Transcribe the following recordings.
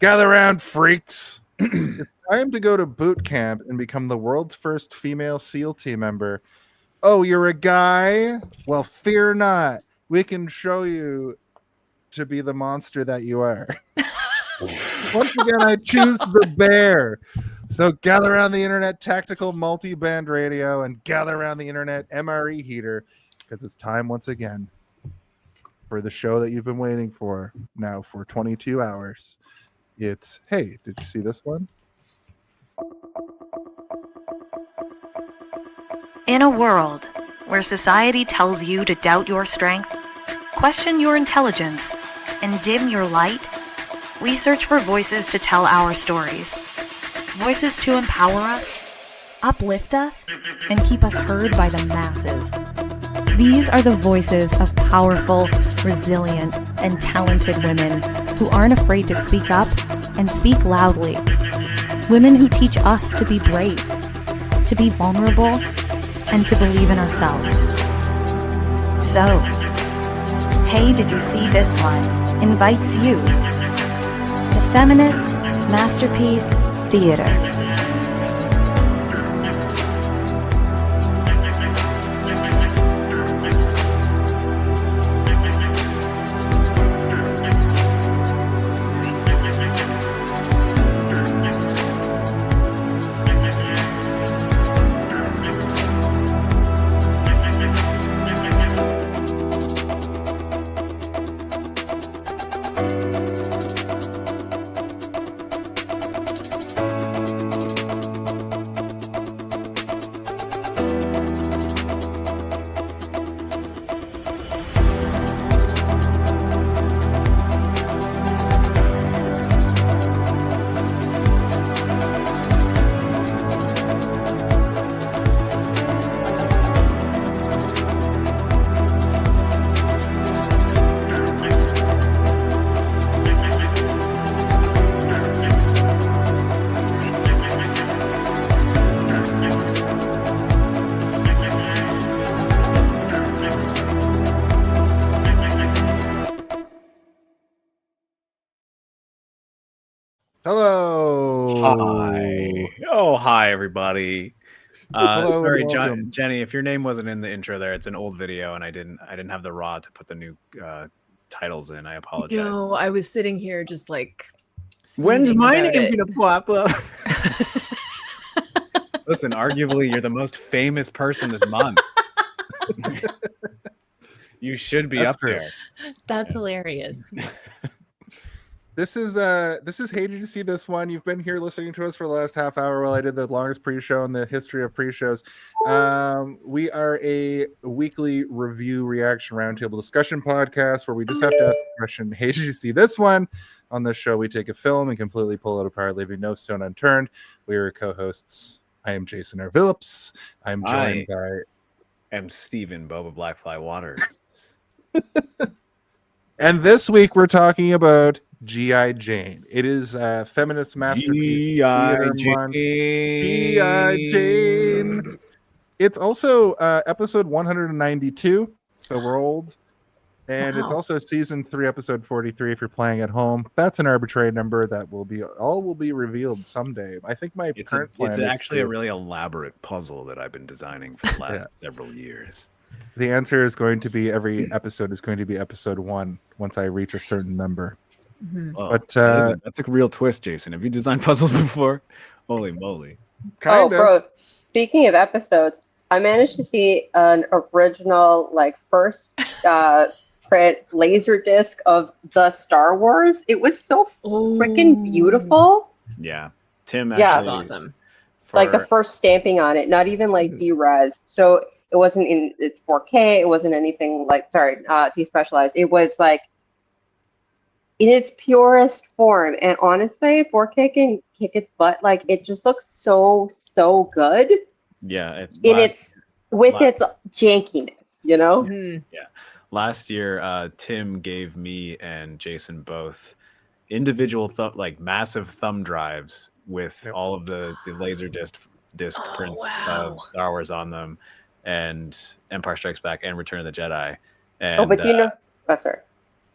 Gather round, freaks. It's time to go to boot camp and become the world's first female SEAL team member. Oh, you're a guy? Well, fear not. We can show you to be the monster that you are. Once again, I choose the bear. So gather around the internet tactical multi-band radio and gather around the internet MRE heater because it's time once again for the show that you've been waiting for now for 22 hours. It's, hey, did you see this one? In a world where society tells you to doubt your strength, question your intelligence, and dim your light, we search for voices to tell our stories. Voices to empower us, uplift us, and keep us heard by the masses. These are the voices of powerful, resilient, and talented women who aren't afraid to speak up and speak loudly. Women who teach us to be brave, to be vulnerable, and to believe in ourselves. So, Hey, Did You See This One? Invites you to Feminist Masterpiece Theater. Hi everybody. Hello, sorry, welcome. Jenny, if your name wasn't in the intro there, it's an old video and I didn't have the raw to put the new titles in. I apologize. No, I was sitting here just like, when's my about name it. gonna pop up? Listen, arguably you're the most famous person this month. You should be up there. That's hilarious. This is Hey, Did You See This One? You've been here listening to us for the last half hour while I did the longest pre-show in the history of pre-shows. We are a weekly review reaction roundtable discussion podcast where we just have to ask the question, hey, did you see this one? On this show, we take a film and completely pull it apart, leaving no stone unturned. We are co-hosts. I am Jason R. Phillips. I'm joined by... I'm Stephen Boba Blackfly Waters. And this week we're talking about G.I. Jane. It is a feminist masterpiece. G.I. Jane. It's also episode 192, so we're old. And It's also season 3, episode 43 if you're playing at home. That's an arbitrary number that will be revealed someday. I think my current plan it's is actually a really elaborate puzzle that I've been designing for the last several years. The answer is going to be every episode is going to be episode 1 once I reach a certain number. Mm-hmm. Oh, But that's a real twist, Jason. Have you designed puzzles before? Holy moly. Kind of. Bro, speaking of episodes, I managed to see an original, first print laser disc of the Star Wars. It was so freaking beautiful. Yeah. Tim actually... Yeah. That's awesome. The first stamping on it, not even de-res. So it wasn't it's 4K. It wasn't anything despecialized. It was in its purest form. And honestly, 4K can kick its butt. It just looks so good. Yeah. It's jankiness, you know? Mm-hmm. Yeah. Last year, Tim gave me and Jason both individual massive thumb drives with all of the laser disc prints of Star Wars on them, and Empire Strikes Back and Return of the Jedi. And, but sorry.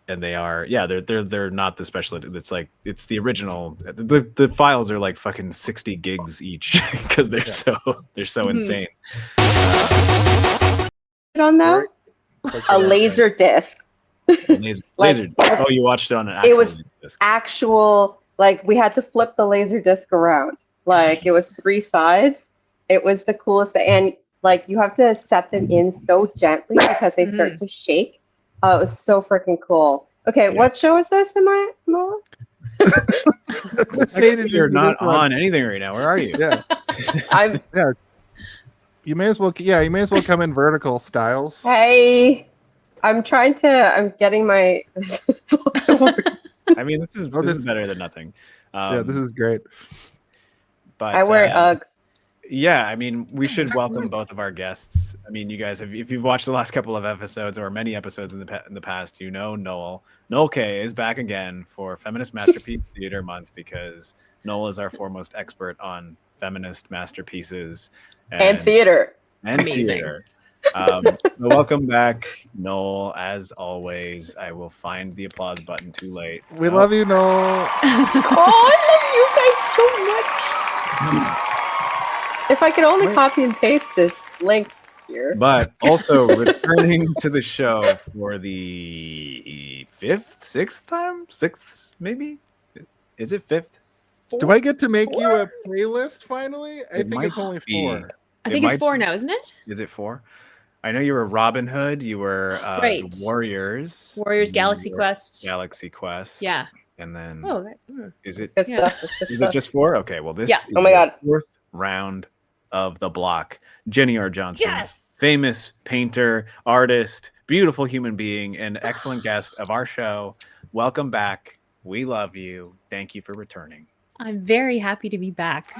and they are they're not the special. It's like it's the original. The files are like fucking 60 gigs each because they're so insane. On though, a laser disc. Laser. Oh, you watched it on an actual It was disc. actual, like we had to flip the laser disc around. Like it was 3 sides. It was the coolest thing. And like you have to set them in so gently because they start to shake. It was so freaking cool. Okay, what show is this? Am I? You're not on anything right now. Where are you? Yeah. I'm. Yeah. You may as well. Yeah, you may as well come in vertical styles. Hey, I'm trying to. I'm getting my. I mean, this is better than nothing. Yeah, this is great. But I wear Uggs. Yeah, I mean, we should welcome both of our guests. I mean, you guys have, if you've watched the last couple of episodes or many episodes in the past, you know Noel K is back again for Feminist Masterpiece Theater Month because Noel is our foremost expert on feminist masterpieces and theater. And Amazing. theater. So welcome back, Noel. As always, I will find the applause button too late. We love you, Noel. Oh, I love you guys so much. If I could only copy and paste this link here. But also returning to the show for the sixth, maybe? Is it fifth? Do I get to make you a playlist finally? I think it's only 4. I think it's 4 now, isn't it? Is it 4? I know you were Robin Hood. You were Right. the Warriors. Warriors, You Galaxy were Quest. Galaxy Quest. Yeah. And then is it? Good Yeah. stuff. It's good Is stuff. it just 4? Okay. Well, this Yeah. is Oh my God. the 4th round of the block. Jenny R. Johnson, Yes. famous painter, artist, beautiful human being, and excellent guest of our show. Welcome back. We love you. Thank you for returning. I'm very happy to be back.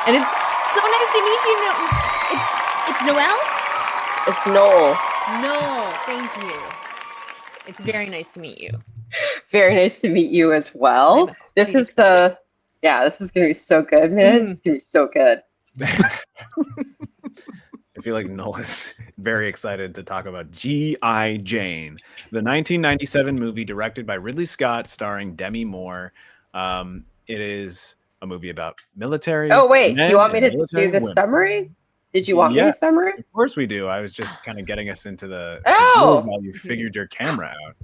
And it's so nice to meet you. It's Noelle? It's Noel. No, thank you. It's very nice to meet you. Very nice to meet you as well. I'm This quite is this is gonna be so good, man. It's gonna be so good. I feel like Noel is very excited to talk about G.I. Jane, the 1997 movie directed by Ridley Scott, starring Demi Moore. It is a movie about military. Oh wait, do men you want me and to military do the women. summary? Did you want me Yeah. to summary? Of course we do. I was just kind of getting us into the Oh! while you figured your camera out.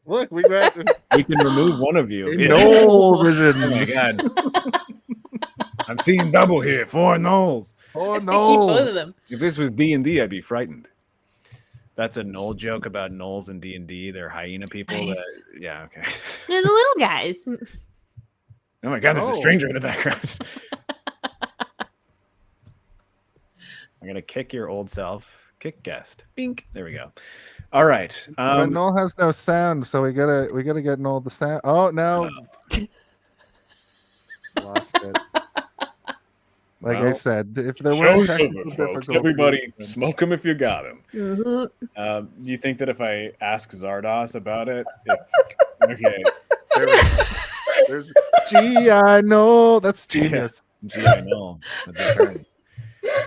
Look, we got We can remove one of you. Yeah. Noel Oh my vision. god. I'm seeing double here. 4 Knowles. Oh Let's keep both of no! them. If this was D&D, I'd be frightened. That's a Knoll joke about Knolls and D&D. They're hyena people. Nice. Yeah, okay. They're the little guys. Oh my god, there's a Oh. stranger in the background. I'm gonna kick your old self. Kick guest. Bink. There we go. All right. But Noel has no sound, so we gotta get Noel the sound. Oh no! Lost it. Like I Well, said, if there were show's over, folks. Everybody, smoke them if you got them. Mm-hmm. Do you think that if I ask Zardos about it, okay, There we go. There's G.I. Noel. That's genius. G.I. Knoll has returned.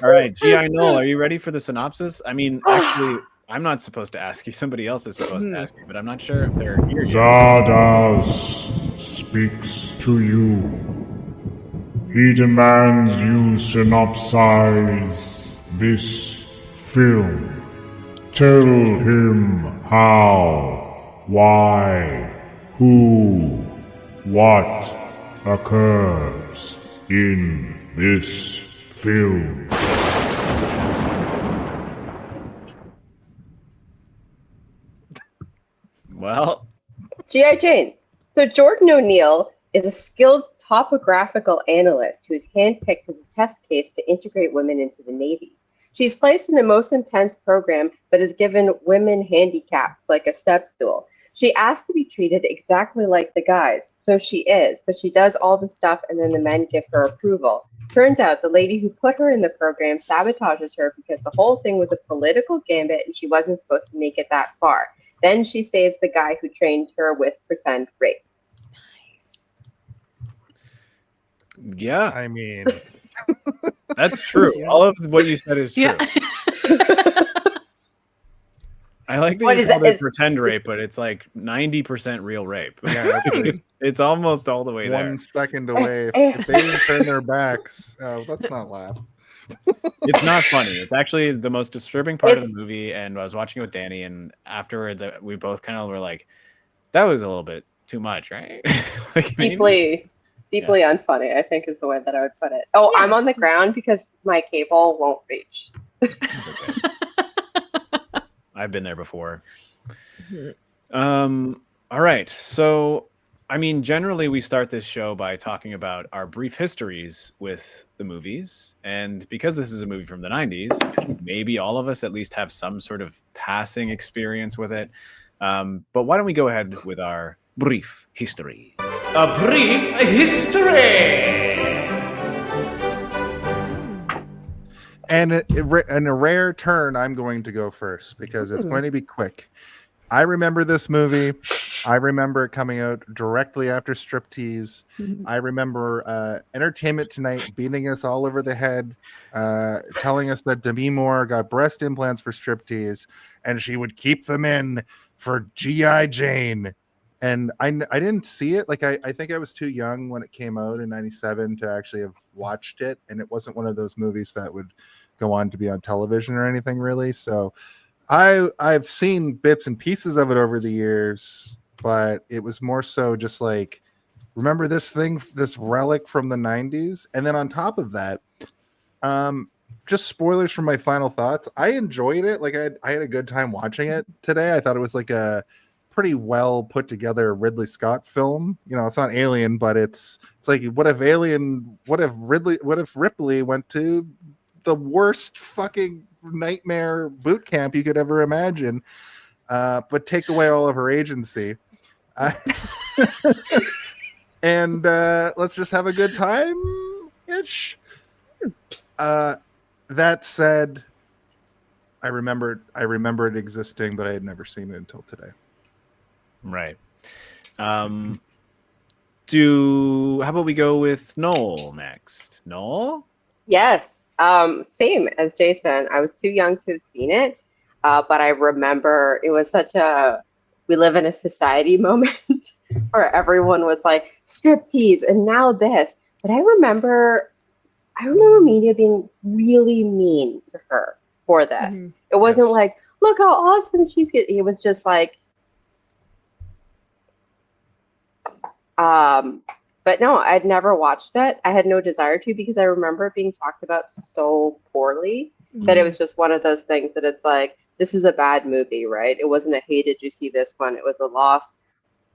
All right, G.I. Knoll, are you ready for the synopsis? I mean, actually, I'm not supposed to ask you. Somebody else is supposed to ask you, but I'm not sure if they're here yet. Zardoz speaks to you. He demands you synopsize this film. Tell him how, why, who, what occurs in this film. Well, G.I. Jane. So Jordan O'Neill is a skilled topographical analyst who is handpicked as a test case to integrate women into the Navy. She's placed in the most intense program, but is given women handicaps like a step stool. She asks to be treated exactly like the guys, so she is, but she does all the stuff and then the men give her approval. Turns out the lady who put her in the program sabotages her because the whole thing was a political gambit and she wasn't supposed to make it that far. Then she saves the guy who trained her with pretend rape. yeah, I mean, that's true. All of what you said is true. Yeah. I like that What you is called it? it pretend rape, but it's like 90% real rape. Yeah, It's almost all the way there. 1 second away. If they didn't turn their backs, let's not laugh. It's not funny. It's actually the most disturbing part of the It's- movie. And I was watching it with Danny, and afterwards we both kind of were like, that was a little bit too much, right? Like, maybe? deeply unfunny, I think is the way that I would put it. Oh, I'm on the Yes. ground because my cable won't reach. I've been there before. Mhm. All right. So, I mean, generally we start this show by talking about our brief histories with the movies. And because this is a movie from the 90s, maybe all of us at least have some sort of passing experience with it. But why don't we go ahead with our brief history? A brief history. And in a rare turn, I'm going to go first because it's going to be quick. I remember this movie. I remember it coming out directly after Striptease. I remember Entertainment Tonight beating us all over the head, telling us that Demi Moore got breast implants for Striptease, and she would keep them in for G.I. Jane. And I didn't see it. Like, I think I was too young when it came out in 97 to actually have watched it. And it wasn't one of those movies that would go on to be on television or anything, really. So I've seen bits and pieces of it over the years, but it was more so just like, remember this thing, this relic from the 90s. And then on top of that, just spoilers from my final thoughts. I enjoyed it. Like, I had a good time watching it today. I thought it was like a pretty well put together Ridley Scott film. You know, it's not Alien, but it's like, what if Ripley went to the worst fucking nightmare boot camp you could ever imagine, but take away all of her agency. And let's just have a good time ish. That said, I remember it existing, but I had never seen it until today. Right. How about we go with Noel next? Noel? Yes. Same as Jason. I was too young to have seen it, but I remember it was such a we live in a society moment where everyone was like striptease and now this. But I remember media being really mean to her for this. Mhm. It wasn't Yes. like, look how awesome she's getting. It was just like, but no, I'd never watched it. I had no desire to because I remember it being talked about so poorly that it was just one of those things that it's like, this is a bad movie, right? It wasn't a hey, did you see this one? It was a lost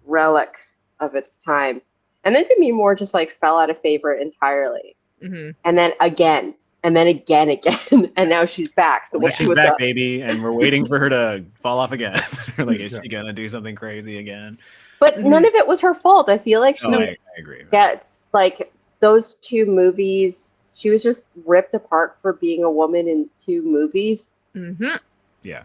relic of its time. And then Demi Moore just like fell out of favor entirely. Mhm. And then again, and then again, and now she's back. So Well, what's she's with back, the- baby, and we're waiting for her to fall off again. Like, is Yeah. she gonna do something crazy again? But none of it was her fault. I feel like she No, I agree. gets like those two movies. She was just ripped apart for being a woman in two movies Mhm. Yeah.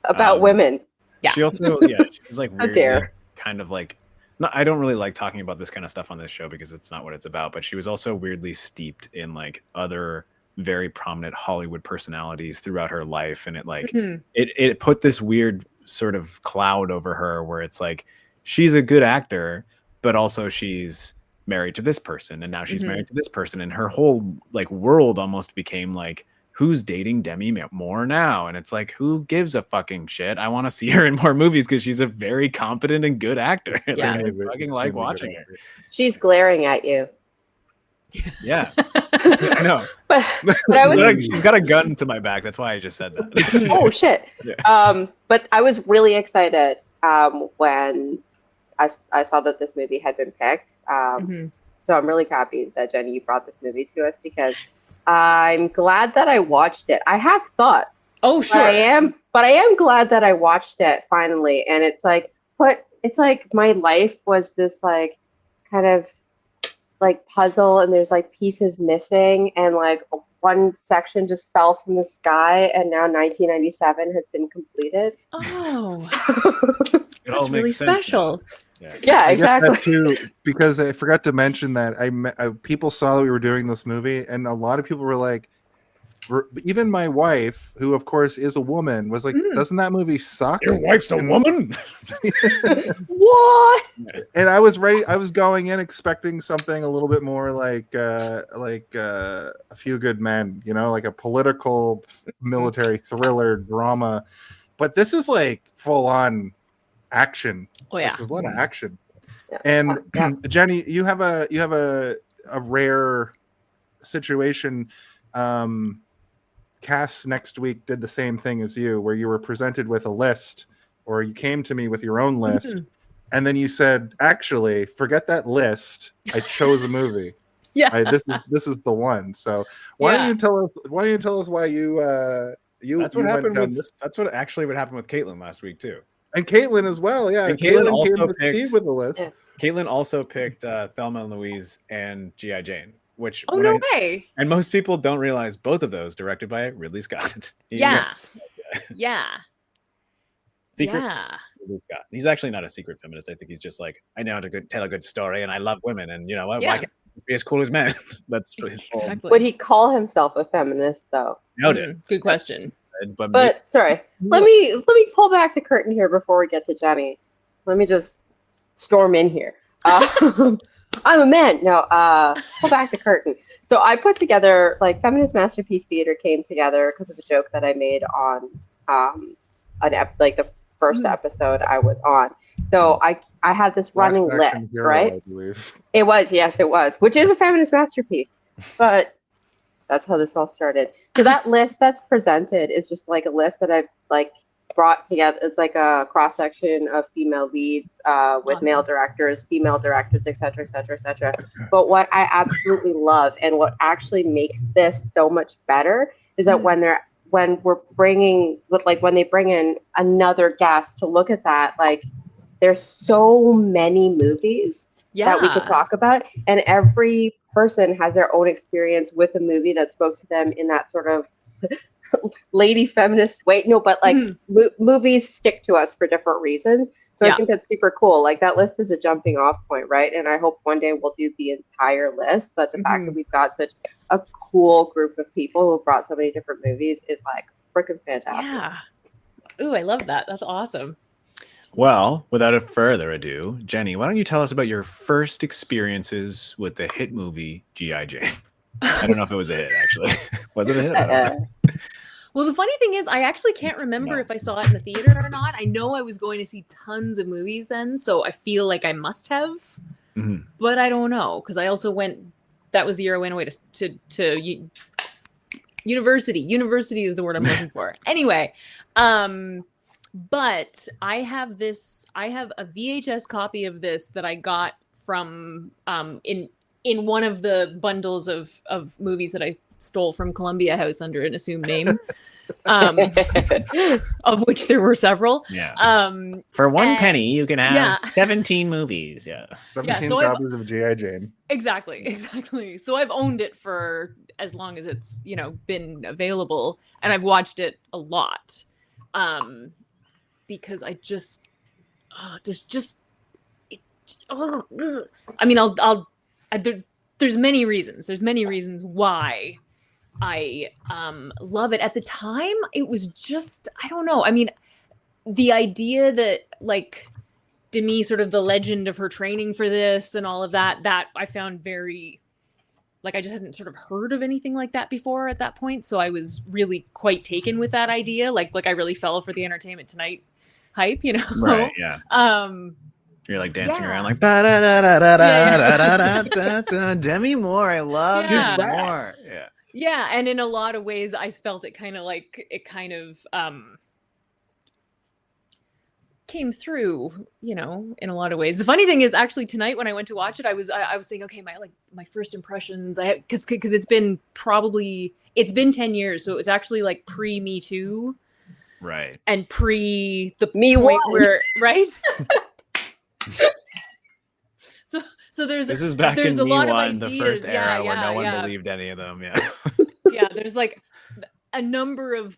about women. Yeah. She also, she was like How weirdly dare. kind of like, no, I don't really like talking about this kind of stuff on this show because it's not what it's about, but she was also weirdly steeped in like other very prominent Hollywood personalities throughout her life. And it like, Mhm. it put this weird sort of cloud over her where it's like, she's a good actor, but also she's married to this person. And now she's Mhm. married to this person. And her whole like world almost became like, who's dating Demi Moore now? And it's like, who gives a fucking shit? I want to see her in more movies because she's a very competent and good actor. Like, Yeah. I Extremely fucking good like watching her. actor. She's glaring at you. Yeah, I know. But I was She's got a gun to my back. That's why I just said that. oh shit. Yeah. But I was really excited when I saw that this movie had been picked. Mhm. So I'm really happy that Jenny, you brought this movie to us because Yes. I'm glad that I watched it. I have thoughts, Oh, but I am glad that I watched it finally. And it's like, my life was this like kind of like puzzle, and there's like pieces missing, and like one section just fell from the sky, and now 1997 has been completed. Oh, It all that's really makes sense now. special. Yeah. Yeah, I get that exactly. too, because I forgot to mention that people saw that we were doing this movie, and a lot of people were like, even my wife, who of course is a woman, was like, "Doesn't that movie suck?" Your wife's a woman. What? And I was ready. I was going in expecting something a little bit more like A Few Good Men, like a political military thriller drama. But this is like full on action. Oh yeah, Like, there's a lot of action. Yeah. And Jenny, you have a rare situation. Cass next week did the same thing as you, where you were presented with a list, or you came to me with your own list, and then you said, "Actually, forget that list. I chose a movie. yeah. This is the one." So why don't you tell us? Why don't you tell us why you That's what you happened went down with. That's what actually what happened with Caitlin last week too. and Caitlin as well. Yeah, And Caitlin also came to picked- Steve with the list. Yeah. Caitlin also picked Thelma and Louise and G.I. Jane, which Oh no way. and most people don't realize both of those directed by Ridley Scott. Yeah. Yeah. Secret Yeah. Ridley Scott. He's actually not a secret feminist. I think he's just like, I know how to tell a good story, and I love women, and you know what? Yeah. Why can't I be as cool as men? That's his whole Exactly. Would he call himself a feminist though? noted. Good question. But sorry, let me pull back the curtain here before we get to Jenny. Let me just storm in here. I'm a man. No, pull back the curtain. So I put together, like, Feminist Masterpiece Theater came together because of a joke that I made on the first episode I was on. So I had this running Last Action list, Hero, right? I believe. It was, which is a feminist masterpiece. But that's how this all started. So that list that's presented is just like a list that I've like brought together. It's like a cross section of female leads with Awesome. male directors, female directors, et cetera, et cetera, et cetera. But what I absolutely love and what actually makes this so much better is that when they bring in another guest to look at that, like, there's so many movies that we could talk about, and every person has their own experience with a movie that spoke to them in that sort of lady feminist way. No, but like movies stick to us for different reasons. So I think that's super cool. Like, that list is a jumping off point, right? And I hope one day we'll do the entire list. But the fact that we've got such a cool group of people who brought so many different movies is like freaking fantastic. Yeah. Ooh, I love that. That's awesome. Well, without further ado, Jenny, why don't you tell us about your first experiences with the hit movie G.I. Jane? I don't know if it was a hit, actually. Was it a hit? I don't know. Well, the funny thing is, I actually can't remember if I saw it in the theater or not. I know I was going to see tons of movies then, so I feel like I must have. But I don't know, because I also went. That was the year I went away to university. University is the word I'm looking for. Anyway, but I have a VHS copy of this that I got from in one of the bundles of movies that I stole from Columbia House under an assumed name, of which there were several. Yeah. For one penny, you can have yeah. 17 movies. Yeah. 17 so copies of G.I. Jane. Exactly. So I've owned it for as long as it's, been available, and I've watched it a lot. Because I just, there's many reasons. There's many reasons why I love it. At the time, it was just, I don't know. I mean, the idea that, like, Demi, sort of the legend of her training for this and all of that I found very, like, I just hadn't sort of heard of anything like that before at that point. So I was really quite taken with that idea. Like I really fell for the Entertainment Tonight hype, Right, yeah. You're like dancing around like Demi Moore. I love Demi Moore. Yeah. Yeah, and in a lot of ways I felt it kind of came through, in a lot of ways. The funny thing is, actually, tonight when I went to watch it, I was thinking, okay, my first impressions, because it's been 10 years, so it's actually like pre Me Too. Right. And pre the Me point one. where, right? So there's back there's in a Me lot One, of ideas. the first era where no one yeah. believed any of them. Yeah. Yeah, there's like a number of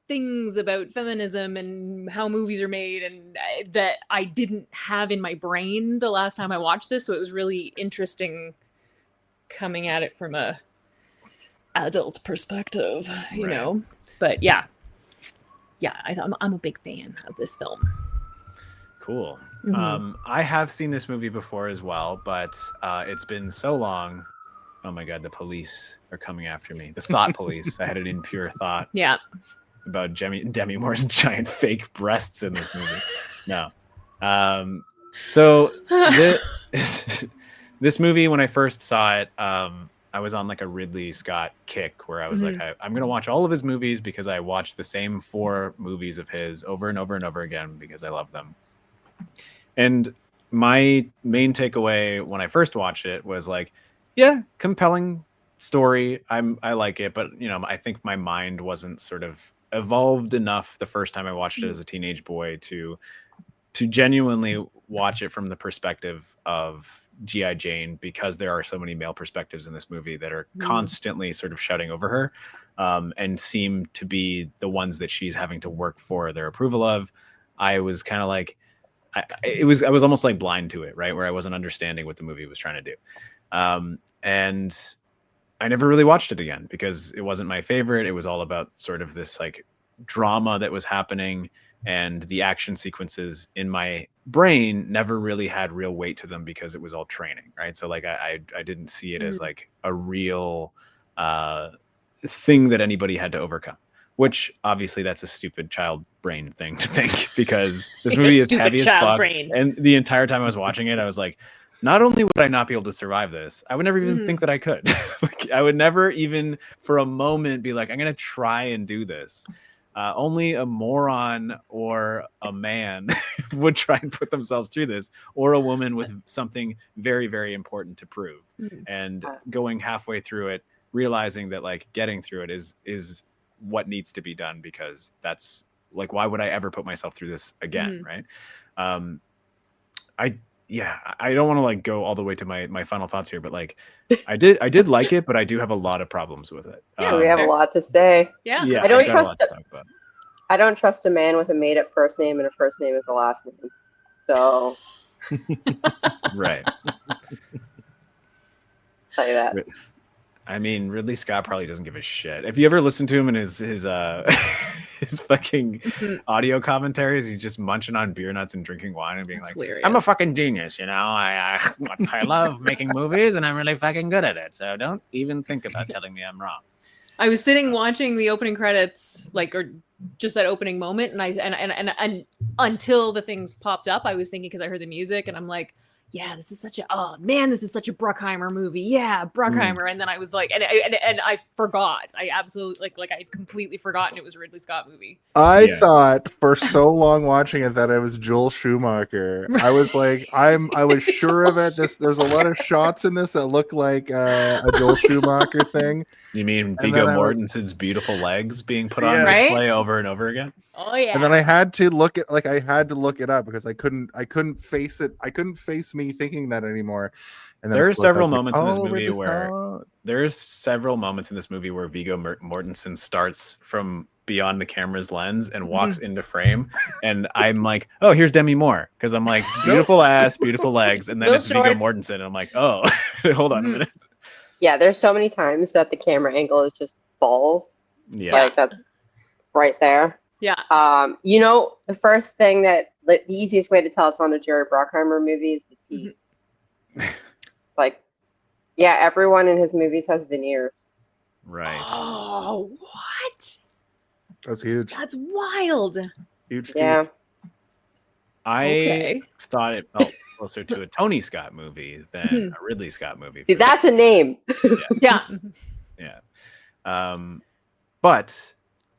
things about feminism and how movies are made, and that I didn't have in my brain the last time I watched this. So it was really interesting coming at it from a adult perspective, you Right. know. But yeah, I'm a big fan of this film. Cool. Mhm. I have seen this movie before as well, but it's been so long. Oh my god, the police are coming after me. The thought police. I had an impure thought Yeah. about Demi Moore's giant fake breasts in this movie. No. So this movie, when I first saw it, I was on like a Ridley Scott kick where I was like, I'm gonna watch all of his movies because I watched the same 4 movies of his over and over and over again because I love them. And my main takeaway when I first watched it was like, yeah, compelling story. I like it, but you know, I think my mind wasn't sort of evolved enough the first time I watched it as a teenage boy to genuinely watch it from the perspective of G.I. Jane, because there are so many male perspectives in this movie that are constantly sort of shouting over her, and seem to be the ones that she's having to work for their approval of. I was kind of like, I was almost like blind to it, right? Where I wasn't understanding what the movie was trying to do. And I never really watched it again because it wasn't my favorite. It was all about sort of this like drama that was happening, and the action sequences in my brain never really had real weight to them because it was all training, right? So like I didn't see it as like a real thing that anybody had to overcome, which obviously that's a stupid child brain thing to think, because this movie is heavy as fuck. And the entire time I was watching it, I was like, not only would I not be able to survive this, I would never even think that I could. Like, I would never even for a moment be like, I'm going to try and do this. Only a moron or a man would try and put themselves through this, or a woman with something very, very important to prove. And going halfway through it, realizing that like getting through it is what needs to be done, because that's like, why would I ever put myself through this again? Right. I don't want to like go all the way to my final thoughts here, but like I did like it, but I do have a lot of problems with it. Yeah, we have a lot to say. Yeah. I don't trust I don't trust a man with a made up first name and a first name as a last name. So right. Tell you that. I mean, Ridley Scott probably doesn't give a shit. If you ever listen to him in his his fucking audio commentaries, he's just munching on beer nuts and drinking wine and being like, hilarious. I'm a fucking genius, you know. I love making movies and I'm really fucking good at it. So don't even think about telling me I'm wrong. I was sitting watching the opening credits, like, or just that opening moment, and until the things popped up, I was thinking, because I heard the music, and I'm like, yeah, this is such a Bruckheimer movie. Yeah, Bruckheimer. And then I was like, and I forgot. I absolutely like I had completely forgotten it was a Ridley Scott movie. I thought for so long watching it that it was Joel Schumacher. I was like, I was sure of it. There's a lot of shots in this that look like a Joel Schumacher thing. You mean Viggo Mortensen's beautiful legs being put on display over and over again? Oh yeah. And then I had to look it up because I couldn't face it. I couldn't face me thinking that anymore. And then there are several moments in this movie where Viggo Mortensen starts from beyond the camera's lens and walks into frame, and I'm like, oh, here's Demi Moore, because I'm like, beautiful ass, beautiful legs, and then it's Viggo Mortensen, and I'm like, oh, hold on a minute. Yeah, there's so many times that the camera angle is just balls. Yeah, like that's right there. Yeah. You know, the first thing the easiest way to tell it's not a Jerry Bruckheimer movie is the teeth. Like, yeah, everyone in his movies has veneers. Right. Oh, what? That's huge. That's wild. Huge teeth. Yeah. I thought it felt closer to a Tony Scott movie than a Ridley Scott movie. Dude, that's a name. Yeah. But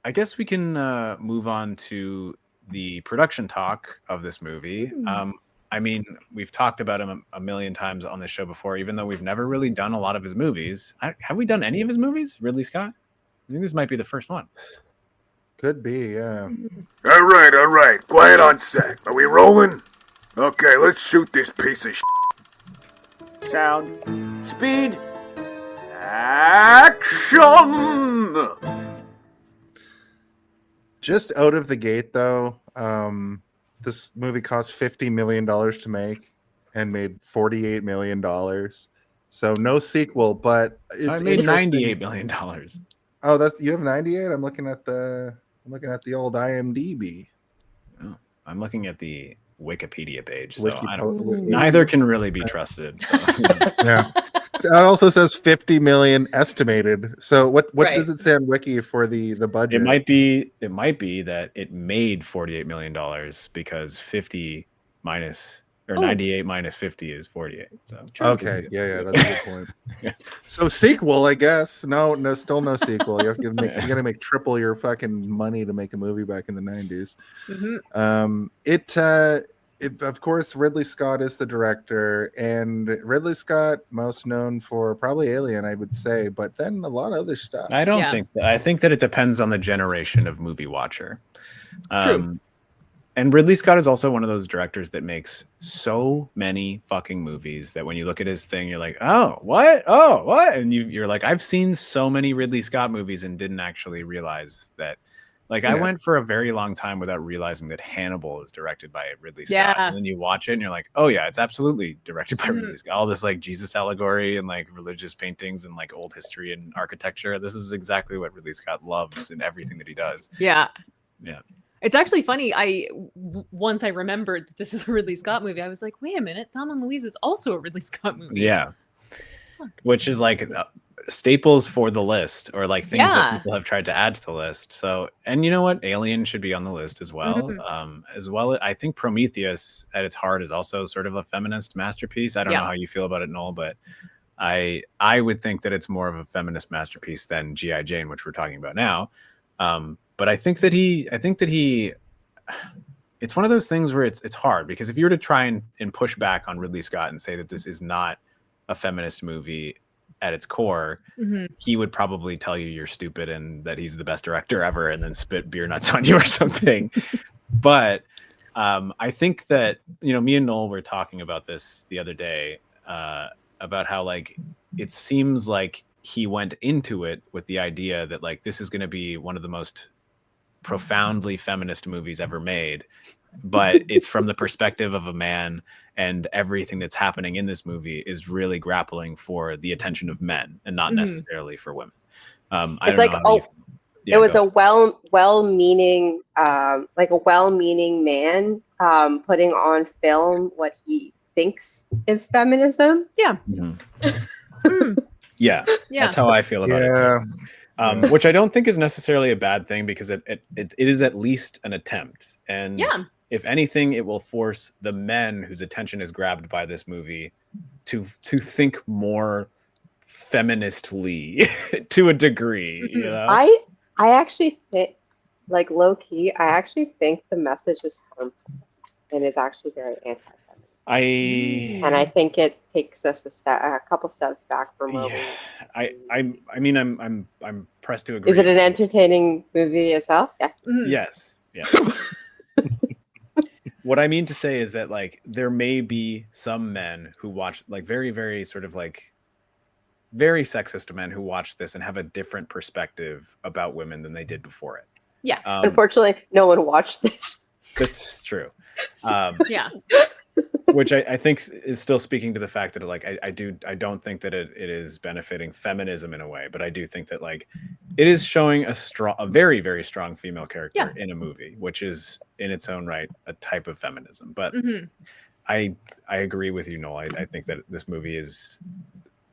I guess we can move on to the production talk of this movie. I mean, we've talked about him a million times on this show before, even though we've never really done a lot of his movies. Have we done any of his movies, Ridley Scott? I think this might be the first one. Could be, yeah. All right. Quiet on set. Are we rolling? Okay, let's shoot this piece of shit. Sound. Speed. Action! Just out of the gate, though, this movie cost $50 million to make and made $48 million. So no sequel, but it's I made interesting. $98 million. Oh, that's you have 98. I'm looking at the old IMDb. Oh, I'm looking at the Wikipedia page, so Wiki I po- don't, neither can really be trusted. So. Yeah. It also says 50 million estimated. So what Right. does it say on Wiki for the budget? It might be that it made $48 million because 50 minus or 98 minus 50 is 48. So Okay, yeah, that's a good point. So sequel, I guess. No, still no sequel. You gotta make triple your fucking money to make a movie back in the 90s. It of course Ridley Scott is the director, and Ridley Scott most known for probably Alien, I would say, but then a lot of other stuff. I don't think that. I think that it depends on the generation of movie watcher. True. And Ridley Scott is also one of those directors that makes so many fucking movies that when you look at his thing, you're like, oh, what? Oh, what? And you're like, I've seen so many Ridley Scott movies and didn't actually realize that. Like, I went for a very long time without realizing that Hannibal is directed by Ridley Scott. Yeah. And then you watch it and you're like, oh, yeah, it's absolutely directed by Ridley Scott. All this, like, Jesus allegory and, like, religious paintings and, like, old history and architecture. This is exactly what Ridley Scott loves in everything that he does. Yeah. Yeah. It's actually funny. Once I remembered that this is a Ridley Scott movie, I was like, wait a minute, Thelma and Louise is also a Ridley Scott movie. Yeah. Which is like staples for the list, or like things that people have tried to add to the list. So, and you know what? Alien should be on the list as well. I think Prometheus at its heart is also sort of a feminist masterpiece. I don't know how you feel about it, Noel, but I would think that it's more of a feminist masterpiece than G.I. Jane, which we're talking about now. But I think that it's one of those things where it's hard, because if you were to try and push back on Ridley Scott and say that this is not a feminist movie at its core, he would probably tell you you're stupid and that he's the best director ever and then spit beer nuts on you or something. But I think that, me and Noel were talking about this the other day, about how, like, it seems like he went into it with the idea that, like, this is going to be one of the most profoundly feminist movies ever made, but it's from the perspective of a man, and everything that's happening in this movie is really grappling for the attention of men and not necessarily for women. It's like, it was a well-meaning, like a well-meaning man putting on film what he thinks is feminism. Yeah. Yeah, that's how I feel about it. Which I don't think is necessarily a bad thing, because it is at least an attempt. And if anything, it will force the men whose attention is grabbed by this movie to think more feministly to a degree. You know? I actually think, like, low key, I actually think the message is harmful and is actually very anti-feminist. And I think it takes us a couple steps back from where I mean, I'm pressed to agree. Is it an entertaining movie itself? Yeah. Yes. Yeah. What I mean to say is that, like, there may be some men who watch, like, very, very sort of, like, very sexist men who watch this and have a different perspective about women than they did before it. Yeah. Unfortunately, no one watched this. That's true. Yeah. Which I think is still speaking to the fact that, like, I don't think that it is benefiting feminism in a way, but I do think that, like, it is showing a very, very strong female character in a movie, which is in its own right a type of feminism. But I agree with you, Noel. I think that this movie is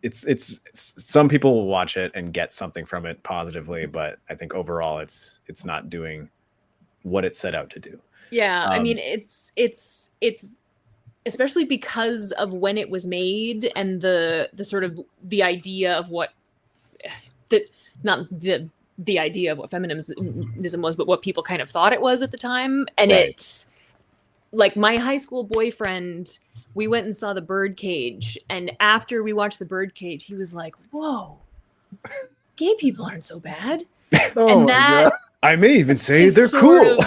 it's some people will watch it and get something from it positively, but I think overall it's not doing what it set out to do. Yeah, I mean, it's especially because of when it was made and the sort of the idea of what the idea of what feminism was, but what people kind of thought it was at the time. And it's like, my high school boyfriend, we went and saw The Birdcage, and after we watched The Birdcage, he was like, "Whoa, gay people aren't so bad." And that, I may even say they're cool.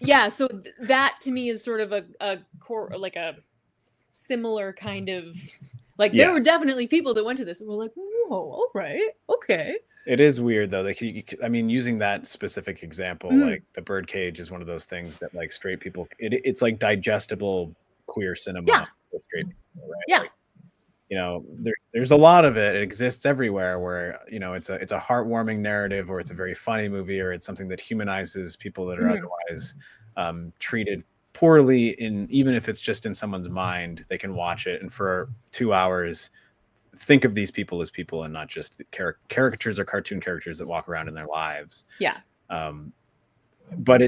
Yeah, so that to me is sort of a core, like a similar kind of, like, there were definitely people that went to this and were like, "Whoa, all right, okay." It is weird though. Like, I mean, using that specific example, like The Birdcage is one of those things that, like, straight people, it's like digestible queer cinema for straight people, right? Yeah. Like, there's a lot of it. It exists everywhere where, it's a heartwarming narrative, or it's a very funny movie, or it's something that humanizes people that are otherwise treated poorly. Even if it's just in someone's mind, they can watch it and for 2 hours think of these people as people and not just caricatures or cartoon characters that walk around in their lives. Yeah. But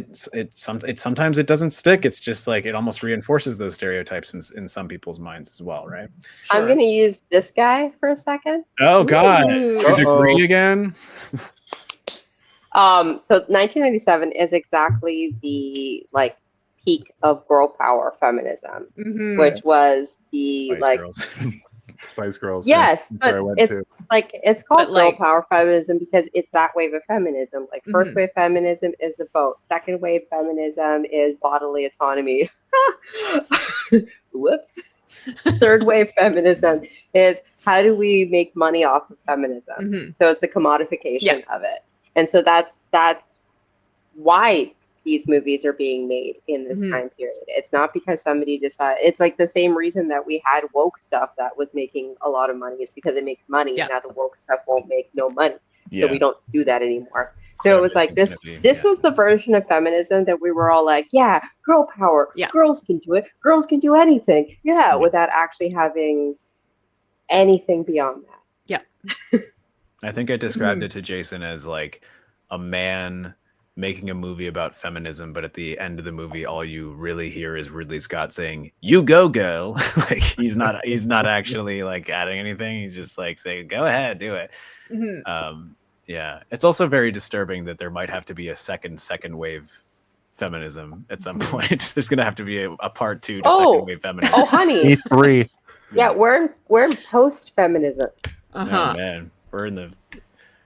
sometimes it doesn't stick. It's just like it almost reinforces those stereotypes in some people's minds as well, right? Sure. I'm gonna use this guy for a second. Oh God, your degree again? So 1997 is exactly the like peak of girl power feminism, which was the Spice like Girls. Spice Girls. yes, that's where I but went it's to. like it's called But, like- girl power feminism because it's that wave of feminism. Like first wave feminism is the vote. Second wave feminism is bodily autonomy. Whoops. Third wave feminism is how do we make money off of feminism? So it's the commodification of it. And so that's why these movies are being made in this time period. It's not because somebody decided. It's like the same reason that we had woke stuff that was making a lot of money. It's because it makes money. Yeah. And now the woke stuff won't make no money. Yeah. So we don't do that anymore. So it was like this was the version of feminism that we were all like, yeah, girl power. Yeah. Girls can do it. Girls can do anything. Yeah, without actually having anything beyond that. I think I described it to Jason as like a man making a movie about feminism, but at the end of the movie, all you really hear is Ridley Scott saying, "You go, girl." Like he's not actually like adding anything. He's just like saying, "Go ahead, do it." Yeah, it's also very disturbing that there might have to be a second wave feminism at some point. There's gonna have to be a part 2 to second wave feminism. Oh, honey. E3. Yeah, we're in post feminism. Oh man, we're in the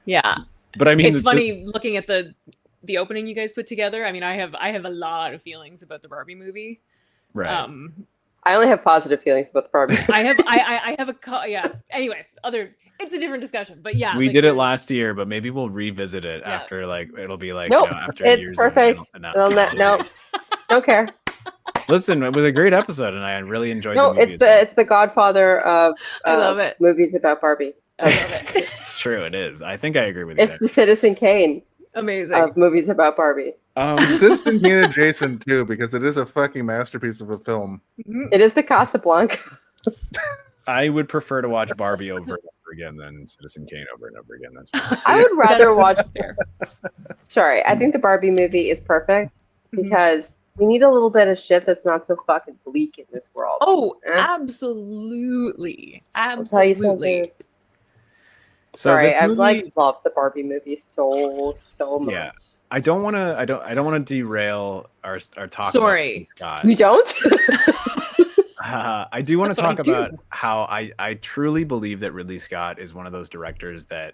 Yeah. But I mean, It's funny looking at the opening you guys put together. I mean, I have a lot of feelings about the Barbie movie. right? I only have positive feelings about the Barbie. I have Anyway, it's a different discussion, but yeah, We like, did it there's- last year, but maybe we'll revisit it Yeah. after like it'll be like Nope, after it's years of perfect. Well, no, don't care. Listen, it was a great episode, and I really enjoyed. No, the movie it's the Godfather of I love it. movies about Barbie. I love it. It's true. It is. I think I agree with you. It's the Citizen Kane Amazing. of movies about Barbie. Citizen Kane adjacent too, because it is a fucking masterpiece of a film. It is the Casablanca. I would prefer to watch Barbie over and over again than Citizen Kane over and over again. That's fine. I would rather watch. Fair. Sorry, I think the Barbie movie is perfect because we need a little bit of shit that's not so fucking bleak in this world. Oh, Eh? absolutely, I'll tell you absolutely. something. So Sorry, this I movie- like love the Barbie movie so much. Yeah. I don't want to derail our talk. Sorry. About You don't? I do want to That's what talk I do. about how I truly believe that Ridley Scott is one of those directors that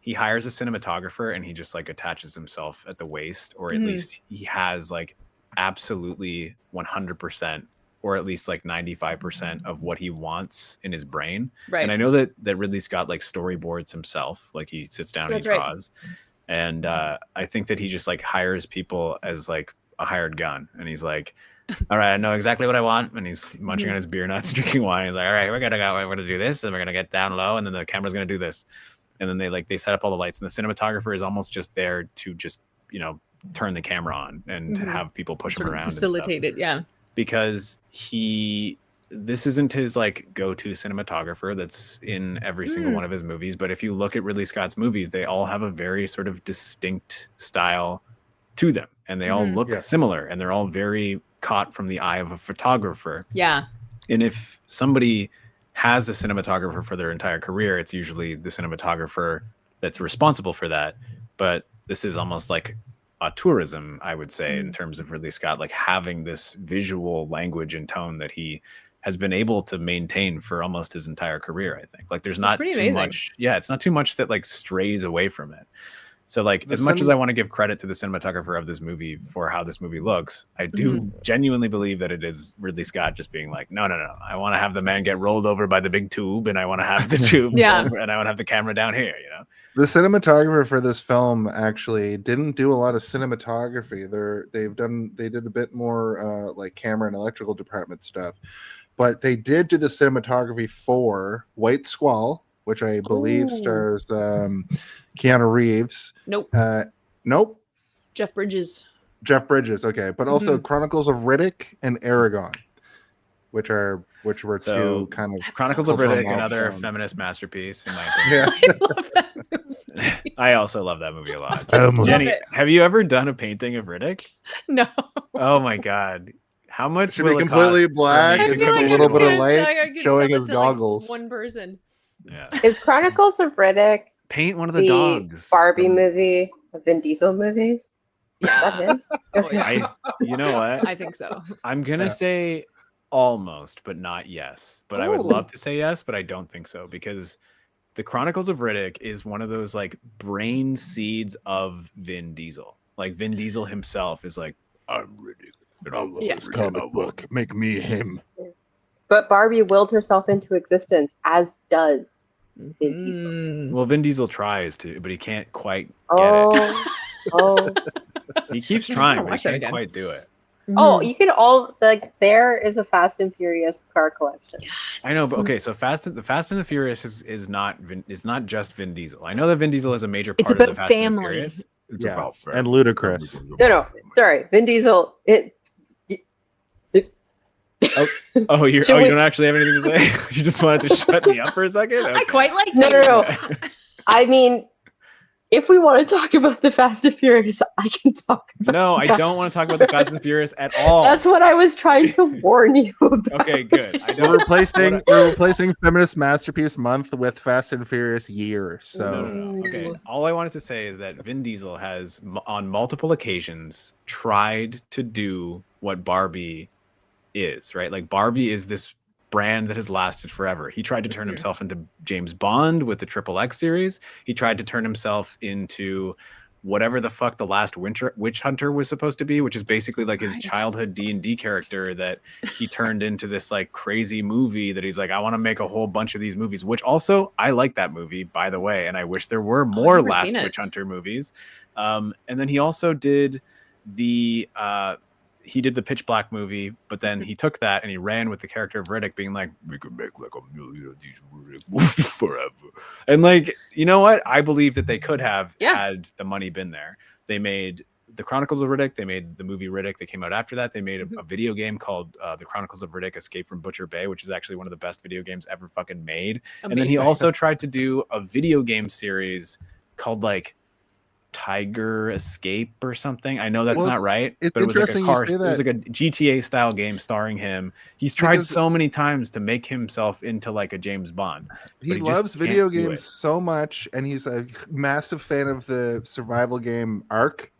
he hires a cinematographer and he just like attaches himself at the waist, or at least he has like absolutely 100% or at least like 95% of what he wants in his brain. Right. And I know that Ridley Scott like storyboards himself, like he sits down That's and he right. draws. And I think that he just like hires people as like a hired gun, and he's like, all right, I know exactly what I want. And he's munching on his beer nuts, drinking wine. He's like, all right, we're gonna do this, and we're gonna get down low, and then the camera's gonna do this. And then they set up all the lights, and the cinematographer is almost just there to just, turn the camera on and to have people push Sort him of around and stuff. facilitate it. Yeah. Because this isn't his like go-to cinematographer that's in every single one of his movies. But if you look at Ridley Scott's movies, they all have a very sort of distinct style to them, and they all look similar, and they're all very caught from the eye of a photographer. Yeah. And if somebody has a cinematographer for their entire career, it's usually the cinematographer that's responsible for that. But this is almost like tourism, I would say, in terms of Ridley Scott, like having this visual language and tone that he has been able to maintain for almost his entire career. I think like there's not too pretty amazing. much. Yeah, it's not too much that like strays away from it. So like as much as I want to give credit to the cinematographer of this movie for how this movie looks, I do genuinely believe that it is Ridley Scott just being like, no. I want to have the man get rolled over by the big tube, and I want to have the tube Yeah. and I want to have the camera down here, The cinematographer for this film actually didn't do a lot of cinematography. They did a bit more like camera and electrical department stuff. but they did do the cinematography for White Squall, which I believe stars Keanu Reeves. Nope. Nope. Jeff Bridges. Jeff Bridges, okay, but also Chronicles of Riddick and Aragon, which were two kind of Chronicles of Riddick, another feminist masterpiece in my opinion. Yeah. I also love that movie a lot. Love Jenny, it. have you ever done a painting of Riddick? No. Oh my god. How much It should will be it completely cost for black me and to just a paint little it? bit of I light could showing sub his it to, like, goggles. one person. Yeah. Is Chronicles of Riddick Paint one of the the dogs. Barbie movie of Vin Diesel movies? Is that Yeah. him? Oh, yeah. You know what? I think so. I'm gonna say almost, but not yes. But I would Ooh. love to say yes, but I don't think so because the Chronicles of Riddick is one of those like brain seeds of Vin Diesel. Like Vin Diesel himself is like, I'm Riddick, and I love This comic book, make me him. But Barbie willed herself into existence, as does Vin Diesel. Well, Vin Diesel tries to, but he can't quite get Oh, oh, it. He keeps trying, but he watch that can't again. quite do it. oh! You can all like. There is a Fast and Furious car collection. I know, but okay. So the Fast and the Furious is not just Vin Diesel. I know that Vin Diesel is a major part It's of the about Fast and the family. Furious. It's Yeah, about and Ludacris. No, sorry, Vin Diesel. Oh, you Should we- don't actually have anything to say? You just wanted to shut me up for a second? I Okay. quite like No, you. no, no. I mean, if we want to talk about the Fast and Furious, I can talk about. No, I don't want to talk about the Fast and Furious at all. That's what I was trying to warn you about. Okay, good. I We're don't. replacing Feminist Masterpiece Month with Fast and Furious Year. So No. Okay. All I wanted to say is that Vin Diesel has, on multiple occasions, tried to do what Barbie is, right? Like Barbie is this brand that has lasted forever. He tried to turn himself into James Bond with the XXX series. He tried to turn himself into whatever the fuck the last witch hunter was supposed to be, which is basically like his childhood D&D character that he turned into this like crazy movie that he's like, I want to make a whole bunch of these movies, which also I like that movie, by the way, and I wish there were more never Last seen it. Witch Hunter movies. And then he also did the Pitch Black movie, but then he took that and he ran with the character of Riddick being like, we could make like 1,000,000 of these Riddick movies forever. And like, you know what? I believe that they could have had the money been there. They made the Chronicles of Riddick. They made the movie Riddick that came out after that. They made a video game called The Chronicles of Riddick Escape from Butcher Bay, which is actually one of the best video games ever fucking made. Amazing. And then he also tried to do a video game series called like Tiger Escape or something. I know that's Well, not right, it's but it was like a interesting you car. say It was that. like a GTA style game starring him. He's tried Because- so many times to make himself into like a James Bond. he but just loves can't video do it. games so much, and he's a massive fan of the survival game Ark.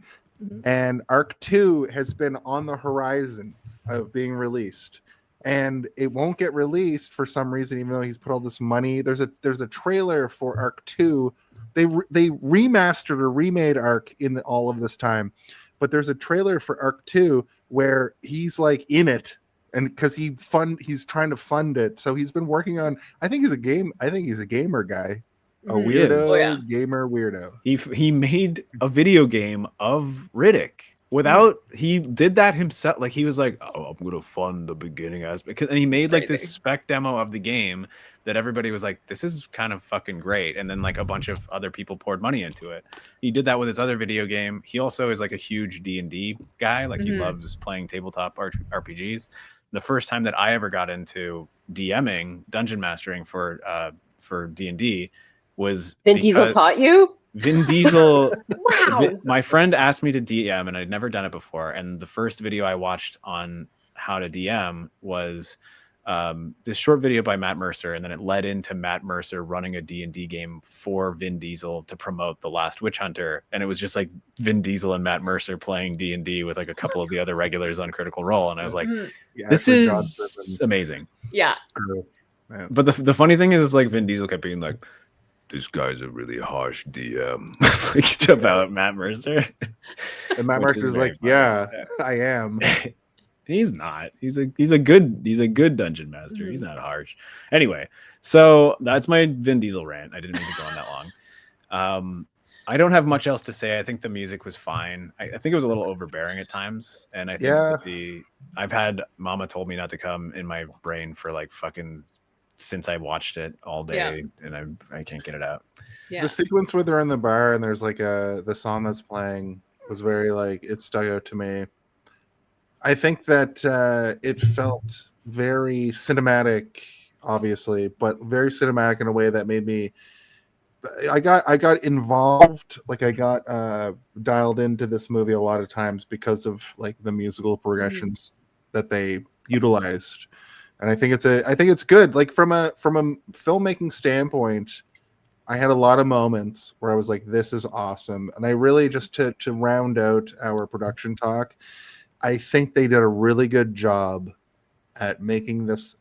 And Ark 2 has been on the horizon of being released, and it won't get released for some reason, even though he's put all this money. There's a trailer for Ark 2. They remastered or remade Ark in all of this time, but there's a trailer for Ark 2 where he's like in it, and because he's trying to fund it, so he's been working on. I think he's a gamer guy, a Mhm. He is. weirdo Oh, yeah. gamer weirdo. He made a video game of Riddick without he did that himself. Like he was like, oh, I'm gonna fund the beginning aspect, and he made like this crazy. spec demo of the game that everybody was like, this is kind of fucking great. And then like a bunch of other people poured money into it. He did that with his other video game. He also is like a huge D&D guy. Like he loves playing tabletop RPGs. The first time that I ever got into DMing, dungeon mastering for D&D was Vin Diesel because- taught you? Vin Diesel. Wow. My friend asked me to DM, and I'd never done it before. And the first video I watched on how to DM was this short video by Matt Mercer, and then it led into Matt Mercer running a D&D game for Vin Diesel to promote The Last Witch Hunter. And it was just like Vin Diesel and Matt Mercer playing D&D with like a couple of the other regulars on Critical Role. And I was like, Yeah, this actually, John is Griffin amazing. Yeah. crew. Yeah. But the funny thing is like Vin Diesel kept being like, this guy's a really harsh DM like, about Matt Mercer. And Matt Which is Mercer's very like, funny. yeah, I am. He's not. He's a good dungeon master. He's not harsh. Anyway, so that's my Vin Diesel rant. I didn't mean to go on that long. I don't have much else to say. I think the music was fine. I think it was a little overbearing at times, and I think that I've had Mama Told Me Not to Come in my brain for like fucking since I watched it all day, and I can't get it out. Yeah. The sequence where they're in the bar and there's like the song that's playing was very like it stuck out to me. I think that it felt very cinematic, obviously, but very cinematic in a way that made me. I got involved, like I got dialed into this movie a lot of times because of like the musical progressions that they utilized, and I think it's good. Like from a filmmaking standpoint, I had a lot of moments where I was like, "This is awesome," and I really just to round out our production talk, I think they did a really good job at making this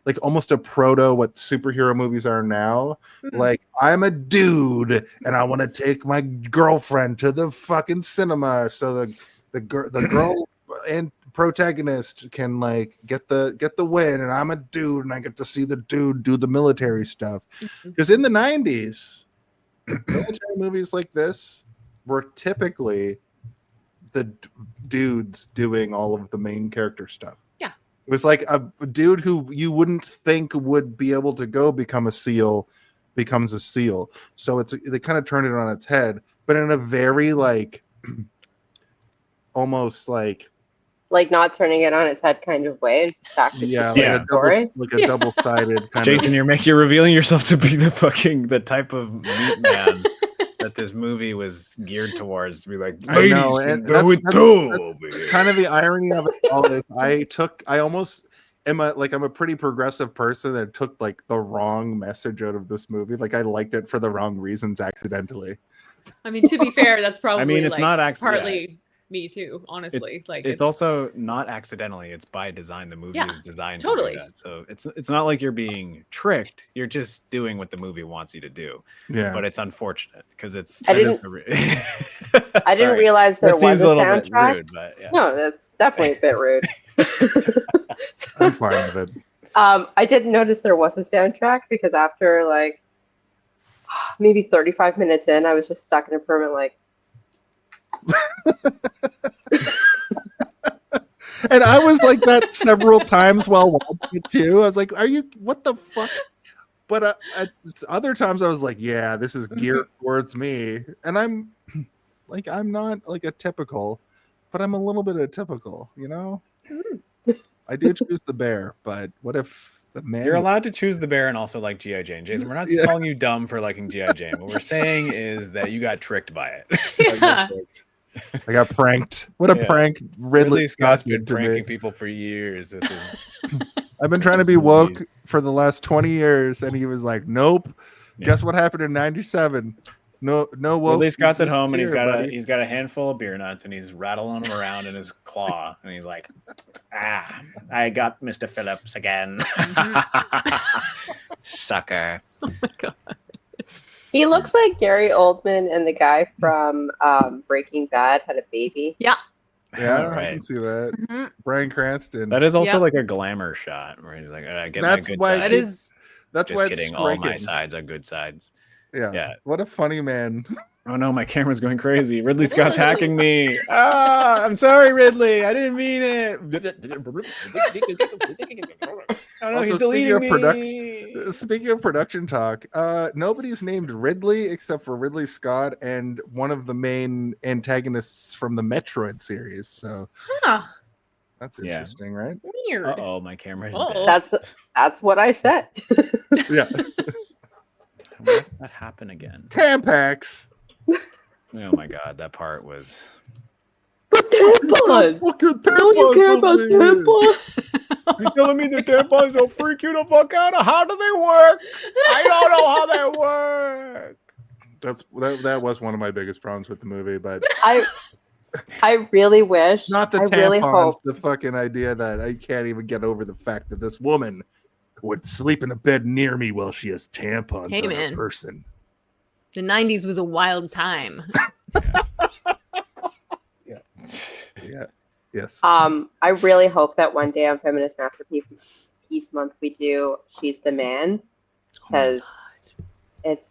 like almost a proto what superhero movies are now. Like, I'm a dude and I want to take my girlfriend to the fucking cinema so the girl and protagonist can like get the win, and I'm a dude and I get to see the dude do the military stuff. Because in the 90s, military movies like this were typically the dudes doing all of the main character stuff. It was like a dude who you wouldn't think would be able to go become a SEAL becomes a SEAL. So they kind of turned it on its head, but in a very like almost like not turning it on its head kind of way. Back to a double-sided kind Jason, you're revealing yourself to be the type of meat man that this movie was geared towards, to be like, I know, and that's kind of the irony of it all is I'm a pretty progressive person that took like the wrong message out of this movie. Like I liked it for the wrong reasons accidentally. I mean, to be fair, that's probably it's like not partly me too, honestly. It's also not accidentally, it's by design. The movie is designed totally to do that. So it's not like you're being tricked, you're just doing what the movie wants you to do. But it's unfortunate because it's I didn't realize there was a soundtrack. Rude, but no, that's definitely a bit rude. I'm fine with it. I didn't notice there was a soundtrack because after like maybe 35 minutes in, I was just stuck in a permanent like. And I was like that several times while watching it too. I was like, what the fuck? But other times I was like, yeah, this is geared towards me. And I'm not like a typical, but I'm a little bit of typical, you know? I do choose the bear, but what if the man... You're allowed to choose the bear and also like G.I. Jane. Jason, we're not calling you dumb for liking G.I. Jane. What we're saying is that you got tricked by it. I got pranked. What a prank Ridley Scott's been pranking people for years. With his... I've been trying to be woke for the last 20 years, and he was like, "Nope." Yeah. Guess what happened in '97? No woke. Ridley Scott's at home, and he's got a handful of beer nuts, and he's rattling them around in his claw, and he's like, I got Mr. Phillips again, sucker." Oh my god. He looks like Gary Oldman and the guy from Breaking Bad had a baby. Yeah, right. I can see that. Bryan Cranston. That is also like a glamour shot where he's like, I get my good side. That's why kidding. All my sides are good sides. Yeah. What a funny man. Oh no, my camera's going crazy. Ridley Scott's hacking me. I'm sorry, Ridley. I didn't mean it. Oh no, he's deleting me. Speaking of production talk, nobody's named Ridley except for Ridley Scott and one of the main antagonists from the Metroid series. So that's interesting, right? Weird. Oh, my camera. That's what I said. Yeah. What did that happen again? Tampax. Oh my god, that part was. But tampons! Don't you care about tampons? You're telling me the tampons don't freak you the fuck out? How do they work? I don't know how they work. That was one of my biggest problems with the movie, but I really wish. Not the I tampons, really hope. the fucking idea that I can't even get over the fact that this woman would sleep in a bed near me while she has tampons on her person. The 90s was a wild time. Yeah. Yes. I really hope that one day on Feminist Masterpiece Month we do She's the Man, because it's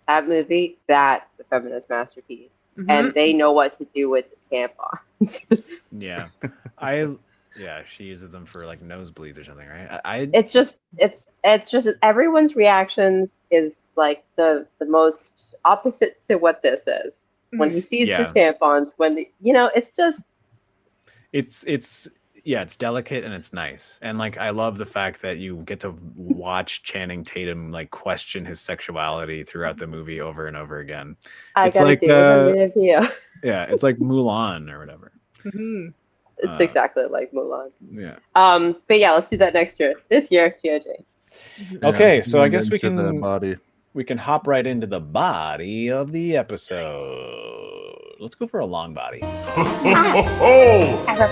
that movie, that's a feminist masterpiece. Mhm. And they know what to do with the tampons. Yeah, she uses them for like nosebleeds or something, right? It's just everyone's reactions is like the most opposite to what this is. When he sees Yeah. the tampons, it's just it's delicate and it's nice, and like I love the fact that you get to watch Channing Tatum like question his sexuality throughout the movie over and over again. I It's gotta like, do a minute here. Yeah, it's like Mulan or whatever. Mhm. It's exactly like Mulan. Yeah. But yeah, let's do that next year. This year, GOJ. Okay, so I move guess we into the can body. hop right into the body of the episode. Let's go for a long body.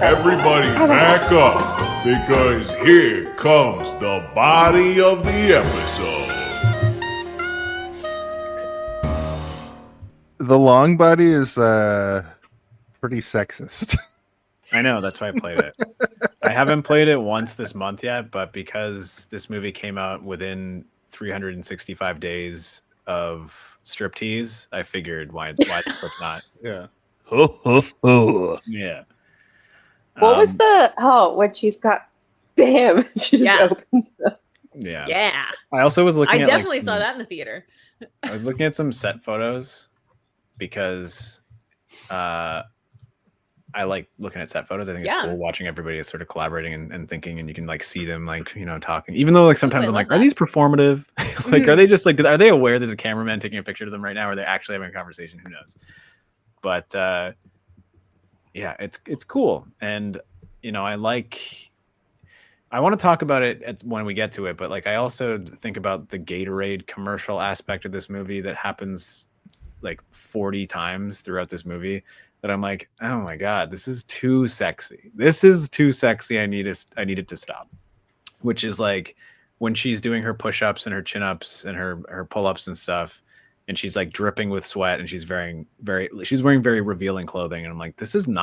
Everybody back up, because here comes the body of the episode. The long body is pretty sexist. I know, that's why I played it. I haven't played it once this month yet, but because this movie came out within 365 days of striptease, I figured why the fuck not? Yeah. Yeah. What was when she's got damn, she just opens up. Yeah. Yeah. I also was looking I at definitely like, saw that in the theater. I was looking at some set photos because I like looking at set photos. I think it's cool watching everybody sort of collaborating and thinking, and you can like see them like, talking, even though like sometimes I'm like, are these performative? Like, are they just like, are they aware there's a cameraman taking a picture of them right now? Or are they actually having a conversation? Who knows? But yeah, it's cool. And, I want to talk about it when we get to it, but like, I also think about the Gatorade commercial aspect of this movie that happens like 40 times throughout this movie. That I'm like, oh my God, this is too sexy. This is too sexy. I need it to stop. Which is like when she's doing her push-ups and her chin-ups and her pull-ups and stuff, and she's like dripping with sweat, and she's wearing very revealing clothing, and I'm like, this doesn't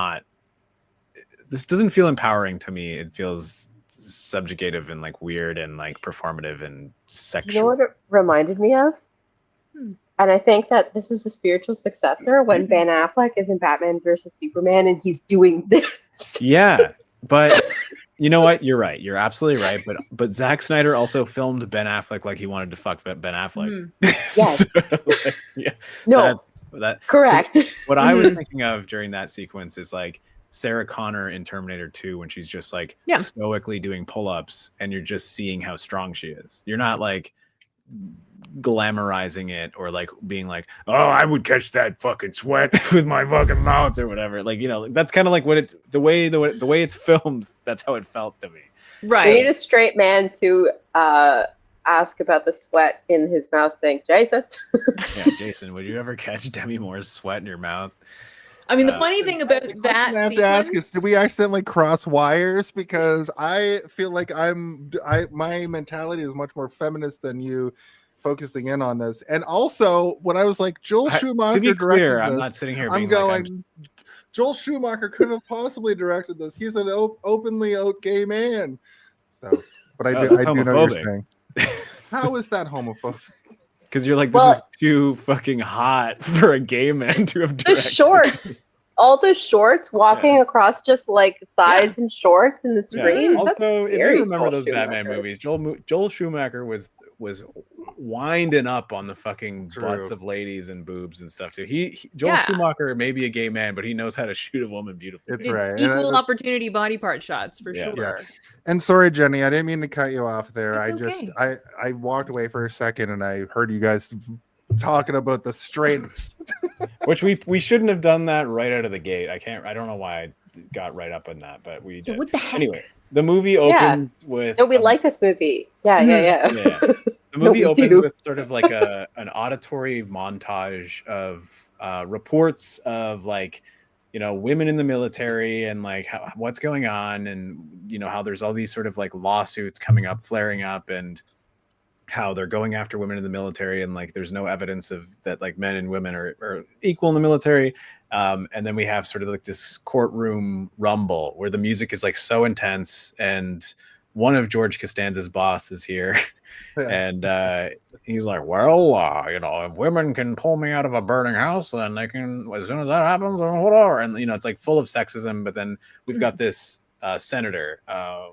feel empowering to me. It feels subjugative and like weird and like performative and sexual. You know what it reminded me of? And I think that this is the spiritual successor when Ben Affleck is in Batman versus Superman and he's doing this. Yeah, but you know what? You're right. You're absolutely right. But Zack Snyder also filmed Ben Affleck like he wanted to fuck Ben Affleck. Yes. So, like, yeah. No. That correct. What I was thinking of during that sequence is like Sarah Connor in Terminator 2 when she's just like stoically doing pull-ups and you're just seeing how strong she is. You're not like glamorizing it or like being like, oh, I would catch that fucking sweat with my fucking mouth or whatever. Like, that's kind of like what the way it's filmed. That's how it felt to me. Right. We need a straight man to ask about the sweat in his mouth thing. Jason. Yeah, Jason, would you ever catch Demi Moore's sweat in your mouth? I mean, the funny thing about that I have to ask is, did we accidentally cross wires? Because I feel like my mentality is much more feminist than you, focusing in on this. And also, when I was like, Joel Schumacher to be clear, directed I'm this, not sitting here I'm being going, Joel Schumacher couldn't have possibly directed this. He's an openly out gay man. So, but I do know what you're saying. How is that homophobic? Because you're like, this is too fucking hot for a gay man to have directed. All the shorts walking across just like thighs and shorts in the screen. Yeah. Also, if you remember those Batman movies, Joel Schumacher was winding up on the fucking butts of ladies and boobs and stuff too. Joel Schumacher may be a gay man, but he knows how to shoot a woman beautifully. It's right. Equal opportunity body part shots for sure. Yeah. And sorry, Jenny, I didn't mean to cut you off there. It's I walked away for a second and I heard you guys talking about the straightness. Which we shouldn't have done that right out of the gate. I don't know why I got right up on that, but we did. What the heck? Anyway, the movie opens with we like this movie. Yeah. The movie opens with sort of like an auditory montage of reports of like, women in the military and like what's going on, and how there's all these sort of like lawsuits coming up, flaring up, and how they're going after women in the military, and like there's no evidence of that, like men and women are equal in the military. And then we have sort of like this courtroom rumble where the music is like so intense and one of George Costanza's bosses here. Yeah. And he's like, well, if women can pull me out of a burning house, then they can, as soon as that happens, whatever. And, it's like full of sexism. But then we've got this senator.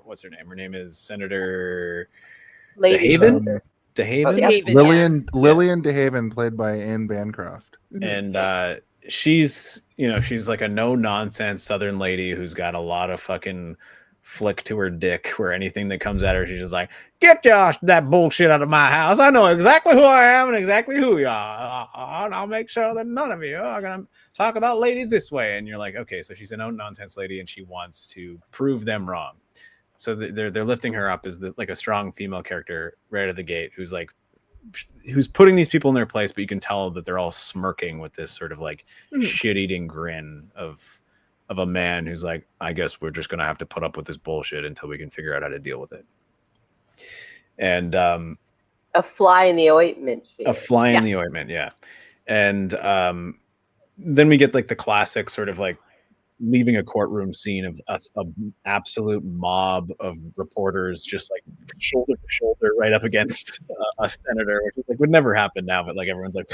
What's her name? Her name is Senator DeHaven. DeHaven. Lillian DeHaven, played by Anne Bancroft. And she's like a no-nonsense Southern lady who's got a lot of fucking flick to her dick, where anything that comes at her, she's just like, get that bullshit out of my house. I know exactly who I am and exactly who you are. And I'll make sure that none of you are going to talk about ladies this way. And you're like, okay, so she's a no-nonsense lady and she wants to prove them wrong. So they're lifting her up as like a strong female character right out of the gate, who's putting these people in their place, but you can tell that they're all smirking with this sort of like shit-eating grin of a man who's like, I guess we're just going to have to put up with this bullshit until we can figure out how to deal with it. And a fly in the ointment. A fly in the ointment, yeah. And then we get like the classic sort of like leaving a courtroom scene of a absolute mob of reporters just like shoulder to shoulder right up against a senator, which is like would never happen now, but like everyone's like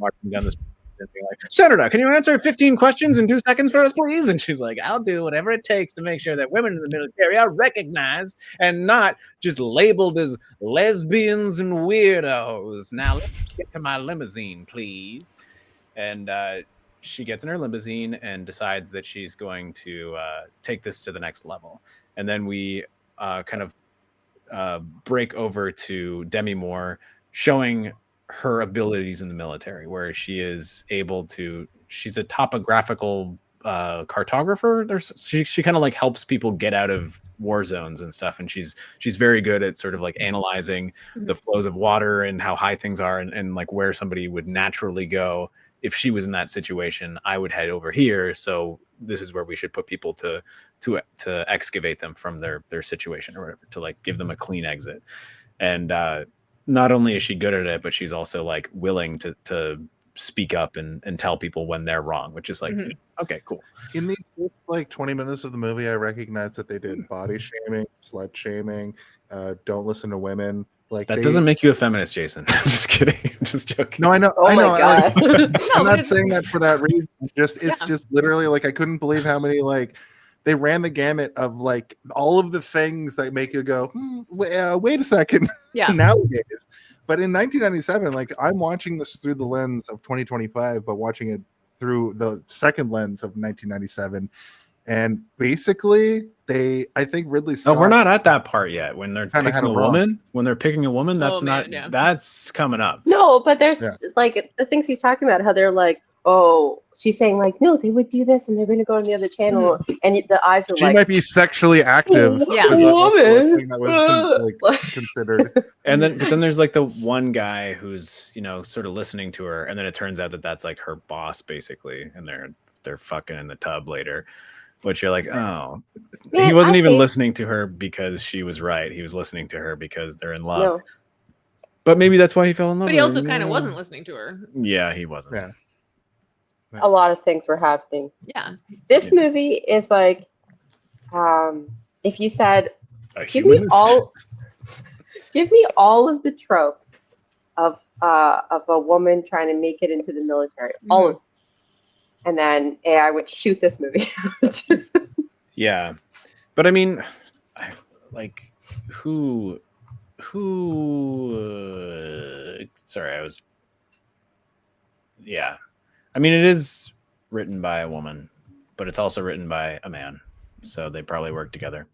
marching down this and being like, Senator, can you answer 15 questions in 2 seconds for us, please? And she's like, I'll do whatever it takes to make sure that women in the military are recognized and not just labeled as lesbians and weirdos. Now let's get to my limousine, please. And she gets in her limousine and decides that she's going to take this to the next level. And then we kind of break over to Demi Moore showing her abilities in the military, where she is able to, she's a topographical cartographer. She kind of like helps people get out of war zones and stuff. And she's very good at sort of like analyzing the flows of water and how high things are and like where somebody would naturally go. If she was in that situation, I would head over here. So this is where we should put people to excavate them from their situation or whatever, to like give them a clean exit. And not only is she good at it, but she's also like willing to speak up and tell people when they're wrong, which is like, okay, cool. In these like 20 minutes of the movie, I recognize that they did body shaming, slut shaming, don't listen to women. Like that doesn't make you a feminist, Jason. I'm just kidding. I'm just joking. No, I know. Oh I know. my God. I'm not saying that for that reason. It's just literally like I couldn't believe how many like they ran the gamut of like all of the things that make you go, wait a second. Yeah. Nowadays, but in 1997, like I'm watching this through the lens of 2025, but watching it through the second lens of 1997. And basically, I think Ridley Scott. No, we're not at that part yet. When they're picking a woman, that's man, that's coming up. No, but there's like the things he's talking about, how they're like, oh, she's saying like, no, they would do this and they're going to go on the other channel, and the eyes are she like, might be sexually active. Yeah. Woman. That was like considered. And then, but then there's like the one guy who's sort of listening to her, and then it turns out that that's like her boss basically, and they're fucking in the tub later. Which you're like, oh, Man, he wasn't I even think- listening to her because she was right. He was listening to her because they're in love. no. But maybe that's why he fell in love But with he her. also kind of wasn't listening to her. Yeah, he wasn't. Yeah. A lot of things were happening. Yeah. This movie is like, if you said, A give me humanist? all of the tropes of a woman trying to make it into the military, all of them. And then AI would shoot this movie out. Yeah, but I mean, who? Sorry, I was. Yeah, I mean, it is written by a woman, but it's also written by a man, so they probably work together.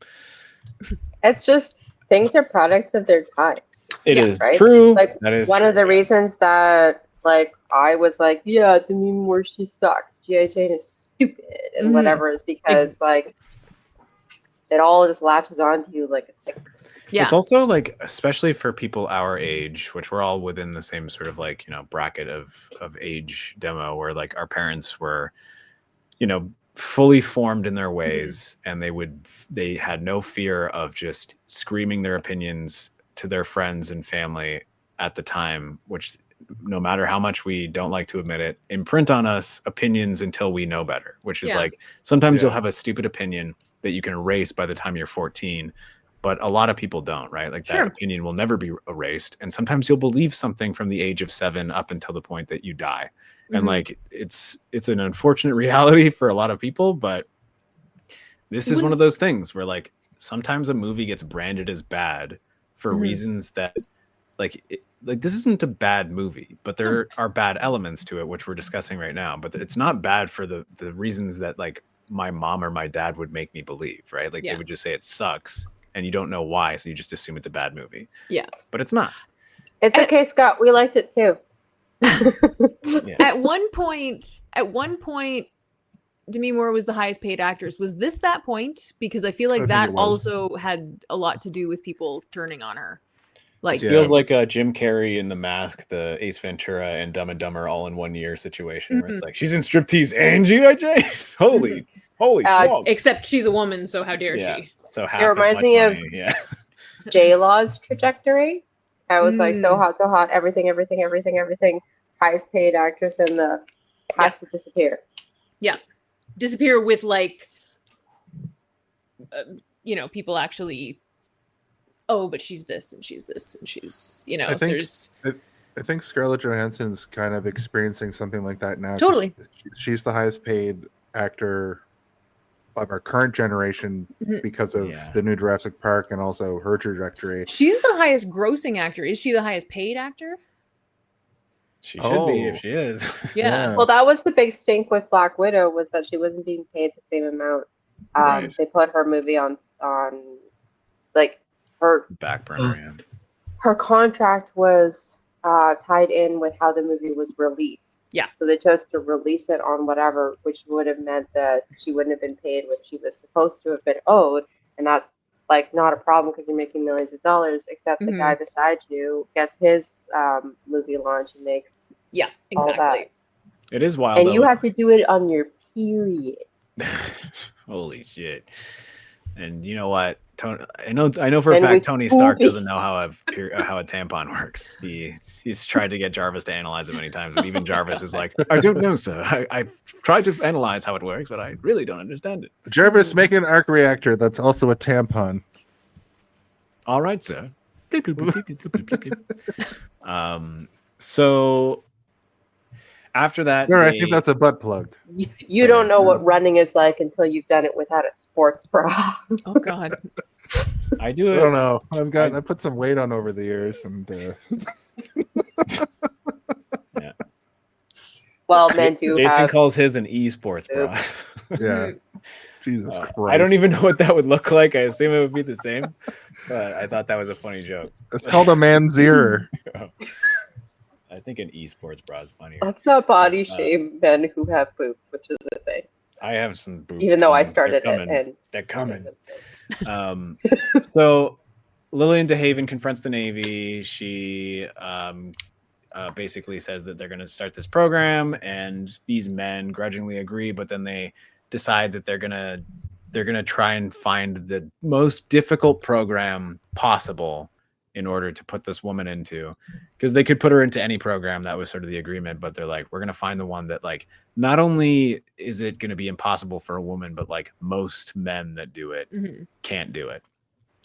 It's just things are products of their time. It is right? true. Like that is one of the reasons that like I was like, yeah, Demi Moore, she sucks. G.I. Jane is stupid and whatever is because like it all just latches onto you like a sickness. Yeah. It's also like, especially for people our age, which we're all within the same sort of like, bracket of age demo, where like our parents were, fully formed in their ways, and they had no fear of just screaming their opinions to their friends and family at the time, which no matter how much we don't like to admit it, imprint on us opinions until we know better, which is like sometimes you'll have a stupid opinion that you can erase by the time you're 14. but a lot of people don't, right? Like that opinion will never be erased. And sometimes you'll believe something from the age of 7 up until the point that you die. And like it's an unfortunate reality for a lot of people, but this is one of those things where like sometimes a movie gets branded as bad for reasons that like this isn't a bad movie, but there are bad elements to it, which we're discussing right now. But it's not bad for the reasons that like my mom or my dad would make me believe, right? Like they would just say it sucks and you don't know why, so you just assume it's a bad movie. Yeah, but it's not. It's okay, Scott. We liked it too. At one point, Demi Moore was the highest paid actress. Was this that point? Because I feel like that also had a lot to do with people turning on her. Like it feels like Jim Carrey in The Mask, the Ace Ventura, and Dumb and Dumber all in 1 year situation where it's like she's in striptease and G.I. Jane. Holy smokes. Except she's a woman, so how dare she? So half it reminds me of J-Law's trajectory. I was like so hot, everything. Highest paid actress in the has to disappear. Yeah, disappear with like, people actually. Oh, but she's this and she's this and she's, I think Scarlett Johansson's kind of experiencing something like that now. Totally. She's the highest paid actor of our current generation because of the new Jurassic Park and also her trajectory. She's the highest grossing actor. Is she the highest paid actor? She should be if she is. Yeah. Well, that was the big stink with Black Widow, was that she wasn't being paid the same amount. They put her movie on like her back burner. Her contract was tied in with how the movie was released. Yeah. So they chose to release it on whatever, which would have meant that she wouldn't have been paid what she was supposed to have been owed, and that's like not a problem because you're making millions of dollars. Except the guy beside you gets his movie launch and makes exactly. all that. It is wild, and you have to do it on your period. Holy shit! And you know what? I know for a fact Tony Stark doesn't know how a tampon works. He's tried to get Jarvis to analyze it many times, but even Jarvis is like, I don't know, sir. I've tried to analyze how it works, but I really don't understand it. Jarvis, make an arc reactor that's also a tampon. All right, sir. So after that, I think that's a butt plug. You don't know what running is like until you've done it without a sports bra. Oh God. I do it. I don't know. I put some weight on over the years, and well, men do. Jason calls his an esports bra. Yeah. Jesus Christ. I don't even know what that would look like. I assume it would be the same, but I thought that was a funny joke. It's called a manzier. I think an esports bra is funnier. Let's not body shame men who have boobs, which is a thing. I have some boobs. Even though I started it, and they're coming. So Lillian DeHaven confronts the Navy. She basically says that they're going to start this program, and these men grudgingly agree, but then they decide that they're going to try and find the most difficult program possible in order to put this woman into, because they could put her into any program. That was sort of the agreement, but they're like, we're going to find the one that like, not only is it going to be impossible for a woman, but like most men that do it can't do it.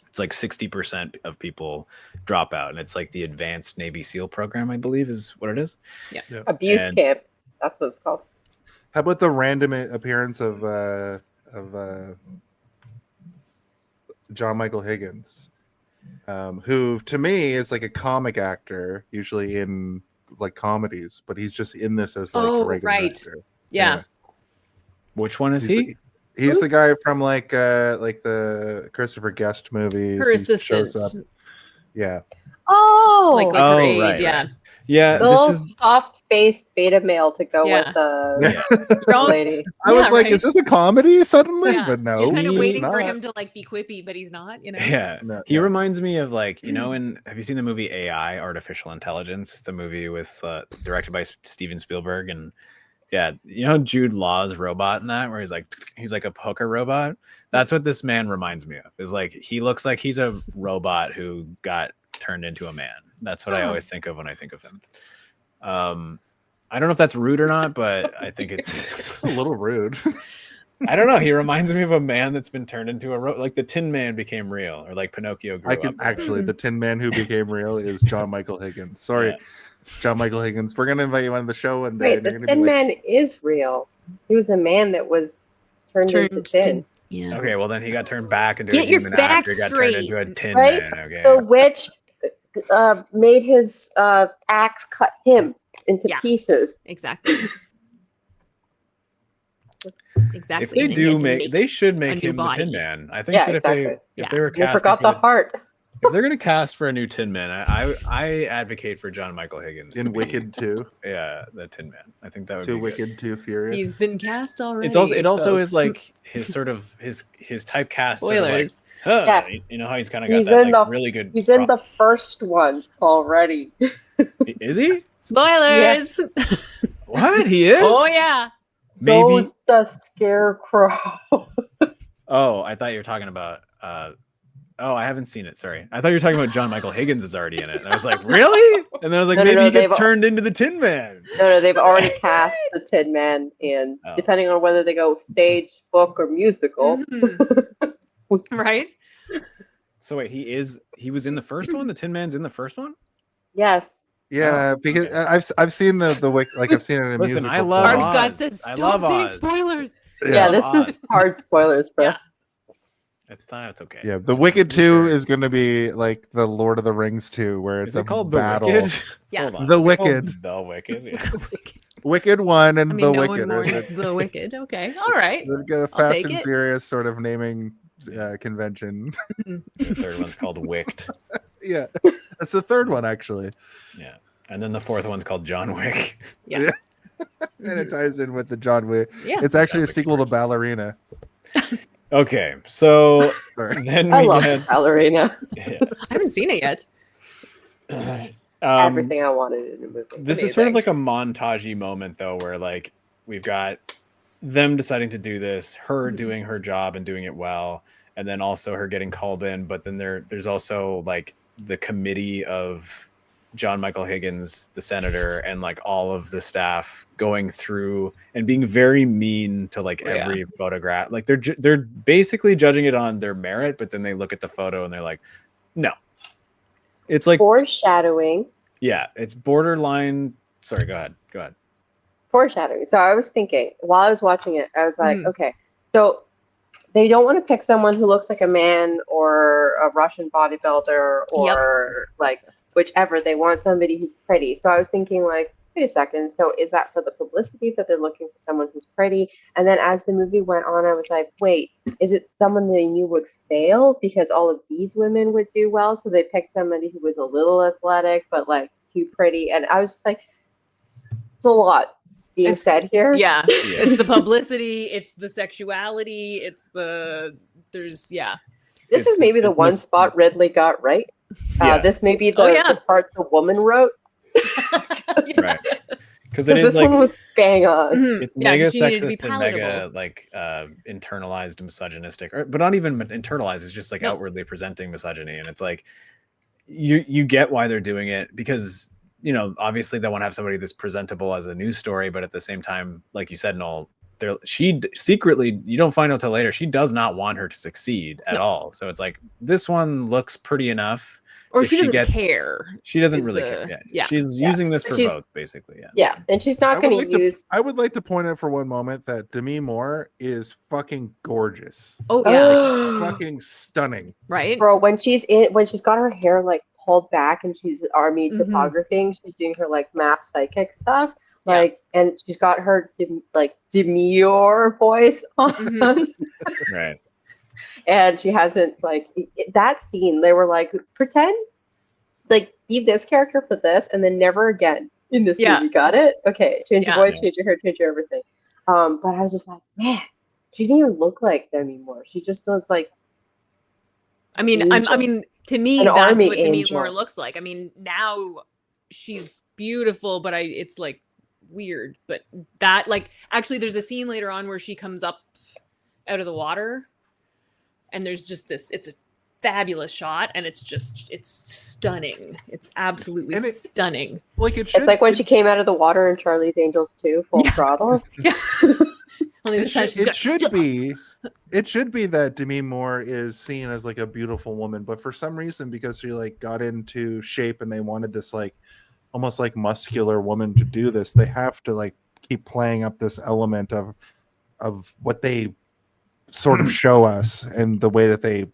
It's like 60% of people drop out, and it's like the Advanced Navy SEAL program, I believe is what it is. Yeah. Abuse camp. That's what it's called. How about the random appearance of John Michael Higgins? Who to me is like a comic actor, usually in like comedies, but he's just in this as like a regular actor. Yeah. Which one is he? He's the guy from like the Christopher Guest movies. Her assistant. Yeah. Oh, like her aide, right, yeah. Right. Yeah, little soft-faced beta male to go with the lady. I was like, is this a comedy suddenly? Yeah. But no, you're kind of waiting not. for him to like be quippy, but he's not. You know. Yeah, No, he reminds me of like, you know, have you seen the movie AI, Artificial Intelligence? The movie with directed by Steven Spielberg, and yeah, you know Jude Law's robot in that, where he's like a hooker robot. That's what this man reminds me of. Is like he looks like he's a robot who got turned into a man. That's what I always think of when I think of him. I don't know if that's rude or not, but I think it's a little rude. I don't know. He reminds me of a man that's been turned into a like the Tin Man became real, or like Pinocchio grew I up. can actually, the Tin Man who became real is John Michael Higgins. Sorry, Yeah. John Michael Higgins. We're gonna invite you on the show one day. Wait, and the you're gonna Tin be like, Man is real. He was a man that was turned into tin. Yeah. Okay, well then he got turned back into Get a your human after facts he got straight. turned into a Tin Right? Man. Okay. The witch made his axe cut him into Yeah. pieces. Exactly. Exactly. If they and do get to make, they should a make new him the body. Tin Man. I think Yeah, that exactly. if Yeah. they were They casting forgot for the heart. if they're gonna cast for a new Tin Man, I advocate for John Michael Higgins to in be- Wicked 2, Yeah, the Tin Man. I think that would Too be Wicked, good. Too Furious. He's been cast already. It's also is folks. like his sort of his typecast. Spoilers. Sort of like, Yeah. you know how he's kind of got He's that in like the really good. He's in the first one already. Is he? Spoilers. What he is? Oh yeah. Maybe. So's the Scarecrow. Oh, I thought you were talking about. Oh, I haven't seen it. Sorry, I thought you were talking about John Michael Higgins is already in it. And I was like, really? And then I was like, No, maybe he they've- gets turned into the Tin Man. No, they've already cast the Tin Man in, Oh. depending on whether they go stage, book, or musical. Mhm. Right. So wait, he was in the first one. The Tin Man's in the first one. Yes. Yeah, Oh, because okay. I've seen the Wick, like I've seen it in a Listen, musical. I love Mark form. Oz. Scott says, I "Stop love saying Oz. spoilers." Yeah, love this Oz. is hard spoilers, bro. Yeah. That's okay. Yeah, the Wicked 2 Sure. is going to be like the Lord of the Rings 2, where it's Is a it called battle. The Wicked? Yeah. Hold on. The Is it called Wicked. The Wicked. Yeah. Wicked 1 and I mean, The no Wicked. one mourns the wicked. Okay. All right. They've got a I'll Fast take and it. Furious sort of naming convention. The third one's called Wicked. Yeah, that's the third one actually, Yeah. And then the fourth one's called John Wick. Yeah. and it ties in with the John Wick. Yeah. It's actually a John Wick sequel to first. Ballerina. Okay, so Sorry. then I we love get Ballerina. yeah. I haven't seen it yet. Everything I wanted in a movie. This is sort of like a montagey moment though, where like we've got them deciding to do this, her doing her job and doing it well, and then also her getting called in, but then there's also like the committee of John Michael Higgins, the senator, and like all of the staff going through and being very mean to like Oh, yeah. every photograph. Like they're basically judging it on their merit, but then they look at the photo and they're like, no. It's like foreshadowing. yeah, it's borderline. Sorry, go ahead. Foreshadowing. So I was thinking while I was watching it, I was like, Mhm. okay, so they don't want to pick someone who looks like a man or a Russian bodybuilder or like whichever. They want somebody who's pretty. So I was thinking like, wait a second. So is that for the publicity that they're looking for someone who's pretty? And then as the movie went on, I was like, wait, is it someone they knew would fail because all of these women would do well? So they picked somebody who was a little athletic, but like too pretty. And I was just like, it's a lot being It's- said here. Yeah. Yeah. It's the publicity. It's the sexuality. It's there's yeah. This It's- is maybe the it's one mis- spot Ridley got right. Yeah. This may be the, Oh, yeah. the part the woman wrote. Right. Because So it is this like one was bang on. Mhm. it's Yeah, mega she needed to be sexist and mega palatable. like internalized misogynistic, but not even internalized. It's just like No. outwardly presenting misogyny, and it's like you get why they're doing it because obviously they want to have somebody that's presentable as a news story, but at the same time, like you said, Noel, secretly, you don't find out till later, she does not want her to succeed at No. all. So it's like this one looks pretty enough. Or If she she doesn't gets- care. She doesn't is really the- care. yeah. She's Yeah. using this for She's- votes, basically. Yeah. Yeah, and she's not going to use. I would like to point out for one moment that Demi Moore is fucking gorgeous, Oh yeah. fucking stunning. Right. Bro, when she's got her hair like pulled back and she's army Mhm. topographing, she's doing her like map psychic stuff. Yeah. Like, and she's got her demure voice on. Mhm. Right. And she hasn't that scene. They were like, pretend like be this character for this, and then never again in this Yeah. movie. Got it? Okay, change your Yeah. voice, change your hair, change your everything. But I was just like, man, she didn't even look like Demi Moore. She just was like, I mean, I Angel. mean, to me, An that's army what Demi angel. Moore looks like. I mean, now she's beautiful, but it's like weird. But that, like, actually, there's a scene later on where she comes up out of the water, and there's just this. It's a fabulous shot, and it's stunning. It's absolutely And it- stunning. Like it should. it's like when she came out of the water in Charlie's Angels 2, full Yeah. throttle. Yeah. Only this time she's It got should stuff. be. It should be that Demi Moore is seen as like a beautiful woman, but for some reason, because she like got into shape and they wanted this like almost like muscular woman to do this, they have to like keep playing up this element of what they sort of show us and the way that they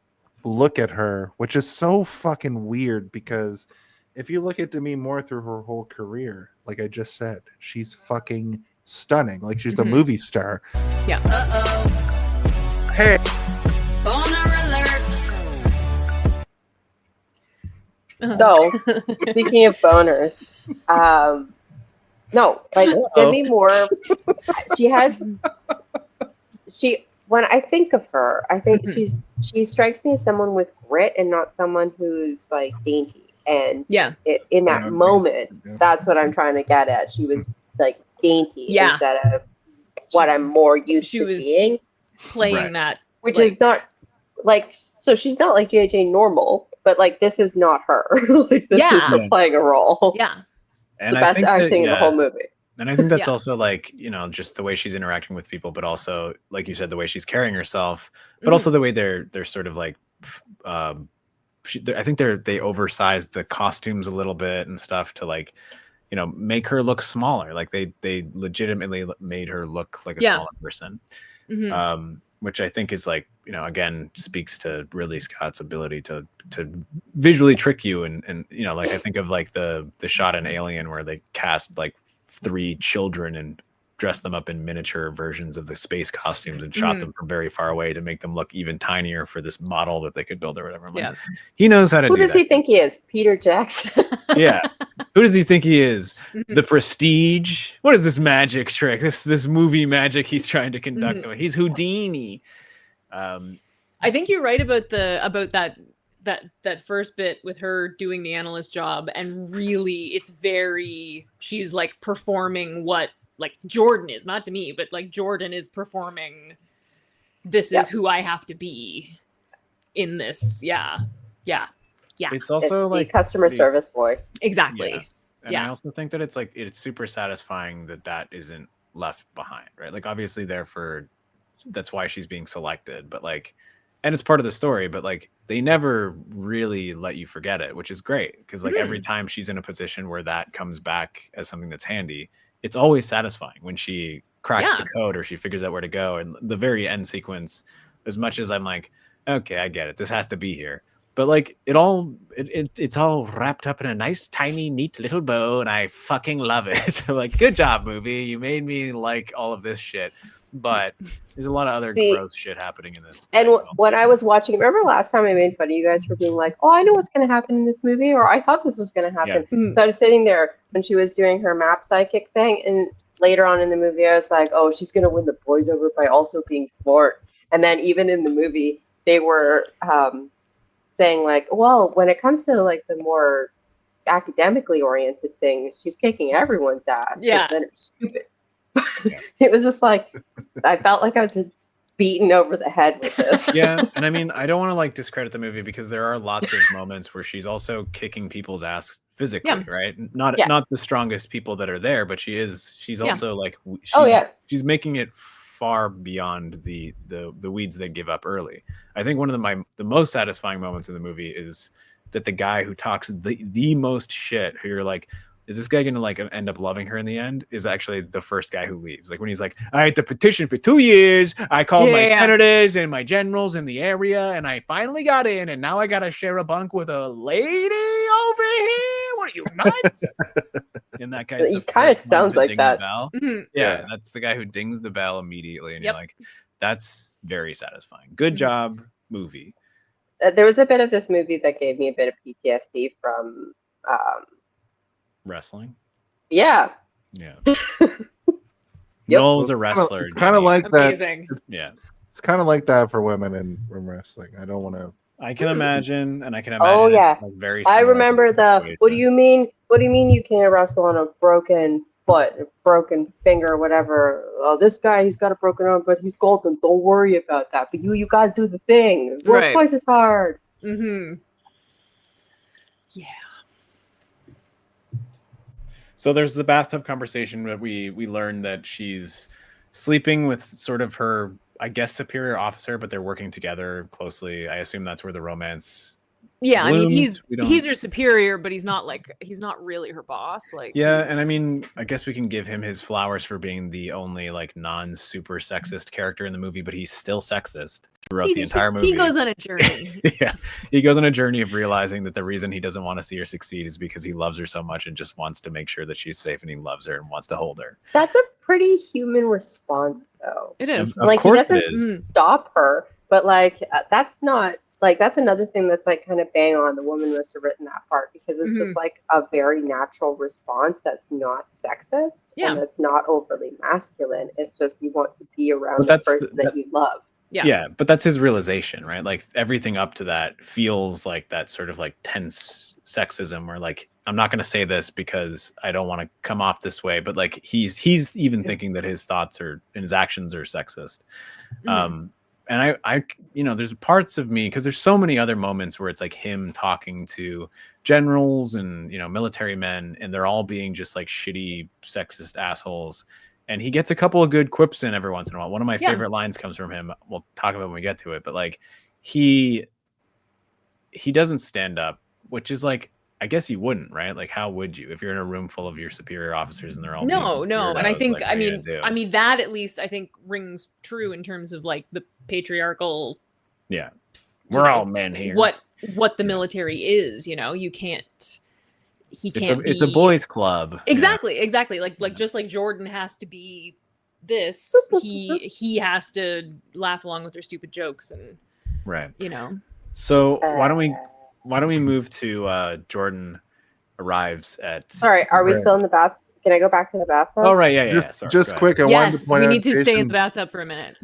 look at her, which is so fucking weird because if you look at Demi Moore through her whole career, like I just said, she's fucking stunning. Like she's a movie star. Yeah. Hey, So, speaking of boners, no, like Demi Moore, when I think of her, I think she strikes me as someone with grit and not someone who's like dainty. And in that moment, that's what I'm trying to get at. She was like dainty instead of what I'm more used to seeing. Playing that, which is not like, so she's not like JJ normal, but like this is not her. Like this is her playing a role. Yeah. And the I best think acting in that, the whole movie. And I think that's also like, you know, just the way she's interacting with people, but also, like you said, the way she's carrying herself, but also the way they're sort of like, I think they oversized the costumes a little bit and stuff to like, you know, make her look smaller. Like they legitimately made her look like a smaller person. Which I think is like, you know, again, speaks to Ridley Scott's ability to visually trick you. And, you know, like I think of like the shot in Alien where they cast like 3 children and dressed them up in miniature versions of the space costumes and shot them from very far away to make them look even tinier for this model that they could build or whatever. Like, he knows how to do that. Who does he think he is? Peter Jackson? Yeah. Who does he think he is? The Prestige? What is this magic trick? This movie magic he's trying to conduct. He's Houdini. I think you're right about that first bit with her doing the analyst job, and really she's like performing what like Jordan is, not to me, but like Jordan is performing. This is who I have to be in this. Yeah. It's also like the customer service voice. Exactly. And I also think that it's like it's super satisfying that isn't left behind, right? Like obviously that's why she's being selected, but like, and it's part of the story, but like they never really let you forget it, which is great because like every time she's in a position where that comes back as something that's handy, it's always satisfying when she cracks the code or she figures out where to go. And the very end sequence, as much as I'm like, okay, I get it, this has to be here. But like it's all wrapped up in a nice, tiny, neat little bow, and I fucking love it. Like, good job, movie. You made me like all of this shit. But there's a lot of other gross shit happening in this. And when I was watching, remember last time I made fun of you guys for being like, "Oh, I know what's going to happen in this movie," or "I thought this was going to happen." Yeah. So I was sitting there when she was doing her map psychic thing, and later on in the movie, I was like, "Oh, she's going to win the boys over by also being smart." And then even in the movie, they were saying like, "Well, when it comes to like the more academically oriented things, she's kicking everyone's ass." Yeah, then it's stupid. It was just like I felt like I was beaten over the head with this. Yeah, and I mean, I don't want to like discredit the movie because there are lots of moments where she's also kicking people's ass physically, right? Not the strongest people that are there, but she's also like she's making it far beyond the weeds they give up early. I think one of the most satisfying moments in the movie is that the guy who talks the most shit, who you're like, is this guy going to like end up loving her in the end, is actually the first guy who leaves. Like when he's like, I had to petition for 2 years. I called my senators and my generals in the area, and I finally got in, and now I got to share a bunk with a lady over here. What are you, nuts? And that guy kind of sounds like that. Yeah, that's the guy who dings the bell immediately. And you're like, that's very satisfying. Good job, movie. There was a bit of this movie that gave me a bit of PTSD from wrestling. Yeah. Noel was a wrestler. It's kind of like Amazing. that. It's kind of like that for women in wrestling. I don't want to. I can imagine, and I can imagine. Oh yeah, like very. I remember the. What do you mean? What do you mean you can't wrestle on a broken foot, a broken finger, whatever? Oh, this guy, he's got a broken arm, but he's golden. Don't worry about that. But you got to do the thing. Work twice as hard. Yeah. So there's the bathtub conversation that we learned that she's sleeping with sort of her, I guess, superior officer, but they're working together closely. I assume that's where the romance. Yeah, I mean, blooms. he's her superior, but he's not really her boss. Like, Yeah, and I mean, I guess we can give him his flowers for being the only like non-super sexist character in the movie, but he's still sexist throughout the entire movie. He goes on a journey. Yeah, he goes on a journey of realizing that the reason he doesn't want to see her succeed is because he loves her so much and just wants to make sure that she's safe, and he loves her and wants to hold her. That's a pretty human response, though. It is. Of Like, he course it doesn't is. stop her, but like that's not like that's another thing that's like kind of bang on. The woman must have written that part because it's just like a very natural response that's not sexist and that's not overly masculine. It's just you want to be around the person that you love. Yeah, but that's his realization, right? Like everything up to that feels like that sort of like tense sexism where like I'm not going to say this because I don't want to come off this way, but like he's even thinking that his thoughts and his actions are sexist. And I you know, there's parts of me because there's so many other moments where it's like him talking to generals and, you know, military men, and they're all being just like shitty sexist assholes. And he gets a couple of good quips in every once in a while. One of my favorite lines comes from him. We'll talk about it when we get to it, but like he doesn't stand up, which is like, I guess you wouldn't, right? Like, how would you if you're in a room full of your superior officers and they're all No. And I think, like, I mean, that at least I think rings true in terms of like the patriarchal. Yeah, we're all men here. What the military is, you know, you can't. He can't. It's a boys' club. Exactly. Like just like Jordan has to be this, he has to laugh along with their stupid jokes and right. You know. So why don't we move to Jordan arrives at. Sorry, are we still in the bath? Can I go back to the bathtub? Oh right, yeah. Sorry, just quick. I wanted to point we out need to stay in Jason- the bathtub for a minute.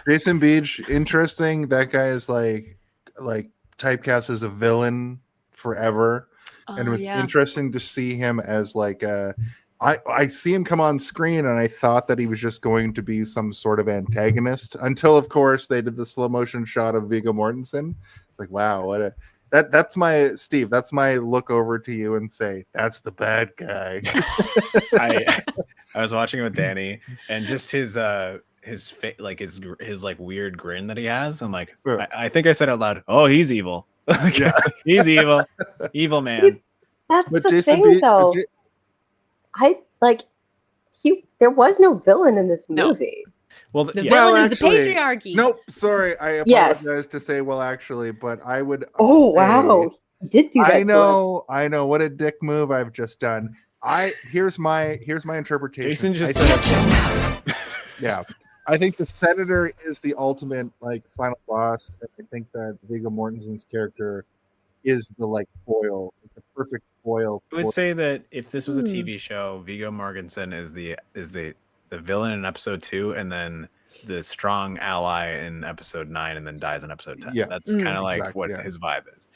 Jason Beach, interesting. That guy is like typecast as a villain forever. And it was interesting to see him as like I see him come on screen and I thought that he was just going to be some sort of antagonist until of course they did the slow motion shot of Viggo Mortensen. It's like, wow, what a that's my Steve, that's my look over to you and say that's the bad guy. I was watching it with Danny and just his face, like his like weird grin that he has. I'm like, I think I said out loud, "Oh, he's evil." Yeah, he's evil man. That's the thing, though. There was no villain in this movie. Well, the villain is the patriarchy. Nope, sorry, I apologize to say. Well, actually, but I would. Oh wow, he did do that. I know. What a dick move I've just done. Here's my interpretation. Jason just said. Yeah. I think the Senator is the ultimate like final boss, and I think that Viggo Mortensen's character is the like foil, the perfect foil. I would say that if this was a TV show, Viggo Mortensen is the villain in episode 2, and then the strong ally in episode 9, and then dies in episode 10. Yeah, that's kind of like what his vibe is.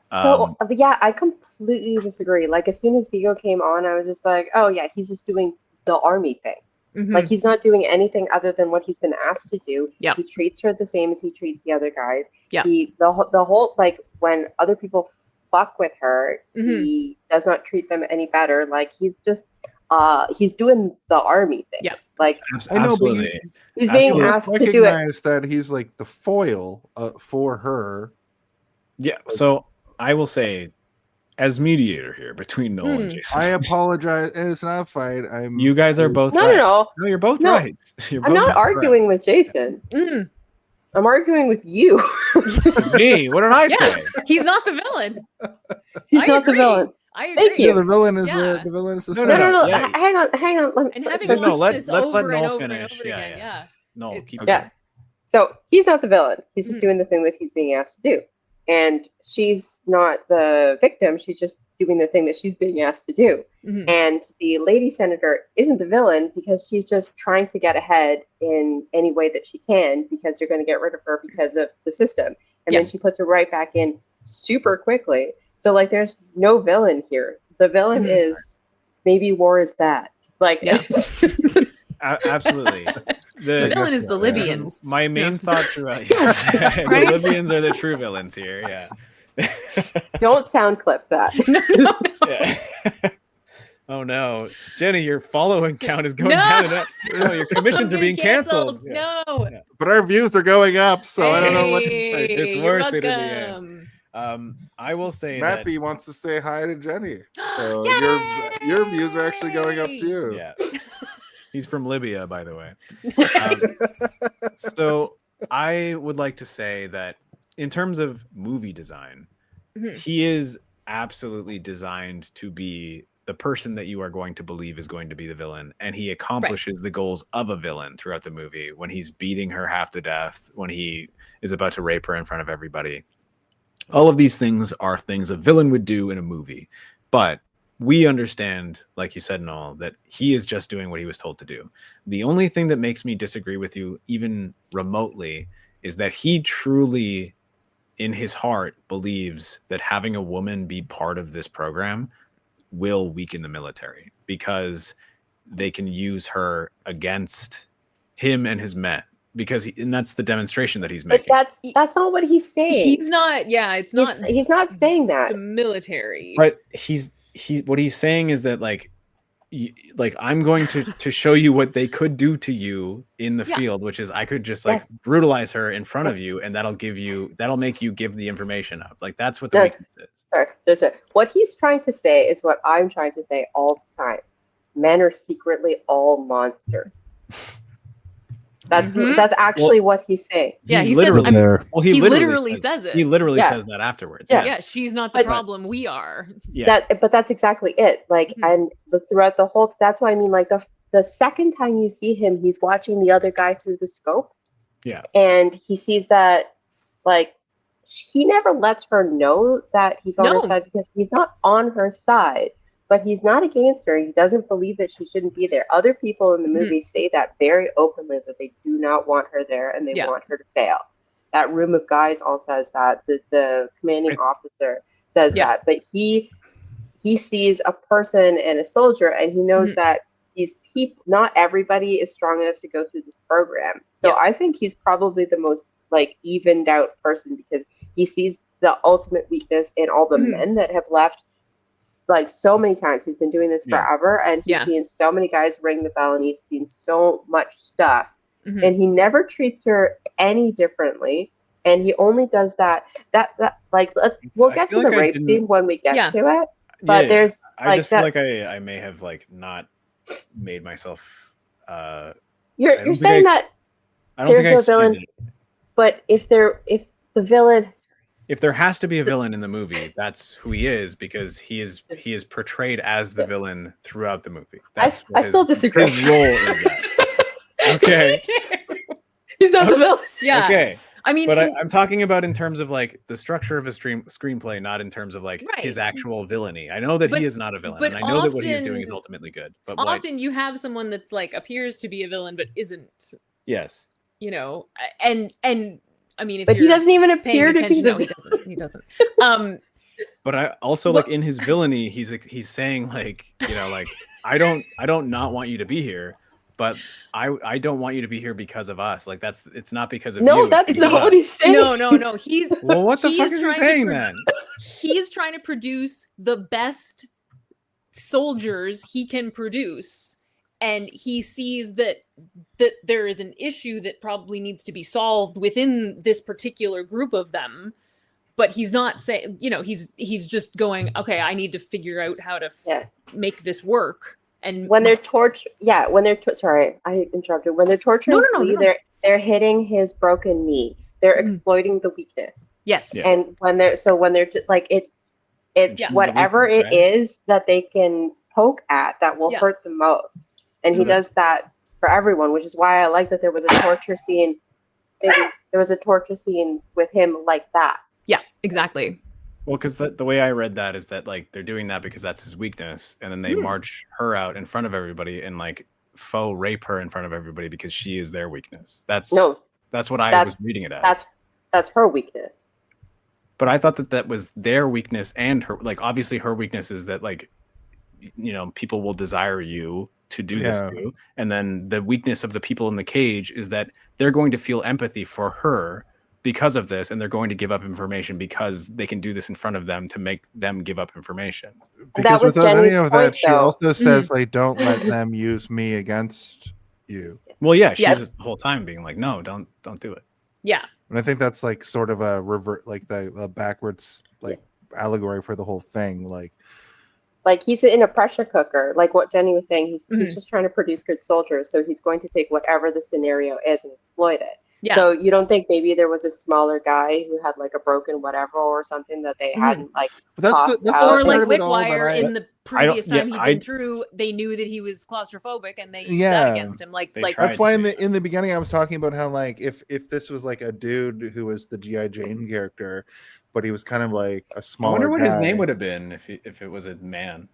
So yeah, I completely disagree. Like as soon as Viggo came on, I was just like, oh yeah, he's just doing the army thing. Like he's not doing anything other than what he's been asked to do. Yep. He treats her the same as he treats the other guys. Yeah. The whole like when other people fuck with her, he does not treat them any better. Like he's just he's doing the army thing. Yeah. Like I know, but he's being asked to do it. That he's like the foil for her. Yeah. So I will say, as mediator here between Noel and Jason, I apologize, and it's not a fight. You guys are both right. No, you're both right. I'm not arguing with Jason. I'm arguing with you. Me? What did I say? He's not the villain. He's not the villain. I agree. Thank you. Yeah, the villain is the villain is the No. Yeah. Hang on. And having let's this over let and Noel over finish. and over again. Yeah. No, keep it yeah. So he's not the villain. He's just doing the thing that he's being asked to do. And she's not the victim. She's just doing the thing that she's being asked to do. And the lady senator isn't the villain because she's just trying to get ahead in any way that she can because they're going to get rid of her because of the system. And then she puts her right back in super quickly. So like there's no villain here. The villain is maybe war is that. Like absolutely. The villain is the Libyans. My main thought throughout the Libyans are the true villains here. Yeah. Don't sound clip that. No. Yeah. Oh no, Jenny, your following count is going down and up. No, your commissions are being canceled. Yeah. No. Yeah. But our views are going up, so I don't know what to think. It's You're worth it in the end. welcome. I will say Matt that B wants to say hi to Jenny. So your views are actually going up too. yeah, he's from Libya, by the way. So I would like to say that in terms of movie design, he is absolutely designed to be the person that you are going to believe is going to be the villain, and he accomplishes the goals of a villain throughout the movie when he's beating her half to death, when he is about to rape her in front of everybody. All of these things are things a villain would do in a movie, but we understand, like you said, Noel, that he is just doing what he was told to do. The only thing that makes me disagree with you even remotely is that he truly, in his heart, believes that having a woman be part of this program will weaken the military because they can use her against him and his men. And that's the demonstration that he's making. But that's not what he's saying. He's not. Yeah, it's not. He's not saying that. The military. But what he's saying is that like I'm going to show you what they could do to you in the field, which is I could just brutalize her in front of you, and that'll make you give the information up. Like that's what the weakness is. Sorry. What he's trying to say is what I'm trying to say all the time. Men are secretly all monsters. That's actually what he's saying. Yeah, he literally said. there. He literally says it. He literally says that afterwards. Yeah, she's not the problem. We are. Yeah. But that's exactly it. Like, and throughout the whole, that's why I mean, like the second time you see him, he's watching the other guy through the scope. Yeah. And he sees that, like, he never lets her know that he's on her side because he's not on her side. But he's not against her. He doesn't believe that she shouldn't be there. Other people in the movie say that very openly, that they do not want her there and they want her to fail. That room of guys all says that. The commanding officer says that. But he sees a person and a soldier, and he knows that these people, not everybody is strong enough to go through this program. So I think he's probably the most like evened out person because he sees the ultimate weakness in all the men that have left. Like so many times, he's been doing this forever, and he's seen so many guys ring the bell, and he's seen so much stuff, and he never treats her any differently, and he only does that. We'll get to the rape scene when we get to it, but there's I just feel like I may have like not made myself. You're saying that there's no villain, but if the villain. If there has to be a villain in the movie, that's who he is because he is portrayed as the villain throughout the movie. I still disagree. His role is that. Okay. He's not the villain. Yeah. Okay. I mean, but I'm talking about in terms of like the structure of a screenplay, not in terms of like his actual villainy. I know that he is not a villain, and I know that what he's doing is ultimately good. But often you have someone that's like appears to be a villain but isn't. Yes. You know, and I mean, if but he doesn't even appear to be. No, he doesn't. But I also like in his villainy, he's saying like, you know, like I don't not want you to be here, but I don't want you to be here because of us. Like it's not because of you. No, that's not what he's saying. No. He's well, what the fuck is he saying then? He's trying to produce the best soldiers he can produce. And he sees that there is an issue that probably needs to be solved within this particular group of them, but he's not saying, you know, he's just going, okay, I need to figure out how to make this work. And when they're sorry, I interrupted. When they're torturing, they're hitting his broken knee. They're exploiting the weakness. Yes, and when they're like it's whatever it is that they can poke at that will hurt the most. And he does that for everyone, which is why I like that there was a torture scene. There was a torture scene with him like that. Yeah, exactly. Well, because the way I read that is that like they're doing that because that's his weakness, and then they march her out in front of everybody and like faux rape her in front of everybody because she is their weakness. That's what I was reading it as. That's her weakness. But I thought that was their weakness and her. Like obviously her weakness is that like, you know, people will desire you to do this too, and then the weakness of the people in the cage is that they're going to feel empathy for her because of this, and they're going to give up information because they can do this in front of them to make them give up information. Because was without any Jenny's of that, point, she though. also says like, "Don't let them use me against you." Well, yeah, she's Yeah. the whole time being like, no, don't do it. Yeah. And I think that's like sort of a revert, like the backwards like allegory for the whole thing. Like he's in a pressure cooker, like what Jenny was saying. He's just trying to produce good soldiers, so he's going to take whatever the scenario is and exploit it. Yeah. So you don't think maybe there was a smaller guy who had like a broken whatever or something that they hadn't like But tossed that's out? the Or part like of it all that Wickwire I- in the previous yeah, time he'd I- been through, they knew that he was claustrophobic and they used Yeah. that against him. Like They like tried. That's why in the beginning I was talking about how like if this was like a dude who was the G.I. Jane character, but he was kind of like a I smaller. wonder what his guy. name would have been if it was a man.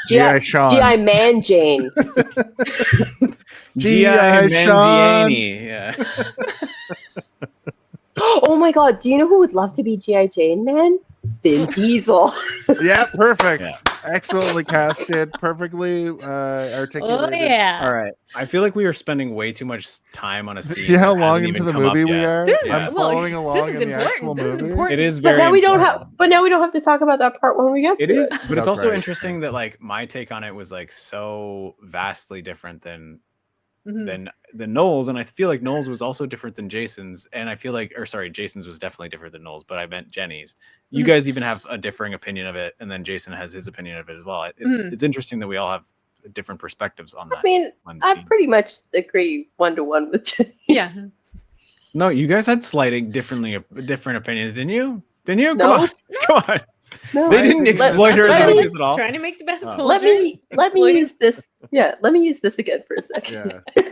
G.I. Sean. G.I. Man Jane. G.I. Sean. Mangiani, yeah. Oh my God! Do you know who would love to be G.I. Jane, man? Vin Diesel. Yeah, perfect. Yeah. Excellently casted, perfectly articulated. oh yeah. All right. I feel like we are spending way too much time on a scene. See how that long hasn't into even the come up movie we yet. are? This is, I'm well, following along this is in the actual important. This is movie. important. It is But very now we don't important. have. But now we don't have to talk about that part when we get to It is, it. but it's That's also right. interesting that like my take on it was like so vastly different than Mhm. Noel's, and I feel like Noel's was also different than Jason's, and I feel like, or sorry, Jason's was definitely different than Noel's, but I meant Jenny's. You Mhm. guys even have a differing opinion of it, and then Jason has his opinion of it as well. It's interesting that we all have different perspectives on I that. mean, one I scene. pretty much agree 1-to-1 with Jenny. Yeah. No, you guys had slightly different opinions, didn't you? Didn't you? No. Come on, come on. No, They didn't think- exploit her let me- abilities at all. Trying to make the best Oh. soldiers. let me exploiting- use this. Yeah, let me use this again for a second. Yeah.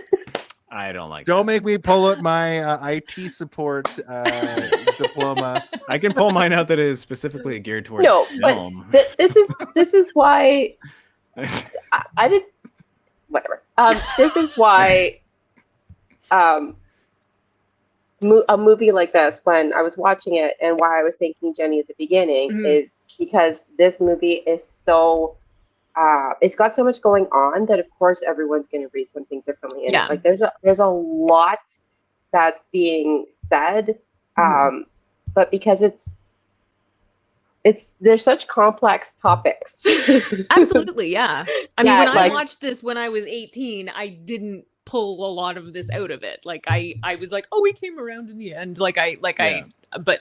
I don't like. Don't make me pull up my IT support diploma. I can pull mine out that is specifically geared towards No, but film. this is why I did whatever. This is why a movie like this, when I was watching it, and why I was thanking Jenny at the beginning, Mhm. is because this movie is so. It's got so much going on that of course everyone's going to read something differently. In Yeah. it. Like there's a lot that's being said, but because there's such complex topics. Absolutely, yeah. I mean, Yeah, when I like- watched this when I was 18, I didn't pull a lot of this out of it. Like I was like, oh, we came around in the end. But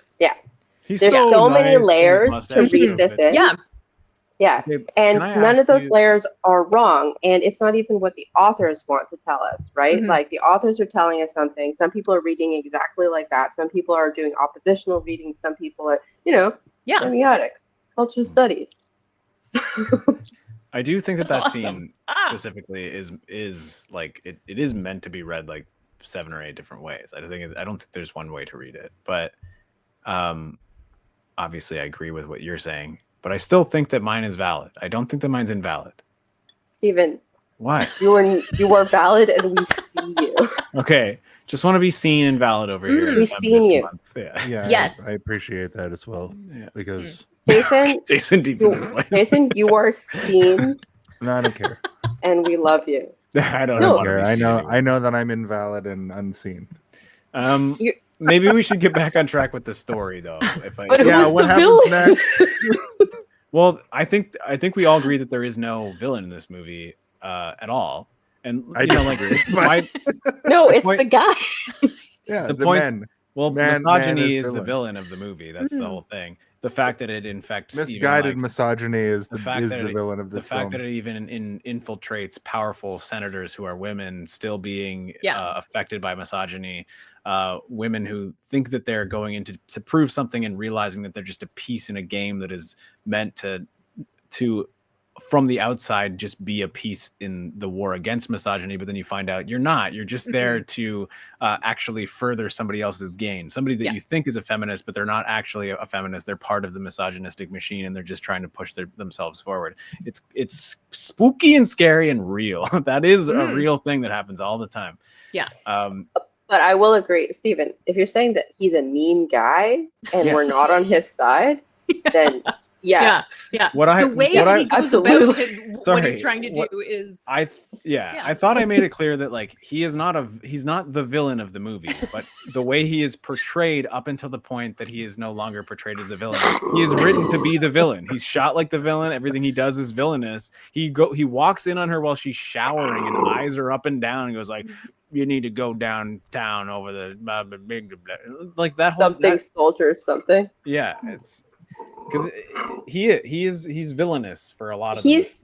He's There's so many nice, his layers to mustache read too. this It's- in. yeah, Yeah. Okay, And can I none ask of those you- layers are wrong. And it's not even what the authors want to tell us, right? Mhm. Like the authors are telling us something. Some people are reading exactly like that. Some people are doing oppositional readings. Some people are, yeah. semiotics, cultural studies. I do think that That's that awesome. scene Ah. specifically is like it is meant to be read like 7 or 8 different ways. I don't think there's one way to read it, but obviously I agree with what you're saying, but I still think that mine is valid. I don't think that mine's invalid. Stephen, Why? you are valid and we see you. Okay, just want to be seen and valid over here. in We've Feminist seen you. Month. Yeah. Yeah, Yes. I appreciate that as well Yeah. because Jason, Jason deep in his voice. Jason, you are seen no, I don't care. and we love you. I don't No. want to be I seen know. anyway. I know that I'm invalid and unseen. You- Maybe we should get back on track with the story, though. If I, But Yeah, who's what the happens villain? next? well, I think we all agree that there is no villain in this movie at all, and I you know, like disagree, but- my, No, it's point- the guy. Yeah, The the point- men. well, Man misogyny is is the villain. villain of the movie. That's the whole thing. The fact that it infects even, Misguided like, misogyny is the the fact is that the it- villain of the this fact film. that it even infiltrates powerful senators who are women still being Yeah. affected by misogyny, women who think that they're going into to prove something and realizing that they're just a piece in a game that is meant to from the outside just be a piece in the war against misogyny, but then you find out you're not. You're just there to actually further somebody else's gain. Somebody that Yeah. you think is a feminist, but they're not actually a feminist. They're part of the misogynistic machine, and they're just trying to push themselves forward. It's spooky and scary and real. That is a real thing that happens all the time. Yeah. But I will agree, Stephen, if you're saying that he's a mean guy and we're Yes. not on his side, then Yeah. What I- the way what that I- he goes Absolutely. about it, what Sorry, he's trying to do is I thought I made it clear that like he's not the villain of the movie, but the way he is portrayed up until the point that he is no longer portrayed as a villain, he is written to be the villain. He's shot like the villain. Everything he does is villainous. He walks in on her while she's showering and eyes her up and down and goes like, "You need to go downtown over the like that whole Something soldier something. yeah, it's because he's villainous for a lot of He's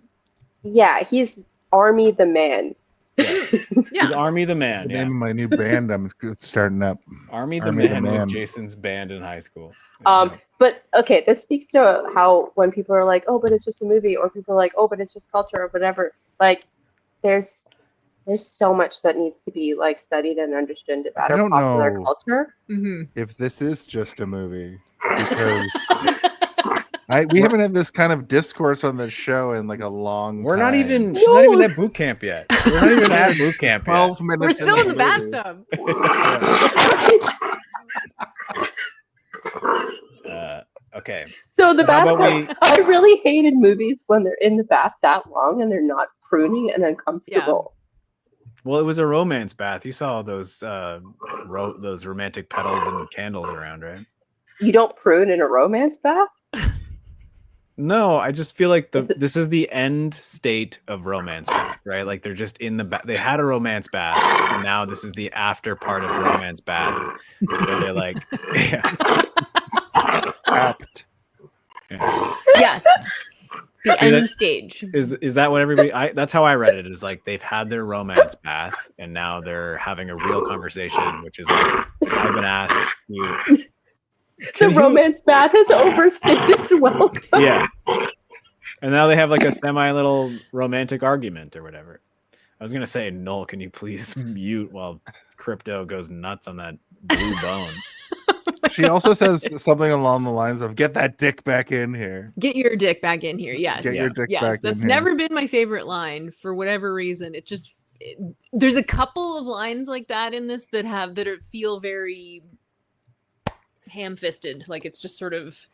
Army the Man. He's Army the Man. The Yeah. name of my new band I'm starting up. Army the Army the Man was Man. Jason's band in high school. But okay, this speaks to how when people are like, "Oh, but it's just a movie," or people are like, "Oh, but it's just culture," or whatever. Like, there's so much that needs to be like studied and understood about I our don't popular know. culture. If this is just a movie, because we haven't had this kind of discourse on this show in like a long We're not time. even she's not even at boot camp yet. We're not even at boot camp yet. 12 minutes. we're still in the movie. bathtub. Okay. So the So how about bathtub, I really hated movies when they're in the bath that long and they're not pruning and uncomfortable. Well, it was a romance bath. You saw those those romantic petals and candles around, right? You don't prune in a romance bath? No, I just feel like this is the end state of romance bath, right? Like they're just in the bath. They had a romance bath, and now this is the after part of romance bath, where they're like, Apt. Yes. The Is end that- stage. Is that what everybody? That's how I read it. Is like they've had their romance bath, and now they're having a real conversation, which is like I've been asked you. The romance bath has overstayed its welcome. Yeah. And now they have like a semi little romantic argument or whatever. I was gonna say, Noel, can you please mute while Crypto goes nuts on that blue bone? She also says something along the lines of "Get that dick back in here." Get your dick back in here. Yes. Get your dick yes. back in That's here. never been my favorite line for whatever reason. There's a couple of lines like that in this that feel very ham-fisted. Like it's just sort of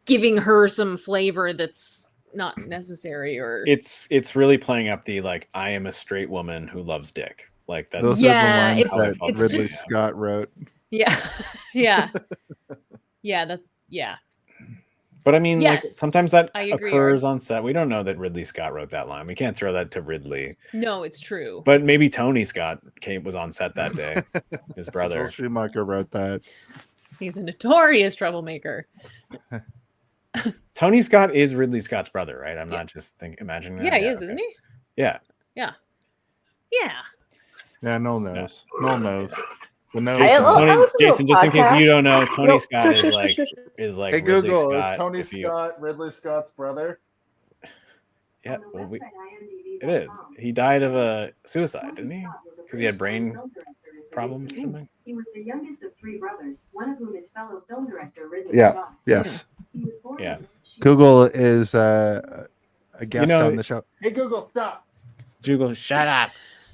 giving her some flavor that's not necessary or It's really playing up the like I am a straight woman who loves dick. Like that's Those Yeah, are the lines it's- that it's Ridley just- Scott wrote. yeah. Yeah. Yeah. But I mean, like Yes, sometimes that I agree, occurs on set. We don't know that Ridley Scott wrote that line. We can't throw that to Ridley. No, it's true. But maybe Tony Scott was on set that day. His Joel brother. Schumacher wrote that. He's a notorious troublemaker. Tony Scott is Ridley Scott's brother, right? I'm not just imagining that. Yeah, he is, isn't he? Yeah. Yeah. Yeah, Noel knows. Noel knows. The nose. I listen to Jason, just in case podcasts. you don't know, Tony No, Scott shush, is shush, like shush, shush. Ridley Hey Google, Scott. is Tony if you- Scott Ridley Scott's brother? Yeah, well, it is. He died of a suicide, didn't he? Because he had brain problems or something. He was the youngest of three brothers, one of whom is fellow film director Ridley Yeah. Scott. Yes. He was born Yeah. Google is a guest know- on the show. Hey Google, stop. Google, shut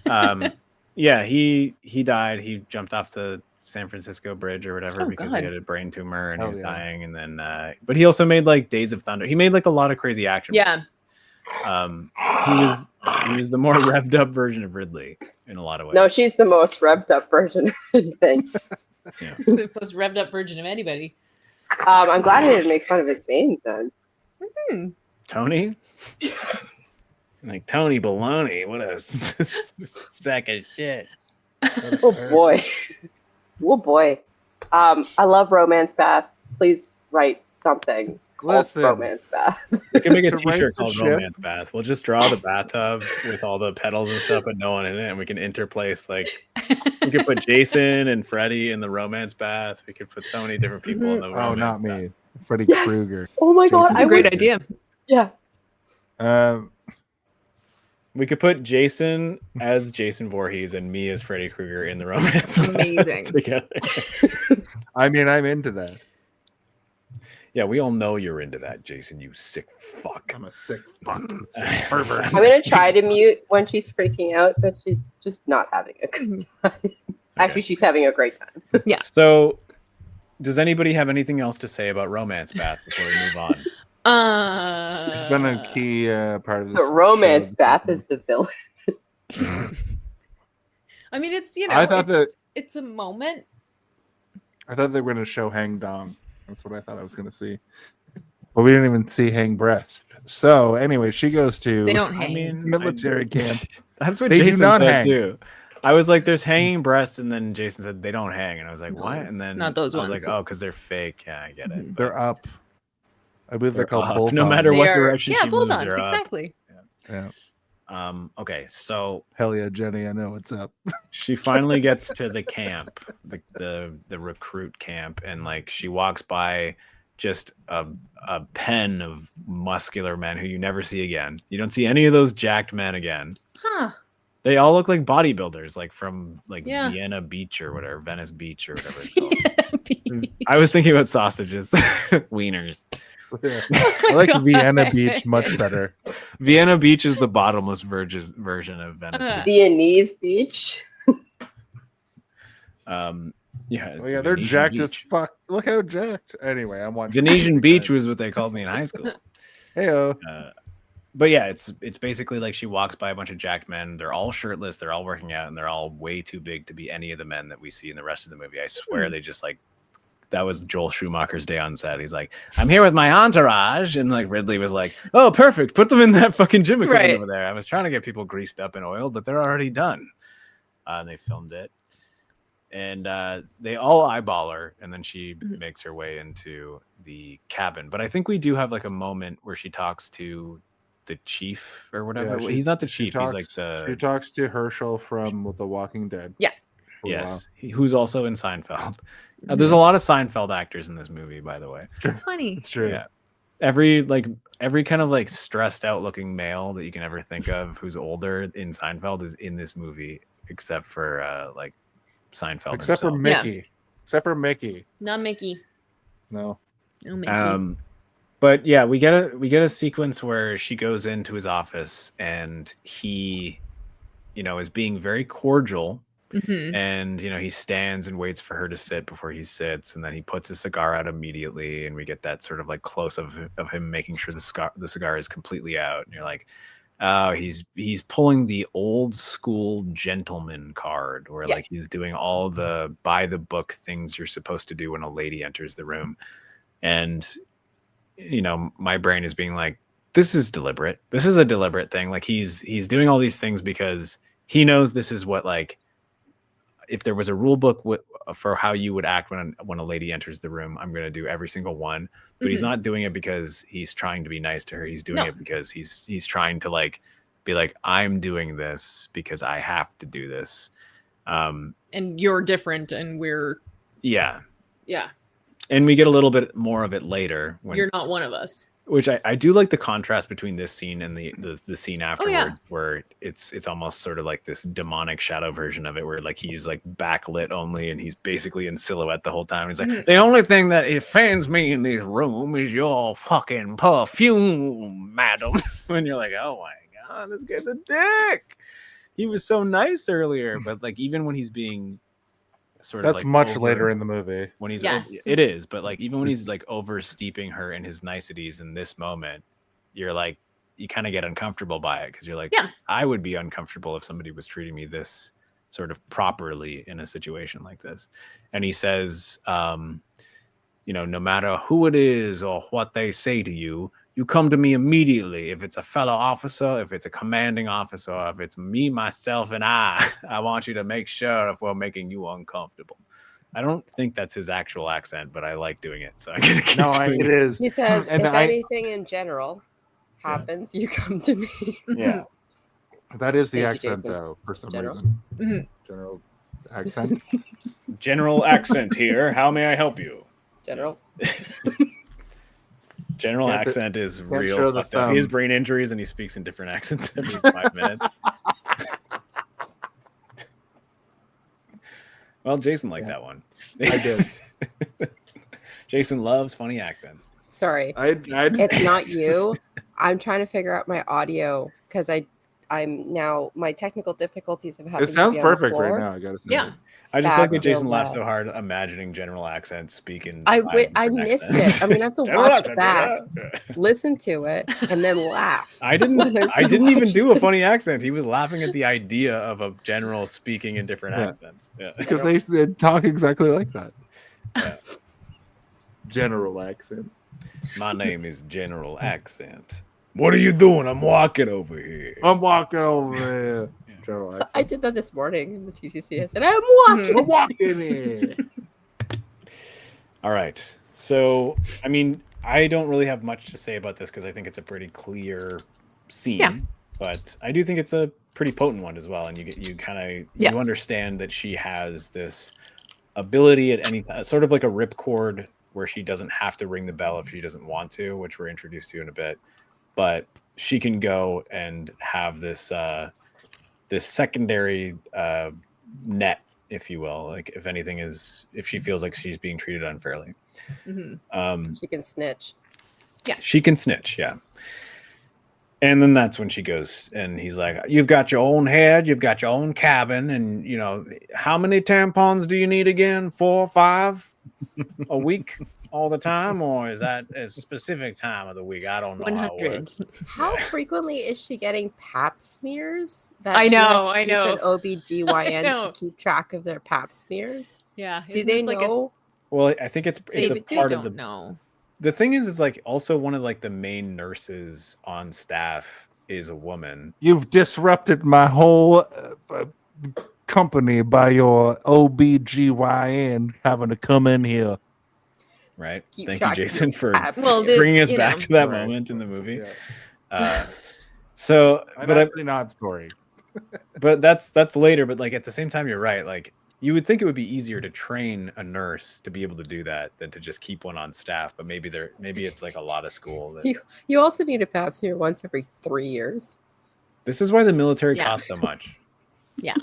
up. Yeah, he died. He jumped off the San Francisco Bridge or whatever Oh, because God. he had a brain tumor and he Hell was yeah. dying. And then, but he also made like Days of Thunder. He made like a lot of crazy action. Yeah. He was the more revved up version of Ridley in a lot of ways. No, she's the most revved up version of things. Yeah. It's the most revved up version of anybody. I'm glad I didn't make fun of his veins then. Tony, like Tony Baloney. What a sack of shit. Oh boy. Oh boy. I love Romance Bath. Please write something called Listen. Romance Bath. We can make a To right t-shirt the called ship. Romance Bath. We'll just draw the bathtub with all the petals and stuff, but no one in it, and we can interplace like we could put Jason and Freddie in the Romance Bath. We could put so many different people in the Oh, romance not bath. me. Freddy Yes. Krueger. Oh my god. That's a great idea. Yeah. We could put Jason as Jason Voorhees and me as Freddy Krueger in the romance bath Amazing. together. I mean, I'm into that. Yeah, we all know you're into that, Jason. You sick fuck. I'm a sick fucking pervert. I'm gonna try to mute when she's freaking out, but she's just not having a good time. Actually, she's having a great time. So does anybody have anything else to say about Romance Bath before we move on? It's been a key part of this. The romance show. bath is the villain. I mean, it's I thought it's a moment. I thought they were going to show Hang Dong. That's what I thought I was going to see. But we didn't even see Hang Breast. So anyway, she goes to They don't hang. military camp. That's what They do Jason not said hang. too. I was like, "There's hanging breasts," and then Jason said they don't hang, and I was like, No, "What?" And then not those I was ones. like, "Oh, because they're fake." Yeah, I get it. They're up. I believe they're called up. bull. No matter They what are- direction yeah, she moves, bulldogs, they're up. exactly. Yeah. Okay, so Hell yeah, Jenny, I know what's up. she finally gets to the camp, the recruit camp, and like she walks by just a pen of muscular men who you never see again. You don't see any of those jacked men again. Huh. They all look like bodybuilders, like from like Yeah. Vienna Beach or whatever, Venice Beach or whatever it's called. I was thinking about sausages, wieners. I like Vienna Beach much better. Vienna Beach is the bottomless version of Venice Beach. Viennese beach. Yeah, Oh it's yeah, they're Venetian jacked as Beach. fuck. Look how jacked. Anyway, I'm watching Venetian Beach was what they called me in high school. Heyo. But yeah, it's basically like she walks by a bunch of jacked men. They're all shirtless. They're all working out, and they're all way too big to be any of the men that we see in the rest of the movie. I swear they just like that was Joel Schumacher's day on set. He's like, "I'm here with my entourage," and like Ridley was like, "Oh, perfect. Put them in that fucking gym equipment Right. over there." I was trying to get people greased up and oiled, but they're already done. And they filmed it. And they all eyeball her, and then she makes her way into the cabin. But I think we do have like a moment where she talks to the chief or whatever. Yeah, He's not the she chief. He's like She talks to Herschel from The Walking Dead. Yeah. for a while. yes, who's also in Seinfeld. There's a lot of Seinfeld actors in this movie, by the way. It's funny. It's true. Yeah, every kind of like stressed out looking male that you can ever think of who's older in Seinfeld is in this movie, except for like Seinfeld. Except for himself. Mickey. Except for Mickey. Not Mickey. No. No Mickey. But yeah, we get a sequence where she goes into his office and he, is being very cordial. Mhm. And he stands and waits for her to sit before he sits, and then he puts his cigar out immediately, and we get that sort of like close of him making sure the cigar is completely out, and you're like, oh, he's pulling the old school gentleman card where Yeah. like he's doing all the by the book things you're supposed to do when a lady enters the room. And my brain is being like, this is deliberate. This is a deliberate thing. Like he's doing all these things because he knows this is what, like, if there was a rule book for how you would act when a lady enters the room, I'm going to do every single one. But he's not doing it because he's trying to be nice to her. He's doing it because he's trying to like be like, I'm doing this because I have to do this. And you're different, and we're Yeah. yeah. And we get a little bit more of it later. You're not one of us. Which I do like the contrast between this scene and the scene afterwards, yeah. where it's almost sort of like this demonic shadow version of it, where like he's like backlit only and he's basically in silhouette the whole time. He's like, the only thing that offends me in this room is your fucking perfume, madam. And you're like, oh my god, this guy's a dick. He was so nice earlier, but like even when he's being sort of That's like much over- later in the movie. when he's Yes. it is, but like even when he's like oversteeping her in his niceties in this moment, you're like, you kind of get uncomfortable by it because you're like, Yeah. I would be uncomfortable if somebody was treating me this sort of properly in a situation like this. And he says, no matter who it is or what they say to you, you come to me immediately. If it's a fellow officer, if it's a commanding officer, if it's me, myself, and I want you to make sure if we're making you uncomfortable. I don't think that's his actual accent, but I like doing it. So I'm going to keep doing it is. He says, And if I- anything in general happens, you come to me. Yeah. That is the Thank you, accent, Jason. though, for some General. reason. Mhm. General accent. General accent here. How may I help you? General. General Can't fi- accent is can't real. show the fucked up. He has thumb. brain injuries and he speaks in different accents every 5 minutes. Well, Jason liked that one. I did. Jason loves funny accents. Sorry. I It's not you. I'm trying to figure out my audio because I I'm now my technical difficulties of having It sounds to be on the perfect right floor. now. I gotta say. Yeah. I just like that Jason laughed so Fabulous. hard imagining general accents speaking. I different missed accents. it. I'm gonna have to General watch accent, it back, yeah. listen to it, and then laugh. I didn't when I didn't even rewatch do a this. funny accent. He was laughing at the idea of a general speaking in different Yeah. accents. Yeah. Because they talk exactly like that. Yeah. General accent. My name is General Accent. What are you doing? I'm walking over here. I'm walking over here. General accent. I did that this morning in the TTC. I said, I'm walking. I'm walking here. All right. So, I mean, I don't really have much to say about this because I think it's a pretty clear scene. Yeah. But I do think it's a pretty potent one as well. And you kind of Yeah. you understand that she has this ability at any time, sort of like a ripcord where she doesn't have to ring the bell if she doesn't want to, which we're introduced to in a bit. But she can go and have this this secondary net, if you will, like if she feels like she's being treated unfairly. She can snitch. She can snitch, yeah. And then that's when she goes and he's like, you've got your own head, you've got your own cabin, and you know, how many tampons do you need again? 4 or 5 a week all the time, or is that a specific time of the week? I don't know. 100. How frequently is she getting pap smears? I she know, has to I use know. An OBGYN know. to keep track of their pap smears. Yeah. Do they know? Well, I think it's a Maybe they part of don't the know. The thing is like also one of like the main nurses on staff is a woman. You've disrupted my whole company by your OBGYN having to come in here. Right. Keep Thank you, track of Jason, your for paps. Well, this- bringing us you back know. to that Right. moment in the movie. Yeah. So, An but actually not story. but that's later. But like at the same time, you're right. Like you would think it would be easier to train a nurse to be able to do that than to just keep one on staff. But maybe it's like a lot of school. That, You also need a pap smear once every 3 years. this is why the military Yeah. costs so much. Yeah.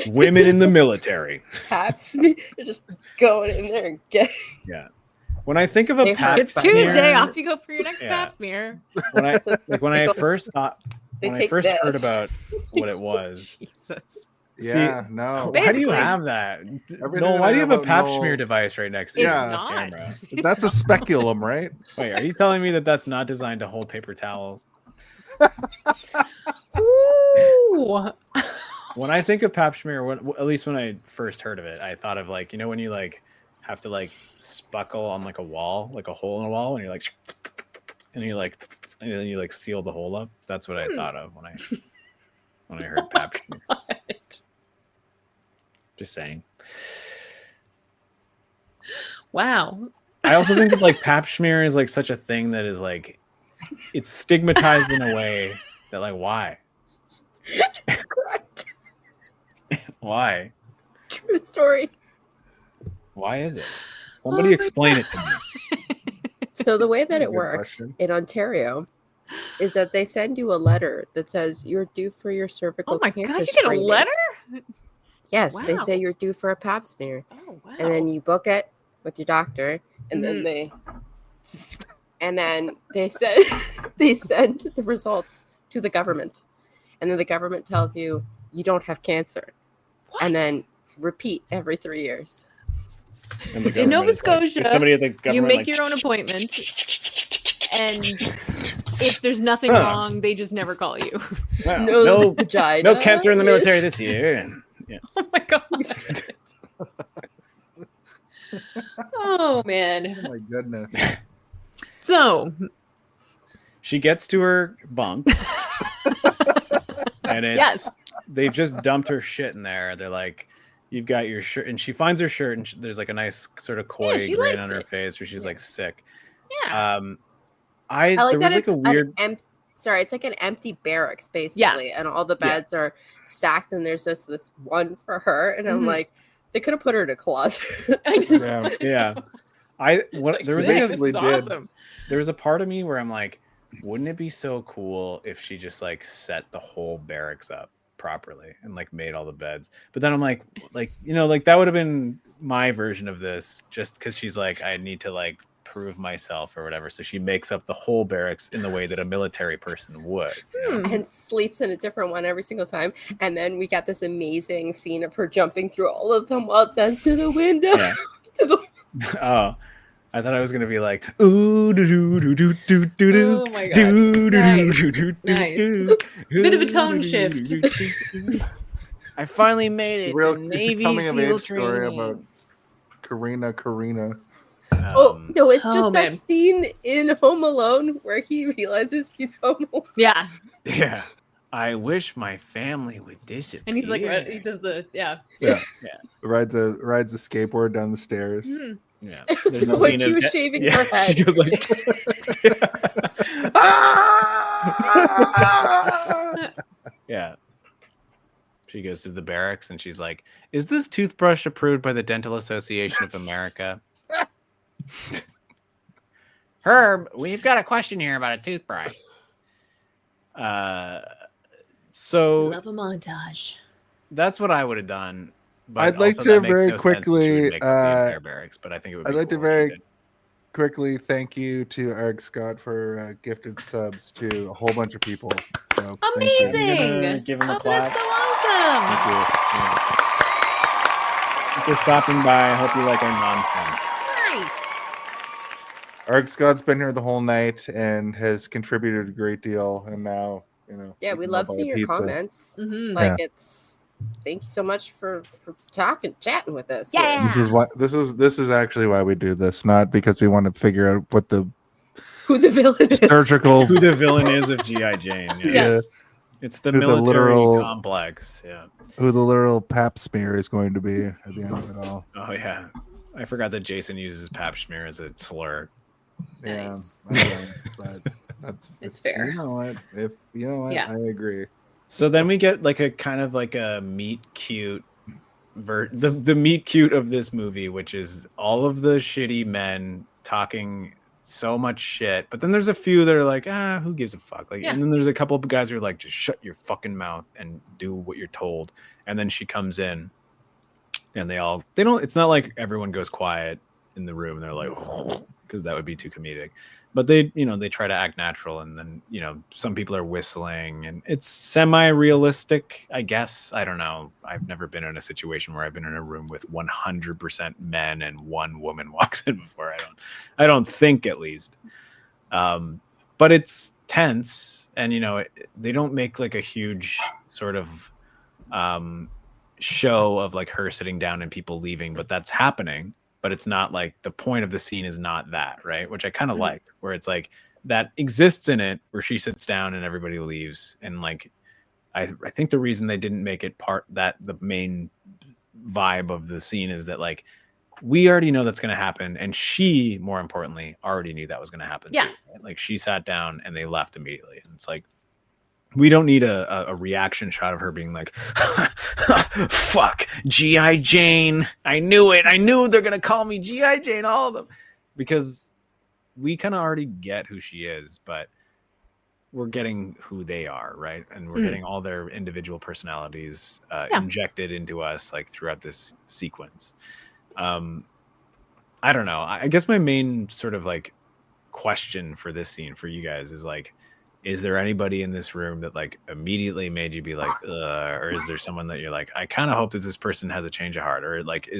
Women in the military. Pap smear, you're just going in there and get. Yeah. When I think of a They pap It's Pap Tuesday. smear, Off you go for your next Yeah. pap smear. when I They first thought They when I take first heard this. about what it was. Jesus. Yeah, no. Why do you Basically- have that? Everything No, that why I do you have know a pap about smear Noel- device right next to It's Yeah. the not. camera? It's That's a not. speculum, right? Wait, are you telling me that that's not designed to hold paper towels? Ooh. When I think of pap smear, at least when I first heard of it, I thought of like, you know, when you like have to like spuckle on like a wall, like a hole in a wall, and you're like, and you like, and then you like seal the hole up. That's what I thought of when I heard pap smear. Just saying. Wow. I also think that like pap smear is like such a thing that is like, it's stigmatized in a way that like, why? Correct. Why? True story. Why is it? Somebody my explain it to me. So the way that That's a it good works question. in Ontario is that they send you a letter that says you're due for your cervical Oh my cancer God, you get a screening. letter? Yes, they Wow. say you're due for a pap smear, Oh, wow. and then you book it with your doctor, and then they send they send the results to the government, and then the government tells you you don't have cancer, and then repeat every 3 years. And the In Nova government is like- Scotia, somebody at the you government make like, your own appointment, and if there's nothing wrong, they just never call you. "Wow, Nose, no vagina, no cancer in the yes. military this year. And, yeah. Oh my God. Oh man. Oh my goodness. So She gets to her bunk, and it's Yes. they've just dumped her shit in there. They're like, "You've got your shirt," and she finds her shirt, and there's like a nice sort of coy she grin likes on her it. face, where she's like sick. yeah. I like there that was like it's a weird. it's like an empty barracks basically, and all the Yeah. beds are stacked, and there's this one for her, and I'm Mhm. like, they could have put her in a closet. I know. Yeah. Yeah, there was "Sick, like this we is did. awesome. there was a part of me where I'm like, wouldn't it be so cool if she just like set the whole barracks up properly and like made all the beds? But then I'm like, you know, like that would have been my version of this, just because she's like, I need to like prove myself or whatever. So she makes up the whole barracks in the way that a military person would. And sleeps in a different one every single time. And then we got this amazing scene of her jumping through all of them while it says to the window. Yeah. To the Oh, I thought I was gonna be like, ooh, do do do do do do do. Oh my god. Do, do, Nice. do, do, do, Nice. do. Bit of a Do, tone do, shift. do, do, do. I finally made it. Real to Navy coming of SEAL age story training. about Karina. Oh no, it's Oh, just man. that scene in Home Alone where he realizes he's homo. Yeah. Yeah. I wish my family would disappear. And he's like, he does the, yeah. Rides a skateboard down the stairs. Mhm. Yeah. It was There's a when scene she of was de- shaving yeah, her head. She goes like, yeah. She goes to the barracks and she's like, "Is this toothbrush approved by the Dental Association of America?" Herb, we've got a question here about a toothbrush. So Love a montage. that's what I would have done. But I'd like also to that makes very no sense that she would quickly, make up the entire barracks, but I think it would. I'd be like to cool if she very did. quickly thank you to Eric Scott for gifted subs to a whole bunch of people. So, thank you. Amazing. Give him a Oh, that's clap. so awesome. Thank you. Yeah. Thanks for stopping by. I hope you like our nonsense. Nice. Eric Scott's been here the whole night and has contributed a great deal. And now, Yeah, we love seeing your comments. Mhm. Like it's thank you so much for chatting with us. Yeah. This is actually why we do this, not because we want to figure out what the Who the villain is. surgical Who the villain is of G.I. Jane. Yeah. Yes. It's the Who the military literal- complex. Yeah. who the literal pap smear is going to be at the end of it all. Oh, yeah. I forgot that Jason uses pap smear as a slur. Nice. Yeah, but that's It's fair. You know what? Yeah. I agree. So then we get like a kind of like a meet cute the meet cute of this movie, which is all of the shitty men talking so much shit, but then there's a few that are like, who gives a fuck? Like, Yeah. and then there's a couple of guys who are like, just shut your fucking mouth and do what you're told. And then she comes in, and they don't. It's not like everyone goes quiet in the room. They're like, because that would be too comedic. But they try to act natural, and then some people are whistling, and it's semi-realistic, I guess. I don't know. I've never been in a situation where I've been in a room with 100% men and one woman walks in before. I don't think, at least. But it's tense, and they don't make like a huge sort of show of like her sitting down and people leaving, but that's happening. But it's not like the point of the scene is not that, right? Which I kind of like, where it's like that exists in it, where she sits down and everybody leaves. And like, I think the reason they didn't make it the main vibe of the scene is that like, we already know that's going to happen. And she, more importantly, already knew that was going to happen. Yeah. Too, right? Like she sat down and they left immediately. And it's like, we don't need a reaction shot of her being like, fuck, G.I. Jane. I knew it. I knew they're going to call me G.I. Jane, all of them. Because we kind of already get who she is, but we're getting who they are, right? And we're getting all their individual personalities injected into us like throughout this sequence. I don't know. I guess my main sort of like question for this scene for you guys is like, is there anybody in this room that like immediately made you be like, or is there someone that you're like, I kind of hope that this person has a change of heart, or like,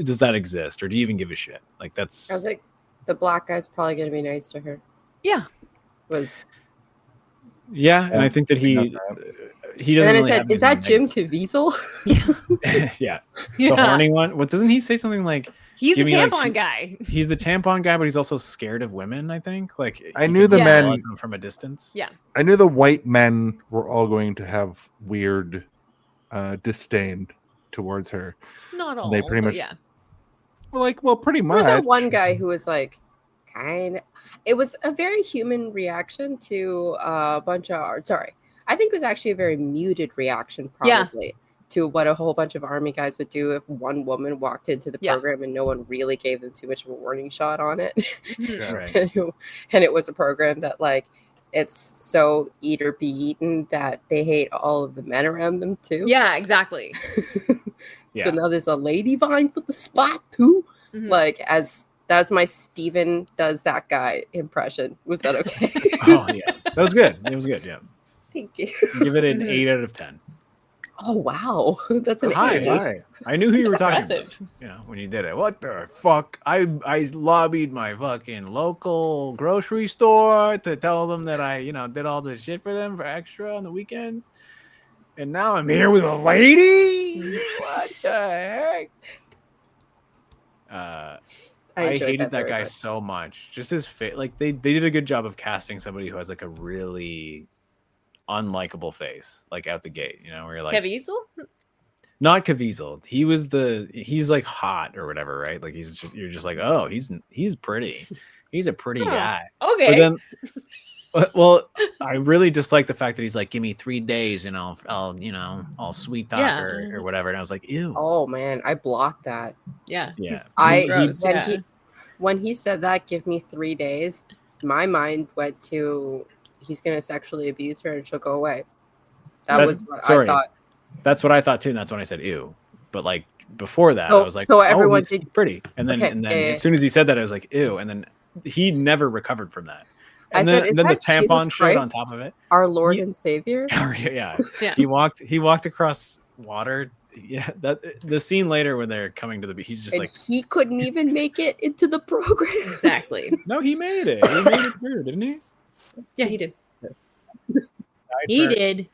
does that exist, or do you even give a shit? Like that's. I was like, the black guy's probably gonna be nice to her. Yeah. Yeah, and I think that he doesn't. And then I really said, have "Is that anything Jim Caviezel?" yeah, the horny one. What doesn't he say something like? He's the give me, like, tampon guy. He's the tampon guy, but he's also scared of women. I think. Like I knew the men like them from a distance. Yeah. I knew the white men were all going to have weird disdain towards her. Not all. They pretty but much yeah. pretty There much. was that one guy who was like, it was a very human reaction to a bunch of. Sorry, I think it was actually a very muted reaction, probably. To what a whole bunch of army guys would do if one woman walked into the program and no one really gave them too much of a warning shot on it. Right. And it was a program that like it's so eat or be eaten that they hate all of the men around them too. Yeah, exactly. So now there's a lady vying for the spot too. Like as That's my Steven does that guy impression. Was that okay? Oh yeah, that was good. It was good. Yeah, Thank you. give it an Mhm. 8 out of 10. Oh wow, that's an Hi, 8. Hi. I knew who you were talking Impressive. about. You know, when you did it. What the fuck? I lobbied my fucking local grocery store to tell them that I, did all this shit for them for extra on the weekends. And now I'm here with a lady? What the heck? I enjoyed hated that very guy much. so much. Just his face. Like they did a good job of casting somebody who has like a really unlikable face, like out the gate, where you're like, Caviezel? not Caviezel. He's like hot or whatever, right? Like you're just like, oh, he's pretty. He's a pretty guy. Okay. But then, well, I really dislike the fact that he's like, give me 3 days and I'll sweet talk Yeah. or whatever. And I was like, ew. Oh man, I blocked that. Yeah. Yeah. he's I gross, when yeah. he said that, give me 3 days. My mind went to he's gonna sexually abuse her and she'll go away. That was what I thought. That's what I thought too, and that's when I said ew. But like before that, So- I was like, so oh, everyone he's did- pretty. And then Okay, yeah. as soon as he said that, I was like, ew. And then he never recovered from that. And I then, said, "Is then the that Jesus tampon shit on Christ? top of it. Our Lord and Savior. Yeah. Yeah. He walked across water. Yeah, that the scene later when they're coming to the beach, he's just And like, he couldn't even make it into the program. Exactly. no, he made it. He made it through, didn't he? Yeah, he did. Died He for- did.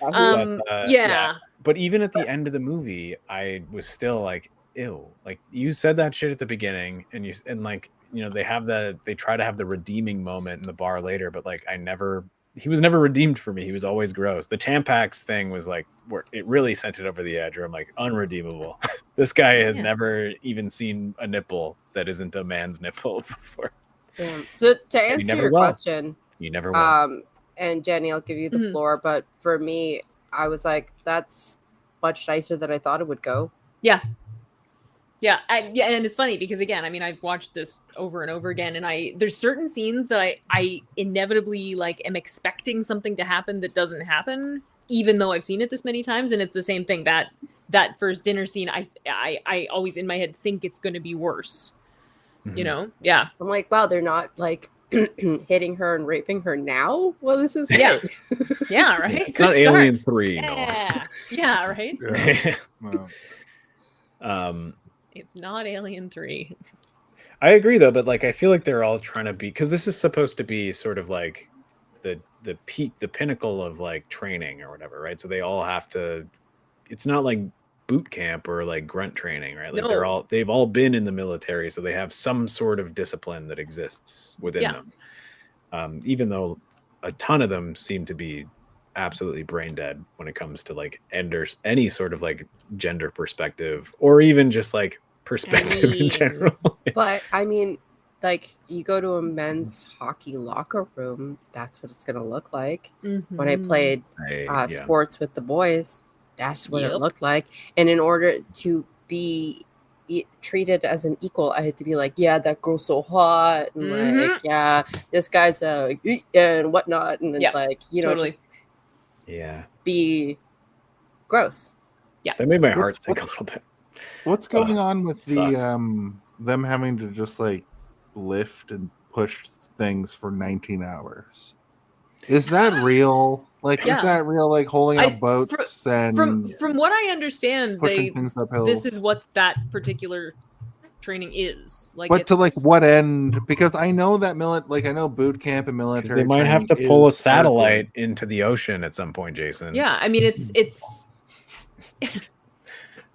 But, Yeah. But even at the end of the movie, I was still like, ew. Like you said that shit at the beginning, and they try to have the redeeming moment in the bar later, but like he was never redeemed for me. He was always gross. The Tampax thing was like where it really sent it over the edge, where I'm like, unredeemable. This guy has never even seen a nipple that isn't a man's nipple before. Damn. So to answer never your will. question, You never will. and Jenny, I'll give you the floor. But for me, I was like, that's much nicer than I thought it would go. Yeah. Yeah, and it's funny because again, I mean, I've watched this over and over again, and there's certain scenes that I inevitably like am expecting something to happen that doesn't happen, even though I've seen it this many times, and it's the same thing that first dinner scene. I always in my head think it's going to be worse. Mhm. Yeah. I'm like, wow, they're not like hitting her and raping her now. Well, this is Yeah. great. Yeah, right. It's not Alien 3. Yeah. Yeah, right. No. No. It's not Alien 3. I agree though, but like I feel like they're all trying to be, because this is supposed to be sort of like the peak, the pinnacle of like training or whatever, right? So they all have to. It's not like boot camp or like grunt training, right? Like No. they've all been in the military, so they have some sort of discipline that exists within Yeah. them. Even though a ton of them seem to be absolutely brain dead when it comes to like any sort of like gender perspective or even just like perspective in general. But I mean, like you go to a men's hockey locker room, that's what it's gonna look like. When I Mhm. played Yeah. sports with the boys, that's what it Yep. looked like. And in order to be treated as an equal, I had to be like, yeah, that girl's so hot, and like, yeah, this guy's and whatnot, and Yeah, like, totally. just Yeah. be gross. Yeah. That made my heart sink a little bit. What's going on with the sucked. them having to just like lift and push things for 19 hours? Is that real? Like, Yeah. is that real? Like holding I- up boats and From what I understand, pushing things uphill. this is what that particular training is. Like, But to like it's- what end? Because I know that I know boot camp and 'Cause military. they might have to training pull a is satellite into the ocean at some point, Jason. Yeah, I mean, it's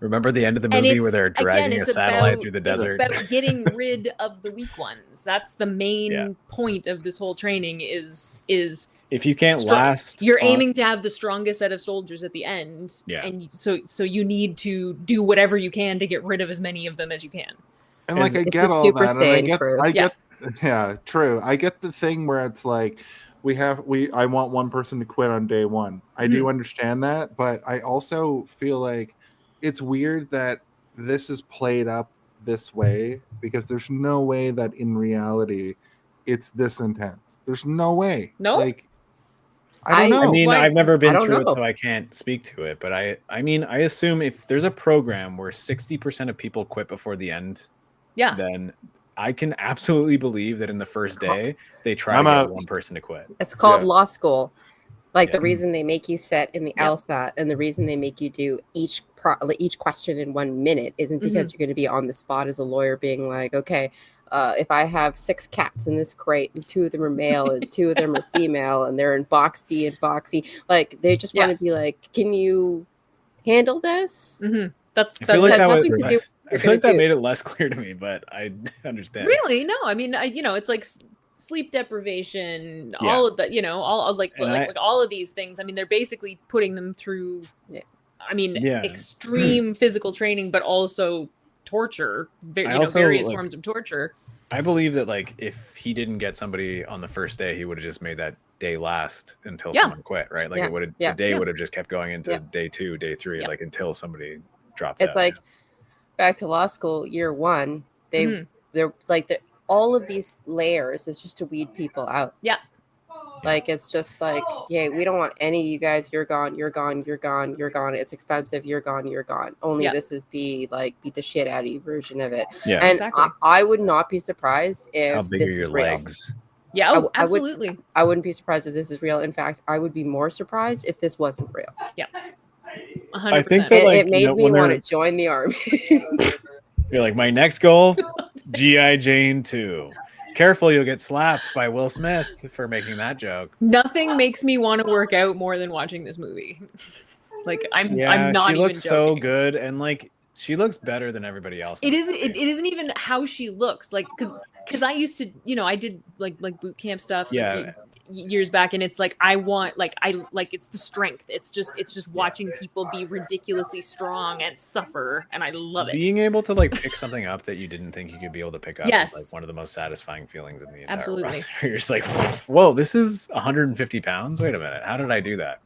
Remember the end of the and movie where it's- they're dragging again, a it's satellite about- through the it's desert? about getting rid of the weak ones. That's the main Yeah. point of this whole training. Is If you can't strong- last, You're on- aiming to have the strongest set of soldiers at the end, Yeah. and so you need to do whatever you can to get rid of as many of them as you can. And like I It's get a all Super that, and I Saiyan get, crew. yeah, true. I get the thing where it's like I want one person to quit on day one. I do understand that, but I also feel like it's weird that this is played up this way because there's no way that in reality it's this intense. There's no way. No? Like I don't know. I mean, Why- I've never been I don't through know. it, so I can't speak to it. But I mean, I assume if there's a program where 60% of people quit before the end, Yeah. then I can absolutely believe that in the first day they try I'm to get out. one person to quit. It's called Yeah. law school. Like Yeah. the reason they make you sit in the LSAT and the reason they make you do each question in 1 minute isn't because you're going to be on the spot as a lawyer being like, okay, if I have 6 cats in this crate and 2 of them are male and 2 of them are female and they're in box D and box E, like they just want to be like, can you handle this? That's I feel like has that nothing was, to do with I what feel like you're that gonna made it less clear to me, but I understand. Really? No, I mean, it's like sleep deprivation, Yeah. all of the, all like And like all of these things. I mean, they're basically putting them through, I mean, Yeah. extreme physical training, but also torture, I also, various like, forms of torture. I believe that like if he didn't get somebody on the first day, he would have just made that day last until Yeah. someone quit, right? Like Yeah. it would have Yeah. the day Yeah. would have just kept going into Yeah. day 2, day 3, Yeah. like until somebody dropped It's out. like back to law school year 1. Mhm. They're like all of these layers is just to weed people out. Yeah. Like it's just like, yeah, we don't want any of you guys. You're gone. You're gone. You're gone. You're gone. It's expensive. You're gone. You're gone. Only Yeah. this is the like beat the shit out of you version of it. Yeah. And Exactly. I would not be surprised How if big this are your is real. legs? Yeah, I would- absolutely. I wouldn't be surprised if this is real. In fact, I would be more surprised if this wasn't real. 100%. I think that, like, It made me when want they're- to join the army. You're like, my next goal, G.I. Jane 2. Careful, you'll get slapped by Will Smith for making that joke. Nothing makes me want to work out more than watching this movie. Like I'm not she even looks joking. so good, and like she looks better than everybody else. in It the isn't. movie. It isn't even how she looks. Like because I used to, I did like boot camp stuff. Yeah. Years back, and it's like I want it's the strength. It's just watching people be ridiculously strong and suffer, and I love it. Being able to like pick something up that you didn't think you could be able to pick up Yes. is like one of the most satisfying feelings in the entire Absolutely. world. You're just like, whoa, this is 150 pounds. Wait a minute, how did I do that?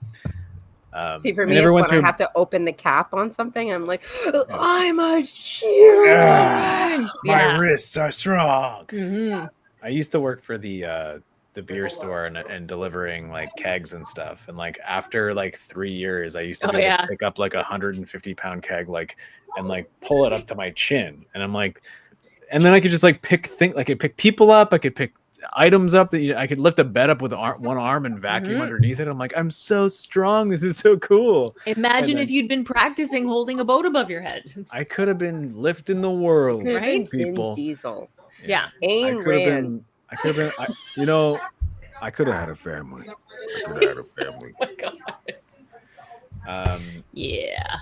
See, for and me, it's everyone when through- I have to open the cap on something. I'm like, I'm a huge strength. my wrists are strong. Mhm. I used to work for the beer store and delivering like kegs and stuff. And like after like 3 years, I used to be able to pick up like 150-pound keg, like and like pull it up to my chin. And I'm like, and then I could just like pick I could pick people up, I could pick items up that I could lift a bed up with one arm and vacuum underneath it. I'm like, I'm so strong. This is so cool. Imagine And if you'd been practicing holding a boat above your head. I could have been lifting the world, Could have been Right? people. Vin Diesel. Yeah. Ayn Rand. I could have been, I could have had a family. I could have had a family. Oh my God. Yeah.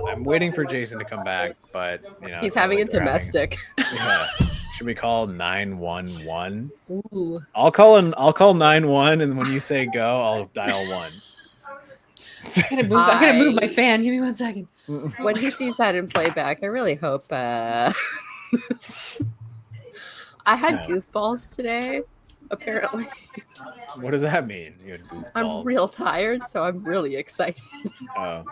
I'm waiting for Jason to come back, but He's it having a sounds like they're domestic. Yeah. Should we call 911? Ooh. I'll call 911, and when you say go, I'll dial 1. I gotta move my fan. Give me 1 second. When he sees that in playback, I really hope. I had Yeah. goofballs today, apparently. What does that mean? You had I'm goofballs. real tired, so I'm really excited. Oh.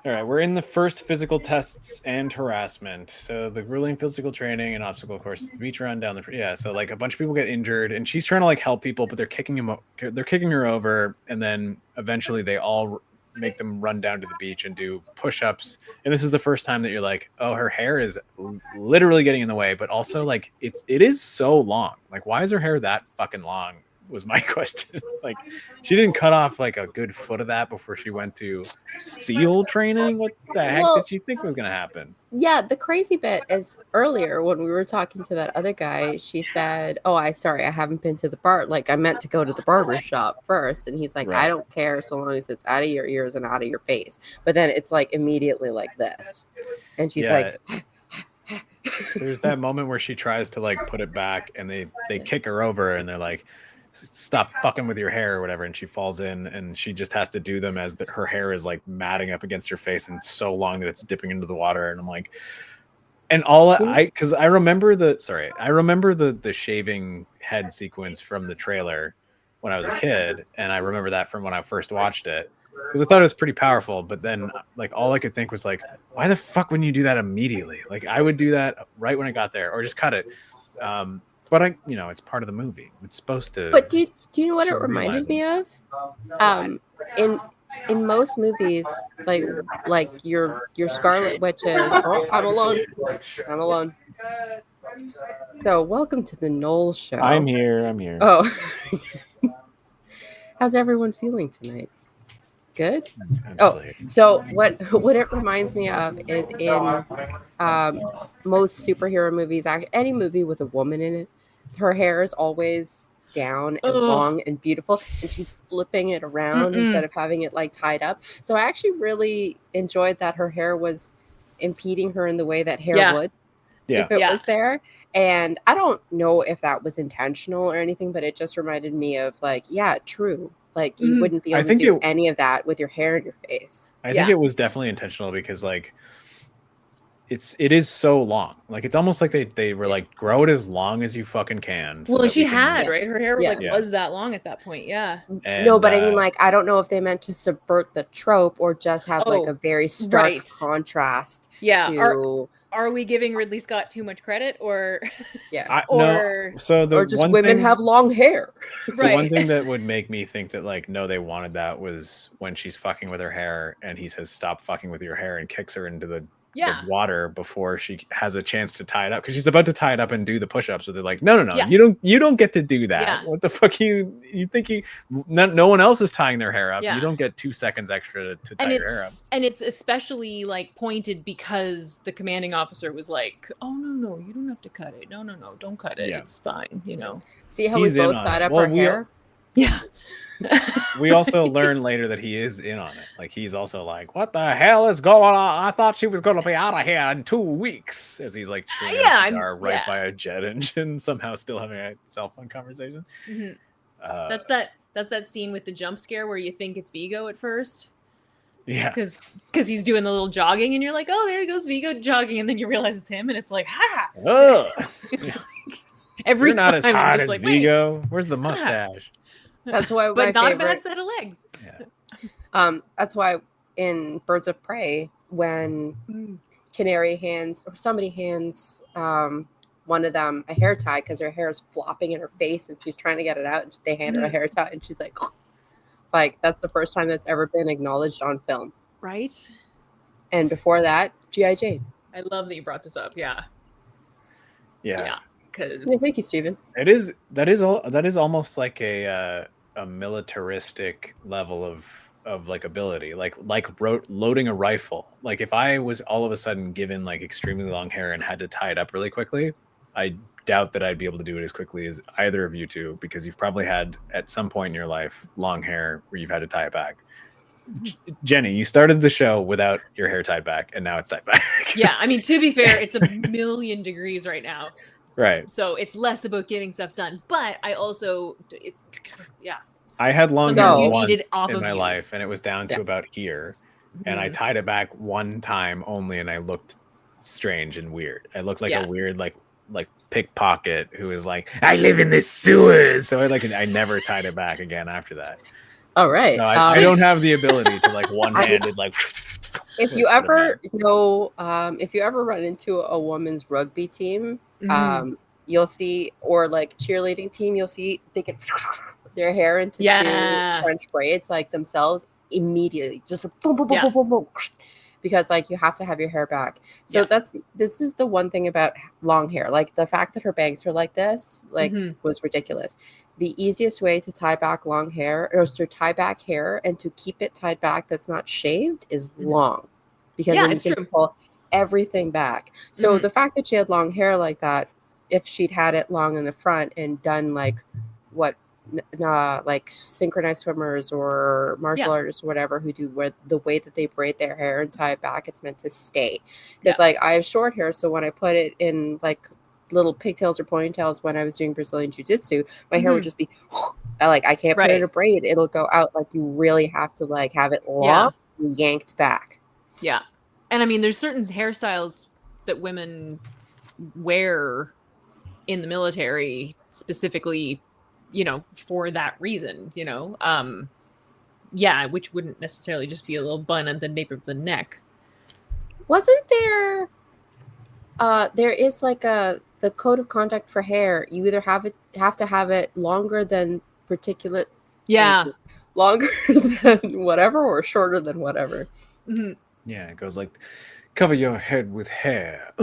All right, we're in the first physical tests and harassment. So the grueling physical training and obstacle course, the beach run down the so like a bunch of people get injured, and she's trying to like help people, but they're kicking her over, and then eventually they all make them run down to the beach and do push-ups. And this is the first time that you're like, oh, her hair is literally getting in the way, but also like it is so long. Like, why is her hair that fucking long? Was my question. Like, she didn't cut off like a good foot of that before she went to SEAL training. What the heck Well, did she think was gonna happen? Yeah, the crazy bit is earlier when we were talking to that other guy, she said, "Oh, I haven't been to the bar. Like, I meant to go to the barber shop first." And he's like, Right. "I don't care so long as it's out of your ears and out of your face." But then it's like immediately like this, and she's like, There's that moment where she tries to like put it back, and they kick her over, and they're like, stop fucking with your hair or whatever, and she falls in, and she just has to do them as her hair is like matting up against her face and so long that it's dipping into the water. And I'm like, and because I remember the shaving head sequence from the trailer when I was a kid, and I remember that from when I first watched it, because I thought it was pretty powerful. But then like all I could think was like, why the fuck wouldn't you do that immediately? Like, I would do that right when I got there, or just cut it. But it's part of the movie. It's supposed to. But do you know what it show reminded realism. me of? In most movies, like your Scarlet Witches. Oh, I'm alone. So, welcome to the Knoll Show. I'm here. I'm here. Oh. How's everyone feeling tonight? Good? Oh, so what it reminds me of is in most superhero movies, any movie with a woman in it, her hair is always down and long and beautiful, and she's flipping it around instead of having it like tied up. So I actually really enjoyed that her hair was impeding her in the way that hair would if it was there. And I don't know if that was intentional or anything, but it just reminded me of like, yeah, true. Like you wouldn't be able to do any of that with your hair in your face. I think it was definitely intentional because like it is so long. Like it's almost like they were like, grow it as long as you fucking can. Well, and she had, right? Her hair was that long at that point. Yeah. And, no, but I mean, like, I don't know if they meant to subvert the trope or just have like a very stark contrast. Yeah. To... Are we giving Ridley Scott too much credit, or or just women have long hair? The one thing that would make me think that like no, they wanted that was when she's fucking with her hair and he says stop fucking with your hair and kicks her into the water before she has a chance to tie it up because she's about to tie it up and do the push-ups. So they're like, no, you don't get to do that. Yeah. What the fuck you think no one else is tying their hair up. Yeah. You don't get 2 seconds extra to tie your hair up. And it's especially like pointed because the commanding officer was like, oh no, you don't have to cut it. No, don't cut it. It's fine, you know. See how we both tied up our hair? Yeah. We also learn later that he is in on it. Like he's also like, "What the hell is going on? I thought she was going to be out of here in 2 weeks." As he's like chewing a cigar by a jet engine, somehow still having a cell phone conversation. Mm-hmm. That's that scene with the jump scare where you think it's Vigo at first. Yeah, because he's doing the little jogging, and you're like, "Oh, there goes Vigo jogging," and then you realize it's him, and it's like, "Ha!" It's like every You're not time as I'm hot just as like, Vigo. Where's the mustache? That's why but my not favorite... a bad set of legs. Yeah. That's why in Birds of Prey, when Canary hands or somebody hands one of them a hair tie because her hair is flopping in her face and she's trying to get it out, and they hand her a hair tie and she's like, it's like that's the first time that's ever been acknowledged on film, right? And before that, G.I. Jane. I love that you brought this up. Yeah. Because thank you, Stephen. That is almost like a militaristic level of like ability, like loading a rifle. Like if I was all of a sudden given like extremely long hair and had to tie it up really quickly, I doubt that I'd be able to do it as quickly as either of you two, because you've probably had at some point in your life long hair where you've had to tie it back. Jenny, you started the show without your hair tied back and now it's tied back. Yeah, I mean, to be fair, it's a million degrees right now. Right. So it's less about getting stuff done, but I also, I had long Sometimes hair you once need it off in of my you. life, and it was down to about here, and I tied it back one time only, and I looked strange and weird. I looked like a weird like pickpocket who is like, I live in the sewers. So I never tied it back again after that. All right. No, I don't have the ability to like one-handed like. If you ever if you ever run into a woman's rugby team, you'll see, or like cheerleading team, you'll see they can their hair into two French braids like themselves immediately, just boom, boom, boom, boom, boom, boom, because like you have to have your hair back. So this is the one thing about long hair, like the fact that her bangs are like this, like was ridiculous. The easiest way to tie back long hair, or to tie back hair and to keep it tied back that's not shaved, is long, because then you can pull everything back. So the fact that she had long hair like that, if she'd had it long in the front and done like what like synchronized swimmers or martial artists or whatever who do where the way that they braid their hair and tie it back, it's meant to stay. Because like I have short hair, so when I put it in like little pigtails or ponytails when I was doing Brazilian jiu-jitsu, my hair would just be like, I can't put it in a braid, it'll go out. Like you really have to like have it long yanked back. Yeah. And I mean, there's certain hairstyles that women wear in the military specifically, you know, for that reason, you know, which wouldn't necessarily just be a little bun at the nape of the neck. Wasn't there there is like the code of conduct for hair, you either have to have it longer than particular longer than whatever, or shorter than whatever. Yeah, it goes like Cover your head with hair.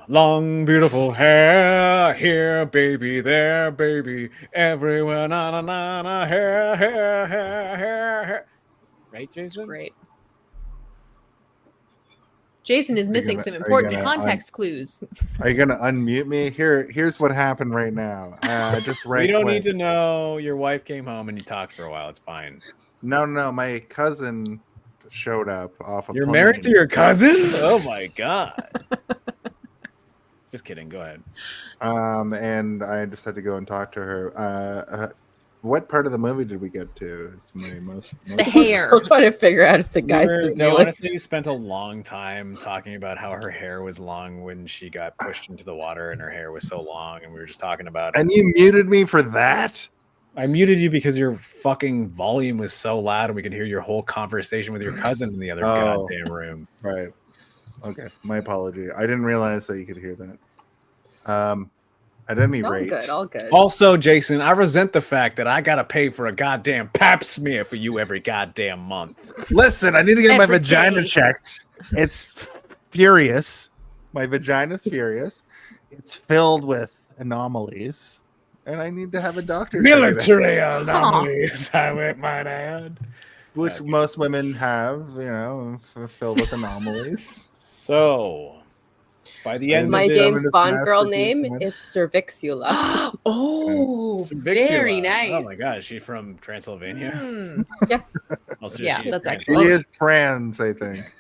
Long, beautiful hair. Here, baby. There, baby. Everywhere. Na, na, na, na. Hair, hair, hair, hair, hair. Right, Jason? Great. Jason is missing some important context clues. Are you gonna unmute me? Here's what happened right now. I just We don't need to know. Your wife came home and you talked for a while. It's fine. No, my cousin showed up off of. You're married to your cousin? Oh my god. Just kidding. Go ahead. And I just had to go and talk to her. What part of the movie did we get to? It's my most the hair. Still trying to figure out if the guy's the villain. Honestly, we spent a long time talking about how her hair was long when she got pushed into the water, and her hair was so long, and we were just talking about. And you muted me for that? I muted you because your fucking volume was so loud, and we could hear your whole conversation with your cousin in the other goddamn room. Right. Okay. My apology. I didn't realize that you could hear that. At any rate, all good. Also, Jason, I resent the fact that I gotta pay for a goddamn pap smear for you every goddamn month. Listen, I need to get my vagina checked. It's furious. My vagina's furious. It's filled with anomalies, and I need to have a doctor. Military anomalies, I might add. Which most women have, filled with anomalies. So, by the end my of James Bond girl name is Cervixula. Oh, very nice. Oh my god, is she from Transylvania? Yeah. Yeah, that's She excellent. is trans, I think.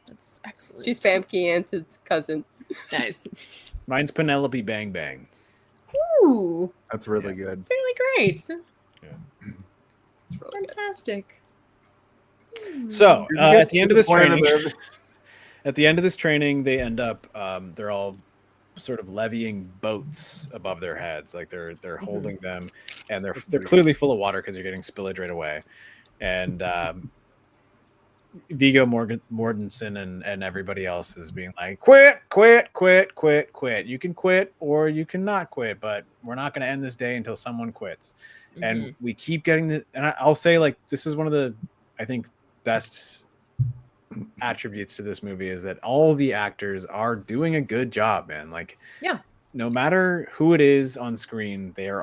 That's excellent. She's Famke Jansen's cousin. Nice. Mine's Penelope Bang Bang. Ooh, That's really good. really great. Yeah. It's really good. Fantastic. So, Did you at get the end to of this the point of training, the- at the end of this training, they end up they're all sort of levying boats above their heads, like they're holding them, and they're clearly full of water because you're getting spillage right away. And Viggo Mortensen and everybody else is being like, quit. You can quit or you cannot quit, but we're not going to end this day until someone quits. And we keep getting the, and I'll say, like, this is one of the, I think, best attributes to this movie is that all the actors are doing a good job, man. Like, Yeah. no matter who it is on screen, they're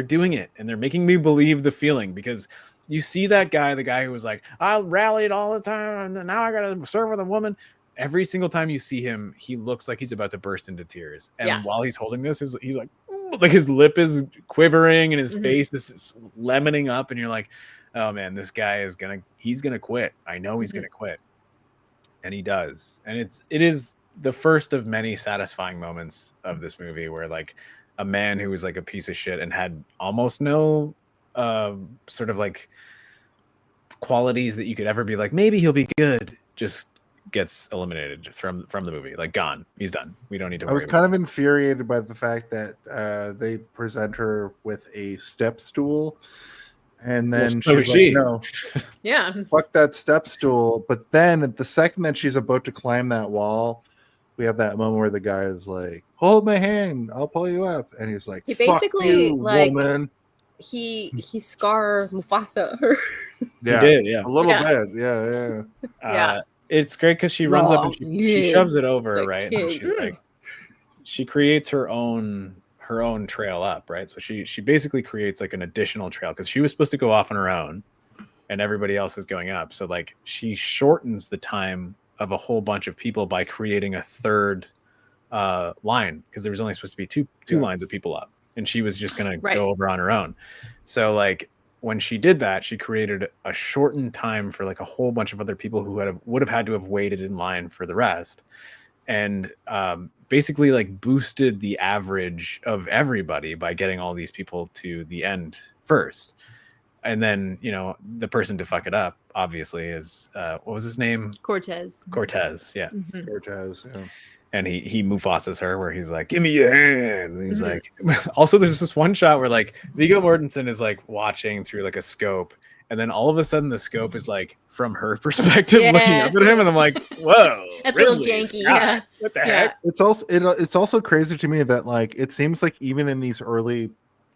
doing it, and they're making me believe the feeling, because you see that guy, the guy who was like, I rallied all the time and now I gotta serve with a woman. Every single time you see him, he looks like he's about to burst into tears. And while he's holding this, he's like his lip is quivering and his face is lemoning up, and you're like, oh man, this guy he's gonna quit. I know he's gonna quit. And he does. And it is the first of many satisfying moments of this movie where, like, a man who was like a piece of shit and had almost no sort of like qualities that you could ever be like, maybe he'll be good, just gets eliminated from the movie. Like, gone. He's done. We don't need to worry. I was kind of infuriated by the fact that they present her with a step stool, and then she's like, no, Yeah. fuck that step stool. But then at the second that she's about to climb that wall, we have that moment where the guy is like, hold my hand, I'll pull you up. And he's like, He fuck basically, you, like, woman. He Scar Mufasa her. Yeah, He did, yeah. a little bit. Yeah. Yeah. It's great because she runs up and she shoves it over, Like right? kid. And she's like, she creates her own trail up, right? So she basically creates like an additional trail because she was supposed to go off on her own, and everybody else is going up. So like she shortens the time of a whole bunch of people by creating a third line, because there was only supposed to be two lines of people up, and she was just gonna go over on her own. So like when she did that, she created a shortened time for like a whole bunch of other people who would have had to have waited in line for the rest, and basically like boosted the average of everybody by getting all these people to the end first. And then, the person to fuck it up, obviously, is what was his name? Cortez, yeah. Cortez, yeah. And he Mufasa's her, where he's like, give me your hand. And he's like, also there's this one shot where like Viggo Mortensen is like watching through like a scope, and then all of a sudden the scope is like from her perspective looking up at him, and I'm like, whoa, that's a little janky. Yeah. What the heck? It's also crazy to me that like it seems like even in these early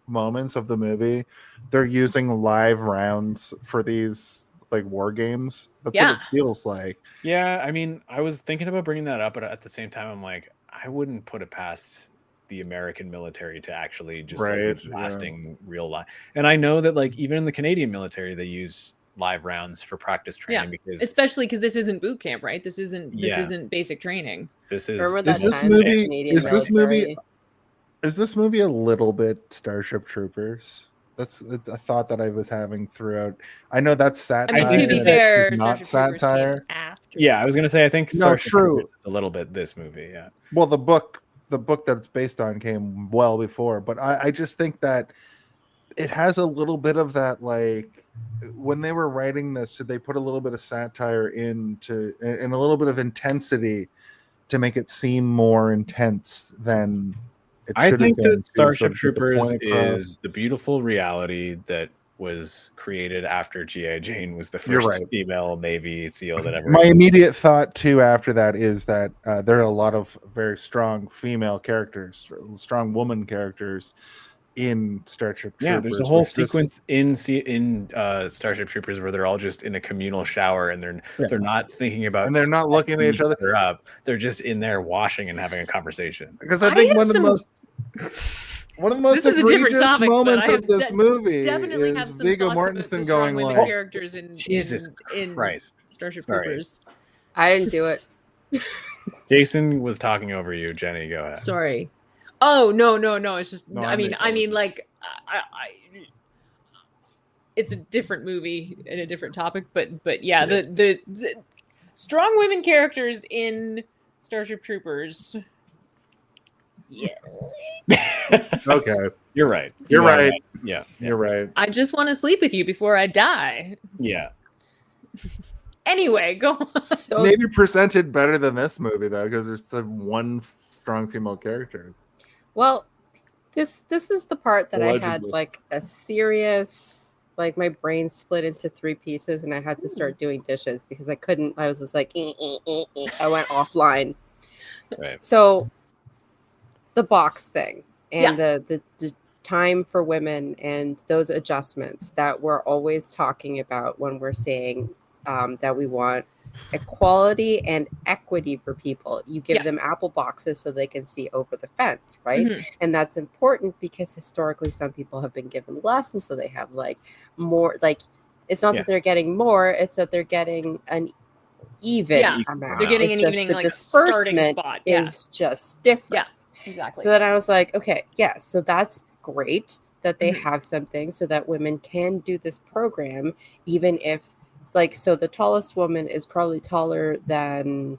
moments of the movie, they're using live rounds for these like war games. That's Yeah. what it feels like. Yeah, I mean, I was thinking about bringing that up, but at the same time, I'm like, I wouldn't put it past the American military to actually just Right, like lasting real life. And I know that like even in the Canadian military, they use live rounds for practice training because especially because this isn't boot camp, right? This isn't Yeah. basic training. this is Remember Is that this time the movie? Canadian Is this movie? military- Is this movie a little bit Starship Troopers? That's a thought that I was having throughout. I know that's satire. I mean, to be and fair, it's not Starship Troopers came satire. after. Yeah, I was gonna say I think No, Starship true. Troopers is a little bit this movie. Yeah, Well, the book that it's based on came well before, but I just think that it has a little bit of that, like when they were writing this, did they put a little bit of satire into and a little bit of intensity to make it seem more intense than it I should think have been, that to Starship sort of get the Troopers point across. is the beautiful reality that was created after G.I. Jane was the You're first right. female Navy SEAL that ever. My immediate thought too after that is that there are a lot of very strong female characters, strong woman characters in Starship Troopers. Yeah, there's a whole which this- sequence in Starship Troopers where they're all just in a communal shower and they're not thinking about and they're not looking at each other. up. They're just in there washing and having a conversation. Because I think have one of the some- most This is a different egregious topic, but moments I have of this movie definitely have is some Viggo thoughts about the Mortensen strong going women like, characters in Jesus in Christ. Starship Sorry. Troopers. I didn't do it. Jason was talking over you. Jenny, go ahead. Sorry. Oh no. It's just No, I mean apologies. like it's a different movie and a different topic, but yeah, the strong women characters in Starship Troopers. Yeah. okay, You're right. You're You are right. Yeah. you're right. I just want to sleep with you before I die. Yeah. Anyway, go on. So Maybe presented better than this movie though, because there's the one strong female character. well, this is the part that I had Allegedly. like a serious, like my brain split into 3 pieces and I had to start doing dishes because I couldn't. I was just like, I went offline. Right. So the box thing and Yeah. the time for women and those adjustments that we're always talking about when we're saying that we want equality and equity for people. You give Yeah. them apple boxes so they can see over the fence, right? Mhm. And that's important because historically some people have been given less and so they have like more, like it's not Yeah. that they're getting more, it's that they're getting an even Yeah. amount. They're getting It's an just evening the like starting disbursement spot. Yeah. is just different. Yeah. Exactly. So then I was like, okay, yeah, so that's great that they Mhm. have something so that women can do this program, even if, like, so the tallest woman is probably taller than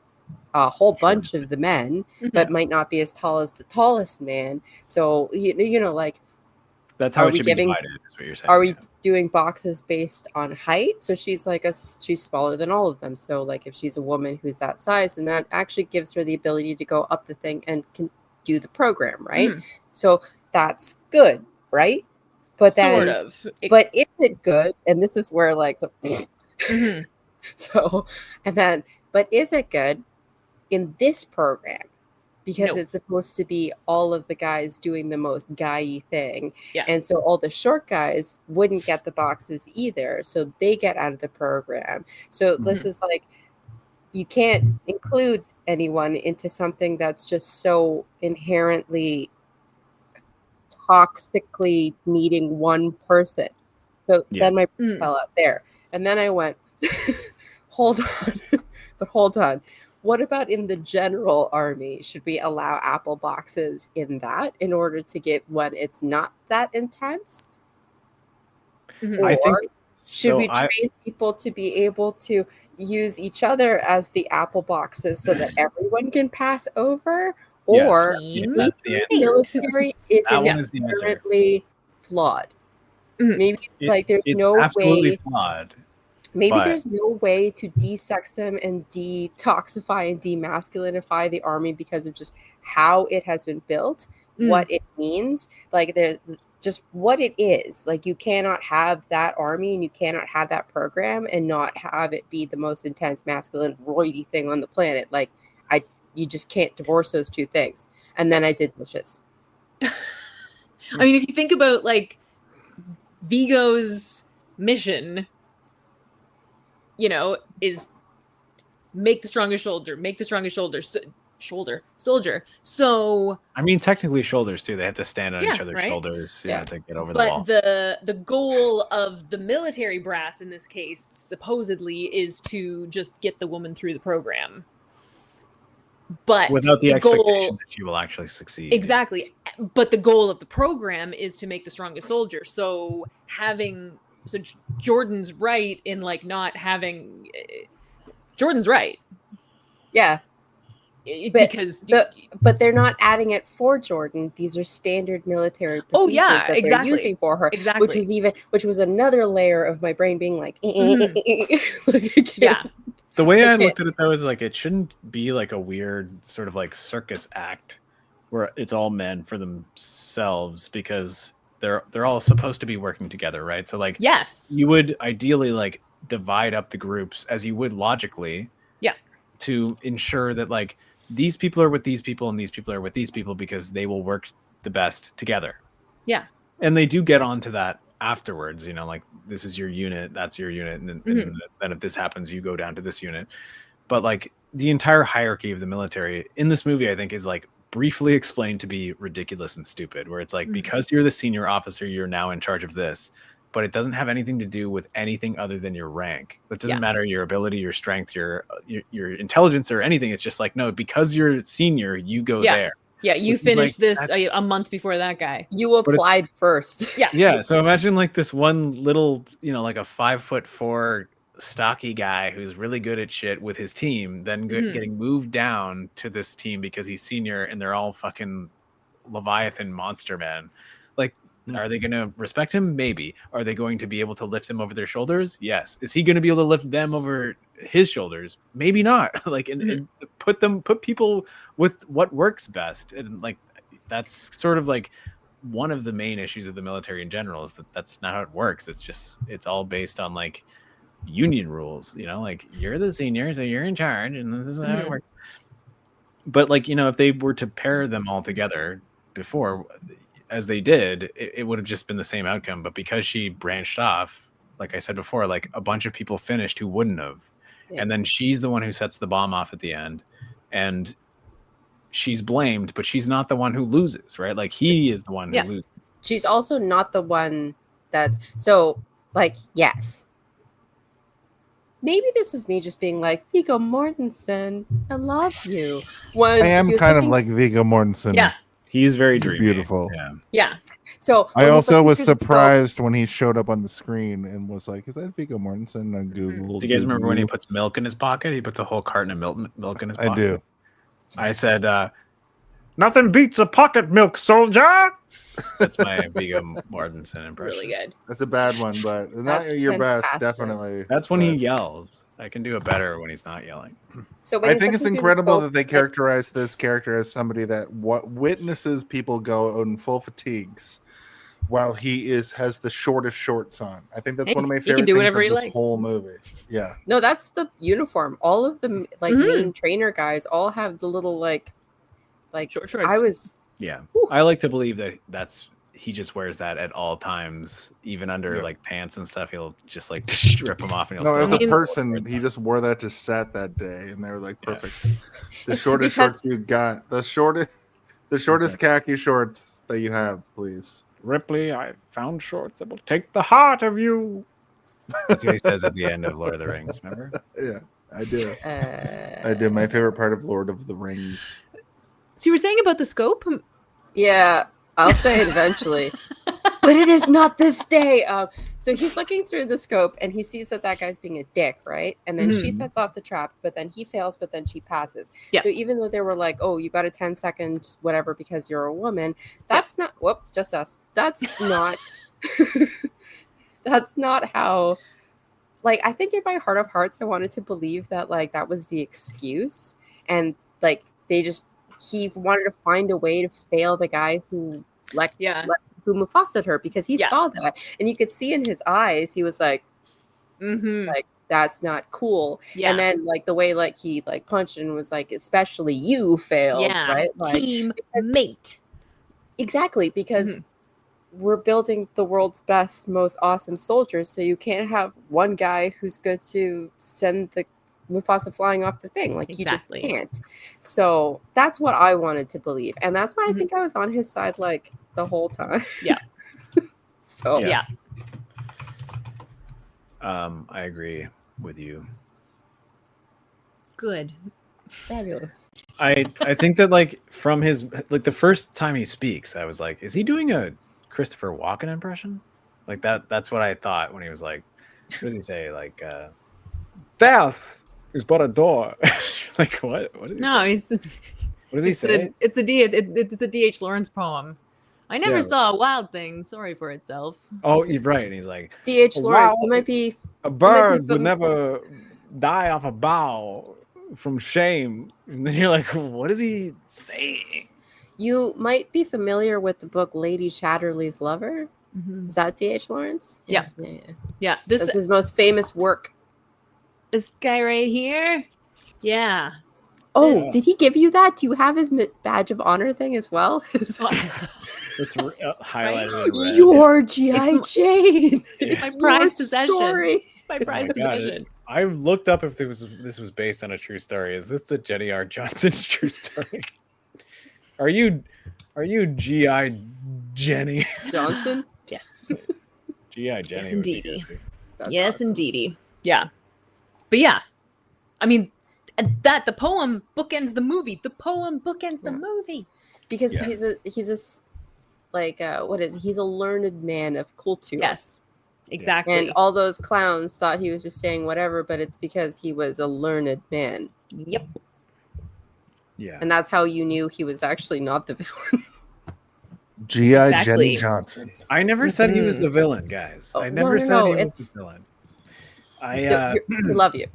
a whole bunch of the men, Mhm. but might not be as tall as the tallest man. So, you know, like, That's how Are it we should giving- be divided, is what you're saying. are we yeah. doing boxes based on height? So she's like she's smaller than all of them. So like if she's a woman who's that size, then that actually gives her the ability to go up the thing and can do the program, right? Mhm. So that's good, right? But then, sort of. but is it good? And this is where like so, Mhm. so and then, but is it good in this program? Because No. it's supposed to be all of the guys doing the most guy-y thing. Yeah. And so all the short guys wouldn't get the boxes either. So they get out of the program. So this is like, you can't include anyone into something that's just so inherently toxically needing one person. So Yeah. then my Mm. fell out there. And then I went, hold on, but hold on. What about in the general army? Should we allow apple boxes in that in order to get when it's not that intense? Mhm. Or I think should so. we train people to be able to use each other as the apple boxes so that everyone can pass over? Yes. Or Yeah, Team that's the the answer. military is That one is the answer. inherently flawed. Mhm. Maybe like there's It's no absolutely way. flawed. Maybe but- there's no way to de-sex them and detoxify and demasculinify the army because of just how it has been built, what it means, like there's just what it is. Like you cannot have that army and you cannot have that program and not have it be the most intense masculine roidy thing on the planet. Like you just can't divorce those two things. And then I did dishes. I mean, if you think about like Vigo's mission, is make the strongest shoulder, soldier. So I mean, technically shoulders too. They have to stand on each other's right? shoulders, Yeah. to get over the wall. But the goal of the military brass in this case, supposedly, is to just get the woman through the program. But Without the goal, expectation that she will actually succeed. exactly. But the goal of the program is to make the strongest soldier. So Jordan's right in like not having. Jordan's right. Yeah. Because but they're not adding it for Jordan. These are standard military procedures that they're exactly. using for her. Exactly. Which was another layer of my brain being like, yeah. The way I looked at it though is like it shouldn't be like a weird sort of like circus act where it's all men for themselves, because they're all supposed to be working together, right? So like yes, you would ideally like divide up the groups as you would logically, to ensure that like these people are with these people and these people are with these people because they will work the best together. Yeah. And they do get onto that afterwards, like this is your unit, that's your unit, and then if this happens, you go down to this unit. But like the entire hierarchy of the military in this movie, I think, is like briefly explained to be ridiculous and stupid, where it's like because you're the senior officer, you're now in charge of this, but it doesn't have anything to do with anything other than your rank. It doesn't matter your ability, your strength, your intelligence or anything. It's just like, no, because you're senior, you go there. Yeah, you finished this a month before that guy. You applied first. Yeah. Yeah. So imagine like this one little, like a 5'4" stocky guy who's really good at shit with his team, then getting moved down to this team because he's senior and they're all fucking Leviathan monster man. Like, are they going to respect him? Maybe. Are they going to be able to lift him over their shoulders? Yes. Is he going to be able to lift them over his shoulders? Maybe not. Like, and put people with what works best. And like, that's sort of like one of the main issues of the military in general, is that that's not how it works. It's all based on like union rules, like you're the senior, so you're in charge, and this is how it works. But like, if they were to pair them all together before, as they did, it would have just been the same outcome. But because she branched off, like I said before, like a bunch of people finished who wouldn't have. Yeah. And then she's the one who sets the bomb off at the end. And she's blamed, but she's not the one who loses, right? Like he is the one who loses. She's also not the one that's so like, yes. Maybe this was me just being like, Viggo Mortensen, I love you. I am kind of like Viggo Mortensen. Yeah. He's very dreamy. Beautiful. Yeah. So I also was surprised when he showed up on the screen and was like, "Is that Viggo Mortensen?" On Google. Do you guys remember when he puts milk in his pocket? He puts a whole carton of milk in his pocket. I do. I said, "Nothing beats a pocket milk, soldier." That's my Viggo Mortensen impression. Really good. That's a bad one, but not your best. Definitely. That's when he yells. I can do it better when he's not yelling. So I think it's incredible that they characterize this character as somebody that witnesses people go in full fatigues while he has the shortest shorts on. I think that's one of my favorite things of this whole movie. Yeah. No, that's the uniform. All of the main trainer guys all have the little like short shorts. I like to believe that he just wears that at all times, even under like pants and stuff. He'll just like rip them off. And as a person, he just wore that to set that day, and they were like perfect. The shortest shorts you got, the shortest khaki shorts that you have, please. Ripley, I found shorts that will take the heart of you. That's what he says at the end of Lord of the Rings. Remember? Yeah, I do. I do. My favorite part of Lord of the Rings. So you were saying about the scope? Yeah. I'll say it eventually, but it is not this day. So he's looking through the scope and he sees that guy's being a dick, right? And then she sets off the trap, but then he fails, but then she passes. Yeah. So even though they were like, oh, you got a 10-second whatever because you're a woman, that's not, just us. That's not, that's not how, like, I think in my heart of hearts, I wanted to believe that like that was the excuse. And like, he wanted to find a way to fail the guy who who Mufasa'd her, because he saw that, and you could see in his eyes he was like, like that's not cool. And then like the way like he like punched and was like, especially you failed, right? Like, team mate. Exactly, because we're building the world's best, most awesome soldiers, so you can't have one guy who's good to send the Mufasa flying off the thing. Like, Exactly. you just can't. So that's what I wanted to believe. And that's why I think I was on his side, like, the whole time. Yeah. So, Yeah. I agree with you. Good. Fabulous. I think that, like, from his, like, the first time he speaks, I was like, is he doing a Christopher Walken impression? Like, that's what I thought when he was like, what does he say? Like, death is but a door. Like, what is he No, saying? What does he say? It's a D.H. Lawrence poem. I never Yeah. saw a wild thing sorry for itself. Oh, you're right. And he's like, D.H. "A Lawrence, wild- it might be a bird would from- never die off a bough from shame." And then you're like, what is he saying? You might be familiar with the book Lady Chatterley's Lover. Is that D.H. Lawrence? Yeah. Yeah. Yeah. That's his most famous work. This guy right here. Yeah. Oh, did he give you that? Do you have his badge of honor thing as well? It's highlighted. in red. Your G.I. Jane. It's my Your prized possession. story. It's my prized Oh my God, possession. I looked up if this was based on a true story. Is this the Jenny R. Johnson true story? Are you G.I. Jenny? Johnson? Yes. G.I. Jenny. Yes, would be indeedy. good. Yes, awesome. indeedy. Yeah. But yeah, I mean, that the poem bookends the movie. The poem bookends the movie. Because Yeah. he's a he's a learned man of culture. Yes, exactly. And all those clowns thought he was just saying whatever, but it's because he was a learned man. Yep. Yeah. And that's how you knew he was actually not the villain. G.I. Exactly. Jenny Johnson. I never said he was the villain, guys. Oh, I no, never no, said no, he was it's- the villain. I We love you.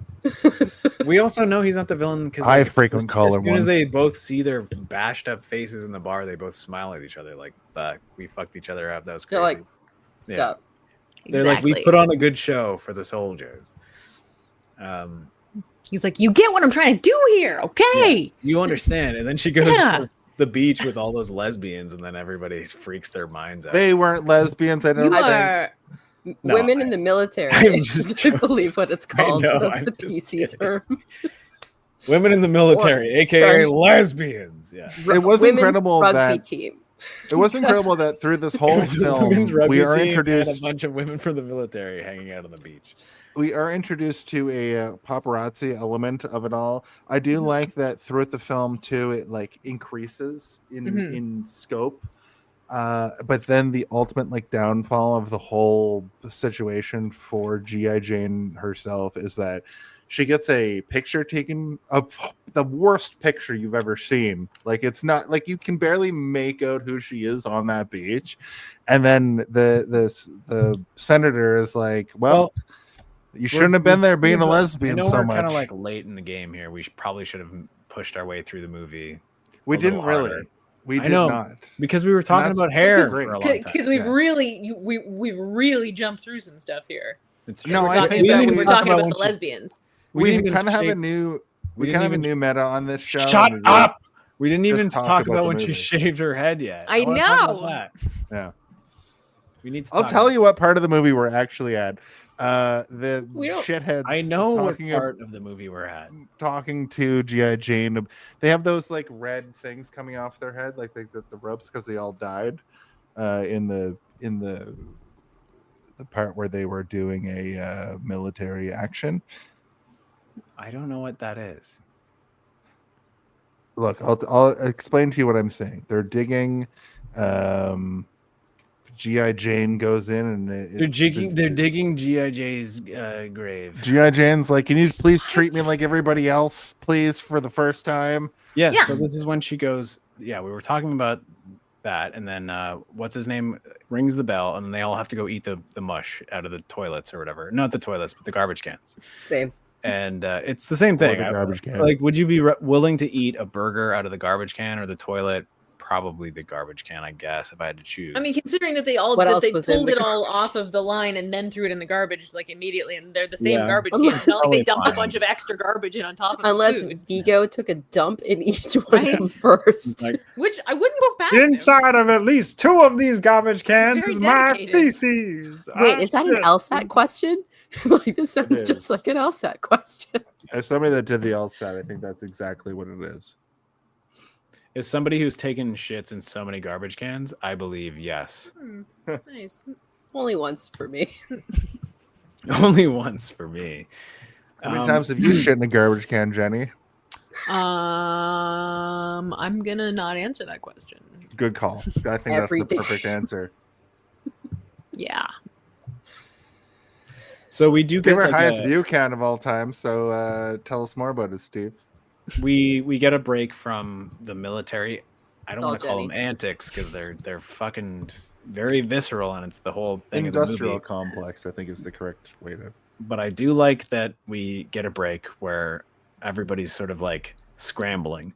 we also know he's not the villain because I frequently call as him soon as one. they both see their bashed up faces in the bar, they both smile at each other like, "Fuck, we fucked each other up. That was crazy." They're like, Yeah. sup? They're like, we Exactly. put on a good show for the soldiers. He's like, you get what I'm trying to do here, okay? You understand? And then she goes Yeah. to the beach with all those lesbians, and then everybody freaks their minds out. They weren't lesbians. I don't You think. are. No, Women in the military. I'm just I believe what it's called. know, That's I'm the just PC kidding. term. Women in the military, aka sorry. lesbians. Yeah. It was Women's incredible rugby that team. it was incredible that through this whole It was a film women's rugby we are team and introduced a bunch of women from the military hanging out on the beach. to a paparazzi element of it all. I do like that throughout the film too. It like increases in scope, but then the ultimate like downfall of the whole situation for G.I. Jane herself is that she gets a picture taken of the worst picture you've ever seen. Like it's not like you can barely make out who she is on that beach, and then the senator is like, well you shouldn't have been there being a lesbian so We're much. kind of like late in the game here. We probably should have pushed our way through the movie. We a little didn't really. harder. We I did know, not. because we were talking that's about hair great. for a long time. Because we've Yeah. we've really jumped through some stuff here. It's No, true. I Talking think about, that if we're we- talking about about when the she- lesbians. We didn't even kind of have a shape- new. we We kind of have a didn't new meta on this show. Shut and we up! We didn't even just talk talk about about the when she movie. shaved her head yet. I wanna talk about know. that. Yeah. We need to I'll talk tell about you what part of the movie we're actually at. The We don't- shitheads. I know what talking part of the movie we're at. talking to G.I. Jane. They have those like red things coming off their head, like the ropes, because they all died in the part where they were doing a military action. I don't know what that is. Look, I'll explain to you what I'm saying. They're digging. G.I. Jane goes in and They're digging G.I.J's grave. G.I. Jane's like, can you please treat me like everybody else, please, for the first time? Yes. Yeah. So this is when she goes. Yeah, we were talking about that, and then what's his name rings the bell, and then they all have to go eat the mush out of the toilets or whatever. Not the toilets, but the garbage cans. Same. And it's the same thing. the garbage can. Like, would you be willing to eat a burger out of the garbage can or the toilet probably the garbage can, I guess, if I had to choose. I mean, considering that they What else they was in pulled the it all garbage off of the line and then threw it in the garbage like immediately, and they're the same Yeah. garbage cans. It's not like they Probably dumped a fine. bunch of extra garbage in on top of Unless the food, Vigo took a dump in each one of them Right. first. Like, which I wouldn't go past. him. inside of at least 2 of these garbage cans very is my dedicated. feces. Wait, is that an LSAT question? Like this sounds It just is. like an LSAT question. As somebody that did the LSAT, I think that's exactly what it is. Is somebody who's taken shits in so many garbage cans? I believe yes. Nice. Only once for me. Only once for me. How many times have you shit in a garbage can, Jenny? I'm gonna not answer that question. Good call. I think Every that's the day. perfect answer. Yeah. So we do We get have our like highest a- view count of all time, so tell us more about it, Steve. we get a break from the military. I It's don't all want to call Jenny. them antics because they're fucking very visceral, and it's the whole thing of the Industrial movie. complex, I think, is the correct way to. But I do like that we get a break where everybody's sort of like scrambling,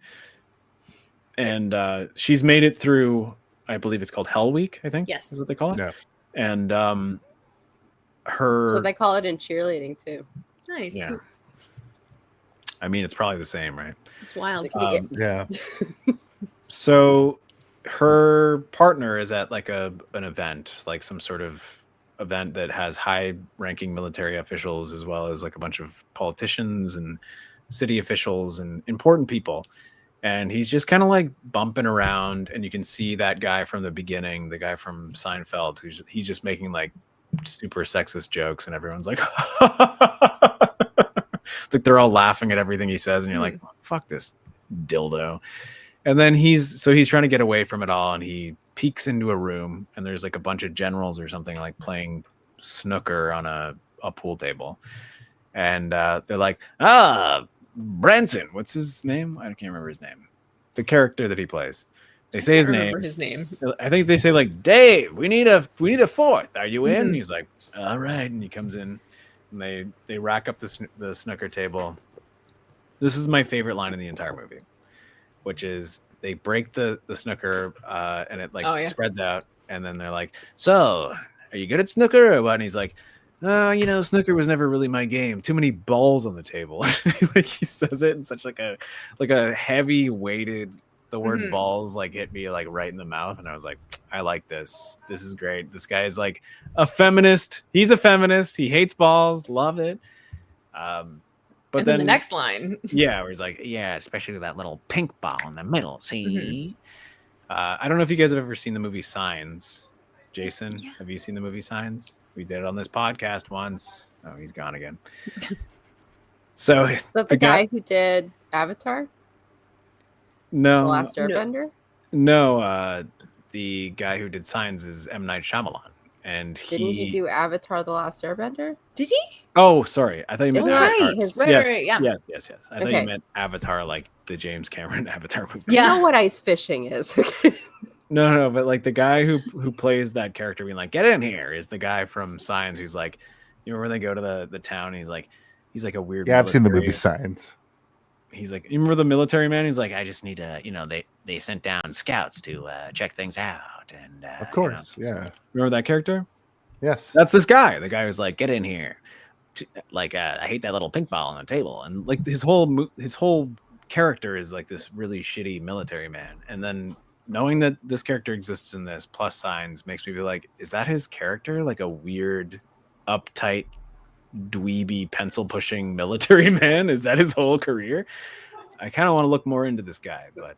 and she's made it through. I believe it's called Hell Week. I think Yes. is what they call it. Yeah. And That's her, what they call it in cheerleading too. Nice. yeah. I mean, it's probably the same, right? It's wild. Yeah. So her partner is at like an event, like some sort of event that has high-ranking military officials as well as like a bunch of politicians and city officials and important people. And he's just kind of like bumping around, and you can see that guy from the beginning, the guy from Seinfeld, he's just making like super sexist jokes, and everyone's like, like they're all laughing at everything he says, and you're like, fuck this dildo. And then he's trying to get away from it all, and he peeks into a room, and there's like a bunch of generals or something like playing snooker on a pool table, and they're like, Branson, what's his name? I can't remember his name. The character that he plays. They say his name. His name. I think they say like, Dave, we need a fourth. Are you in? Mhm. He's like, all right, and he comes in, and they rack up the snooker table. This is my favorite line in the entire movie, which is they break the snooker and it like spreads out, and then they're like, so are you good at snooker or what? And he's like, snooker was never really my game. Too many balls on the table. Like he says it in such like a heavy weighted. The word balls like hit me like right in the mouth, and I was like, I like this. This is great. This guy is like a feminist. He's a feminist. He hates balls. Love it. But And then the next line. yeah, where he's like, yeah, especially that little pink ball in the middle. See, I don't know if you guys have ever seen the movie Signs. Jason, have you seen the movie Signs? We did it on this podcast once. Oh, he's gone again. So Is that the guy who did Avatar? No, The Last Airbender? no. The guy who did Signs is M. Night Shyamalan, and Didn't he do Avatar: The Last Airbender? Did he? Oh, sorry. I thought you meant Isn't that Avatar. his- Right, yes, right, yeah. yes. I thought Okay. you meant Avatar, like the James Cameron Avatar movie. You know what ice fishing is. Okay. No, but like the guy who plays that character being like, get in here, is the guy from Signs who's like, you remember when they go to the town, and he's like a weird. Yeah, I've seen the military- movie Signs. He's like, you remember the military man? He's like, I just need to, they sent down scouts to check things out, and Of course, yeah. remember that character? Yes. That's this guy. The guy who's like, get in here. Like, I hate that little pink ball on the table. And like his whole character is like this really shitty military man. And then knowing that this character exists in this plus Signs makes me be like, is that his character? Like a weird, uptight, dweeby, pencil pushing military man? Is that his whole career? I kind of want to look more into this guy, but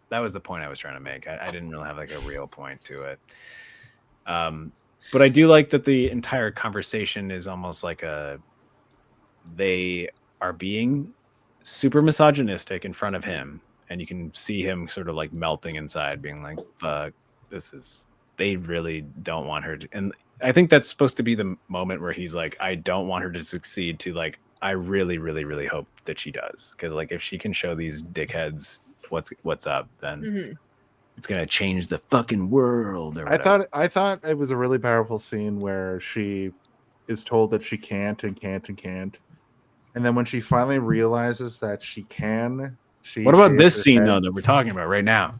that was the point I was trying to make. I didn't really have like a real point to it. But I do like that the entire conversation is almost like they are being super misogynistic in front of him, and you can see him sort of like melting inside, being like, fuck, they really don't want her to. And I think that's supposed to be the moment where he's like, I don't want her to succeed, to like, I really, really, really hope that she does. Because like if she can show these dickheads what's up, then it's gonna change the fucking world. Or I thought it was a really powerful scene where she is told that she can't, and then when she finally realizes that she can, what about this shakes her scene head. though that we're talking about right now?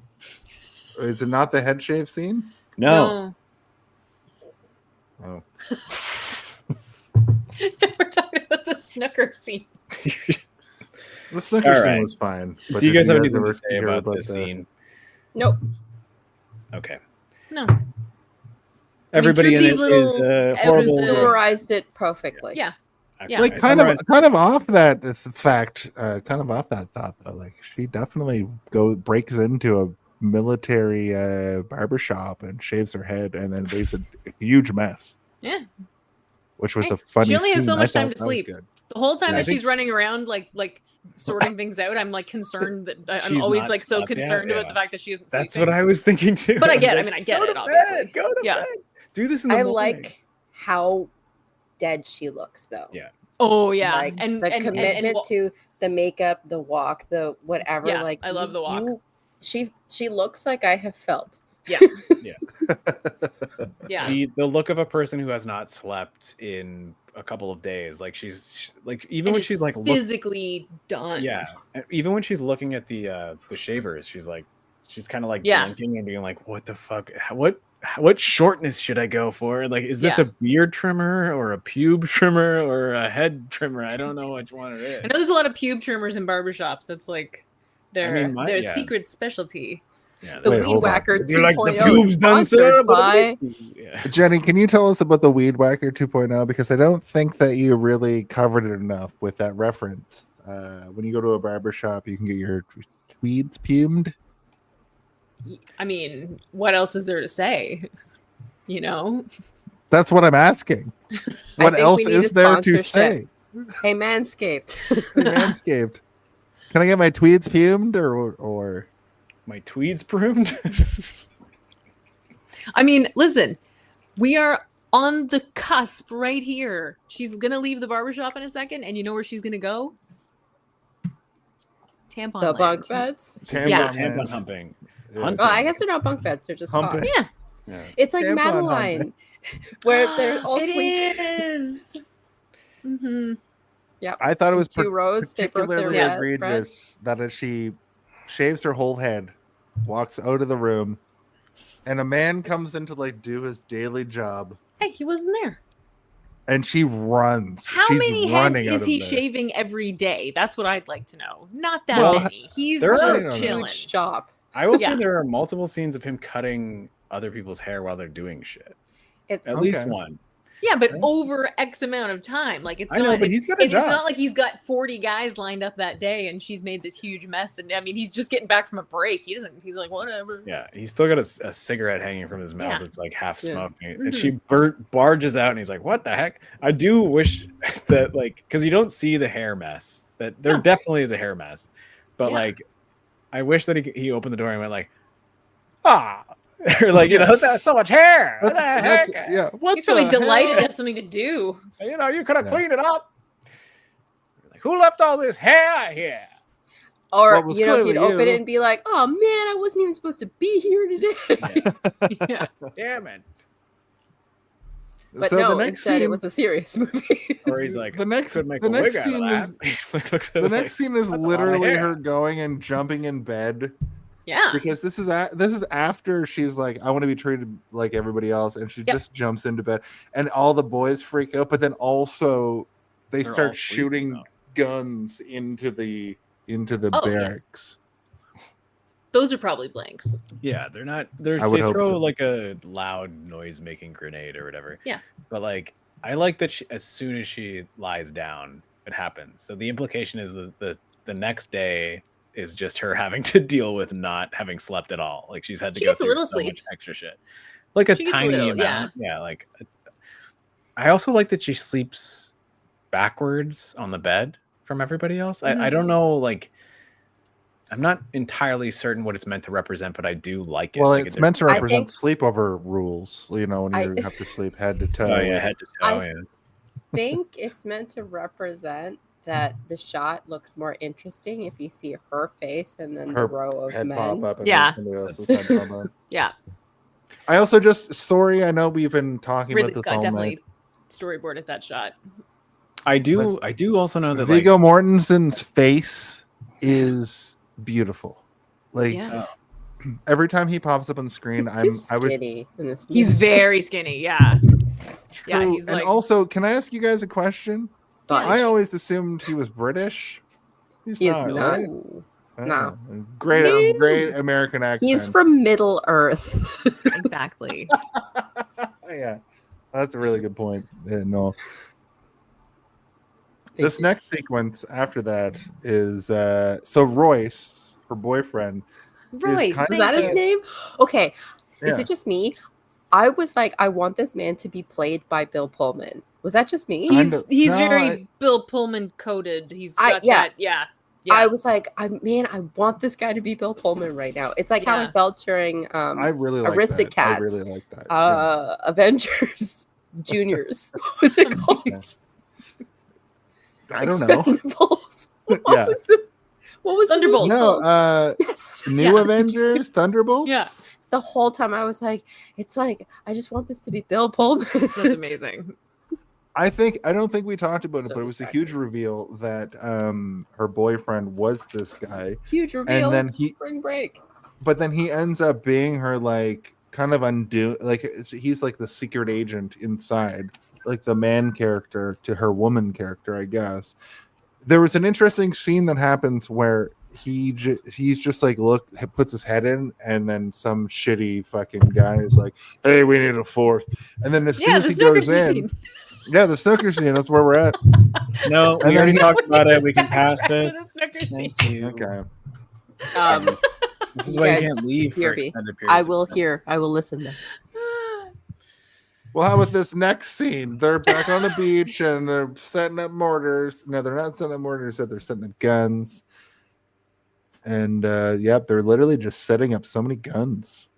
Is it not the head shave scene? No. Oh. We're talking about the snooker scene. The snooker All scene right. was fine. But Do you did guys have anything ever to say hear about this the- scene? Nope. Okay. No. Everybody in it Trudy's is little- horrible. everyone's Summarized it perfectly. Yeah. Okay. Yeah. Like I kind of summarized- off that fact, kind of off that thought though. Like she definitely breaks into a military barbershop and shaves her head and then leaves a huge mess. Yeah. Which was Hey, a funny she only has scene. so I much time thought to that was sleep. good. The whole time Yeah, I that think- she's running around like sorting things out, I'm like concerned that I'm She's always not like so slept yet, concerned about yeah. the fact that she isn't That's sleeping. what I was thinking too. But I was get it. like, I mean, I get go it, to obviously. Bed, go to Yeah. bed. Do this in the I morning. like how dead she looks, though. Yeah. Oh yeah, Like, and the commitment to the makeup, the walk, the whatever. Yeah, like I love the walk. She looks like I have felt. yeah, yeah. The look of a person who has not slept in a couple of days. Like like even And when is she's like physically done. yeah, even when she's looking at the shavers, she's kind of like Yeah. blinking and being like, "What the fuck? What shortness should I go for? Like, is this Yeah. a beard trimmer or a pube trimmer or a head trimmer? I don't know which one it is." I know there's a lot of pube trimmers in barbershops. That's like their yeah. secret specialty. Yeah, The Wait, Weed hold on. Whacker You're like, the 2.0 pubes is done, sir, sponsored but by. yeah. Jenny, can you tell us about the Weed Whacker 2.0? Because I don't think that you really covered it enough with that reference. When you go to a barbershop, you can get your tweeds pumed. I mean, what else is there to say? You know, That's what I'm asking. What think else we need a is there to sponsorship. say? Hey, Manscaped. Manscaped. Can I get my tweeds pumed or My tweeds pruned. I mean, listen, we are on the cusp right here. She's gonna leave the barbershop in a second, and you know where she's gonna go? Tampon The land. bunk beds. Yeah. Tampon humping. Yeah. Hunting. Well, I guess they're not bunk beds. They're just Humping. cots. Yeah, Yeah. It's like Tampon Madeline, where they're all it sleeping. is. Mm-hmm. I thought it was Two rows. They broke their particularly bread. egregious that as she shaves her whole head, walks out of the room, and a man comes in to like do his daily job, Hey, he wasn't there. and she runs. How She's many heads running out is of he there. shaving every day? That's what I'd like to know. Not that Well, many. He's there are- just No, no, no. chilling. Huge shop. I will Yeah. say there are multiple scenes of him cutting other people's hair while they're doing shit. It's At least Okay. one. Yeah, but Okay. over X amount of time. Like it's I not. know, but he's got a it's job. not like he's got 40 guys lined up that day, and she's made this huge mess. And I mean, he's just getting back from a break. He doesn't. He's like, whatever. Yeah, he's still got a cigarette hanging from his mouth. Yeah. It's like half Yeah. smoking, Mhm. and she barges out, and he's like, "What the heck?" I do wish that, like, because you don't see the hair mess. That there No. definitely is a hair mess, but Yeah. like, I wish that he opened the door and went like, "Ah," or like, you know, that's so much hair. What the heck? yeah. What He's probably the delighted hell? to have something to do. You know, you could have Yeah. cleaned it up. Like, who left all this hair here? or Well, it was you know, he'd clearly open you. it and be like, "Oh man, I wasn't even supposed to be here today." Yeah. Damn it. But So no, the next instead it scene- was a serious movie. Or he's like, the next could make the a next wig out of scene that. is He looks at the it next like, scene is "That's a lot of literally hair." her going and jumping in bed Yeah. because this is after she's like, I want to be treated like everybody else, and she Yep. just jumps into bed, and all the boys freak out, but then also they They're all start sleeping, shooting though. guns into the Oh, yeah. barracks. Those are probably blanks. Yeah, they're not. I would They hope throw so. like a loud noise-making grenade or whatever. Yeah. But like, I like that as soon as she lies down, it happens. So the implication is that the next day is just her having to deal with not having slept at all. Like she's had to She go gets a through little so sleep. much extra shit. Like a She gets a tiny little, amount. Yeah. Like I also like that she sleeps backwards on the bed from everybody else. I Mhm. don't know, like. I'm not entirely certain what it's meant to represent, but I do like it. Well, Like, it's there's- meant to I represent think- sleepover rules. You know, when I- you have to sleep head to toe. Oh yeah, head to toe. I- yeah. think it's meant to represent that the shot looks more interesting if you see her face and then Her the row of head men. pop up. And Yeah. then somebody else's head pop up. Yeah. I also sorry. I know we've been talking Ridley about this Scott all definitely night. storyboarded that shot. I do also know that like, Viggo Mortensen's face is beautiful. Like Yeah. every time he pops up on screen, He's too I would. skinny in this He's movie. very skinny. Yeah. Yeah, True. he's and like also, can I ask you guys a question? But I always assumed he was British. He's he is not, not. right? No. Great American accent. He's from Middle Earth. exactly. Yeah, that's a really good point. Yeah, no. This next sequence after that is so Royce, her boyfriend. Royce, Is that his name? Okay. Is Yeah. it just me? I was like, I want this man to be played by Bill Pullman. Was that just me? He's No, very Bill Pullman coded. He's got yeah. that. Yeah. I was like, I want this guy to be Bill Pullman right now. It's like how I felt during I really like Aristocats. that. I really like that. Avengers Juniors. What was it called? I don't know. Expendables. Yeah. What was Thunderbolts? No, Yes. New Avengers, Thunderbolts. Yeah. The whole time I was like, it's like I just want this to be Bill Pullman. That's amazing. I don't think we talked about it, So but it was a huge reveal that her boyfriend was this guy. Huge reveal. And then Spring Break. But then he ends up being her like kind of he's like the secret agent inside, like the man character to her woman character, I guess. There was an interesting scene that happens where he's just like puts his head in, and then some shitty fucking guy is like, "Hey, we need a fourth," and then as soon as he goes in. Yeah, the snooker scene. That's where we're at. No, we already talked about it. We can pass this. Thank you. Okay. This is why you can't leave for extended periods. I will hear. I will listen then. Well, how about this next scene? They're back on the beach and they're setting up mortars. No, they're not setting up mortars. They're setting up guns. And they're literally just setting up so many guns.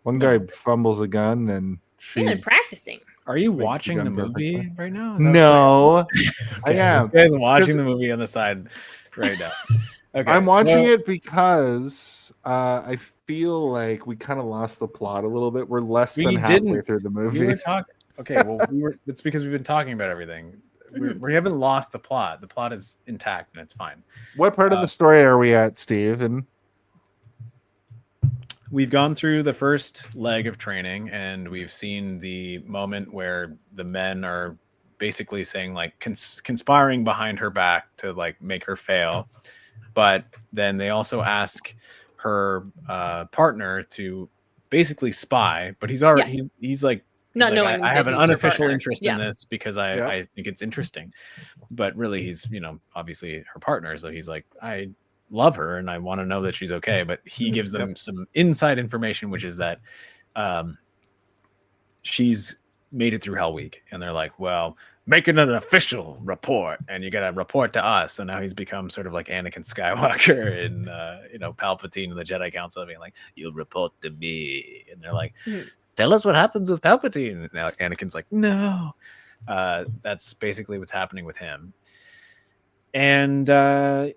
One guy fumbles a gun and They've been practicing. Are you makes watching the gun movie perfectly. right now? No, I am. This guy's watching the movie on the side right now. Okay, I'm watching it because I feel like we kind of lost the plot a little bit. We're less than halfway through the movie. We were talking. Okay, well, it's because we've been talking about everything. We haven't lost the plot. The plot is intact and it's fine. What part of the story are we at, Steve? And we've gone through the first leg of training, and we've seen the moment where the men are basically saying like conspiring behind her back to like make her fail. But then they also ask her partner to basically spy, but he's already he's like not knowing I have an unofficial interest in Yeah. this because I think it's interesting. But really he's, obviously her partner, so he's like, I love her and I want to know that she's okay. But he gives them some inside information, which is that she's made it through Hell Week, and they're like, well, making an official report, and you gotta report to us. So now he's become sort of like Anakin Skywalker and Palpatine and the Jedi Council, being like, you'll report to me. And they're like, tell us what happens with Palpatine. And now Anakin's like, no. That's basically what's happening with him. And then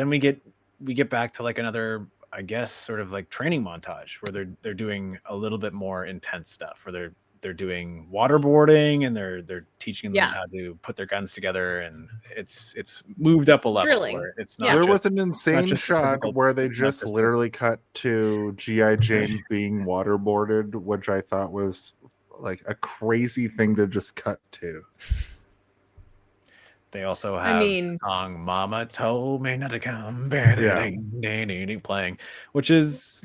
we get back to like another, I guess, sort of like training montage where they're doing a little bit more intense stuff, where they're doing waterboarding and they're teaching them how to put their guns together, and it's moved up a level. Drilling. Where it's not there just, was an insane just shot physical, where they it's not just literally cut to G.I. Jane being waterboarded, which I thought was like a crazy thing to just cut to. They also have the song "Mama Told Me Not to Come," playing, which is,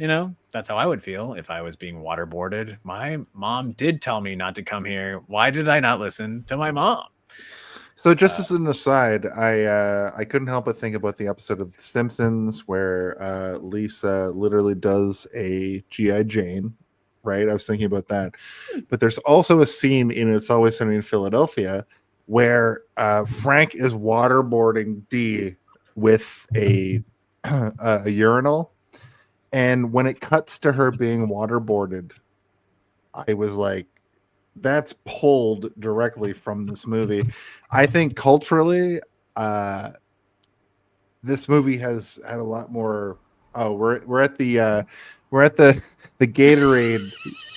that's how I would feel if I was being waterboarded. My mom did tell me not to come here. Why did I not listen to my mom? So just as an aside, I couldn't help but think about the episode of The Simpsons where Lisa literally does a G.I. Jane, right? I was thinking about that. But there's also a scene in It's Always Sunny in Philadelphia where Frank is waterboarding Dee with a urinal. And when it cuts to her being waterboarded, I was like, that's pulled directly from this movie. I think culturally, this movie has had a lot more. Oh, we're at the Gatorade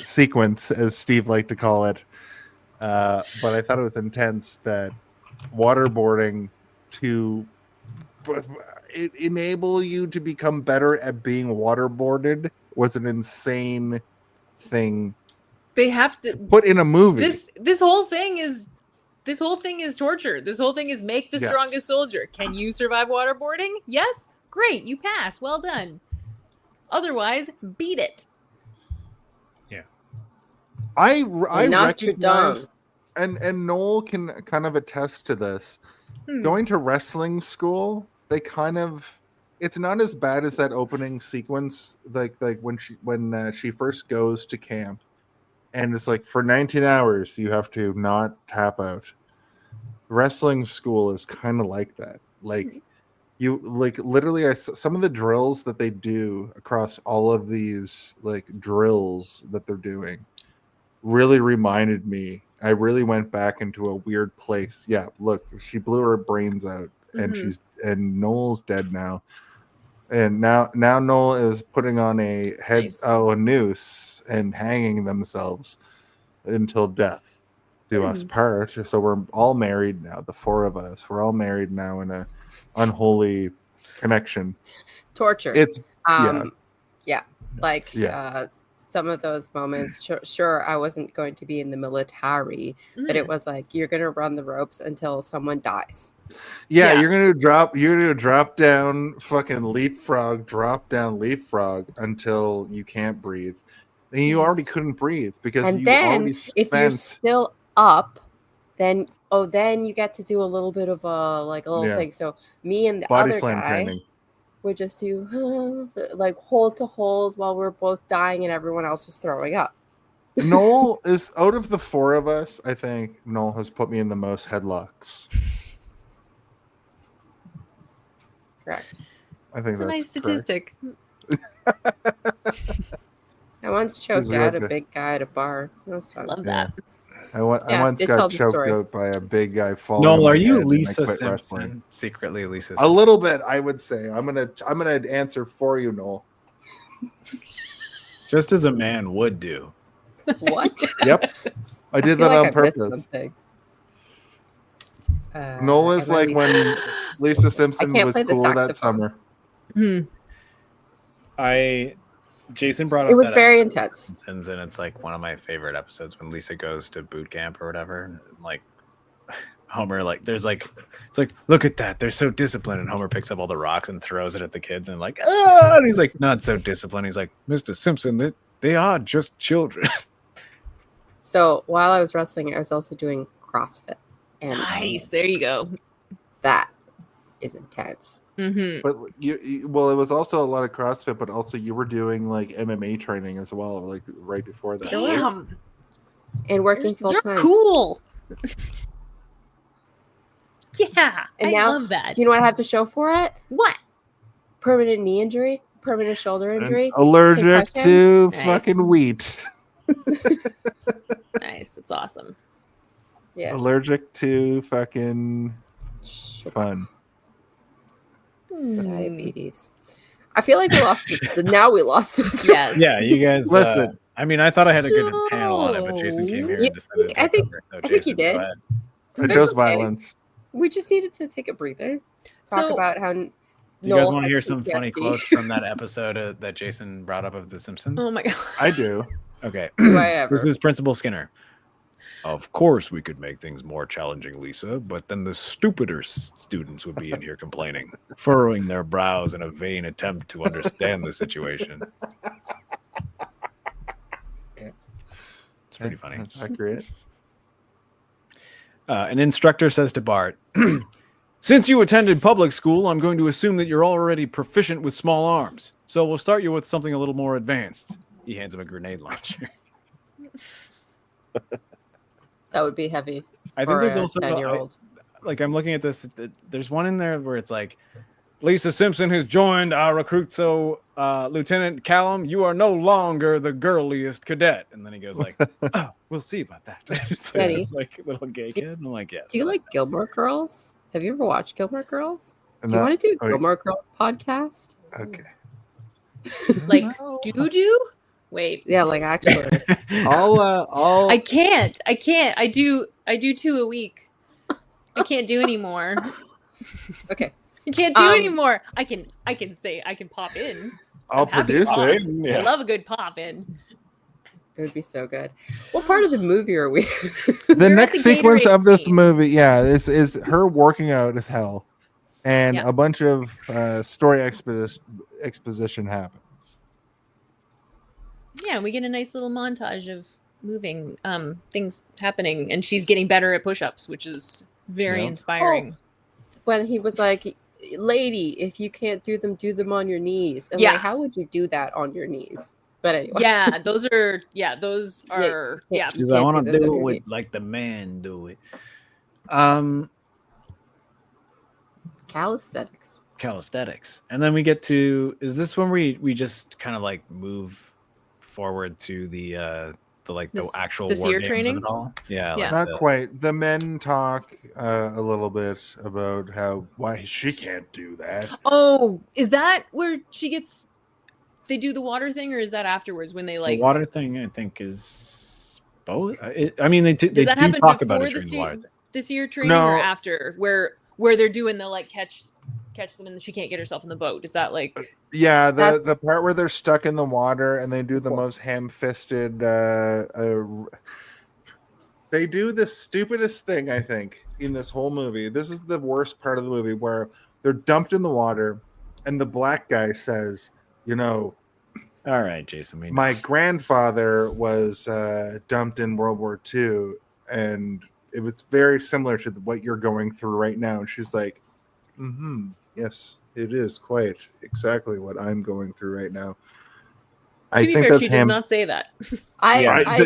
sequence, as Steve liked to call it. But I thought it was intense that waterboarding to but it enable you to become better at being waterboarded was an insane thing They have to put in a movie. This whole thing is torture. This whole thing is make the Yes. strongest soldier. Can you survive waterboarding? Yes? Great, you pass. Well done. Otherwise, beat it. I Not your recognize, and Noel can kind of attest to this. Going to wrestling school, they kind of, it's not as bad as that opening sequence, like when she first goes to camp, and it's like for 19 hours you have to not tap out. Wrestling school is kind of like that. Like you like literally, some of the drills that they do across all of these like drills that they're doing really reminded me. I really went back into a weird place. Yeah, look, she blew her brains out, and Noel's dead now. And now Noel is putting on a a noose and hanging themselves until death do us part. So we're all married now. The four of us, we're all married now in a unholy connection. Torture. It's some of those moments. Sure, I wasn't going to be in the military, but it was like you're gonna run the ropes until someone dies. Yeah, you're gonna drop down, fucking leapfrog, drop down leapfrog until you can't breathe. And you already couldn't breathe because and you then already if you're spent. still up, then you get to do a little bit of a little thing. So me and the Body other slam guy training. would just do like hold to hold while we're both dying and everyone else was throwing up. Noel is out of the four of us. I think Noel has put me in the most headlocks. Correct. I think That's a nice correct. statistic. I once choked out a big guy at a bar. It was fun. Love that. I once they tell got the choked story. out by a big guy falling. Noel, on my are you head and I Lisa quit Simpson? wrestling. Secretly Lisa A Simpson. little bit, I would say. I'm gonna answer for you, Noel. Just as a man would do. What? Yep, I did feel that on like I missed purpose. something. Noel is am I like Lisa- when Lisa Simpson can't was play the cool that saxophone. summer. Jason brought up It was that very episode of intense. Simpsons, and it's like one of my favorite episodes when Lisa goes to boot camp or whatever. And like Homer, like there's like it's like look at that, they're so disciplined, and Homer picks up all the rocks and throws it at the kids, and like and he's like not so disciplined. He's like Mr. Simpson, they are just children. So while I was wrestling, I was also doing CrossFit. And Nice. There you go. that is intense. Mm-hmm. But it was also a lot of CrossFit, but also you were doing like MMA training as well, like right before that. Damn. And working full You're time. cool. Yeah. And I now, love that. Do you know what I have to show for it? What? Permanent knee injury, permanent shoulder injury. Allergic to concussions. Nice. fucking wheat. Nice. That's awesome. Yeah. Allergic to fucking fun. Diabetes. I feel like we lost now we lost the thread. Yes. Yeah, you guys. Listen. I mean, I thought I had a good panel on it, but Jason came here Yeah, and decided to I take think- over. So I think you Jason, go did. ahead. I It's chose okay. violence. We just needed to take a breather. Talk So- about how Do you guys want to has hear some funny PTSD. quotes from that episode that Jason brought up of The Simpsons? Oh my god. I do. Okay. Do I ever? This is Principal Skinner. Of course, we could make things more challenging, Lisa, but then the stupider students would be in here complaining, furrowing their brows in a vain attempt to understand the situation. It's pretty funny. That's accurate. An instructor says to Bart, since you attended public school, I'm going to assume that you're already proficient with small arms. So we'll start you with something a little more advanced. He hands him a grenade launcher. That would be heavy. I think for there's a also 10-year-old. I'm looking at this. There's one in there where it's like, Lisa Simpson has joined our recruit. So, Lieutenant Callum, you are no longer the girliest cadet. And then he goes like, oh, we'll see about that. It's like Daddy. this like little gay kid. And I'm like, yes. Do you like Gilmore Girls? Have you ever watched Gilmore Girls? And Do you that- want to do a oh, Gilmore Girls podcast? Okay. Like, do? Wait. Yeah, like actually. I'll I can't. I do 2 a week. I can't do anymore. Okay. can't do anymore. I can say I can pop in. I'll produce it. I love a good pop in. It would be so good. What part of the movie are we? The next sequence of this scene. movie, this is her working out as hell, and a bunch of story exposition happens. Yeah, we get a nice little montage of moving things happening, and she's getting better at push-ups, which is very inspiring. When he was like, lady, if you can't do them on your knees. And like, how would you do that on your knees? But anyway. Those are Because I want to do it like the man do it. Calisthenics. And then we get to, is this when we just kind of like move forward to the actual this war year games training? of it all? Yeah. Yeah. Not quite. The men talk a little bit about why she can't do that. Oh, is that where they do the water thing, or is that afterwards when they like the water thing? I think is both. I mean, they do happen talk about before it during the water thing. this year training or after, where they're doing the like catch them and she can't get herself in the boat? Is that like the part where they're stuck in the water and they do the most ham-fisted they do the stupidest thing, I think, in this whole movie. This is the worst part of the movie, where they're dumped in the water and the black guy says, all right, Jason, my grandfather was dumped in World War II, and it was very similar to what you're going through right now. And she's like, yes, it is quite exactly what I'm going through right now. To be fair, she does not say that.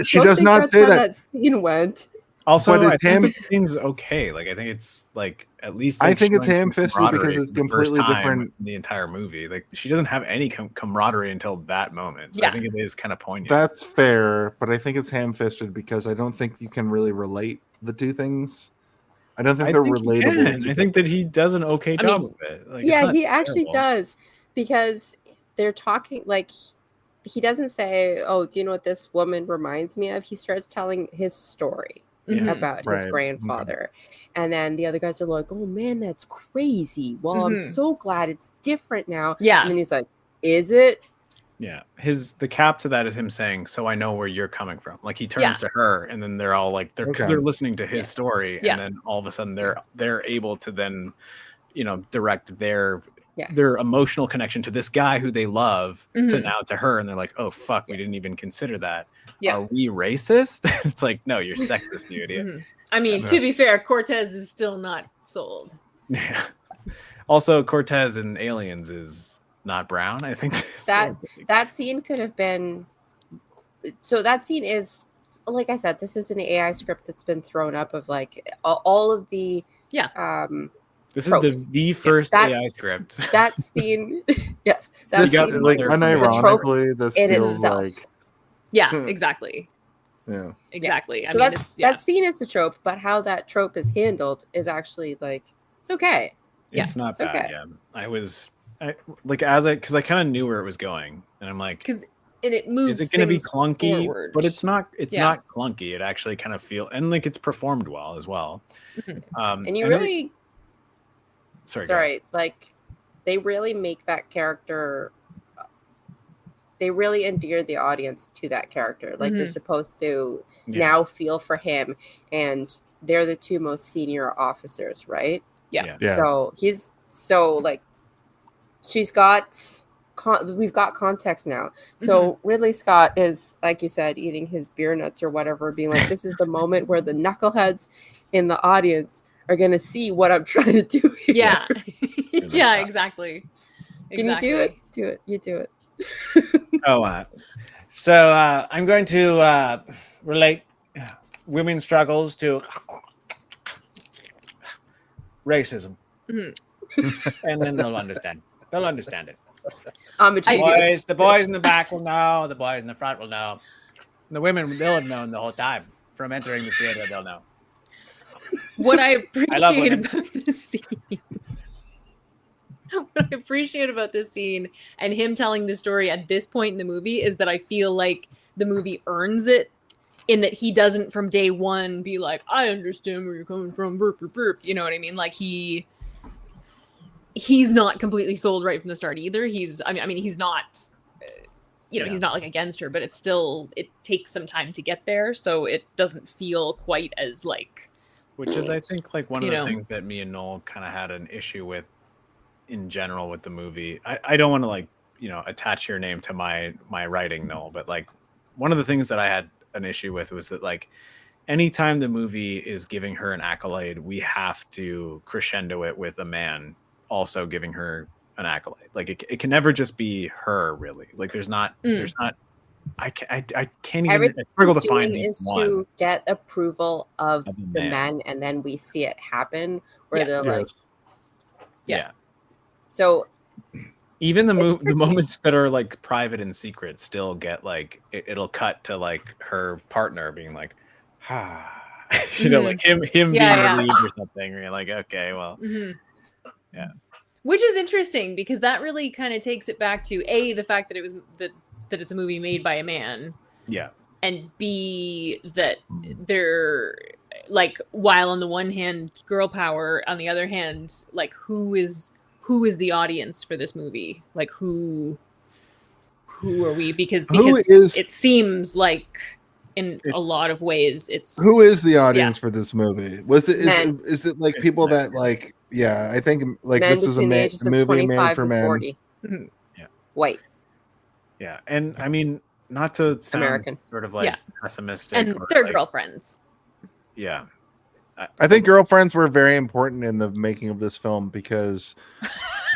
She does not say that. That scene went. Also, I think the scene's okay. Like, I think it's like at least. I think it's ham-fisted because it's completely different. The entire movie, like, she doesn't have any camaraderie until that moment. So I think it is kind of poignant. That's fair, but I think it's ham-fisted because I don't think you can really relate the two things. I don't think they're relatable. I think that he does an okay job of it. Like, he actually does, because they're talking like. He doesn't say, "Oh, do you know what this woman reminds me of?" He starts telling his story about his grandfather. And then the other guys are like, "Oh man, that's crazy. Well, I'm so glad it's different now." Yeah. And then he's like, "Is it?" Yeah. The cap to that is him saying, "So I know where you're coming from." Like, he turns to her, and then they're all like, because they're listening to his story, and then all of a sudden they're able to then, direct their emotional connection to this guy who they love to her, and they're like, "Oh fuck, we didn't even consider that. Are we racist?" It's like, no, you're sexist, you idiot. I mean, to be fair, Cortez is still not sold. Yeah. Also, Cortez in Aliens is not brown. I think that scene could have been. So that scene is, like I said, this is an AI script that's been thrown up of like all of the This tropes. is the first AI script. That scene, yes, that scene, like unironically, this feels like, exactly. Yeah, exactly. Yeah. So that scene is the trope, but how that trope is handled is actually like it's okay. It's not bad. Okay. Yeah, because I kind of knew where it was going, and I'm like, because it moves. Is it going to be clunky? Forward. But it's not. It's not clunky. It actually kind of feels, and like it's performed well as well. And you really. Sorry, like they really make that character. They really endear the audience to that character. Like you're supposed to now feel for him, and they're the two most senior officers, right? Yeah. So like she's got. We've got context now. So Ridley Scott is, like you said, eating his beer nuts or whatever, being like, "This is the moment where the knuckleheads in the audience are going to see what I'm trying to do here." Yeah. Yeah, exactly. Can you do it? Do it. You do it. So I'm going to relate women's struggles to racism. And then they'll understand. They'll understand it. The boys in the back will know. The boys in the front will know. The women, they'll have known the whole time. From entering the theater, they'll know. What I appreciate about this scene, and him telling the story at this point in the movie, is that I feel like the movie earns it, in that he doesn't from day one be like, "I understand where you're coming from, burp, burp, burp." You know what I mean? Like he he's not completely sold right from the start either. He's not he's not like against her, but it takes some time to get there, so it doesn't feel quite as like, which is I think like one of the things that me and Noel kind of had an issue with in general with the movie. I don't want to like attach your name to my writing, Noel, but like one of the things that I had an issue with was that like anytime the movie is giving her an accolade, we have to crescendo it with a man also giving her an accolade. Like it can never just be her, really. Like there's not I can't even struggle to find is to get approval of the men, and then we see it happen where they're like so even the moments that are like private and secret still get like it'll cut to like her partner being like like him being relieved or something, or you're like, okay, well which is interesting because that really kind of takes it back to the fact that it was that it's a movie made by a man, and B, that they're like, while on the one hand girl power, on the other hand, like who is the audience for this movie? Like who are we? Because it seems like in a lot of ways who is the audience for this movie? Is it like people that like I think like men this is a movie made for men. 40. White. Yeah, and I mean, not to sound American, sort of like pessimistic, and their girlfriends. Yeah, I think girlfriends were very important in the making of this film because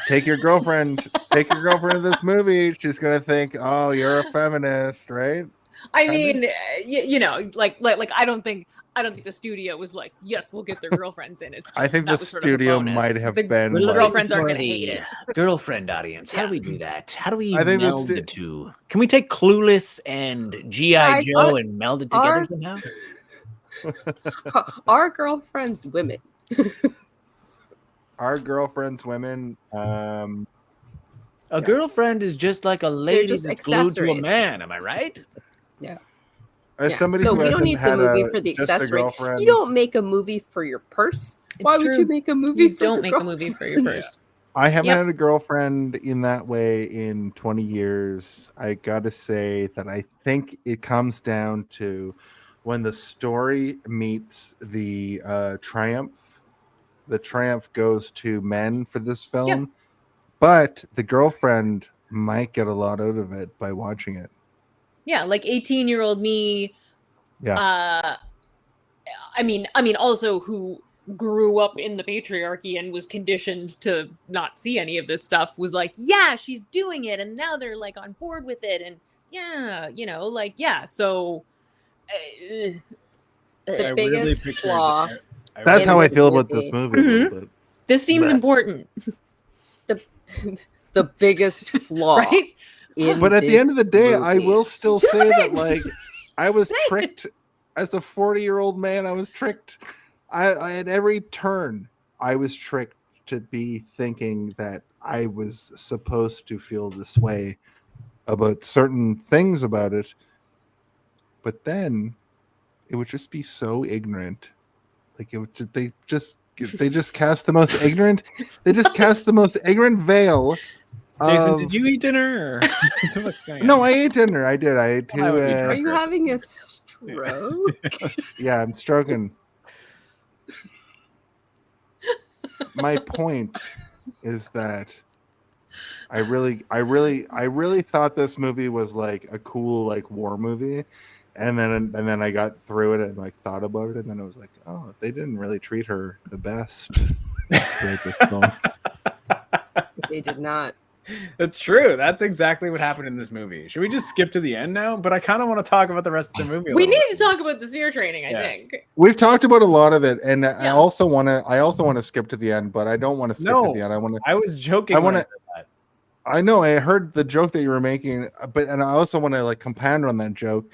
take your girlfriend to this movie, she's gonna think, oh, you're a feminist, right? I mean, like I don't think the studio was like, yes, we'll get their girlfriends in. It's just, I think the studio might have been. The girlfriends aren't going to hate it. Girlfriend audience. How do we do that? How do we meld the two? Can we take Clueless and G.I. Joe and meld it together somehow? Our girlfriends women. Our girlfriends women. A girlfriend is just like a lady that's glued to a man. Am I right? Yeah. As somebody so who we don't need the movie for the accessory. You don't make a movie for your purse. Why would you make a movie? You don't make a movie for your purse. I haven't had a girlfriend in that way in 20 years. I gotta say that I think it comes down to when the story meets the triumph. The triumph goes to men for this film, but the girlfriend might get a lot out of it by watching it. Yeah, like 18-year-old me. Yeah. I mean, also who grew up in the patriarchy and was conditioned to not see any of this stuff was like, yeah, she's doing it, and now they're like on board with it, and so the biggest flaw. That's how I feel about this movie. This seems important. The biggest flaw, right? But at the end of the day, I will still say that like I was tricked as a 40-year-old man. I was tricked. I at every turn I was tricked to be thinking that I was supposed to feel this way about certain things about it. But then it would just be so ignorant. Like they just cast the most ignorant. They just cast the most ignorant veil. Jason, did you eat dinner? Or what's going on? No, I ate dinner. I did. I ate two. Are you having a stroke? Yeah, I'm stroking. My point is that I really thought this movie was like a cool like war movie, and then I got through it and like thought about it, and then I was like, oh, they didn't really treat her the best. This film. They did not. That's true. That's exactly what happened in this movie. Should we just skip to the end now? But I kind of want to talk about the rest of the movie. We need to talk about the SEER training, I think. We've talked about a lot of it, and I also want to skip to the end, but I don't want to skip to the end. I was joking. I know. I heard the joke that you were making, and I also want to like compound on that joke.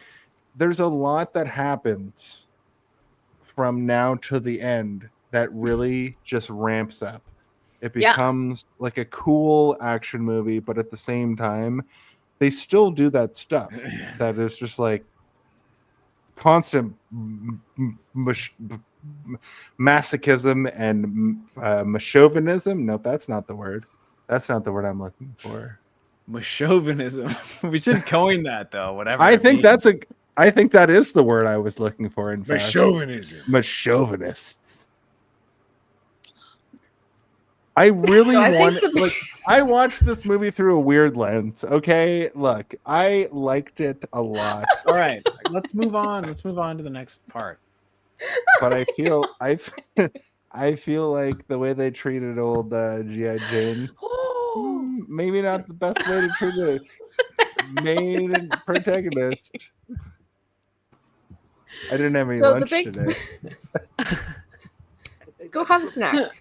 There's a lot that happens from now to the end that really just ramps up. It becomes like a cool action movie, but at the same time, they still do that stuff that is just like constant masochism and chauvinism. No, that's not the word. That's not the word I'm looking for. Chauvinism. We should coin that though. Whatever. I think that's I think that is the word I was looking for. In fact, Chauvinism. Chauvinists. I really want. Like, I watched this movie through a weird lens. Okay, look, I liked it a lot. All right, let's move on. Let's move on to the next part. But I feel I feel like the way they treated old G.I. Jane, maybe not the best way to treat a main protagonist. I didn't have any lunch today. Go have a snack.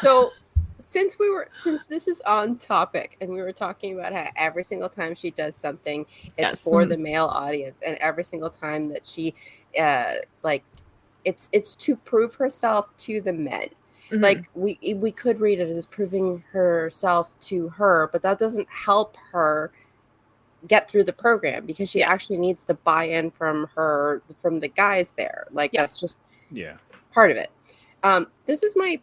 So since this is on topic and we were talking about how every single time she does something, it's for the male audience, and every single time that she it's to prove herself to the men. Mm-hmm. Like we could read it as proving herself to her, but that doesn't help her get through the program because she actually needs the buy-in from the guys there. Like that's just part of it. This is my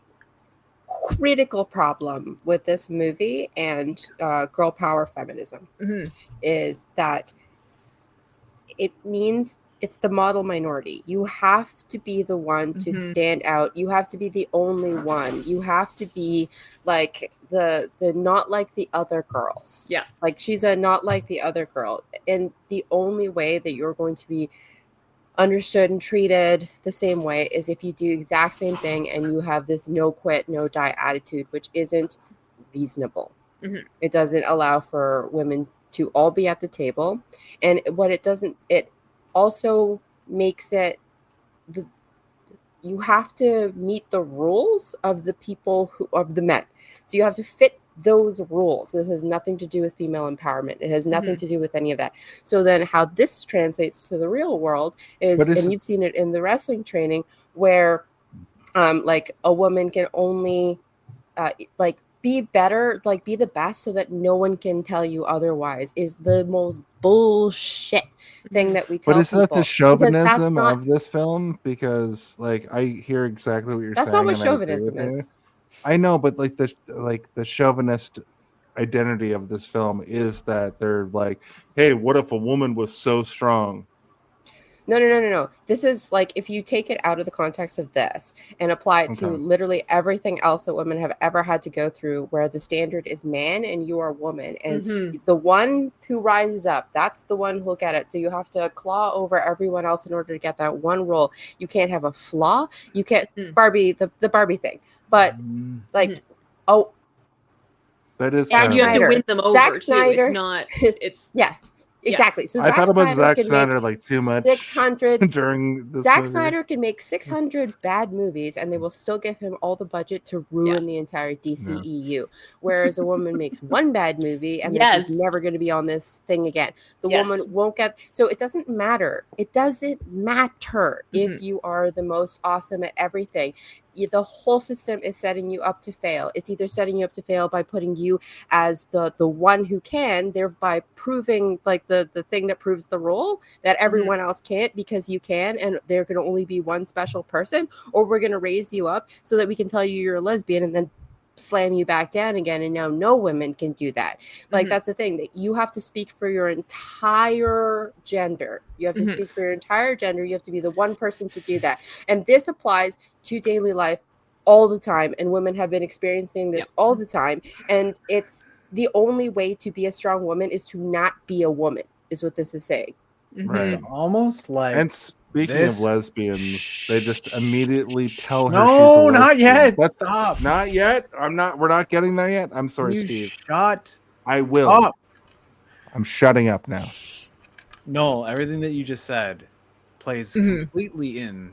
critical problem with this movie and girl power feminism is that it means it's the model minority. You have to be the one to stand out. You have to be the only one. You have to be like the not like the other girls. Yeah. Like she's a not like the other girl. And the only way that you're going to be understood and treated the same way is if you do the exact same thing and you have this no quit, no die attitude, which isn't reasonable. Mm-hmm. It doesn't allow for women to all be at the table. And what it doesn't, it also makes it you have to meet the rules of the people of the men. So you have to fit those rules. This has nothing to do with female empowerment. It has nothing to do with any of that. So then how this translates to the real world is and you've seen it in the wrestling training where like a woman can only like be better, like be the best so that no one can tell you otherwise is the most bullshit thing that we tell people. But isn't that the chauvinism of this film? Because like I hear exactly what you're saying. That's not what chauvinism is. I know, but like the chauvinist identity of this film is that they're like, hey, what if a woman was so strong? No. This is like if you take it out of the context of this and apply it to literally everything else that women have ever had to go through, where the standard is man and you are woman, and the one who rises up, that's the one who'll get it. So you have to claw over everyone else in order to get that one role. You can't have a flaw. You can't Barbie the Barbie thing, but like that is and you have to win them over. Zack too. Snyder, it's not. It's Exactly. So I thought about Zack Snyder like too much 600 during this Zack movie. Snyder can make 600 bad movies and they will still give him all the budget to ruin the entire DCEU. Whereas a woman makes one bad movie and then she's never going to be on this thing again. The woman won't get. So it doesn't matter. It doesn't matter if you are the most awesome at everything. The whole system is setting you up to fail. It's either setting you up to fail by putting you as the one who can, thereby proving like the thing that proves the role that everyone else can't because you can, and there can only be one special person, or we're going to raise you up so that we can tell you you're a lesbian and then slam you back down again, and now no women can do that. Like that's the thing, that you have to speak for your entire gender. You have to speak for your entire gender. You have to be the one person to do that, and this applies to daily life all the time, and women have been experiencing this all the time, and it's the only way to be a strong woman is to not be a woman, is what this is saying. Right. It's almost like. And speaking of lesbians, they just immediately tell her. No, she's a not yet. That's, Stop. Not yet. We're not getting there yet. I'm sorry, Steve. Shut. I will. Up. I'm shutting up now. No, everything that you just said plays completely in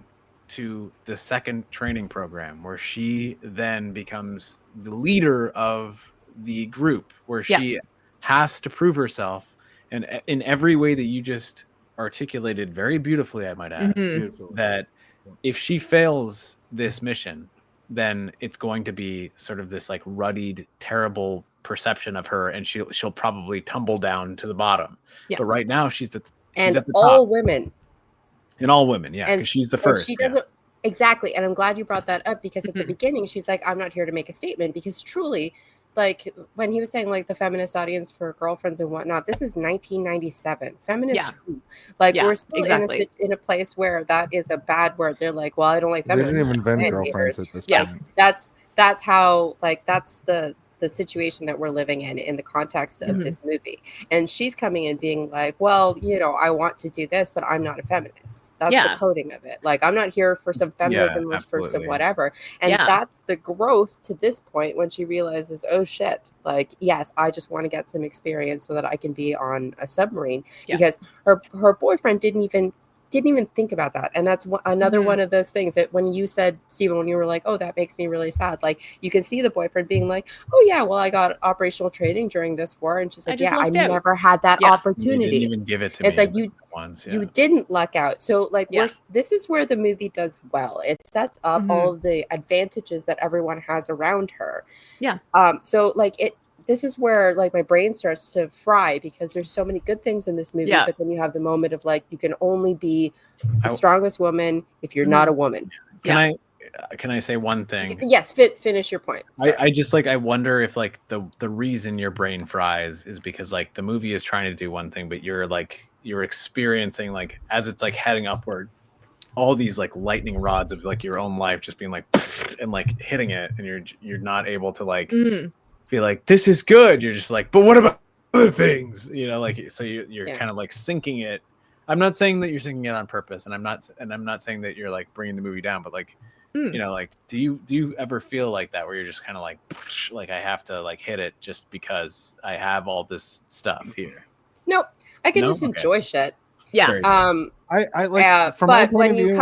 to the second training program, where she then becomes the leader of the group, where she has to prove herself, and in every way that you just articulated very beautifully, I might add, that if she fails this mission, then it's going to be sort of this like ruddied, terrible perception of her, and she'll probably tumble down to the bottom. But right now she's at the all top. women. And all women, because she's the first. She doesn't. Exactly. And I'm glad you brought that up, because at the beginning, she's like, I'm not here to make a statement, because truly, like when he was saying like the feminist audience for girlfriends and whatnot, this is 1997. Feminist, like we're still in a place where that is a bad word. They're like, well, I don't like They feminists. didn't even invent girlfriends at this Like, point. that's how, like, that's the situation that we're living in the context of this movie. And she's coming in being like, well, you know, I want to do this, but I'm not a feminist. That's the coding of it. Like, I'm not here for some feminism or for some whatever. And that's the growth to this point when she realizes, oh shit, like, yes, I just want to get some experience so that I can be on a submarine, because her boyfriend didn't even think about that. And that's another one of those things that when you said, Stephen, when you were like, oh, that makes me really sad, like you can see the boyfriend being like, oh yeah, well, I got operational training during this war, and she's like, I never had that opportunity. You didn't even give it to it's me like you didn't luck out. So like this is where the movie does well. It sets up all of the advantages that everyone has around her. So like this is where like my brain starts to fry, because there's so many good things in this movie, but then you have the moment of like, you can only be the strongest woman if you're not a woman. Can I say one thing? Yes, finish your point. I just like, I wonder if like the reason your brain fries is because like the movie is trying to do one thing, but you're experiencing, like, as it's like heading upward, all these like lightning rods of like your own life just being like and like hitting it, and you're not able to like be like, this is good. You're just like, but what about other things? You know, like, so you're kind of like sinking it. I'm not saying that you're sinking it on purpose, and I'm not saying that you're like bringing the movie down, but like, you know, like, do you ever feel like that, where you're just kind of like I have to like hit it just because I have all this stuff here? Nope, I can just enjoy shit. Yeah. I like, from my point of view,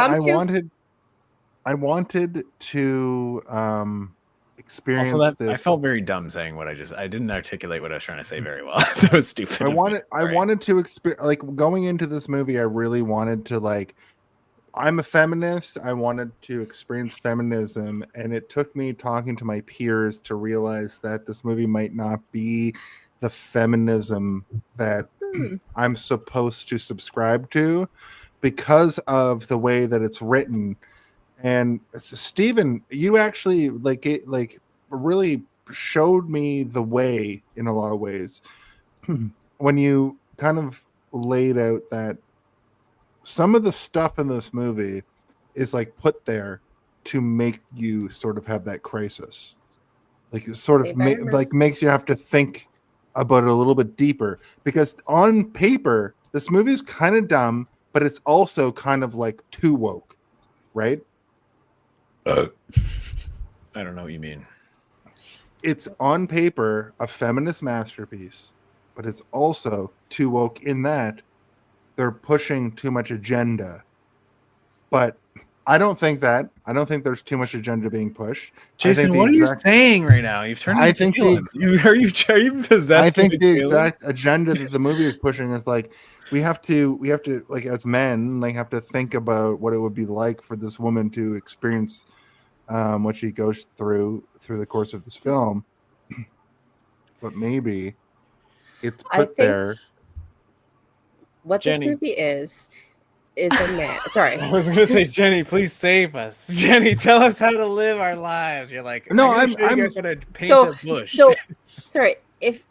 I wanted to experience also, this. I felt very dumb saying I didn't articulate what I was trying to say very well. That was stupid. I wanted to experience, like, going into this movie, I really wanted to, like, I'm a feminist. I wanted to experience feminism, and it took me talking to my peers to realize that this movie might not be the feminism that I'm supposed to subscribe to, because of the way that it's written. And Stephen, you actually really showed me the way in a lot of ways when you kind of laid out that some of the stuff in this movie is like put there to make you sort of have that crisis, like it sort of makes you have to think about it a little bit deeper, because on paper this movie is kind of dumb, but it's also kind of like too woke, right? I don't know what you mean. It's on paper a feminist masterpiece, but it's also too woke in that they're pushing too much agenda. But I don't think that. I don't think there's too much agenda being pushed. Jason, what are you saying right now? You've turned. Are you possessed? I think the exact agenda that the movie is pushing is like, we have to like, as men, like, have to think about what it would be like for this woman to experience what she goes through the course of this film. But maybe it's put there. What Jenny. This movie is a man. Sorry, I was going to say, Jenny, please save us. Jenny, tell us how to live our lives. You're like, no, I'm going to paint a bush. So sorry. If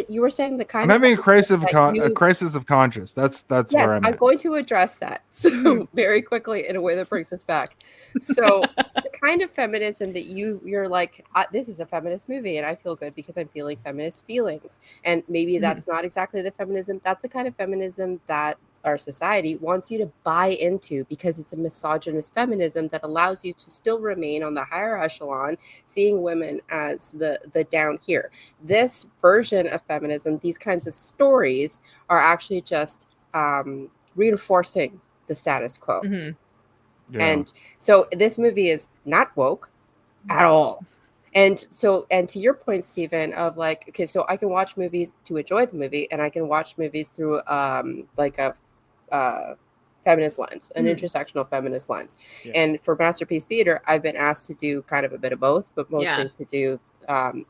you were saying the kind, I'm having a crisis of conscience. That's yes, where I'm going to address that so very quickly in a way that brings us back. So the kind of feminism that you're like, this is a feminist movie, and I feel good because I'm feeling feminist feelings, and maybe that's not exactly the feminism. That's the kind of feminism that our society wants you to buy into, because it's a misogynist feminism that allows you to still remain on the higher echelon, seeing women as the down here. This version of feminism, these kinds of stories, are actually just reinforcing the status quo. And so this movie is not woke at all. And to your point, Stephen, of like, okay, so I can watch movies to enjoy the movie, and I can watch movies through like a feminist lens, an intersectional feminist lens. And for Masterpiece Theater, I've been asked to do kind of a bit of both, but mostly to do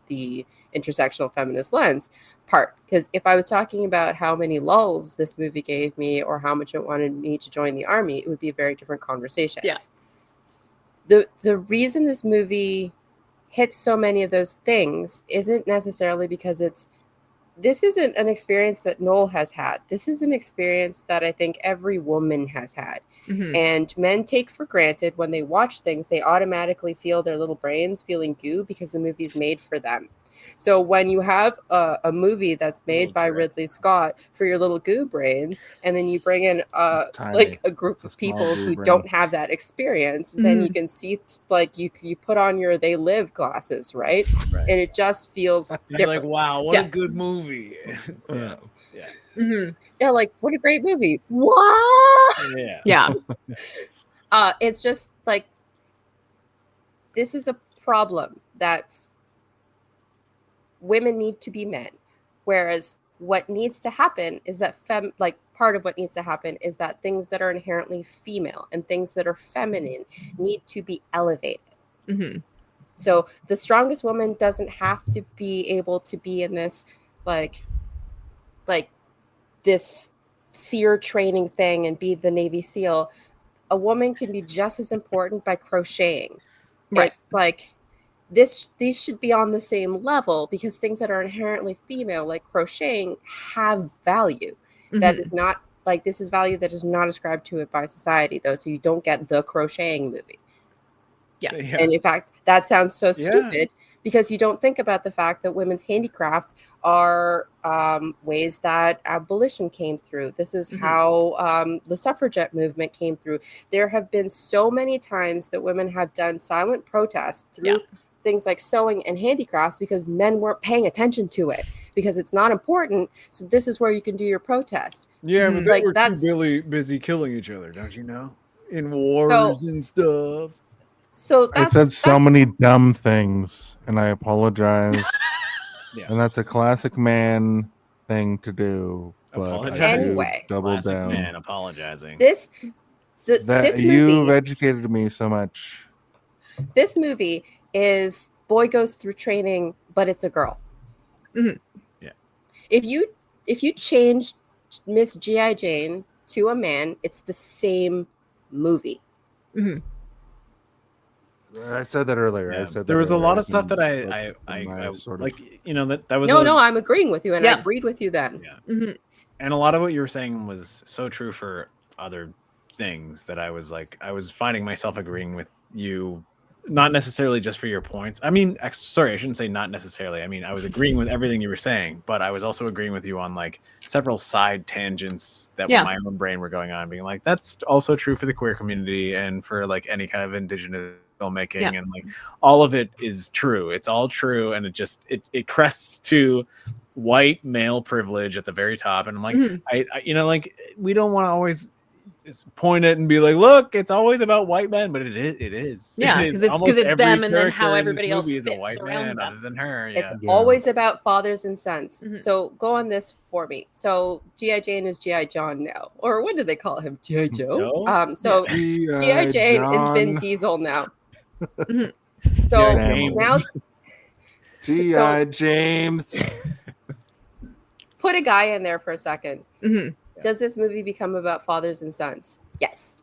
the intersectional feminist lens part. Because if I was talking about how many lulls this movie gave me, or how much it wanted me to join the army, it would be a very different conversation. the reason this movie hits so many of those things isn't necessarily because this isn't an experience that Noel has had. This is an experience that I think every woman has had. Mhm. And men take for granted when they watch things, they automatically feel their little brains feeling goo because the movie's made for them. So when you have a movie that's made by Ridley Scott for your little goo brains, and then you bring in Tiny. like a group It's a of small people goo who brain. don't have that experience, then you Mhm. can see like you put on your They Live glasses, right? Right. And it just feels You're different. like, wow, what Yeah. a good movie. Yeah. Mhm. Yeah, like what a great movie. What? Yeah. Yeah. It's just like this is a problem that women need to be men, whereas what needs to happen is that part of what needs to happen is that things that are inherently female and things that are feminine need to be elevated. Mhm. So the strongest woman doesn't have to be able to be in this like this SEER training thing and be the Navy SEAL. A woman can be just as important by crocheting. Right. It's like these should be on the same level because things that are inherently female, like crocheting, have value. That Mhm. is not like this is value that is not ascribed to it by society, though. So you don't get the crocheting movie. Yeah. And in fact, that sounds so Yeah. stupid because you don't think about the fact that women's handicrafts are ways that abolition came through. This is Mhm. how the suffragette movement came through. There have been so many times that women have done silent protest through Yeah. things like sewing and handicrafts because men weren't paying attention to it because it's not important. So this is where you can do your protest. Yeah, but they Like, were that's- too busy killing each other, don't you know? In wars and stuff. So I that's said so many dumb things, and I apologize. Yeah. And that's a classic man thing to do. But I Apologize. do Anyway. double Classic down. man apologizing. this That movie. you've educated me so much. This movie is boy goes through training, but it's a girl. Mhm. Yeah. If you change Miss G.I. Jane to a man, it's the same movie. Mhm. I said that earlier. Yeah. I said There that was a lot earlier. of stuff that That's I my sort of- like. You know that was No, I'm agreeing with you, and I Yeah. agreed with you then. Yeah. Mhm. And a lot of what you were saying was so true for other things that I was finding myself agreeing with you, not necessarily just for your points. I mean, sorry, I shouldn't say not necessarily. I mean, I was agreeing with everything you were saying, but I was also agreeing with you on like several side tangents that Yeah. my own brain were going on, being like, that's also true for the queer community and for like any kind of indigenous filmmaking, Yeah. and like all of it is true. It's all true, and it crests to white male privilege at the very top. And I'm like, Mhm. I like we don't want to always point it and be like, look, it's always about white men, but it is. Yeah, It is. 'cause it's Almost every them and then how character in this everybody else movie is a fits white around man them. other than her. It's Yeah. always about fathers and sons. Mhm. So go on this for me. So G.I. Jane is G.I. John now. Or what do they call him? G.I. Joe? Joe? So G.I. Jane is Vin John. Diesel now. Mhm. So G.I. James. now G.I. James. put a guy in there for a second. Mhm. Does this movie become about fathers and sons? Yes.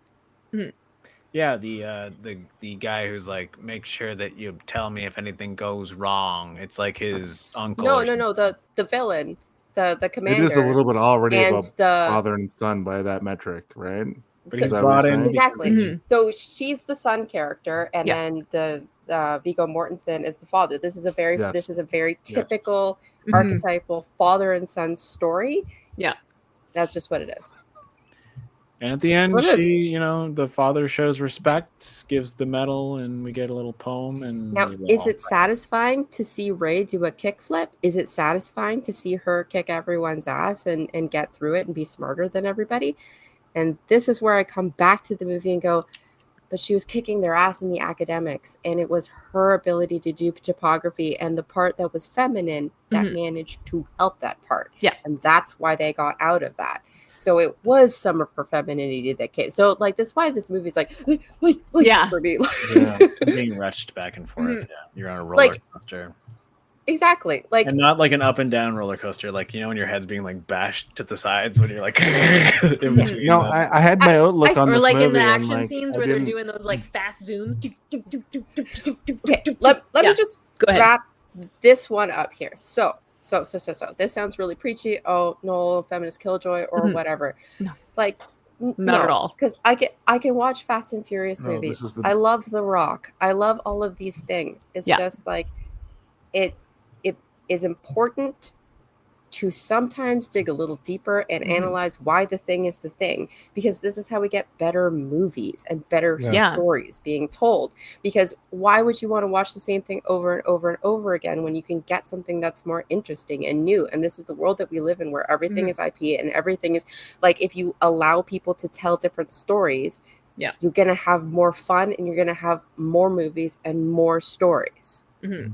Yeah, the guy who's like, make sure that you tell me if anything goes wrong. It's like his uncle. No, or no. something. The villain, the It commander. is a little bit already and about the father and son by that metric, right? But So- Is that what you're saying? exactly. Mhm. So she's the son character, and Yeah. then the Viggo Mortensen is the father. This is a very Yes. typical Mhm. archetypal father and son story. Yeah. That's just what it is. And at the That's end, what it is. the father shows respect, gives the medal, and we get a little poem. And Now, we is all- it satisfying to see Rey do a kickflip? Is it satisfying to see her kick everyone's ass and get through it and be smarter than everybody? And this is where I come back to the movie and go, but she was kicking their ass in the academics, and it was her ability to do topography and the part that was feminine that Mhm. managed to help that part. Yeah. And that's why they got out of that. So it was some of her femininity that came. So like that's why this movie's like Yeah. for me. Yeah. being rushed back and forth. Mhm. Yeah, you're on a roller Like- coaster. exactly. Like, and not like an up and down roller coaster, like when your head's being like bashed to the sides when you're like. In between No, I had my outlook on or this like movie, in the and, action like, scenes I where they're didn't- doing those like fast zooms. okay, let Yeah, me just go ahead. wrap this one up here. So this sounds really preachy. Oh no, feminist killjoy or Mhm. whatever. No. Like Not at all. Because I can watch Fast and Furious No, movies. this is the- I love The Rock. I love all of these things. It's Yeah. just like it is important to sometimes dig a little deeper and Mhm. analyze why the thing is the thing, because this is how we get better movies and better Yeah. stories being told. Because why would you want to watch the same thing over and over and over again when you can get something that's more interesting and new? And this is the world that we live in, where everything Mhm. is IP and everything is like, if you allow people to tell different stories, Yeah. you're gonna have more fun and you're gonna have more movies and more stories. Mhm.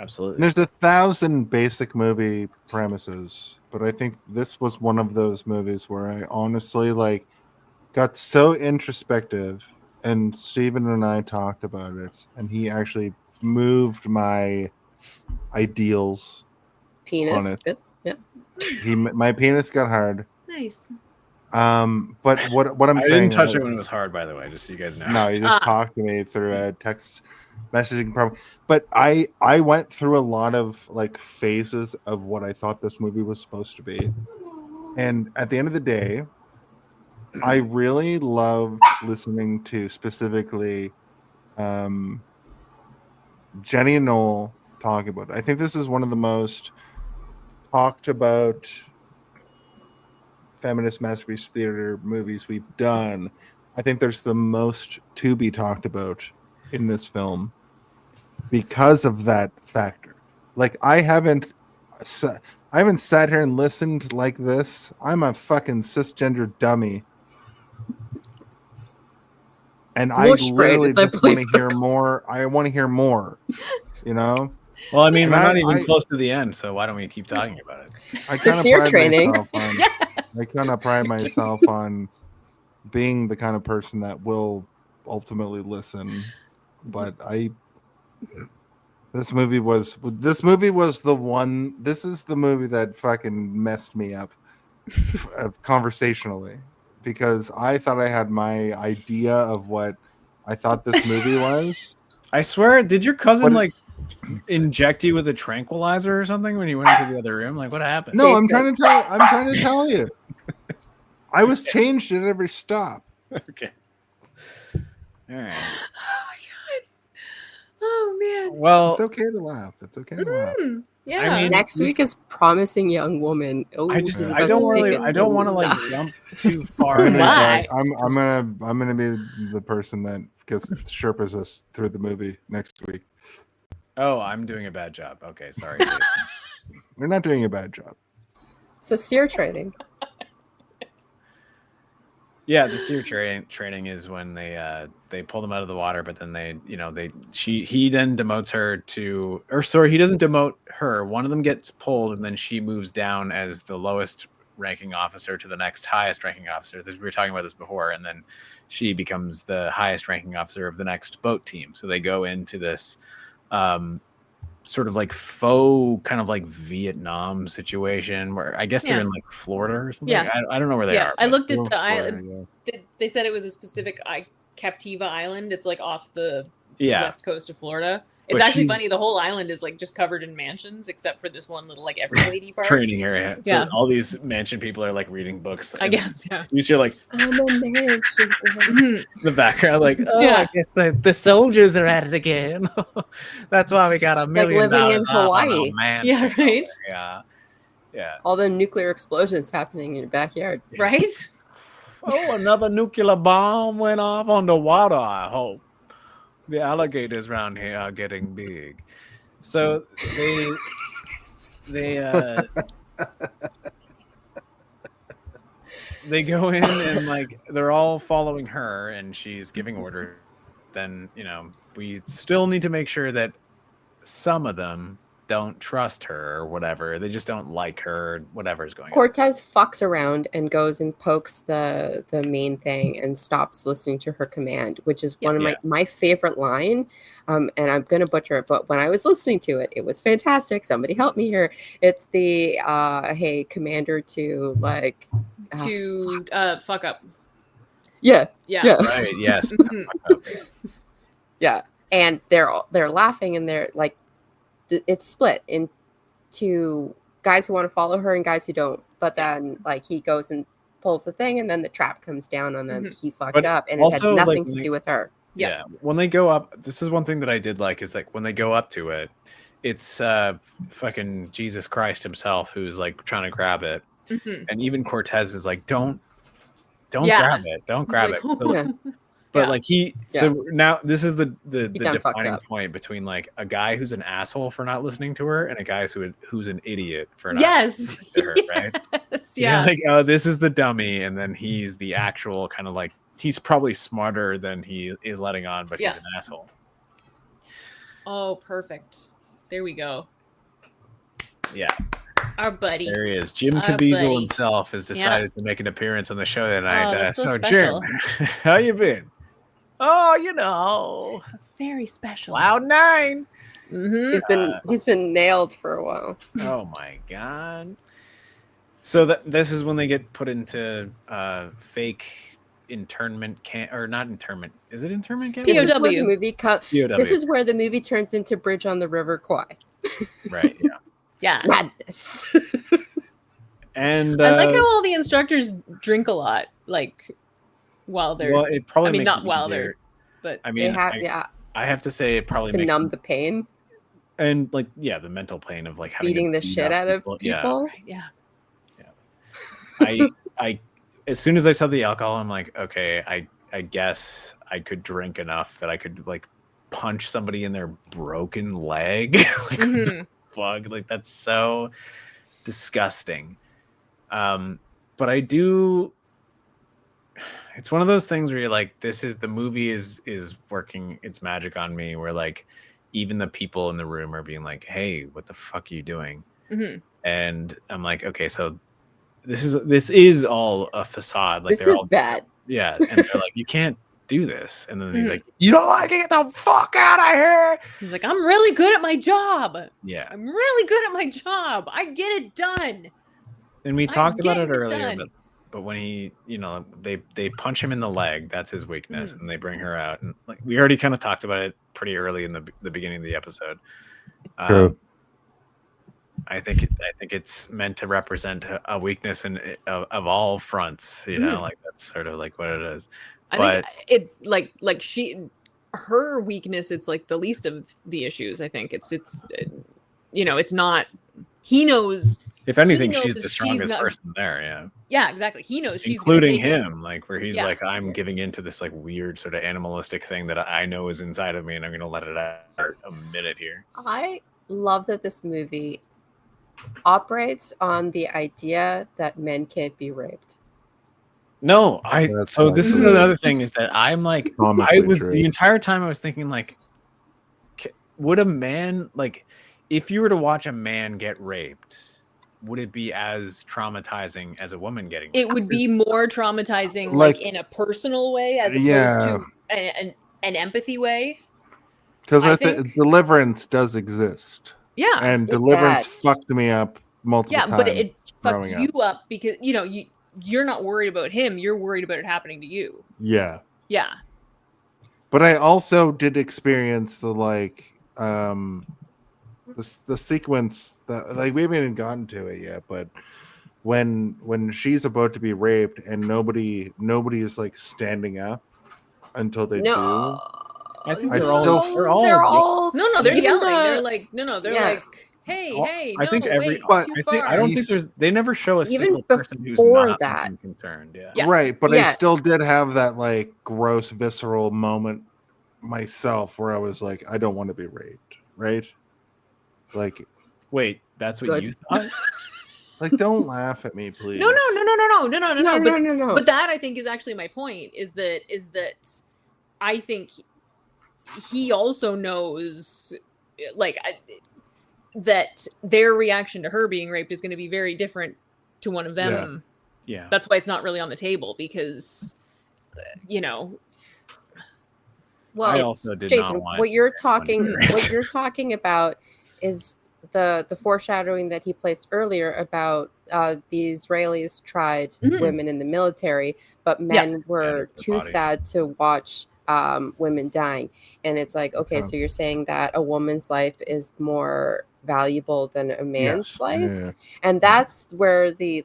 Absolutely. There's 1,000 basic movie premises, but I think this was one of those movies where I honestly like got so introspective, and Steven and I talked about it, and he actually moved my ideals Penis. on it. Good. Yeah. My penis got hard. Nice. But what I'm I saying, didn't touch it when it was hard, by the way, just so you guys know. no, you just talked to me through a text messaging problem. But I went through a lot of like phases of what I thought this movie was supposed to be, and at the end of the day, I really loved listening to specifically Jenny and Noel talk about it. I think this is one of the most talked about feminist masterpiece theater movies we've done. I think there's the most to be talked about in this film because of that factor. Like I haven't sat here and listened like this. I'm a fucking cisgender dummy. And I Mush braid, literally as I just want to believe hear more. I want to hear more, you know? Well, I mean, And we're not even I- close to the end, so why don't we keep talking about it? I So kind of seer pride training. myself on I kind of pride myself on being the kind of person that will ultimately listen. But this movie was the one. This is the movie that fucking messed me up conversationally, because I thought I had my idea of what I thought this movie was. I swear, did your cousin What- like inject you with a tranquilizer or something when you went into the other room? Like, what happened? No, I'm trying to tell you. I was changed at every stop. Okay. All right. Oh man. Well, It's okay to laugh. It's okay to laugh. Yeah. I mean, Next week is Promising Young Woman. Oh, I this is I about don't to really, make it I don't want to like stop. jump too far. I'm Why? gonna be the person that gets Sherpas us through the movie next week. Oh, I'm doing a bad job. Okay, sorry. Jason. We're not doing a bad job. So seer training. Yeah, the seer training is when they pull them out of the water, but then he then demotes her to, or sorry, he doesn't demote her. One of them gets pulled, and then she moves down as the lowest ranking officer to the next highest ranking officer. We were talking about this before, and then she becomes the highest ranking officer of the next boat team. So they go into this sort of like faux kind of like Vietnam situation where I guess they're Yeah. in like Florida or something. Yeah. I don't know where they are. I but- looked at Florida, the island. yeah. They said it was a specific Captiva Island. It's like off the Yeah. west coast of Florida. It's But actually she's- funny. The whole island is like just covered in mansions, except for this one little like everglady part. Training area. So Yeah. all these mansion people are like reading books. I and guess. Yeah. You see like I'm a mansion. Mhm. the background, like, oh, Yeah. I guess the soldiers are at it again. That's why we got $1 million living in off on Hawaii. a mansion Yeah, over right? there. Yeah. Yeah. All the nuclear explosions happening in your backyard. Right. Oh, another nuclear bomb went off on the water, I hope. The alligators around here are getting big. So they go in and like they're all following her and she's giving orders. Then, we still need to make sure that some of them don't trust her or whatever. They just don't like her, whatever's going on. Cortez fucks around and goes and pokes the main thing and stops listening to her command, which is one of my favorite line. And I'm gonna butcher it, but when I was listening to it, it was fantastic. Somebody help me here. It's the hey, commander, to like fuck up. Yeah. Right. Yes. Yeah. And they're laughing, and they're like, it's split into guys who want to follow her and guys who don't. But then like he goes and pulls the thing, and then the trap comes down on them. He fucked up, and it had nothing to do with her. Yeah. When they go up, this is one thing that I did like, is like when they go up to it, it's fucking Jesus Christ himself who's like trying to grab it. And even Cortez is like, don't grab it. Don't grab it. So, but like so now this is the defining point between like a guy who's an asshole for not listening to her and a guy who's an idiot for not listening to her, right? Yeah. Like, oh, this is the dummy, and then he's the actual kind of like, he's probably smarter than he is letting on, but he's an asshole. Oh, perfect. There we go. Yeah. Our buddy. There he is. Jim Caviezel himself has decided to make an appearance on the show tonight. That's so Jim, how you been? Oh, you know, that's very special. Cloud9. He's been nailed for a while. Oh my god. So this is when they get put into fake internment camp, or not internment. Is it internment camp? This is where the movie This is where the movie turns into Bridge on the River Kwai. Right. Yeah. Yeah. Madness. And I like how all the instructors drink a lot, like while they're. Well, it probably. I mean, makes not while they're, but I mean, I have to say it probably to makes numb the pain. And like, yeah, the mental pain of like having beating the shit out of people. Yeah. I as soon as I saw the alcohol, I'm like, okay, I guess I could drink enough that I could like punch somebody in their broken leg. Like, what the fuck? Like, that's so disgusting. But I do. It's one of those things where you're like, the movie is working its magic on me, where like even the people in the room are being like, hey, what the fuck are you doing? And I'm like, okay, so this is all a facade. Like, this is bad. Yeah. And they're like, you can't do this. And then he's like, you don't like it? Get the fuck out of here. He's like, I'm really good at my job. Yeah. I'm really good at my job. I get it done. And we talked about it earlier, but when he, they punch him in the leg, that's his weakness, and they bring her out. And like, we already kind of talked about it pretty early in the beginning of the episode. True. I think it's meant to represent a weakness of all fronts, like that's sort of like what it is. I think it's like her weakness. It's like the least of the issues. I think it's not. He knows. If anything, she's the strongest person there. Yeah. Yeah, exactly. He knows she's including him, like where he's like, I'm giving into this like weird sort of animalistic thing that I know is inside of me, and I'm going to let it out a minute here. I love that this movie operates on the idea that men can't be raped. No, this is another thing, is that I'm like, the entire time I was thinking like, would a man, like, if you were to watch a man get raped, would it be as traumatizing as a woman getting raped? It would be more traumatizing, like in a personal way, as opposed to an empathy way. Because I think Deliverance does exist. Yeah. And Deliverance fucked me up multiple times. Yeah, but it fucked you up because, you're not worried about him. You're worried about it happening to you. Yeah. Yeah. But I also did experience the sequence that, like, we haven't even gotten to it yet, but when she's about to be raped and nobody is like standing up until they do. I think they're all no, they're yelling. They're like, they're like, hey, I think I don't think they never show a single person who's not concerned. Yeah. Right, but I still did have that like gross visceral moment myself where I was like, I don't want to be raped, right? Like, wait, that's what you thought? Like, don't laugh at me, please. No. But that, I think, is actually my point. Is that I think he also knows, like, that their reaction to her being raped is going to be very different to one of them. Yeah. That's why it's not really on the table, because, you know. Well, I also did Jason, not want what you're talking about is the foreshadowing that he placed earlier about the Israelis tried women in the military, but men were too sad to watch women dying. And it's like, okay, so you're saying that a woman's life is more valuable than a man's life, and that's where the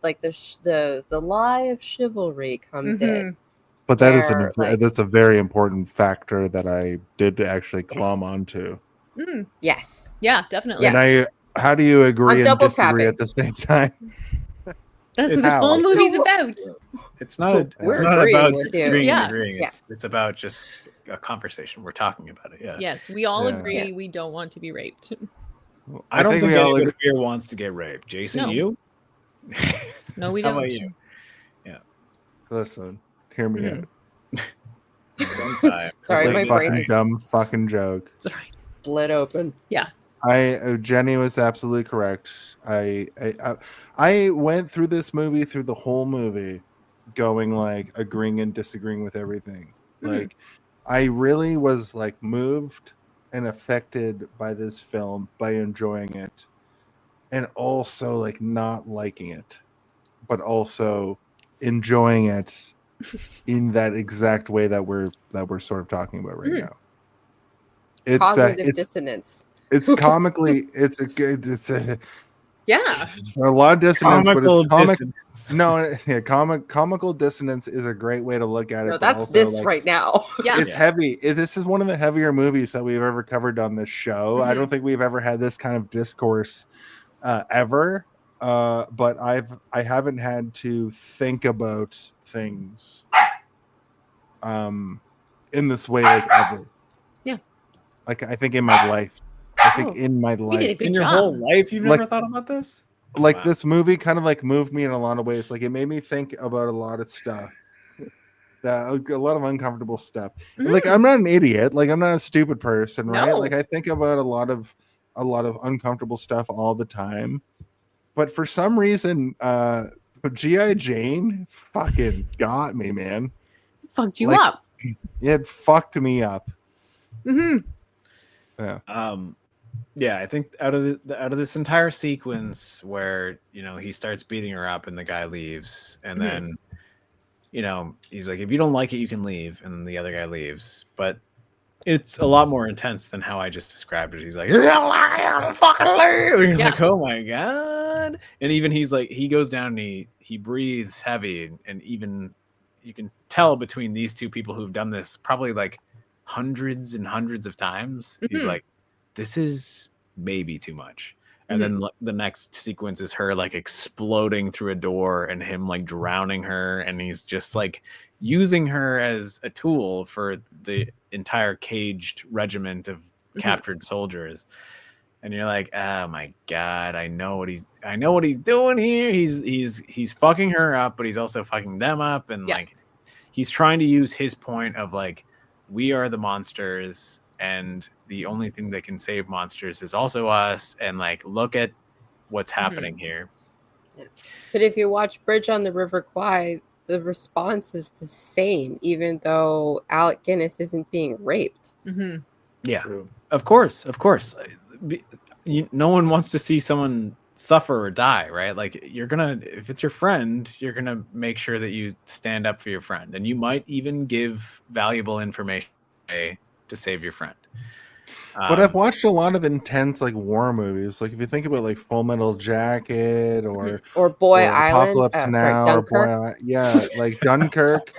lie of chivalry comes in. But that's a very important factor that I did actually glom onto. Yes. Yeah, definitely. And how do you agree and disagree at the same time? That's what this whole movie's about. It's not about disagreeing and agreeing. It's about just a conversation. We're talking about it. Yeah. Yes, we all agree we don't want to be raped. I don't think anyone here wants to get raped. Jason, No. you? No, we How don't. about you? Yeah. Listen, hear me out. Sometimes. Sorry, It's my a brain fucking is dumb fucking joke. Sorry. Split open. Yeah. Jenny was absolutely correct. I went through this movie, through the whole movie, going like agreeing and disagreeing with everything. Like, I really was like moved and affected by this film, by enjoying it, and also like not liking it, but also enjoying it in that exact way that we're sort of talking about right now. It's Cognitive dissonance. It's comically, it's a lot of dissonance, Comical but it's dissonance. Comical dissonance is a great way to look at it. No, but that's also, this like, right now. It's heavy. This is one of the heavier movies that we've ever covered on this show. I don't think we've ever had this kind of discourse ever. But I haven't had to think about things in this way like ever. Yeah. Like I think in my life. In my life. You did a good in job. your whole life, you've never thought about this? Like this movie kind of like moved me in a lot of ways. Like it made me think about a lot of stuff. A lot of uncomfortable stuff. And, like I'm not an idiot. Like I'm not a stupid person, right? No. Like I think about a lot of uncomfortable stuff all the time. But for some reason, G.I. Jane fucking got me, man. Fucked you up. It fucked me up. Yeah. Yeah, I think out of this entire sequence where, you know, he starts beating her up and the guy leaves, and then, you know, he's like, if you don't like it, you can leave, and then the other guy leaves. But it's a lot more intense than how I just described it. He's like, you don't like it, I'm fucking leave. And you're like, oh my god. And even he's like, he goes down and he breathes heavy, and even you can tell between these two people who've done this probably like hundreds and hundreds of times. He's like, this is maybe too much. And then the next sequence is her like exploding through a door and him like drowning her, and he's just like using her as a tool for the entire caged regiment of captured soldiers. And you're like, oh my god, I know what he's doing here. He's fucking her up, but he's also fucking them up, and like he's trying to use his point of like, we are the monsters, and the only thing that can save monsters is also us, and like, look at what's happening here. But if you watch Bridge on the River Kwai, the response is the same, even though Alec Guinness isn't being raped. Yeah, of course. No one wants to see someone suffer or die, right? Like, if it's your friend, you're gonna make sure that you stand up for your friend, and you might even give valuable information to save your friend. But I've watched a lot of intense like war movies. Like if you think about like Full Metal Jacket or Boy Island, Apocalypse Now, Dunkirk. Like Dunkirk,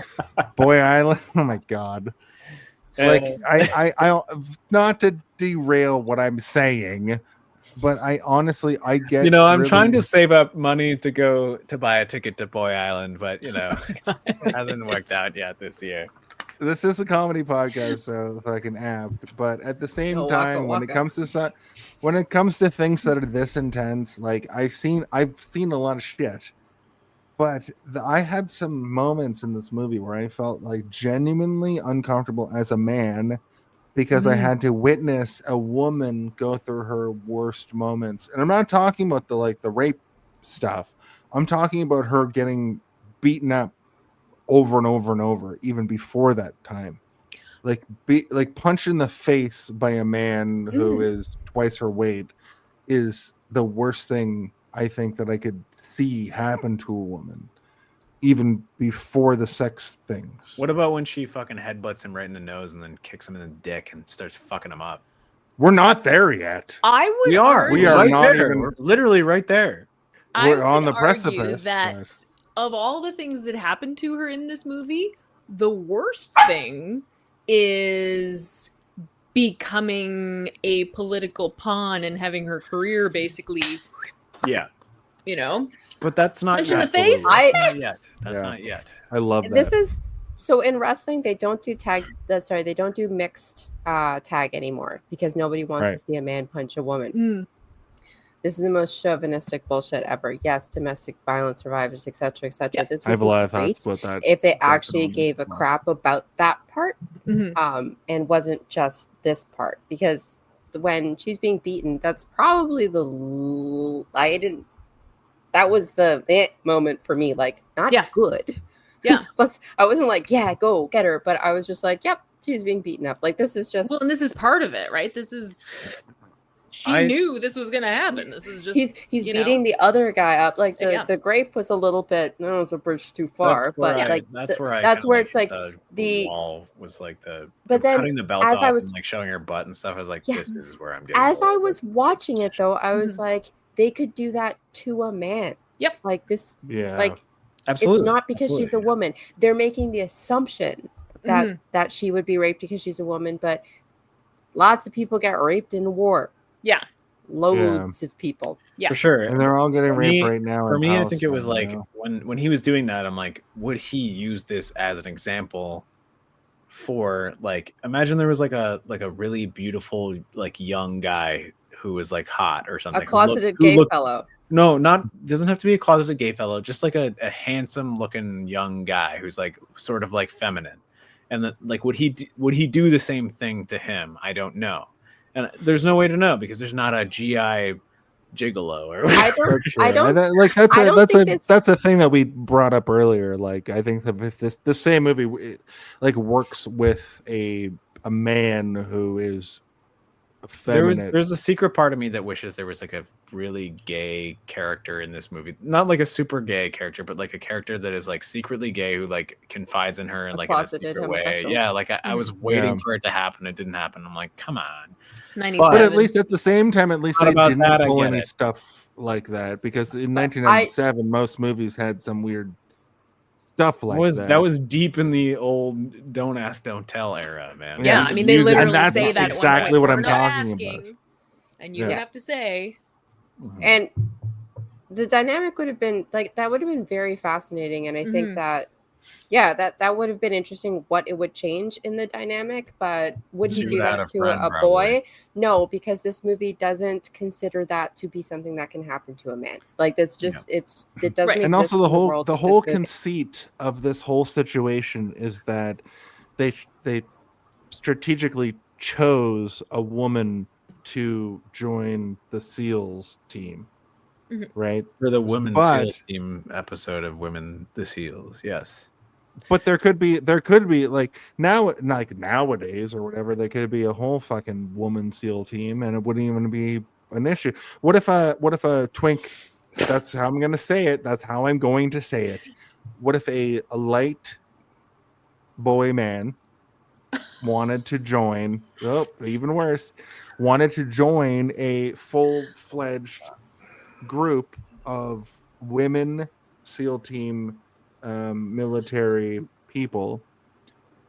Boy Island. Oh my god! Like I not to derail what I'm saying, but I honestly get. You know, I'm trying to save up money to go to buy a ticket to Boy Island, but you know, it hasn't worked out yet this year. This is a comedy podcast, so fucking apt. But at the same time, when it comes to things that are this intense, like I've seen a lot of shit. But I had some moments in this movie where I felt like genuinely uncomfortable as a man because I had to witness a woman go through her worst moments. And I'm not talking about the rape stuff. I'm talking about her getting beaten up over and over and over, even before that time. Like punched in the face by a man who is twice her weight is the worst thing I think that I could see happen to a woman, even before the sex things. What about when she fucking headbutts him right in the nose and then kicks him in the dick and starts fucking him up? We're not there yet. I would. We are. We are right not there. even. We're literally right there. We're on the argue precipice. that of all the things that happened to her in this movie, the worst thing is becoming a political pawn and having her career basically, But that's not punch in the yet. face. Not yet. That's Yeah. not yet. I love that. This is so in wrestling they don't do they don't do mixed tag anymore because nobody wants to see a man punch a woman. This is the most chauvinistic bullshit ever. Yes, domestic violence survivors, etc., etc. This I have a would lot be of thoughts great about that. if they actually gave a crap about that part, and wasn't just this part. Because when she's being beaten, that's probably that was the moment for me. Like, not good. Yeah, I wasn't like, yeah, go get her, but I was just like, yep, she's being beaten up. Like, this is just and this is part of it, right? This is. She knew this was gonna happen. This is just he's beating the other guy up. Like the grape was a little bit. No, it's a bridge too far. That's where it's like the wall was like cutting the belt off and like showing her butt and stuff. I was like, this is where I'm getting. As I was watching it though, I was like, they could do that to a man. Yep. Like this. Yeah. Like absolutely. It's not because she's a woman. They're making the assumption that she would be raped because she's a woman, but lots of people get raped in war. Yeah. Loads of people. Yeah. For sure. And they're all getting raped right now. For me, I think it was like when he was doing that, I'm like, would he use this as an example for like imagine there was like a really beautiful like young guy who was like hot or something. A closeted gay fellow. No, doesn't have to be a closeted gay fellow, just like a handsome looking young guy who's like sort of like feminine. And like would he do the same thing to him? I don't know. And there's no way to know because there's not a GI gigolo or whatever. That's a thing that we brought up earlier. Like I think that if the same movie like works with a man who is feminine. There's a secret part of me that wishes there was like a really gay character in this movie, not like a super gay character, but like a character that is like secretly gay who like confides in her and like in a secret way. Yeah, like I was waiting for it to it didn't happen. I'm like, come on. But at least at the same time, at least they didn't pull any stuff like that because in 1997 most movies had some weird stuff like that. That was deep in the old "Don't Ask, Don't Tell" era, man. Yeah, I mean they literally say that exactly what I'm talking about. And you have to say. And the dynamic would have been like that would have been very fascinating, and I think that that would have been interesting what it would change in the dynamic. But would he do that to a boy? No, because this movie doesn't consider that to be something that can happen to a man. Like that's just it doesn't. Right. And also the whole conceit of this whole situation is that they strategically chose a woman to join the SEALs team, right? For the Women's SEALs team episode of Women the SEALs, yes. But there could be like nowadays or whatever, there could be a whole fucking woman SEAL team, and it wouldn't even be an issue. What if a twink? That's how I'm gonna say it. That's how I'm going to say it. What if a light boy man wanted to join? Oh, even worse. Wanted to join a full-fledged group of women SEAL team military people.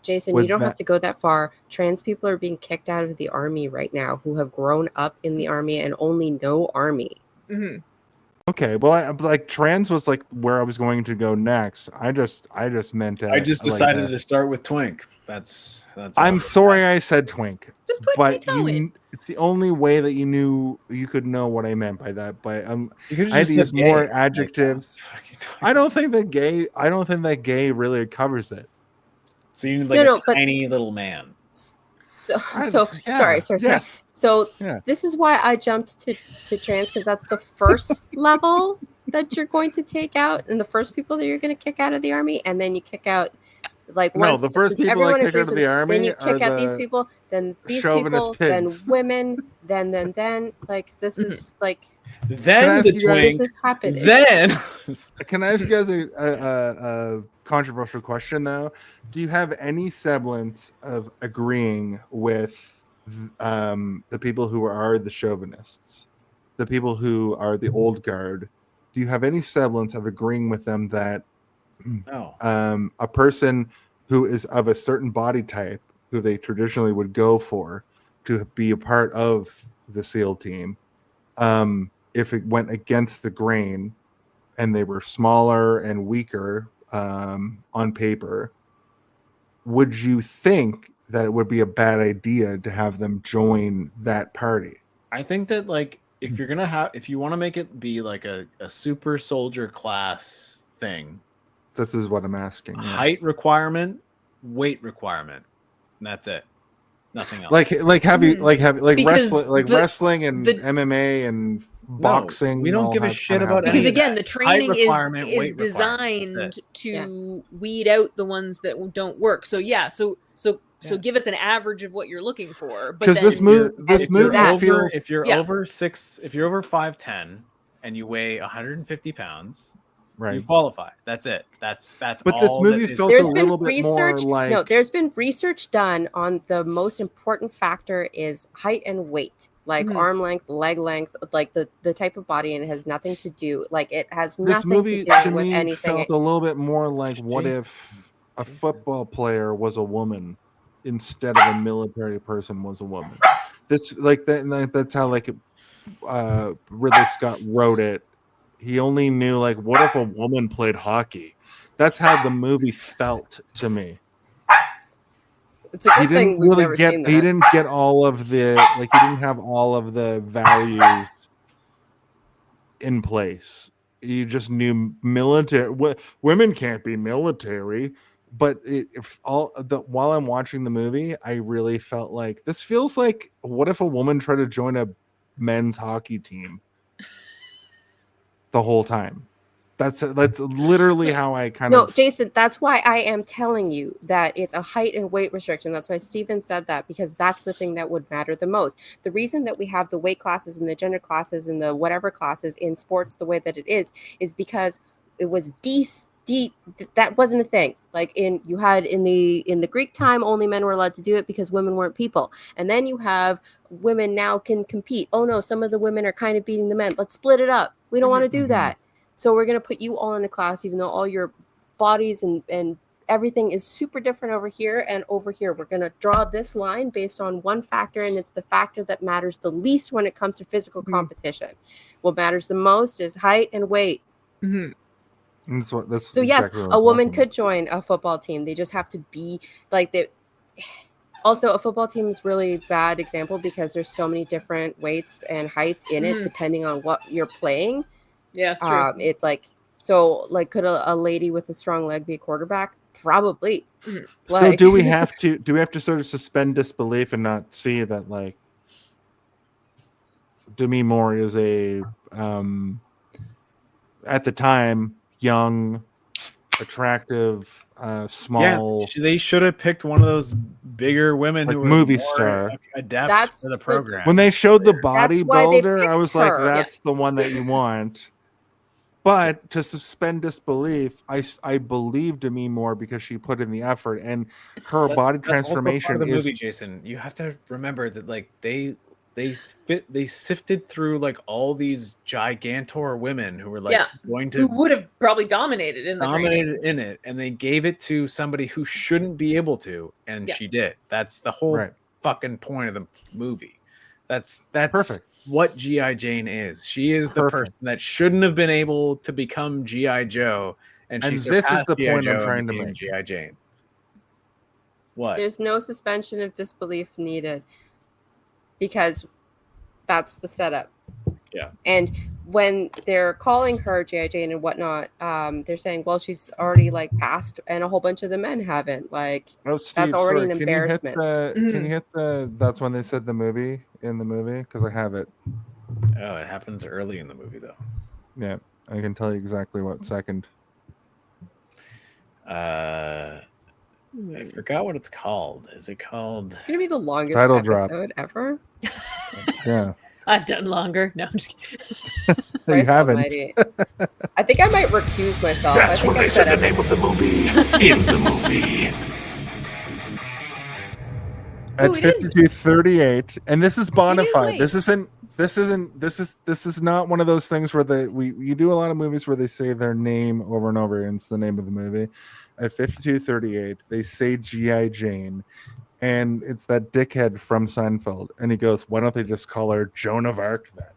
Jason, you don't have to go that far. Trans people are being kicked out of the army right now who have grown up in the army and only know army. Okay, well, like trans was like where I was going to go next. I just meant. I just decided to start with twink. That's. I'm sorry I said twink. Just put but it's the only way that you could know what I meant by that. But I had to use more adjectives. I don't think that gay really covers it. So you need like a tiny little man. Sorry. Yes. So Yeah. this is why I jumped to trans, because that's the first level that you're going to take out, and the first people that you're going to kick out of the army, and then you kick out No, the first people I kick out of the army then you are kick out these the people, then these chauvinist people, pigs. then women, then like this is like Then the this twink. is happening. Then Can I ask you guys a controversial question though? Do you have any semblance of agreeing with the people who are the chauvinists, the people who are the old guard? Do you have any semblance of agreeing with them that a person who is of a certain body type, who they traditionally would go for to be a part of the SEAL team, if it went against the grain and they were smaller and weaker on paper, would you think that it would be a bad idea to have them join that party? I think that like if you want to make it be like a super soldier class thing, this is what I'm asking. Height requirement, weight requirement, and that's it. Nothing else. Like Because wrestling and MMA and boxing. We don't all give a have- shit kinda about have Because that. again, the training requirement, is weight designed requirement. to weed out the ones that don't work. So so give us an average of what you're looking for. But Because this movie feels if you're over 5'10" and you weigh 150 pounds, you qualify. That's it. That's But all this movie that is- felt There's a been little bit more research. like No, there's been research done on the most important factor is height and weight, like arm length, leg length, like the type of body, and it has nothing to do. Like it has this nothing movie to do to with me anything. felt a little bit more like what if a football player was a woman instead of a military person was a woman. This like that, and that's how like Ridley Scott wrote it. He only knew like what if a woman played hockey. That's how the movie felt to me. It's a good thing we've never seen that. He didn't get all of the like he didn't have all of the values in place. You just knew military. Women can't be military, but while I'm watching the movie, I really felt like this feels like what if a woman tried to join a men's hockey team the whole time. That's literally how I kind of. No, Jason, that's why I am telling you that it's a height and weight restriction. That's why Steven said that, because that's the thing that would matter the most. The reason that we have the weight classes and the gender classes and the whatever classes in sports the way that it is because it was that wasn't a thing. Like you had in the Greek time, only men were allowed to do it because women weren't people. And then you have women now can compete. Oh no, some of the women are kind of beating the men. Let's split it up. We don't want to do that. So we're going to put you all in a class, even though all your bodies and everything is super different over here and over here. We're going to draw this line based on one factor, and it's the factor that matters the least when it comes to physical competition. What matters the most is height and weight. That's so exactly yes, what I'm a woman talking could join a football team. They just have to be like they. Also, a football team is really bad example because there's so many different weights and heights in it, depending on what you're playing. Yeah, true. It could a lady with a strong leg be a quarterback? Probably. So do we have to sort of suspend disbelief and not see that like Demi Moore is a at the time young, attractive, small. Yeah, they should have picked one of those bigger women like who were movie more star adept for the program. When they showed the That's why they bodybuilder, I picked was like, her. that's the one that you want. But to suspend disbelief, I believe Demi Moore because she put in the effort and her body That's also transformation part of the is movie, Jason. You have to remember that like they sifted through like all these gigantor women who were like going to who would have probably dominated in the training. in it, and they gave it to somebody who shouldn't be able to, and she did. That's the whole fucking point of the movie. That's perfect. What G.I. Jane is. She is the person that shouldn't have been able to become G.I. Joe, and this is surpassed the G.I. point I'm Joe trying and to became make. G.I. Jane. What? There's no suspension of disbelief needed because that's the setup. Yeah. And when they're calling her G.I. Jane and whatnot, they're saying, well, she's already like passed and a whole bunch of the men haven't. Like, Oh, Steve, that's already sorry, an can you hit embarrassment. Can you hit the? That's when they said the movie in the movie because I have it. Oh, it happens early in the movie though. Yeah, I can tell you exactly what second. I forgot what it's called. Is it called? It's gonna be the longest Title episode drop. ever. Yeah. I've done longer. No, I'm just kidding. You Christ haven't. almighty. I think I might recuse myself. That's I think when they I've said the everything. name of the movie in the movie. At Ooh, it is- 52:38, and this is bona It is fide. late. This is not one of those things where you do a lot of movies where they say their name over and over, and it's the name of the movie. At 52:38, they say G.I. Jane, and it's that dickhead from Seinfeld, and he goes, "Why don't they just call her Joan of Arc then?"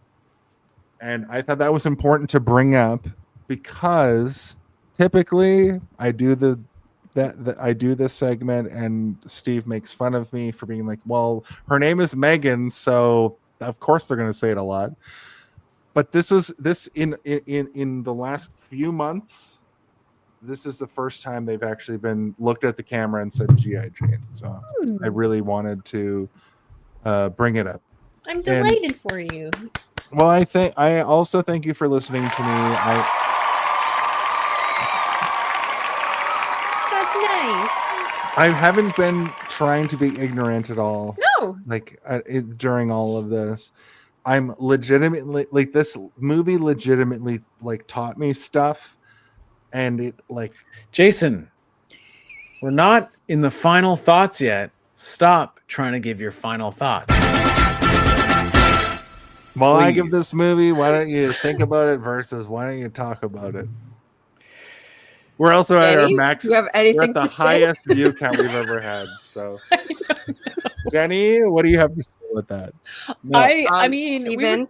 And I thought that was important to bring up because typically I do I do this segment and Steve makes fun of me for being like, well, her name is Megan, so of course they're going to say it a lot. But this in the last few months, this is the first time they've actually been looked at the camera and said G.I. Jane. So I really wanted to bring it up. I'm delighted for you. Well, I also thank you for listening to me. That's nice. I haven't been trying to be ignorant at all. No. Like during all of this, I'm legitimately like this movie legitimately like taught me stuff, and it like Jason, we're not in the final thoughts yet. Stop trying to give your final thoughts. While I give Please. this movie, why don't you think about it versus why don't you talk about it? We're also at our Jenny, max. do you have We're anything at the to say? highest view count we've ever had. So, Jenny, what do you have to say with that? No. I mean, we Steven, were-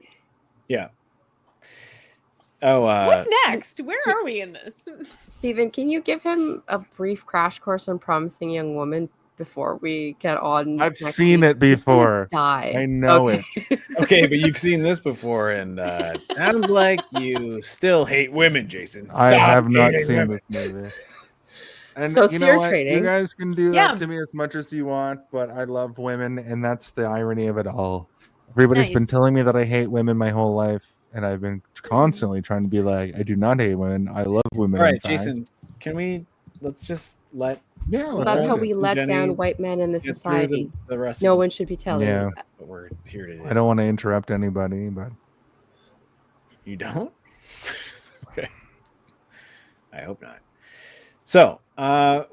Yeah. Oh, what's next? Where are we in this? Steven, can you give him a brief crash course on Promising Young Woman before we get on? I've next seen week? it He's gonna before. Die. I know Okay. okay, but you've seen this before, and sounds like you still hate women, Jason. I Stop have not hating seen women. this movie. And So you know seer what? trading. You guys can do Yeah. that to me as much as you want, but I love women, and that's the irony of it all. Everybody's been Nice. telling me that I hate women my whole life, and I've been constantly trying to be like, I do not hate women. I love women. All right, in fact. Jason, let's just let Yeah, Well, that's how do we it. let Jenny down white men in the get through society. the rest No of one should be telling Yeah. you that. what we're here to do. I don't want to interrupt anybody, but You don't? Okay. I hope not. So,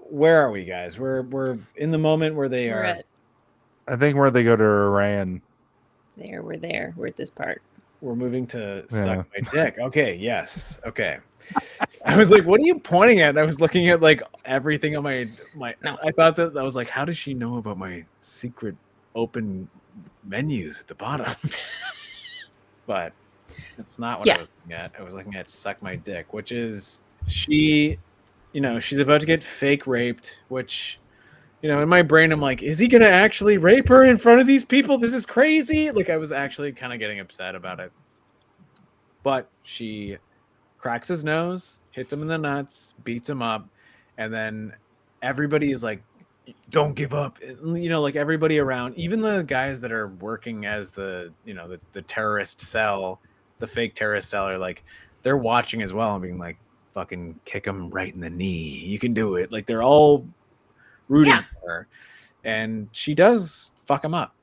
where are we, guys? We're in the moment where they We're are. at I think where they go to Iran. there. We're there. We're at this part. We're moving to Yeah. suck my dick. Okay. Yes. Okay. I was like, "What are you pointing at?" And I was looking at like everything on my. No. I thought that I was like, "How does she know about my secret open menus at the bottom?" But it's not what Yeah. I was looking at. I was looking at suck my dick, which is she. She's about to get fake raped, which, in my brain, I'm like, is he going to actually rape her in front of these people? This is crazy. Like, I was actually kind of getting upset about it. But she cracks his nose, hits him in the nuts, beats him up, and then everybody is like, don't give up. Like everybody around, even the guys that are working as the terrorist cell, the fake terrorist cell, are like, they're watching as well and being like, fucking kick him right in the knee. You can do it. Like they're all rooting for her, and she does fuck him up.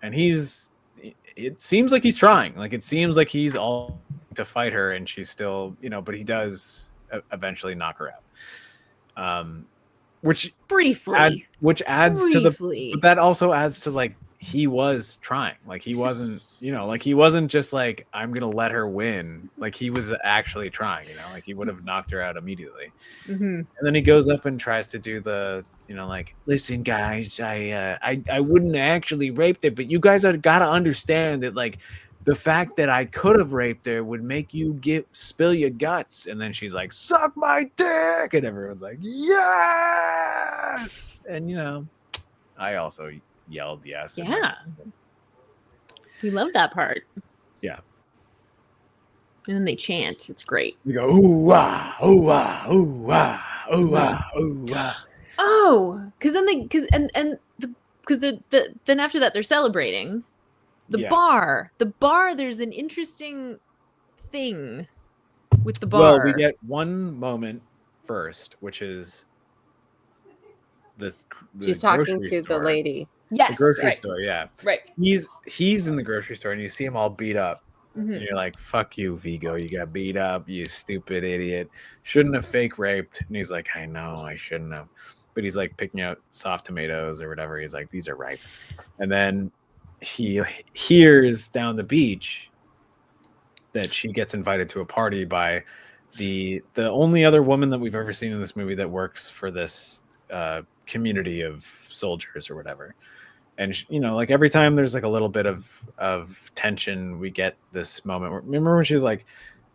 And it seems like he's trying. Like it seems like he's all to fight her, and she's still, but he does eventually knock her out. Which Briefly. adds to the. But that also adds to like he was trying. Like he wasn't, like he wasn't just like, I'm gonna let her win. Like he was actually trying. Like he would have knocked her out immediately. Mm-hmm. And then he goes up and tries to do the, like, listen, guys, I wouldn't actually raped her, but you guys have got to understand that, like, the fact that I could have raped her would make you spill your guts. And then she's like, suck my dick, and everyone's like, yes. And I also yelled yes. Yeah. We love that part. Yeah. And then they chant. It's great. We go ooh ah ooh ah ooh ah ooh ah ooh ah. Oh, because then then after that they're celebrating. The bar. There's an interesting thing with the bar. Well, we get one moment first, which is this. She's talking to the lady. Yes, the grocery right. store. Yeah, right. He's in the grocery store, and you see him all beat up. Mhm. And you're like, "Fuck you, Vigo! You got beat up, you stupid idiot! Shouldn't have fake raped." And he's like, "I know, I shouldn't have." But he's like picking out soft tomatoes or whatever. He's like, "These are ripe," and then he hears down the beach that she gets invited to a party by the only other woman that we've ever seen in this movie that works for this community of soldiers or whatever. And you know, like every time there's like a little bit of tension, we get this moment. Remember when she's like,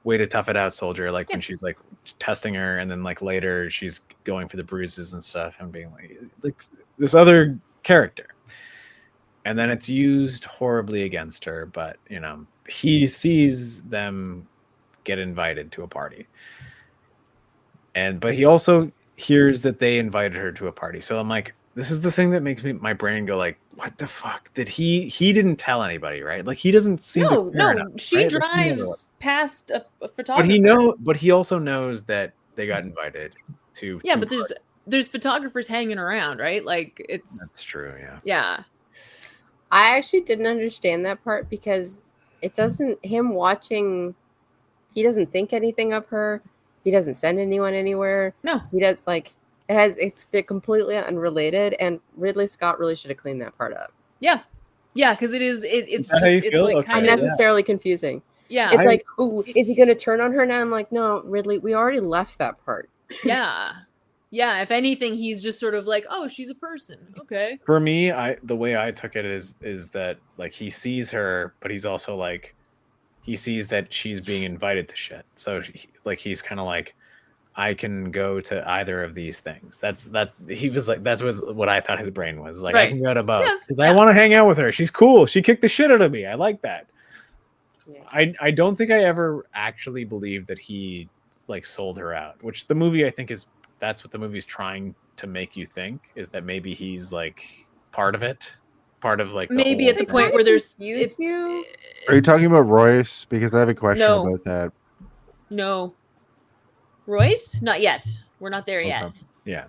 "Way to tough it out, soldier," like when she's like testing her, and then like later she's going for the bruises and stuff and being like this other character. And then it's used horribly against her, but you know, he sees them get invited to a party. But he also hears that they invited her to a party. So I'm like, this is the thing that makes my brain go like, what the fuck? Did he didn't tell anybody, right? Like he doesn't seem to care enough, she right? drives past a photographer. But he also knows that they got invited to but there's photographers hanging around, right? Like that's true, yeah. I actually didn't understand that part because it doesn't him watching. He doesn't think anything of her. He doesn't send anyone anywhere. No, he does like they're completely unrelated. And Ridley Scott really should have cleaned that part up. Yeah, because it's like kind of unnecessarily confusing. Yeah, it's like, oh, is he going to turn on her now? I'm like, no, Ridley, we already left that part. Yeah, if anything, he's just sort of like, oh, she's a person. Okay. For me, the way I took it is that like he sees her, but he's also like he sees that she's being invited to shit. So he's kind of like, I can go to either of these things. That's what I thought his brain was like. Right. I can go to both because I want to hang out with her. She's cool. She kicked the shit out of me. I like that. Yeah. I don't think I ever actually believed that he like sold her out, which the movie I think that's what the movie's trying to make you think, is that maybe he's like part of it, part of like maybe at the point where there's you. Are you talking about Royce? Because I have a question about that. No, Royce, not yet. We're not there yet. Yeah,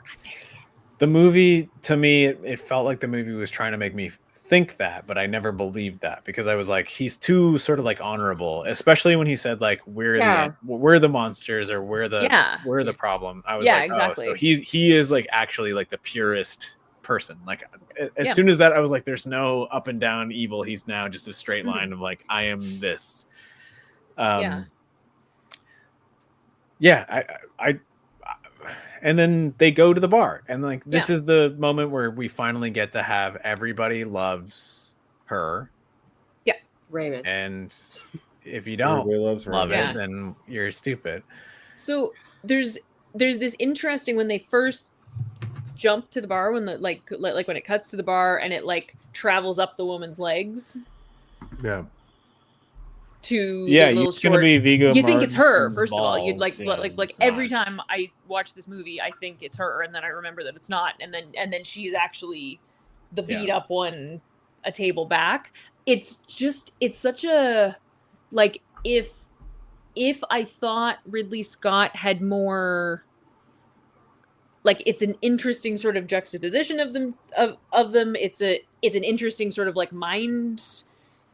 the movie to me, it felt like the movie was trying to make me think that, but I never believed that because I was like, he's too sort of like honorable, especially when he said like we're the monsters or we're the problem. I was like, exactly. Oh, so he is like actually like the purest person. Like as soon as that, I was like, there's no up and down evil. He's now just a straight line of like, I am this. I and then they go to the bar, and like this is the moment where we finally get to have everybody loves her. Yeah, Raymond. And if you don't love it, then you're stupid. So there's this interesting when they first jump to the bar, when the like when it cuts to the bar and it like travels up the woman's legs. Yeah. To the little it's gonna be Viggo. You think it's her, first balls. of all. You'd like every time I watch this movie, I think it's her, and then I remember that it's not, and then she's actually the beat up one a table back. It's such a like if I thought Ridley Scott had more, like, it's an interesting sort of juxtaposition of them It's an interesting sort of like mind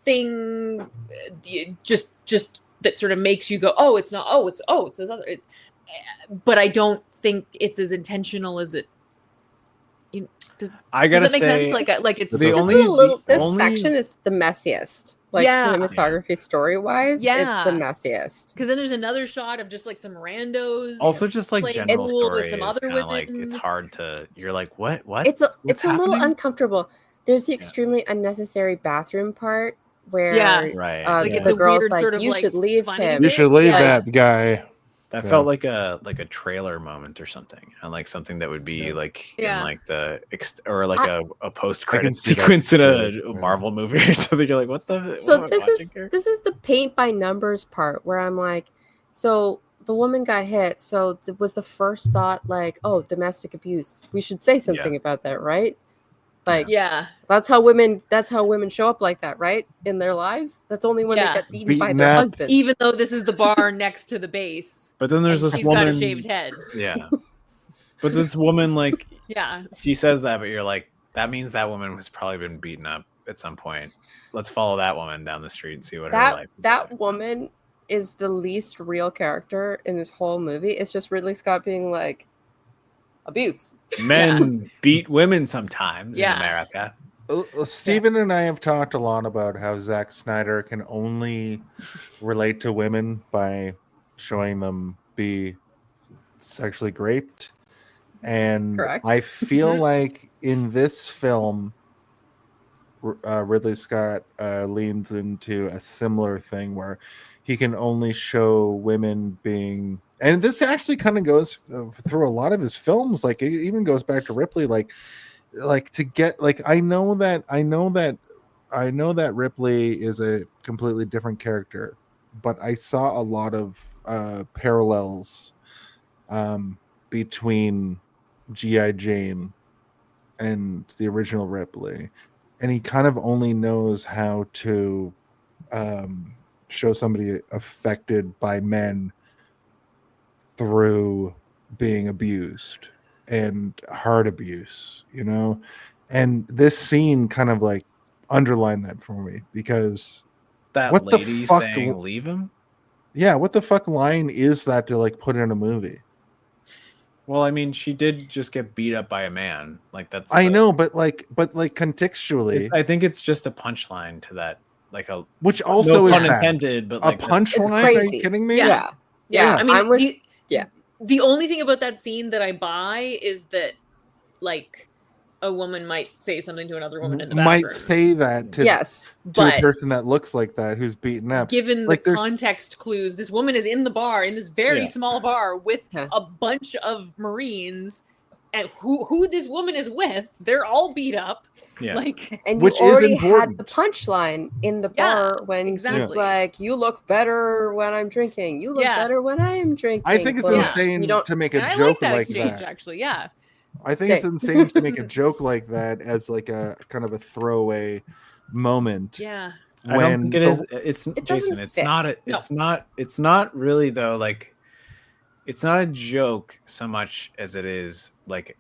thing, just that sort of makes you go, oh, it's not, it's this other, but I don't think it's as intentional as it. Does that make sense? Like it's this section is the messiest. Like cinematography story wise, it's the messiest. Because then there's another shot of just like some randos. Also, just like general story with some other women. Like, it's hard to. You're like, what? It's a little uncomfortable. There's the extremely unnecessary bathroom part where it's the girl's like, sort of you should leave him. You should leave that guy. That felt like a trailer moment or something, and like something that would be like in like the or like a post credit sequence in a Marvel movie or something. You're like, what the? So what this is the paint by numbers part where I'm like, so the woman got hit. So was the first thought like, oh, domestic abuse? We should say something about that, right? Like, that's how women show up like that, right? In their lives. That's only when they get beaten by their husbands. Even though this is the bar next to the base. But then there's this she's woman. got a shaved head. Yeah. But this woman, like, yeah, she says that, but you're like, that means that woman has probably been beaten up at some point. Let's follow that woman down the street and see what her life is. That woman is the least real character in this whole movie. It's just Ridley Scott being like, abuse. Men beat women sometimes in America. Steven and I have talked a lot about how Zack Snyder can only relate to women by showing them be sexually raped. And I feel like in this film, Ridley Scott leans into a similar thing where he can only show women being, and this actually kind of goes through a lot of his films. Like it even goes back to Ripley. Like to get like I know that Ripley is a completely different character, but I saw a lot of parallels between G.I. Jane and the original Ripley, and he kind of only knows how to show somebody affected by men through being abused and hard abuse, you know. And this scene kind of like underlined that for me, because that what lady the fuck saying leave him? Yeah, what the fuck line is that to like put in a movie? Well, I mean, she did just get beat up by a man. Like that's I know, but like contextually, I think it's just a punchline to that, like a which also no is pun bad. intended, but A like punchline? Are you kidding me? Yeah. I mean, yeah. The only thing about that scene that I buy is that, like, a woman might say something to another woman in the bathroom. Might say that to, to but a person that looks like that who's beaten up. given like the context clues, this woman is in the bar, in this very small bar with a bunch of Marines, and who this woman is with, they're all beat up. Yeah. Like, and Which you is already important. had the punchline in the bar when he's like, "You look better when I'm drinking. You look better when I am drinking." I think it's But insane you don't- to make a and I joke like that like exchange, that. actually. Yeah. I think it's insane to make a joke like that as like a kind of a throwaway moment. Yeah. I don't think it is. It's It Jason. doesn't It's fit. not. It's not really though. Like, it's not a joke so much as it is like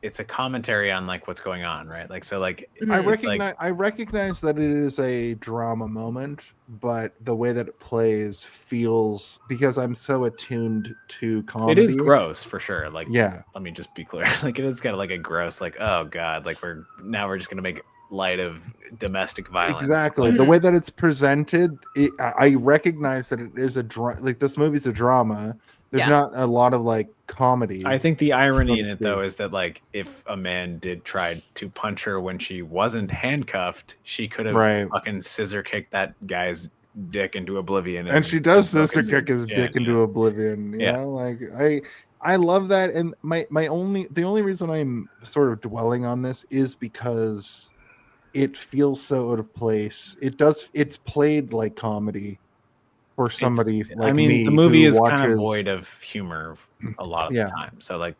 it's a commentary on like what's going on, right? Like, so like I it's like I recognize that it is a drama moment, but the way that it plays feels, because I'm so attuned to comedy. it is gross for sure. Like, Yeah. let me just be clear. Like, it is kind of like a gross, like, oh god, like we're just gonna make light of domestic violence. Exactly. The way that it's presented, I recognize that it is like this movie's a drama. There's not a lot of like comedy. I think the irony in so to it though speak. is that like if a man did try to punch her when she wasn't handcuffed, she could have fucking scissor kicked that guy's dick into oblivion. And she does broken sister kick his dick chin, into oblivion. You know, like I love that. And the only reason I'm sort of dwelling on this is because it feels so out of place. It's played like comedy for somebody like me. The movie who is kind of watches- void of humor a lot of the time. So like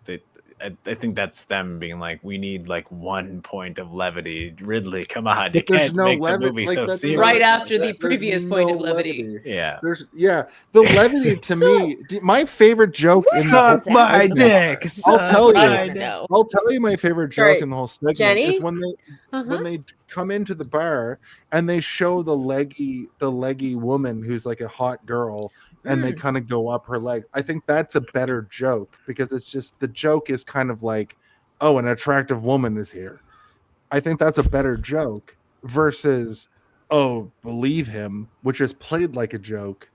I think that's them being like, we need like 1 point of levity. Ridley, come on, you But there's can't no make the levity, movie like, so that's serious. Right after the There's previous no point of levity. Yeah. There's the levity to me. My favorite joke in the whole Suck my dick. I'll tell I you. know. I'll tell you my favorite joke Right. in the whole segment Jenny? is when they come into the bar and they show the leggy woman who's like a hot girl, and they kind of go up her leg. I think that's a better joke, because it's just, the joke is kind of like, oh, an attractive woman is here. I think that's a better joke versus, oh, believe him, which is played like a joke,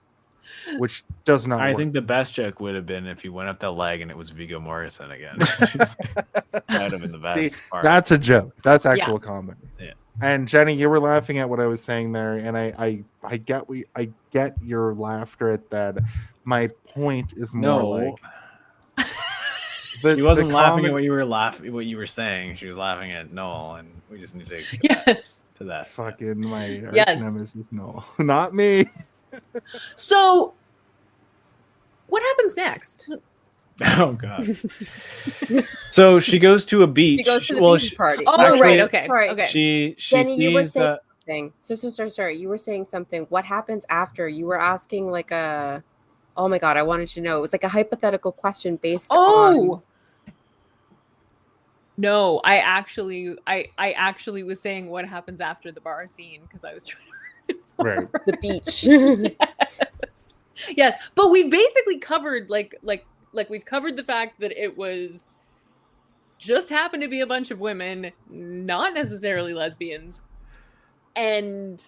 which does not I work. think the best joke would have been if he went up the leg and it was Viggo Mortensen again. That would have been the best See, part. that's a joke. That's actual comedy. Yeah. And Jenny, you were laughing at what I was saying there, and I get your laughter at that. My point is more like she wasn't laughing at what you were saying. She was laughing at Noel, and we just need to get to that. Fucking my arch nemesis Noel, not me. So, what happens next? Oh God! So she goes to a beach. She goes to the beach party. Oh, actually, right. Okay. Sorry. Okay. She Jenny, you were sees saying something. Sorry. You were saying something. What happens after? You were asking like a. Oh my God! I wanted to know. It was like a hypothetical question based on. No, I actually was saying what happens after the bar scene because I was trying to right the beach. Yes, but we've basically covered like we've covered the fact that it was just happened to be a bunch of women, not necessarily lesbians, and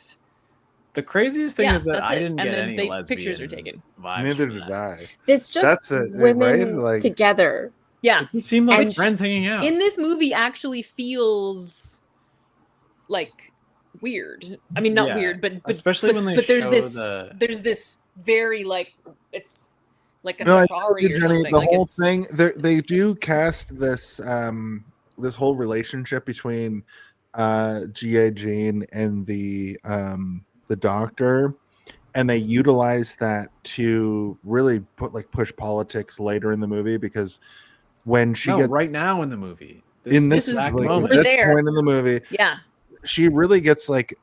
the craziest thing is that I it. didn't And get then any lesbian pictures are taken. vibes. Neither from did that. I. It's just That's it, women right? Like, together. Yeah, it seemed like And friends hanging out. in this movie actually feels like weird. I mean, not weird, but especially when they there's show there's this very like it's like a no, safari or Jenny, something. the like whole it's, thing they do cast this this whole relationship between G.I. Jane and the doctor, and they utilize that to really push politics later in the movie, because when she gets right now in the movie, this moment, this point in the movie, yeah, she really gets like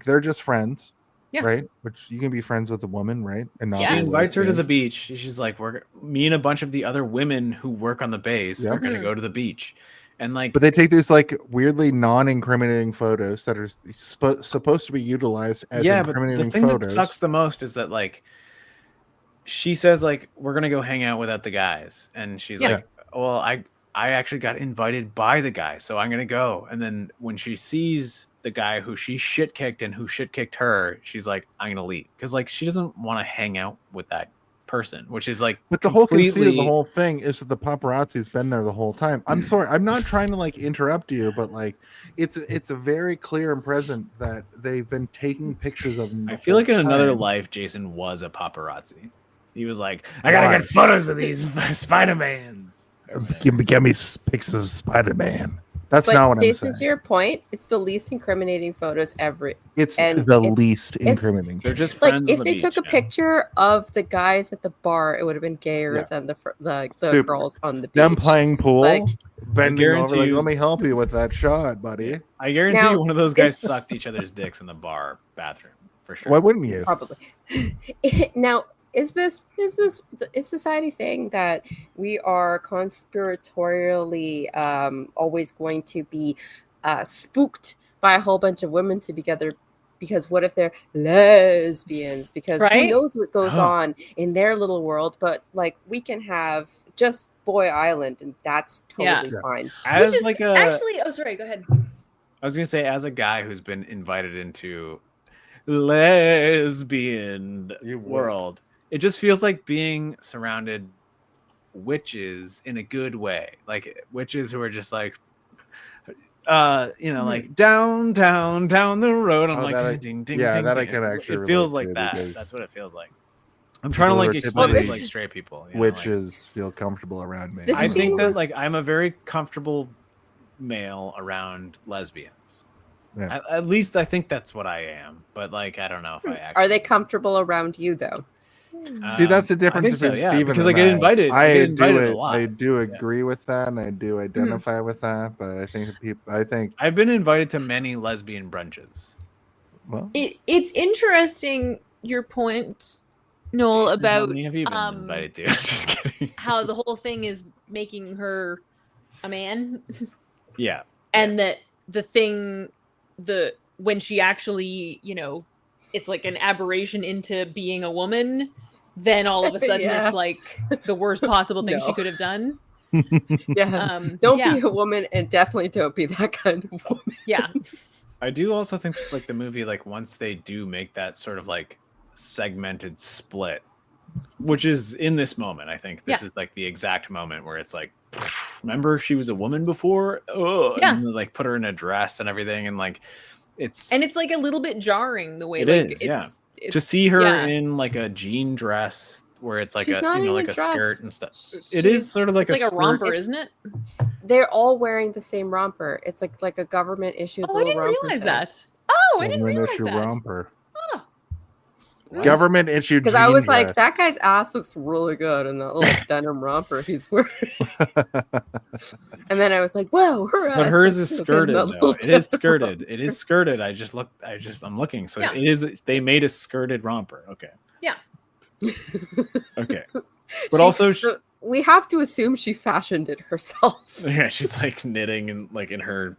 they're just friends. Yeah. Right, which you can be friends with a woman, right? And not she be invites her to lesbian. the beach. She's like, me and a bunch of the other women who work on the base are going to Mm-hmm. go to the beach, and like, but they take these like weirdly non-incriminating photos that are supposed to be utilized as but incriminating the thing photos. that sucks the most is that like she says like we're gonna go hang out without the guys, and she's like, well, I actually got invited by the guy, so I'm gonna go. And then when she sees the guy who she shit kicked and who shit kicked her, she's like, I'm gonna leave, because like she doesn't want to hang out with that person, which is like. But the whole conceit of the whole thing is that the paparazzi's been there the whole time. I'm sorry, I'm not trying to like interrupt you, but like it's a very clear and present that they've been taking pictures of them. I feel like in another life, Jason was a paparazzi. He was like, I gotta get photos of these Spider-Mans. Give me pics of Spider-Man. That's But not what Jason, I'm to saying. your point, it's the least incriminating photos ever. It's and the least incriminating. They're just like friends if on they the took a beach, picture of the guys at the bar, it would have been gayer than the Stupid. girls on the beach. Them playing pool, Like, bending over, guarantee like, you- let me help you with that shot, buddy. I guarantee Now, you one of those guys is- sucked each other's dicks in the bar bathroom for sure. Why wouldn't you? Probably. Now, is society saying that we are conspiratorially always going to be spooked by a whole bunch of women together? Because what if they're lesbians? Because who Right? knows what goes on in their little world? But like we can have just Boy Island, and that's totally fine. As which is like a, actually. Oh, sorry. Go ahead. I was gonna say, as a guy who's been invited into lesbian world, it just feels like being surrounded witches in a good way, like witches who are just like like down the road. I'm like, that ding, ding, ding, yeah, ding, that ding. I can actually It feels relate like to, that. because That's what it feels like. I'm trying to people like are explain it to typically like straight people. Witches feel comfortable around me. I think that like I'm a very comfortable male around lesbians. Yeah. At least I think that's what I am. But like I don't know if I actually. Are they comfortable around you though? See, that's the I difference think so, between yeah, Steven because and I get invited. I get invited a lot. I do agree with that, and I do identify with that. But I think I've been invited to many lesbian brunches. Well, It's interesting your point, Noel, How about many have you been invited to? Just kidding. how the whole thing is making her a man. Yeah. And that when she actually, it's like an aberration into being a woman, then all of a sudden Yeah. it's like the worst possible thing No. she could have done. Yeah. Don't be a woman, and definitely don't be that kind of woman. Yeah. I do also think like the movie, like once they do make that sort of like segmented split, which is in this moment, I think this is like the exact moment where it's like remember she was a woman before. Ugh. Yeah. And like put her in a dress and everything, and like it's like a little bit jarring the way it like is, it's to see her yeah. in like a jean dress where it's like She's not in like a a dress. skirt and stuff. It is sort of like it's like a skirt. romper, isn't it? They're all wearing the same romper. It's like a government issued. Oh, I didn't realize that. Oh, I didn't Government realize issue that. romper. Oh. Government issued. Because I was jean like, dress. that guy's ass looks really good in that little denim romper he's wearing. And then I was like, whoa, her ass. But hers is looks so good in skirted that though. little It is denim skirted. It is skirted. I'm looking. So Yeah. it is. They made a skirted romper. Okay. Yeah. Okay. But also, so we have to assume she fashioned it herself. yeah, she's like knitting and like in her.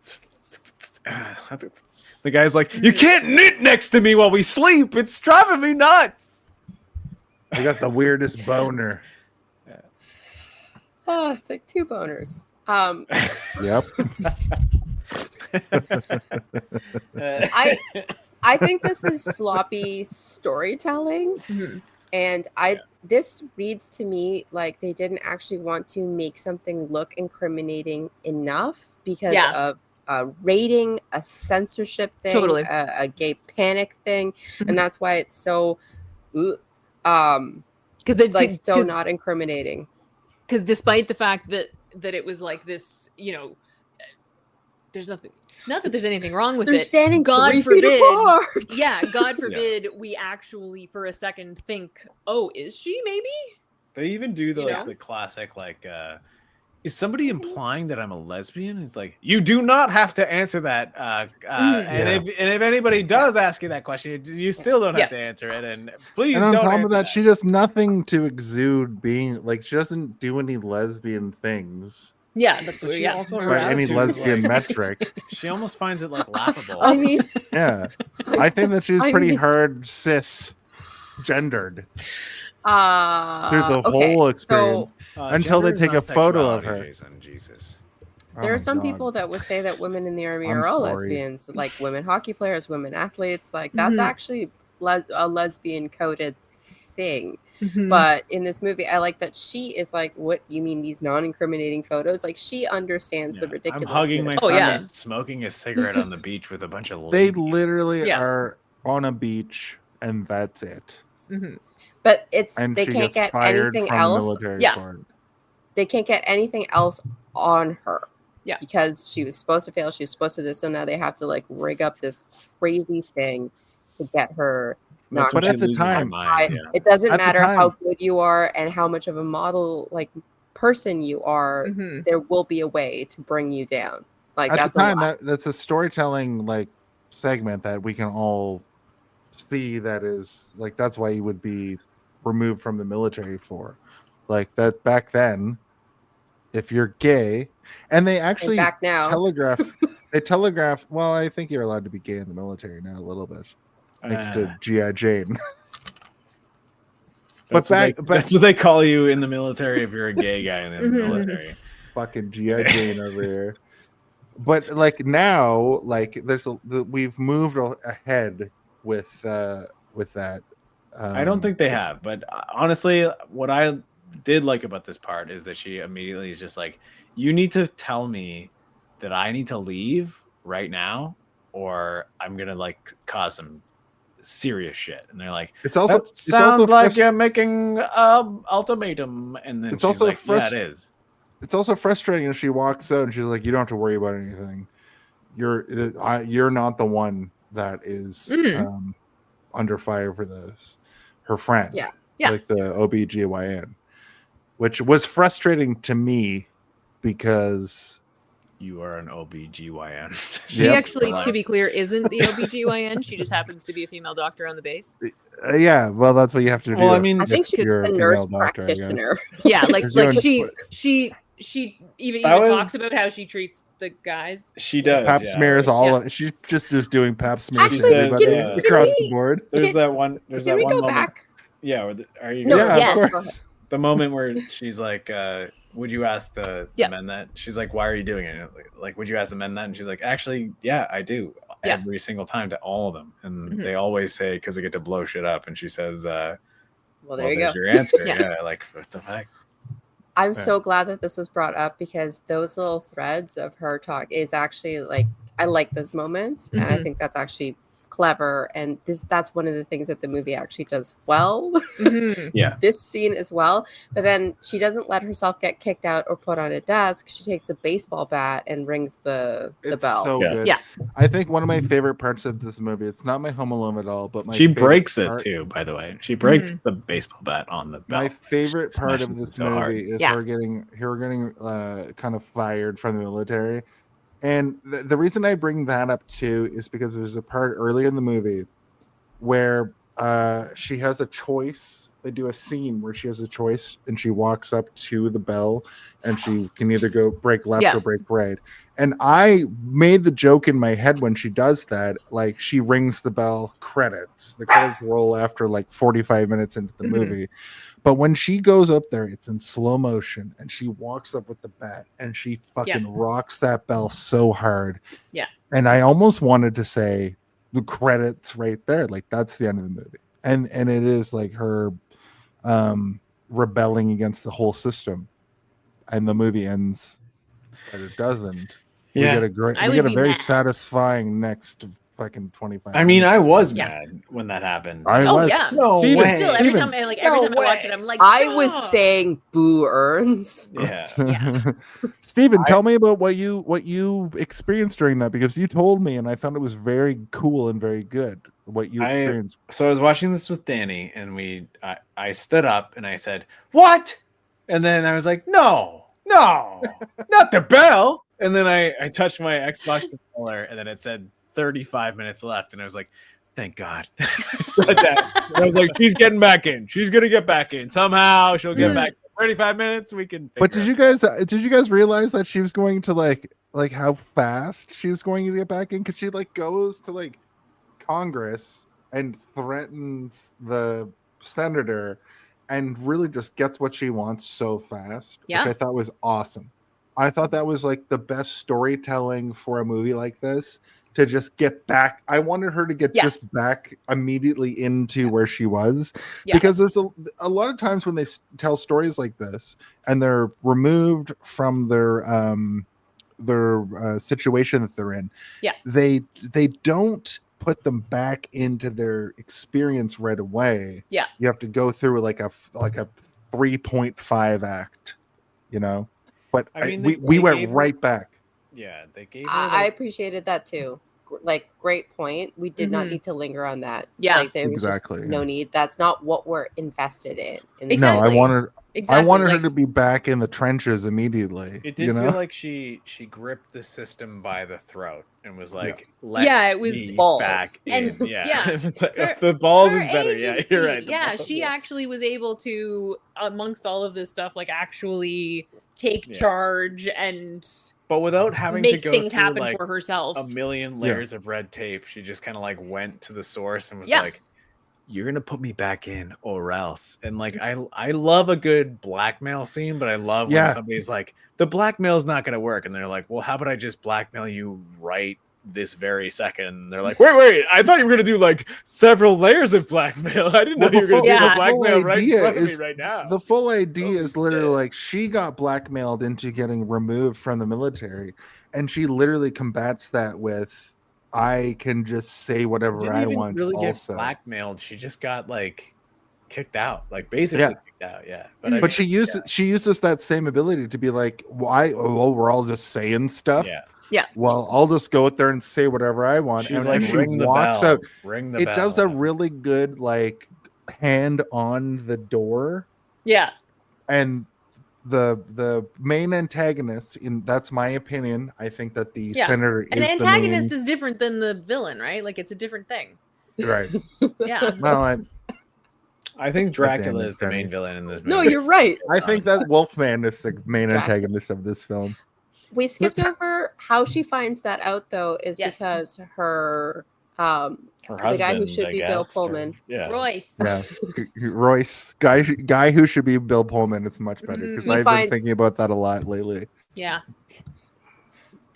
The guy's like, you can't knit next to me while we sleep. It's driving me nuts. I got the weirdest boner. Oh, it's like two boners. Yep. I think this is sloppy storytelling. Mhm. And this reads to me like they didn't actually want to make something look incriminating enough because Yeah. of rating, a censorship thing, Totally. a gay panic thing, Mhm. and that's why it's so Because it's like so not incriminating. Because despite the fact that it was like this, there's nothing. Not that there's anything wrong with They're it. standing God 3 feet forbid. apart. Yeah, God forbid we actually for a second think, oh, is she maybe? They even do the You like know? the classic like is somebody implying that I'm a lesbian? It's like you do not have to answer that. And if anybody does ask you that question, you still don't have to answer it. And please And on don't top answer of that, she does nothing to exude being like she doesn't do any lesbian things Yeah, that's But what. she Yeah, also by any has to, lesbian like- metric. She almost finds it like laughable. I mean, Yeah, I think that she's I pretty mean- hard cis gendered through the okay, whole experience so until they gender is take a not photo of sexuality, her. Jason, Jesus. Oh there my are some God. people that would say that women in the army I'm are all sorry. lesbians, like women hockey players, women athletes. Like that's Mhm. actually a lesbian coded thing. Mhm. But in this movie, I like that she is like, "What you mean these non-incriminating photos?" Like she understands the I'm ridiculousness. hugging my Oh, thumb yeah. and smoking a cigarette on the beach with a bunch of They ladies. literally Yeah. are on a beach, and that's it. Mhm. But it's And they she can't gets get fired anything from else. the military Yeah. for it. They can't get anything else on her. Yeah. Because she was supposed to fail. She was supposed to this. So now they have to like rig up this crazy thing to get her. That's not when But she at the loses her time- mind, yeah. It doesn't At the matter how time- good you are and how much of a model like person you are. Mhm. There will be a way to bring you down. Like At that's the time, a lot. that's a storytelling like segment that we can all see. That is like that's why you would be removed from the military for, like that back then. If you're gay, and they actually back now. they telegraph. Well, I think you're allowed to be gay in the military now a little bit, thanks to Ah. GI Jane. That's but what back, that's what they call you in the military if you're a gay guy in the Mhm. military. fucking GI Jane over here. But like now, like we've moved ahead with that. I don't think they have, but honestly, what I did like about this part is that she immediately is just like, you need to tell me that I need to leave right now, or I'm gonna like cause some serious shit. And they're like, It's also that it's sounds also like you're making ultimatum. And then It's she's also like, yeah, it is. It's also frustrating if she walks out and she's like, "You don't have to worry about anything. You're not the one that is Mhm. under fire for this." Her friend, Yeah. Yeah. like the OBGYN, which was frustrating to me because You are an OBGYN. She Yep. actually, to be clear, isn't the OBGYN. She just happens to be a female doctor on the base. yeah, well, that's what you have to do. Well, I mean, I think if she's you're the a nurse female doctor, I guess. practitioner. Yeah, like She's doing- she even That was- talks about how she treats the guys. She does. Pap yeah. smears all Yeah. of she just is doing pap smears Actually, to everybody can- can across we- the board. There's Can- that one. There's Can that we one go moment. back? Yeah. Are you? No, yeah, yes. of Go course. The moment where she's like, would you ask the Yeah. men that? She's like, why are you doing it? Like, would you ask the men that? And she's like, actually, yeah, I do. Yeah. Every single time to all of them. And Mhm. they always say, because they get to blow shit up. And she says, Well, there you go. there's your answer. Yeah. Yeah. Like, what the fuck? I'm so glad that this was brought up because those little threads of her talk is actually like, I like those moments. And I think that's actually clever. And that's one of the things that the movie actually does well. Yeah. This scene as well. But then she doesn't let herself get kicked out or put on a desk. She takes a baseball bat and rings the bell. So good. Yeah. I think one of my favorite parts of this movie, it's not my Home Alone at all, but she breaks it too, by the way. She breaks the baseball bat on the bell. My favorite part of Smashes this it so hard. movie is her getting kind of fired from the military. And the reason I bring that up too is because there's a part early in the movie where she has a choice. They do a scene where she has a choice and she walks up to the bell and she can either go break left or break right. And I made the joke in my head when she does that, like she rings the bell, credits. The credits roll after like 45 minutes into the movie. But when she goes up there, it's in slow motion and she walks up with the bat and she fucking rocks that bell so hard. Yeah. And I almost wanted to say the credits right there. Like that's the end of the movie. And it is like her rebelling against the whole system. And the movie ends, but it doesn't. Yeah. We get a very satisfying next fucking 25 I mean, minutes. I was mad when that happened. I was. Yeah. No Steven, way. still, every time I watch it, I'm like, I was saying boo earns. Yeah. Steven, tell me about what you experienced during that, because you told me and I thought it was very cool and very good what you experienced. So I was watching this with Danny and I stood up and I said, "What?" And then I was like, No, not the bell. And then I touched my Xbox controller and then it said 35 minutes left, and I was like, "Thank God." It's not that. And I was like, "She's getting back in. She's gonna get back in somehow. She'll get back. 35 minutes. We can." But did you guys realize that she was going to like how fast she was going to get back in? Because she like goes to like Congress and threatens the senator, and really just gets what she wants so fast, which I thought was awesome. I thought that was like the best storytelling for a movie like this. To just get back, I wanted her to get just back immediately into where she was, because there's a lot of times when they tell stories like this and they're removed from their situation that they're in. They don't put them back into their experience right away. You have to go through like a 3.5 act, you know. But I mean, we went right back. Yeah, they gave. I appreciated that too. Like, great point. We did not need to linger on that. Yeah, like, there was just no need. That's not what we're invested in. No, I wanted her to be back in the trenches immediately. It did feel like she gripped the system by the throat and was like, "Let it was me balls back in." and It was like, the balls is better. Agency, You're right. Yeah, she actually was able to, amongst all of this stuff, like actually take charge and. But without having make to go things through happen like for herself, a million layers of red tape, she just kind of like went to the source and was like, "You're gonna put me back in, or else." And like, I love a good blackmail scene, but I love when somebody's like, "The blackmail's not gonna work," and they're like, "Well, how about I just blackmail you right this very second?" And they're like, "Wait, I thought you were gonna do like several layers of blackmail. I didn't know you were gonna do the blackmail right in front of me right now." The full idea is literally like she got blackmailed into getting removed from the military, and she literally combats that with, "I can just say whatever I want." Really also, get blackmailed. She just got like kicked out, like basically kicked out. Yeah, but she uses that same ability to be like, "Why? Oh, we're all just saying stuff." Yeah. Well, I'll just go out there and say whatever I want. She's and like, she ring the walks bell. out. Ring the it bell. does a really good like hand on the door. Yeah. And the main antagonist, that's my opinion. I think that the senator is an antagonist is different than the villain, right? Like, it's a different thing. Right. Yeah. Well, I think Dracula is the main villain in this movie. No, you're right. I think that Wolfman is the main antagonist of this film. We skipped over how she finds that out, though, is because her husband, the guy who should be Bill Pullman, Royce. Yeah, Royce, guy who should be Bill Pullman is much better, because I've been thinking about that a lot lately. Yeah.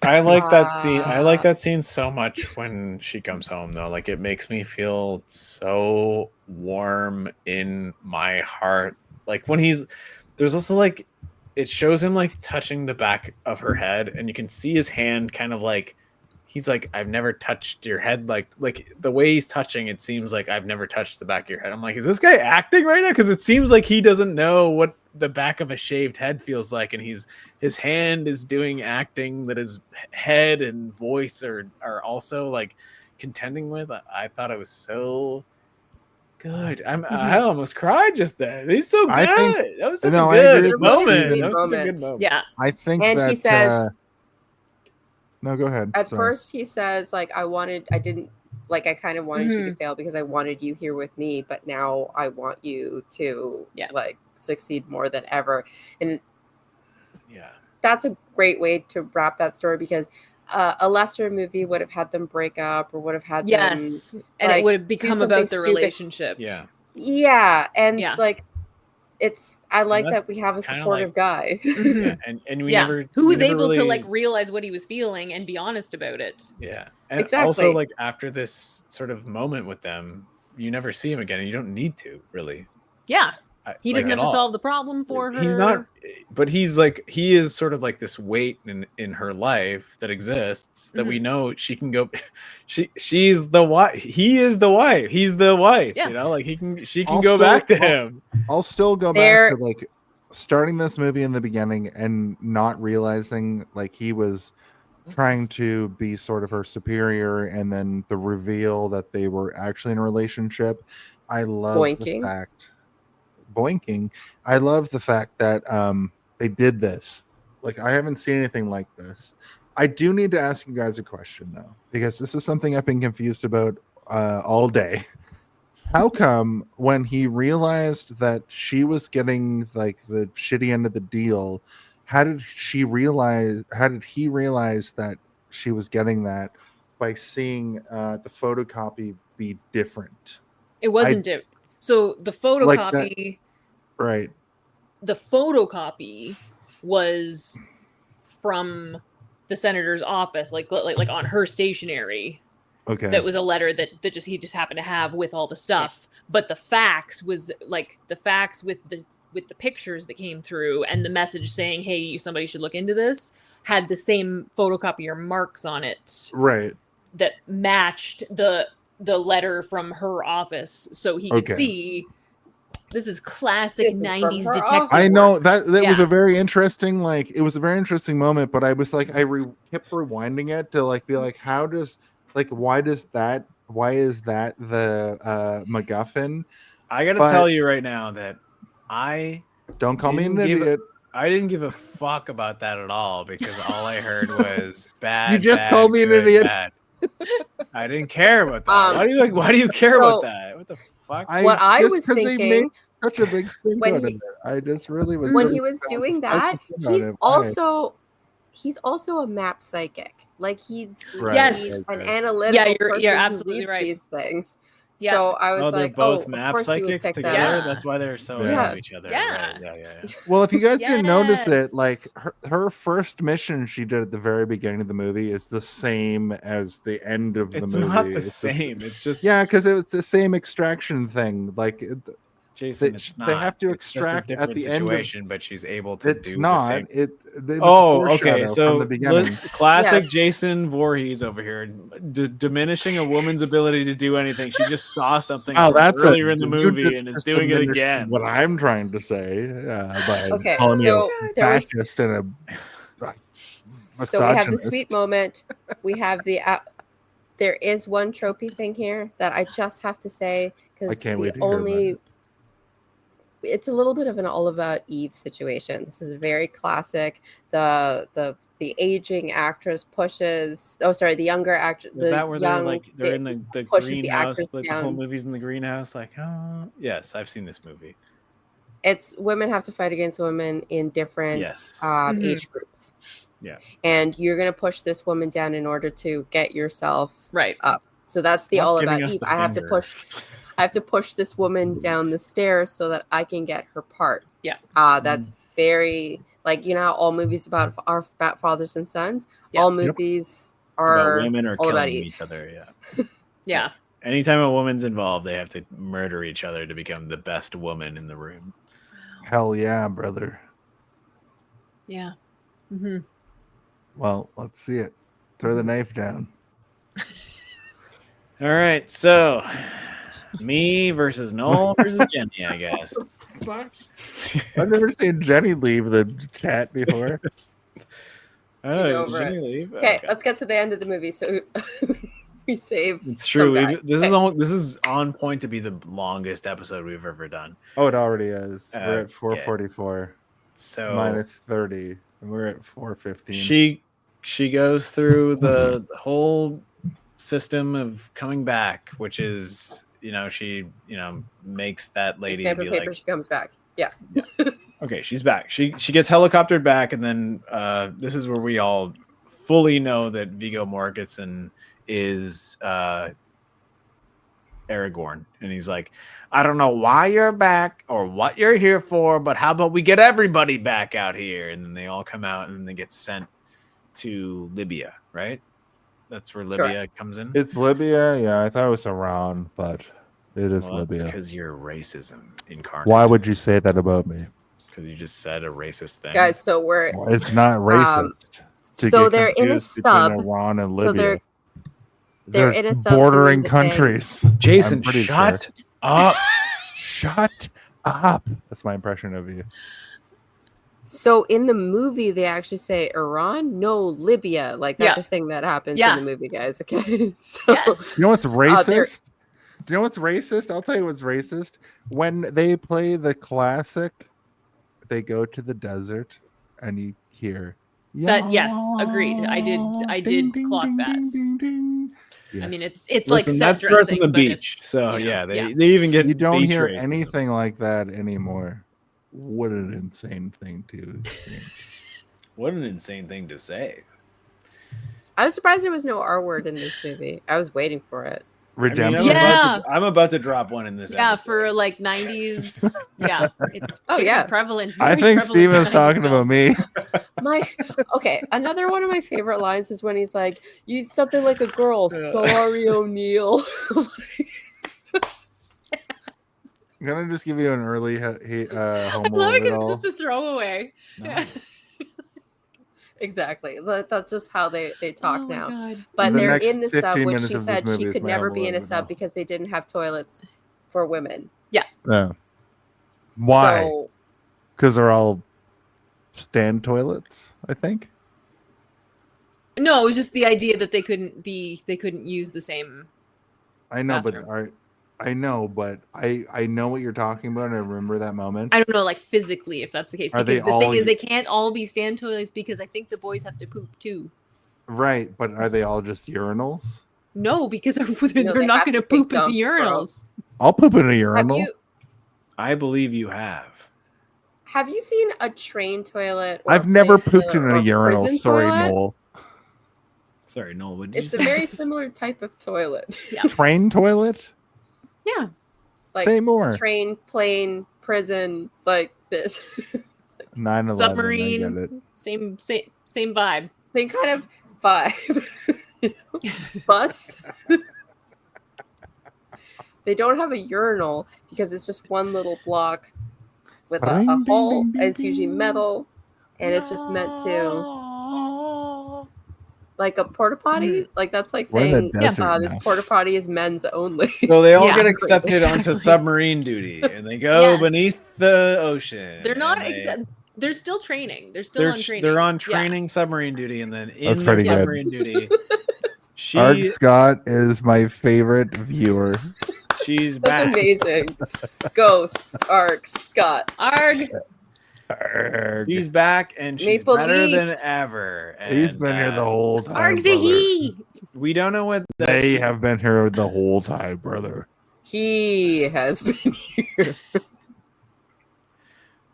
I like that scene. I like that scene so much when she comes home, though. Like, it makes me feel so warm in my heart. Like, when there's also like, it shows him like touching the back of her head, and you can see his hand kind of like he's like, I've never touched your head. Like the way he's touching, it seems like I've never touched the back of your head. I'm like, is this guy acting right now? Because it seems like he doesn't know what the back of a shaved head feels like, and his hand is doing acting that his head and voice are also like contending with. I thought it was so good. I almost cried just then. He's so good. That was such a good moment. That was such a good moment. Yeah. I think And that he says, no, go ahead. At Sorry. first, he says, like, I kind of wanted you to fail because I wanted you here with me, but now I want you to, like, succeed more than ever. And that's a great way to wrap that story, because a lesser movie would have had them break up or would have had them, and like, it would have become about the stupid. relationship. I like that we have a supportive guy. And we never who was never able to really, like realize what he was feeling and be honest about it. And also, like, after this sort of moment with them, you never see him again, and you don't need to really. He doesn't have to solve the problem for her. He's not, but he is sort of like this weight in her life that exists that we know she can go. She's the wife. He is the wife. He's the wife. You know, like she can go back to him. I'll still go back to like starting this movie in the beginning and not realizing like he was trying to be sort of her superior, and then the reveal that they were actually in a relationship. I love the fact. Boinking. I love the fact that they did this. Like, I haven't seen anything like this. I do need to ask you guys a question though, because this is something I've been confused about all day. How come when he realized that she was getting like the shitty end of the deal, how did he realize that she was getting that by seeing the photocopy be different? It wasn't different. So the photocopy, right? The photocopy was from the senator's office, like on her stationery. Okay. That was a letter that he just happened to have with all the stuff. But the fax was like the fax with the pictures that came through and the message saying, "Hey, somebody should look into this," had the same photocopier marks on it. Right. That matched the letter from her office, so he could see this is classic 90s detective I know work. that was a very interesting, like, it was a very interesting moment, but I was like, kept rewinding it to like be like, why is that the MacGuffin? I gotta tell you right now that don't call me an idiot. I didn't give a fuck about that at all, because all I heard was bad. You just called me an idiot. Bad. I didn't care about that. Why do you care about that? What the fuck? I was thinking, such a big thing out of it. I just really was. When he was doing that, he's also a map psychic. Like, he's an analytical you're absolutely right. These things. Yeah. So I was like, they're both map psychics together. That's why they're so into each other. Yeah. Right. Well, if you guys didn't notice it, like her first mission she did at the very beginning of the movie is the same as the end of the movie. It's not the same. It's just because it's the same extraction thing. Like, Jason, they have to extract at the situation, end. But she's able to do not. The same. Okay. So from the beginning. Classic Jason Voorhees over here, diminishing a woman's ability to do anything. She just saw something earlier in the movie and is doing it again. What I'm trying to say, by calling me a fascist and a misogynist. So we have the sweet moment. We have the. There is one tropey thing here that I just have to say, because I can't wait to hear about it. It's a little bit of an Oliver Eve situation. This is very classic. The aging actress pushes. Oh, sorry, the younger actress. Is that where they're in the greenhouse? The whole movie's in the greenhouse. Like, oh, yes, I've seen this movie. It's women have to fight against women in different age groups. Yeah, and you're gonna push this woman down in order to get yourself up. So that's the All About Eve. I have to push this woman down the stairs so that I can get her part. Yeah. That's very, like, you know how all movies are about fathers and sons? Yeah. All movies are women are all killing about Eve. each other. Yeah. Anytime a woman's involved, they have to murder each other to become the best woman in the room. Hell yeah, brother. Yeah. Mm-hmm. Well, let's see it. Throw the knife down. All right, so me versus Noel versus Jenny, I guess. I've never seen Jenny leave the chat before. She's over it. leave? Okay, let's get to the end of the movie. So we save. It's true. some guy. This is on point to be the longest episode we've ever done. Oh, it already is. We're at 444. So minus 30. And we're at 415. She goes through the whole system of coming back, which is, she makes that lady Stamp be of paper, like, she comes back. Yeah. okay, she's back. She gets helicoptered back, and then this is where we all fully know that Viggo Mortensen is Aragorn, and he's like, I don't know why you're back or what you're here for, but how about we get everybody back out here? And then they all come out, and then they get sent to Libya, right? That's where Libya comes in. It's Libya. Yeah, I thought it was Iran, but it is Libya. Because you're racism incarnate. Why would you say that about me? Because you just said a racist thing. Guys, so we're... It's not racist. So they're in a sub. Iran and So Libya. they're in a sub bordering doing the countries. Jason, shut up. Shut up. That's my impression of you. So in the movie, they actually say Iran, no Libya. Like that's a thing that happens in the movie, guys. Okay. So You know what's racist? Do you know what's racist? I'll tell you what's racist. When they play the classic, they go to the desert and you hear that. Yes, agreed. I did clock that. Yes. I mean, it's Listen, like set that starts dressing, on the but beach. it's, So they even get you don't beach hear racism. anything like that anymore. What an insane thing to experience. What an insane thing to say. I was surprised there was no R word in this movie. I was waiting for it. Redemption. I'm about to drop one in this episode. for like 90s. It's prevalent. I very think prevalent Steven's in talking 90s about me. Another one of my favorite lines is when he's like, "You something like a girl." Sorry, O'Neill. I'm gonna just give you an early homo. I love it because it's just a throwaway. No. Exactly. That's just how they talk now. God. But The they're next in the sub, 15 which minutes she of this said movie she is could my never homo be in a libido. sub because they didn't have toilets for women. Yeah. No. Why? So, Because they're all stand toilets, I think. No, it was just the idea that they couldn't use the same. I know, bathroom. I know, but I know what you're talking about. And I remember that moment. I don't know, like physically, if that's the case. Are Because they the thing all- is, they can't all be stand toilets because I think the boys have to poop too. Right, but are they all just urinals? No, because they're they not have going to to poop take in the dumps, bro. urinals. I'll poop in a have urinal. I believe you have. you seen a train toilet? I've never pooped in a urinal. Sorry, Noel. Sorry, Noel. What did It's you a say? very similar type of toilet. Train toilet? Yeah. Like Say more. train, plane, prison, like this. 9/11. Submarine. I get it. Same vibe. Same kind of vibe. Bus. They don't have a urinal because it's just one little block with a hole, and it's usually metal, and it's just meant to, like a porta potty. Like that's like We're in the saying, desert this now. porta potty is men's only. So they all Yeah. get accepted onto submarine duty, and they go Yes. beneath the ocean. They're not and except. They're still training. They're still on training. They're on Yeah. training submarine duty, and then in That's their pretty good. submarine duty, Arg Scott is my favorite viewer. she's That's back. amazing. Ghost, Ark, Scott. Arg. She's back, and she's Maple better Leaf. than ever. He's And, been here the whole time. Arg's a brother. he. We don't know what They have been here the whole time, brother. He has been here.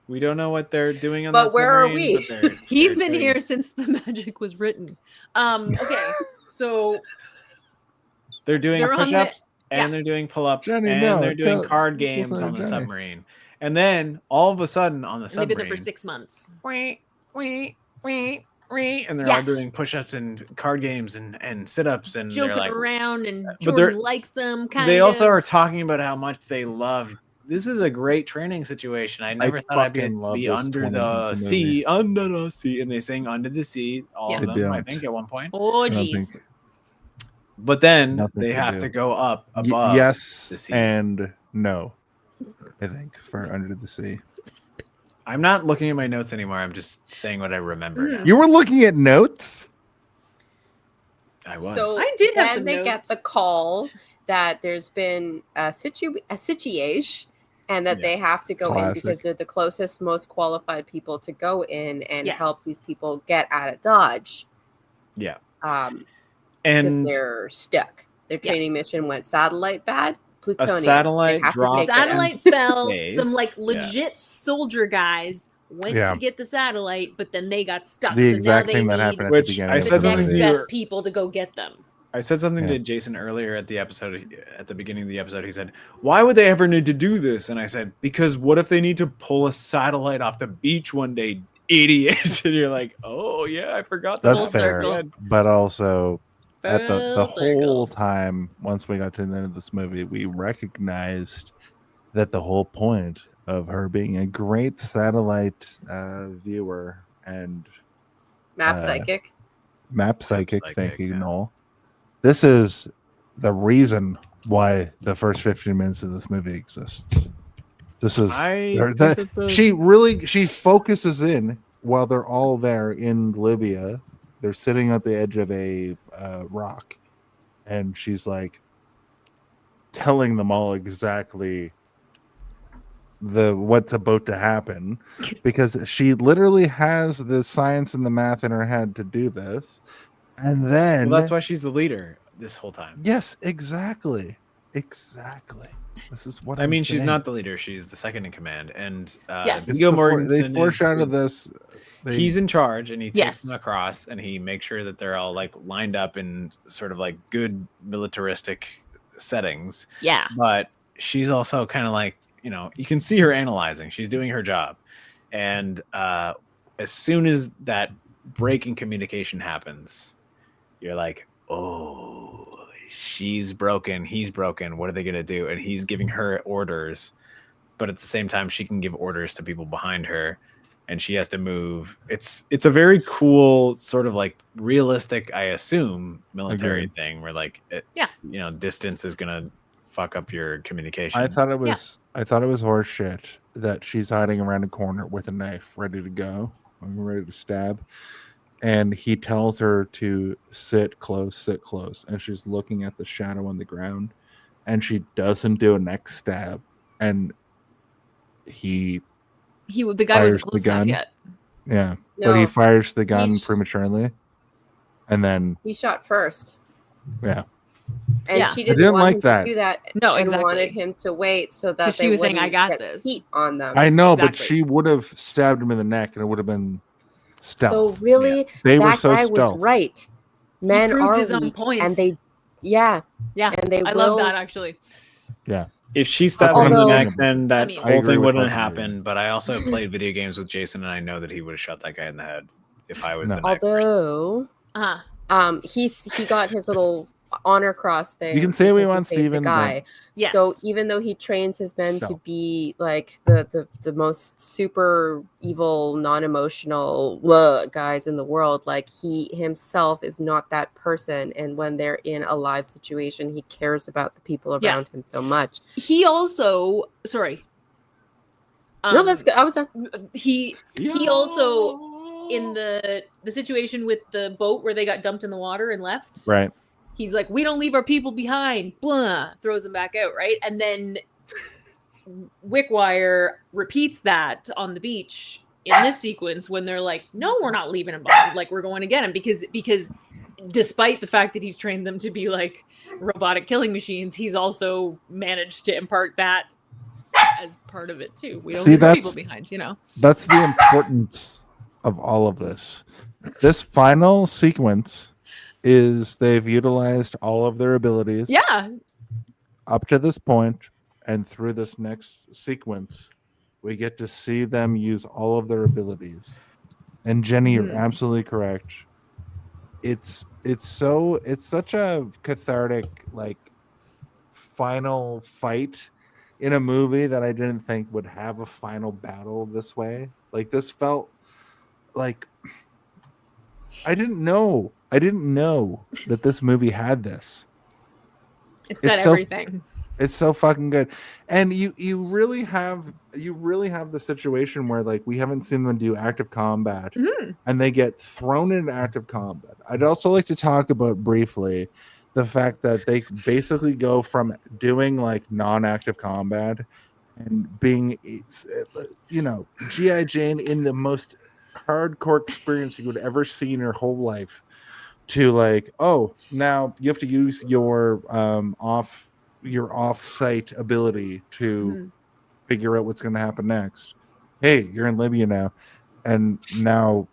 we don't know what they're doing on. But that where are submarine, we? but they're- He's they're been doing- here since the magic was written. Okay, so They're doing They're on the- push-ups yeah. and they're doing pull-ups Jenny, and no, they're doing tell- card tell games on the Jenny. submarine. And then all of a sudden on the they've been submarine, there for 6 months. and they're Yeah. all doing push-ups and card games and sit-ups, and Joking they're like, around, and but they're- Jordan likes them. Kind they of. also are talking about how much they love this is a great training situation. I never thought I'd fucking love be this under 20 the minutes of sea, under the sea, and they sing "Under the Sea." All Yeah. of They them, I don't. think, at one point. Oh, I don't jeez. think- But then Nothing they to have do. to go up above. yes the sea. and no. I think for Under the Sea. I'm not looking at my notes anymore. I'm just saying what I remember. now. You were looking at notes? I was. So I did have then some they get notes. the call that there's been a situation and that they have to go in because Classic. they're the closest, most qualified people to go in and Yes. help these people get out of Dodge. Yeah. Because And they're stuck. Their training mission went satellite bad, plutonium. satellite They have to dropped take it out. Satellite fell. Space. Some like Yeah. legit soldier guys went Yeah. to get the satellite, but then they got stuck. The so exact now thing they that need happened at Which the beginning. I of said the the something next movie. to you- best people to go get them. I said something Yeah. to Jason earlier at the episode. At the beginning of the episode, he said, "Why would they ever need to do this?" And I said, "Because what if they need to pull a satellite off the beach one day, idiot?" And you're like, "Oh yeah, I forgot that." That's Full fair. circle. But also, at the Full circle. whole time, once we got to the end of this movie, we recognized that the whole point of her being a great satellite viewer and Map psychic. map psychic, thank Psychic, you, yeah. Noel. This is the reason why the first 15 minutes of this movie exists. This is she focuses in while they're all there in Libya. They're sitting at the edge of a rock, and she's like telling them all exactly what's about to happen, because she literally has the science and the math in her head to do this. And then Well, that's why she's the leader this whole time. yes, exactly. This is what I I'm mean, she's saying. not the leader; she's the second in command. And Yes. It's Viggo the for- they Mortensen foreshadowed is, this. he's in charge, and he takes Yes. them across, and he makes sure that they're all like lined up in sort of like good militaristic settings. Yeah. But she's also kind of like, you can see her analyzing. She's doing her job, and as soon as that break in communication happens, you're like, oh, she's broken, he's broken, what are they gonna do? And he's giving her orders, but at the same time she can give orders to people behind her, and she has to move. It's a very cool sort of like realistic, I assume, military Agreed. thing where like Yeah. distance is gonna fuck up your communication. I thought it was horse shit that she's hiding around a corner with a knife ready to go, ready to stab. And he tells her to sit close, and she's looking at the shadow on the ground, and she doesn't do a next stab, and the guy wasn't fires the close enough gun. yet. Yeah, but he No. fires the gun He's- prematurely, and then He shot first. yeah, And Yeah. she I didn't, didn't want like him that. to do that. No, and exactly. wanted him to wait so that 'Cause they she was saying, wouldn't "I got get this." heat on them. I know, but Exactly. she would have stabbed him in the neck, and it would have been stealth. So really, They were that so guy stealth. was right. Men proved are his own weak, point. and they, yeah, Yeah. and they I will. love that actually. Yeah, If she stabbed him in the Although- neck, then that I mean- I whole agree thing with wouldn't both of you. happen. But I also played video games with Jason, and I know that he would have shot that guy in the head if I was the knife person. Although, Uh-huh. he got his little honor cross thing. You can say we because he want saved a Steven, guy. Yes. So even though he trains his men to Stealth. be like the most super evil, non-emotional guys in the world, like he himself is not that person. And when they're in a live situation, he cares about the people around Yeah. him so much. He also sorry. No, that's good. I was done. He also in the situation with the boat where they got dumped in the water and left. right. He's like, "We don't leave our people behind." Blah, throws them back out, right? And then Wickwire repeats that on the beach in this sequence when they're like, "No, we're not leaving him behind. Like, we're going to get him," because despite the fact that he's trained them to be like robotic killing machines, he's also managed to impart that as part of it too. We don't See, leave our people that's- behind, That's the importance of all of this. This final sequence is they've utilized all of their abilities Yeah. up to this point, and through this next sequence, we get to see them use all of their abilities. And Jenny, you're absolutely correct. It's such a cathartic like final fight in a movie that I didn't think would have a final battle this way. Like this felt like I didn't know that this movie had this. It's got everything. It's so fucking good. And you really have the situation where like we haven't seen them do active combat and they get thrown in active combat. I'd also like to talk about briefly the fact that they basically go from doing like non-active combat and being, G.I. Jane in the most hardcore experience you would ever see in your whole life to like, oh, now you have to use your off-site ability to figure out what's going to happen next. Hey, you're in Libya now, and now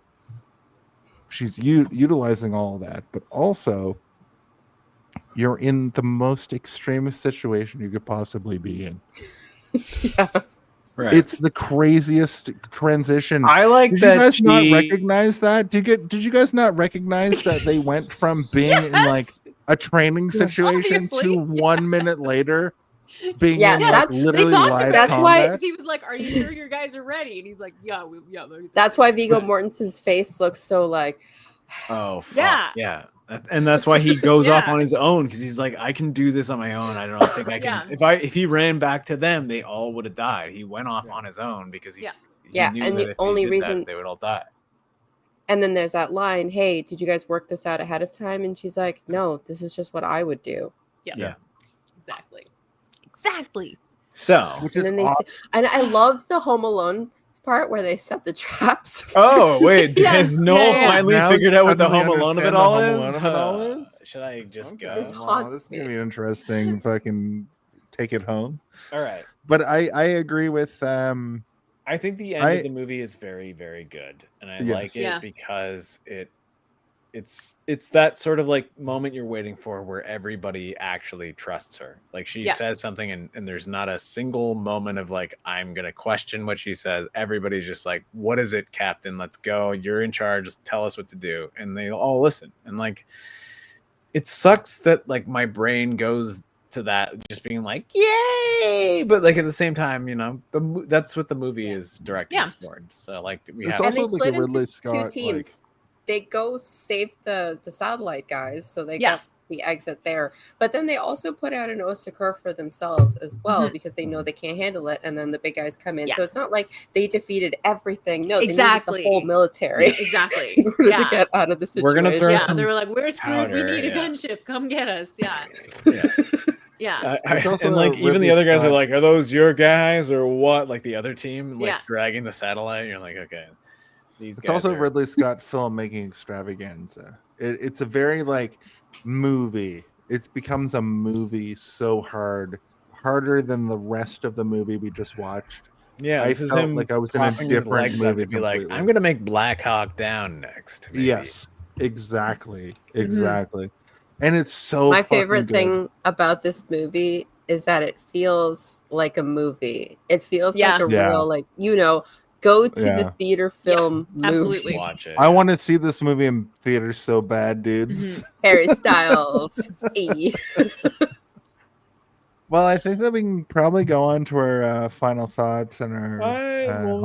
she's utilizing all of that, but also you're in the most extremist situation you could possibly be in. Yeah. Right. It's the craziest transition. I like did that you guys she... not recognize that? Did you guys not recognize that they went from being in like a training situation to 1 minute later being in like literally live that's combat? why he was like, "Are you sure your guys are ready?" And he's like, "Yeah, yeah." That's why Viggo Mortensen's face looks so like, oh fuck, yeah. And that's why he goes off on his own, because he's like, I can do this on my own. I don't think I can. If he ran back to them, they all would have died. He went off on his own because he knew and that the if only he did reason that, they would all die. And then there's that line, "Hey, did you guys work this out ahead of time?" And she's like, "No, this is just what I would do." Yeah. Exactly. So, which is and I love the Home Alone part where they set the traps. Oh wait, has Noel finally Now figured you out what the suddenly Home Alone of it understand all the Home is? Alone of it all is? Should I just go? This haunts This is gonna be interesting. Fucking take it home. All right. But I agree with I think the end of the movie is very, very good, and I like it because it's that sort of like moment you're waiting for where everybody actually trusts her. Like she says something and there's not a single moment of like, I'm gonna question what she says. Everybody's just like, what is it, Captain? Let's go. You're in charge. Just tell us what to do. And they all listen. And like, it sucks that like my brain goes to that just being like, yay, but like at the same time, that's what the movie is directed toward. So like we have, and they split into two teams. They go save the satellite guys, so they got the exit there. But then they also put out an Osakar for themselves as well because they know they can't handle it, and then the big guys come in. So it's not like they defeated everything. No, they needed the whole military. Exactly. In order to get out of the situation. We're gonna throw some they were like, "We're screwed. powder, We need a gunship. Come get us." Yeah. Yeah. And like even the other guys are like, are those your guys or what? Like the other team, like dragging the satellite. You're like, okay. It's also Ridley Scott filmmaking extravaganza. It's a very like movie. It becomes a movie so harder than the rest of the movie we just watched. Yeah, I felt like I was in a different movie. To be like, I'm gonna make Black Hawk Down next. Maybe. Yes, exactly. And it's so my favorite good. thing about this movie is that it feels like a movie. It feels like a real like go to the theater film movie. Absolutely. Watch it. I want to see this movie in theaters so bad, dudes. Harry Styles. Hey. Well, I think that we can probably go on to our final thoughts and our.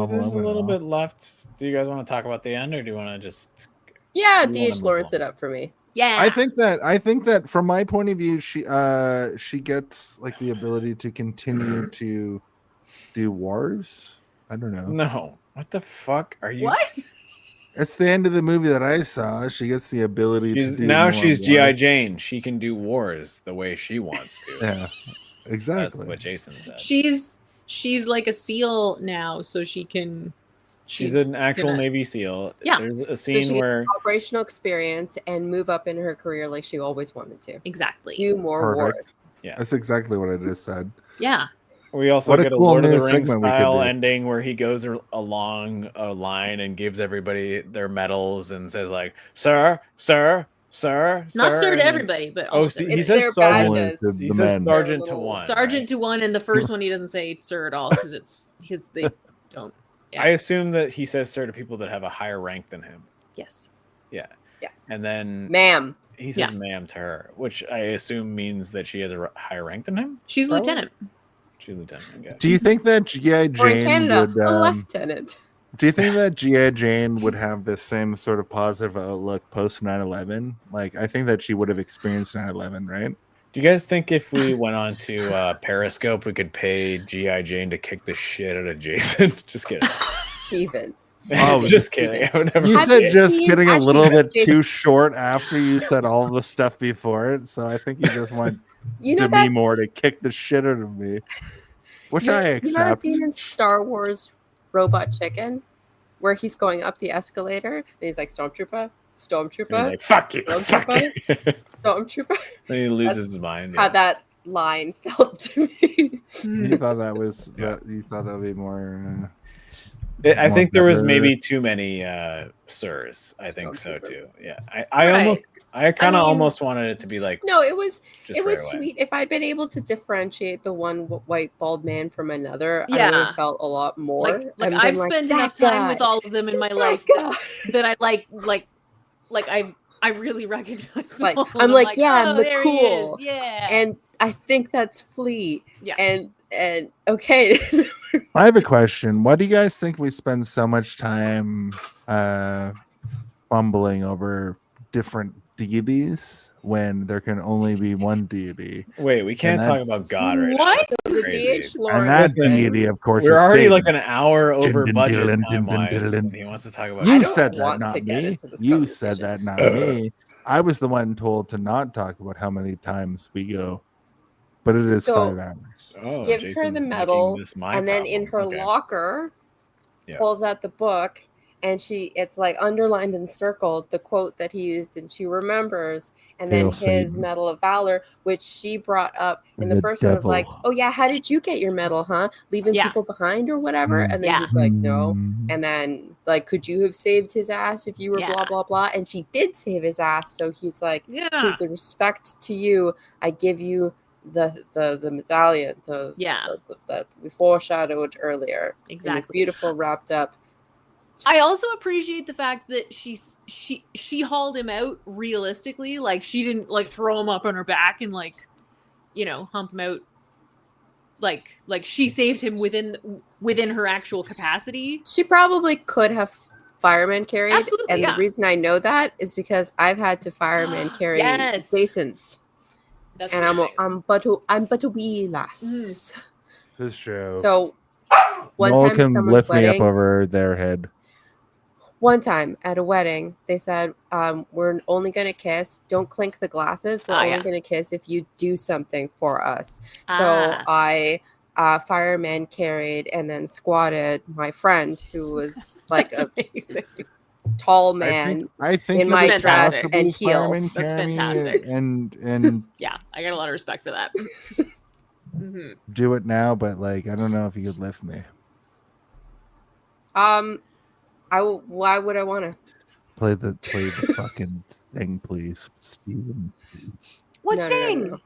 There's a little bit left. Do you guys want to talk about the end, or do you want to just? Yeah, D.H. Lawrence it up for me. Yeah, I think that from my point of view, she gets like the ability to continue to do wars. I don't know. No. What the fuck are you? What? It's the end of the movie that I saw. She gets the ability to do now more she's wars. G.I. Jane. She can do wars the way she wants to. Yeah, exactly. That's what Jason said. She's like a SEAL now, so she can. She's an actual Navy SEAL. Yeah. There's a scene where operational experience and move up in her career like she always wanted to. Exactly. Do more wars. Yeah. That's exactly what I just said. Yeah. We also What a get a cool Lord of the new Rings segment we could style do. ending where he goes along a line and gives everybody their medals and says like, "Sir, sir, sir, Not sir," sir and to then- everybody, but Oh, also he says sergeant. To He the says men. sergeant to one. sergeant to one, and the first one he doesn't say sir at all because they don't. Yeah. I assume that he says sir to people that have a higher rank than him. Yes. Yeah. Yes. And then Ma'am. he says ma'am to her, which I assume means that she has a higher rank than him. She's Probably? lieutenant. She's lieutenant. I guess. Do you think that G.I. Or in Jane Canada, would? a lieutenant. Do you think that G.I. Jane would have the same sort of positive outlook post 9/11? Like, I think that she would have experienced 9/11, right? Do you guys think if we went on to Periscope, we could pay G.I. Jane to kick the shit out of Jason? Just kidding. Steven. Oh, just kidding. I would never. You Have said you just seen- getting a actually, little bit Jason- too short after you said all the stuff before it, so I think you just want You know Demi that Moore to kick the shit out of me, which I You know that accept. scene in Star Wars Robot Chicken where he's going up the escalator and he's like, Stormtrooper, Stormtrooper, And he's like, fuck you, fuck you. Stormtrooper. Then he loses That's his mind. How that line felt to me. You thought that was you thought that would be more. I think there was better. maybe too many sirs. I think so too. Yeah, I Right. almost, I kind of mean- almost wanted it to be like, No, it was Just it was right away. sweet. If I'd been able to differentiate the one white bald man from another, I would Yeah. have felt a lot more. Like and been I've like, spent "That enough time with guy, all of them in my that life guy." that I like I really recognize them Like all. I'm like, yeah, oh, I'm the there he cool, is. Yeah. and I think that's Flea. Yeah. And okay. I have a question. Why do you guys think we spend so much time fumbling over different deities when there can only be one deity? wait, we can't And talk that's- about God right What? now. That's The crazy. DH Lord. And that Listen, deity, of course, We're is already Satan. like an hour over Dun, dun, budget dun, dun, time-wise, dun, dun, dun. and he wants to talk about. I You don't said that, want not to get me. into this You said conversation. that, not me. I was the one told to not talk about how many times we go, but it is So- 5 hours. Oh, gives her Jason's the making medal, this my and then in her problem. Okay. locker Yeah. pulls out the book, and it's like underlined and circled the quote that he used, and she remembers, and then Hail his Satan. Medal of Valor, which she brought up in the The first one of like, devil. oh yeah, how did you get your medal, huh? Leaving Yeah. people behind or whatever, and then Yeah. he's like, no. Mm. And then, like, could you have saved his ass if you were Yeah. blah blah blah? And she did save his ass, so he's like, Yeah. to the respect to you, I give you the medallion, that we foreshadowed earlier. And it's Exactly. beautiful, wrapped up. I also appreciate the fact that she hauled him out realistically. Like she didn't like throw him up on her back and like, hump him out. Like she saved him within her actual capacity. She probably could have fireman carried, Absolutely, and yeah. the reason I know that is because I've had to fireman carry Yes. Jason's, That's and amazing. I'm but a wee lass. This show. So one Noel time at can someone's lift me up wedding, over their head. one time at a wedding, they said, we're only going to kiss. Don't clink the glasses. We're only yeah. going to kiss if you do something for us. Ah. So I fireman carried and then squatted my friend who was like a That's amazing. tall I man. think, I think in you my could dress possibly and fireman heels. That's carry me fantastic. And Yeah, I got a lot of respect for that. Mhm. do it now, but like I don't know if you could lift me. Why would I want to? Play the fucking thing, please, Steven. What No, thing?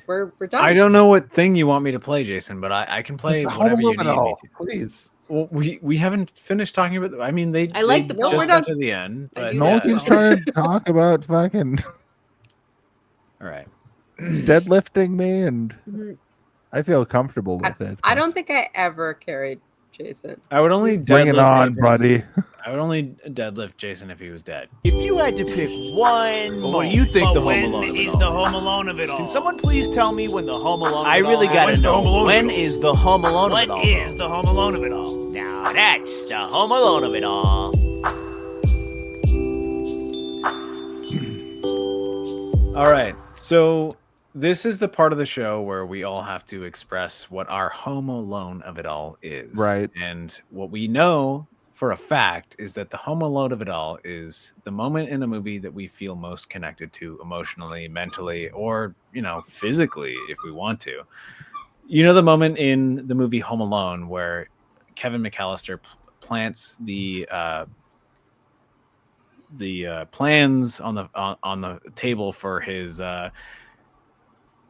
We're done. I don't know what thing you want me to play, Jason, but I can play It's the whatever Home you Alone need me all, to. please. Well, we haven't finished talking about. I mean, I like the just book. got to the end. I But do No one that. keeps trying to talk about fucking All right. deadlifting me, and Mhm. I feel comfortable with it. I don't think I ever carried Jason. I would only Bring it deadlift on, Jason- buddy. I would only deadlift Jason if he was dead. If you had to pick one, what do you think the Home Alone of it all? the Home Alone of it all? Can someone please tell me when the Home Alone? I of it really all gotta happens? know. When is the Home Alone of What it all? is the Home Alone of it all? Now that's the Home Alone of it all. All right. So this is the part of the show where we all have to express what our Home Alone of it all is. Right. And what we know for a fact is that the Home Alone of it all is the moment in a movie that we feel most connected to emotionally, mentally, or, physically if we want to. You know the moment in the movie Home Alone where Kevin McAllister plants the plans on the table for his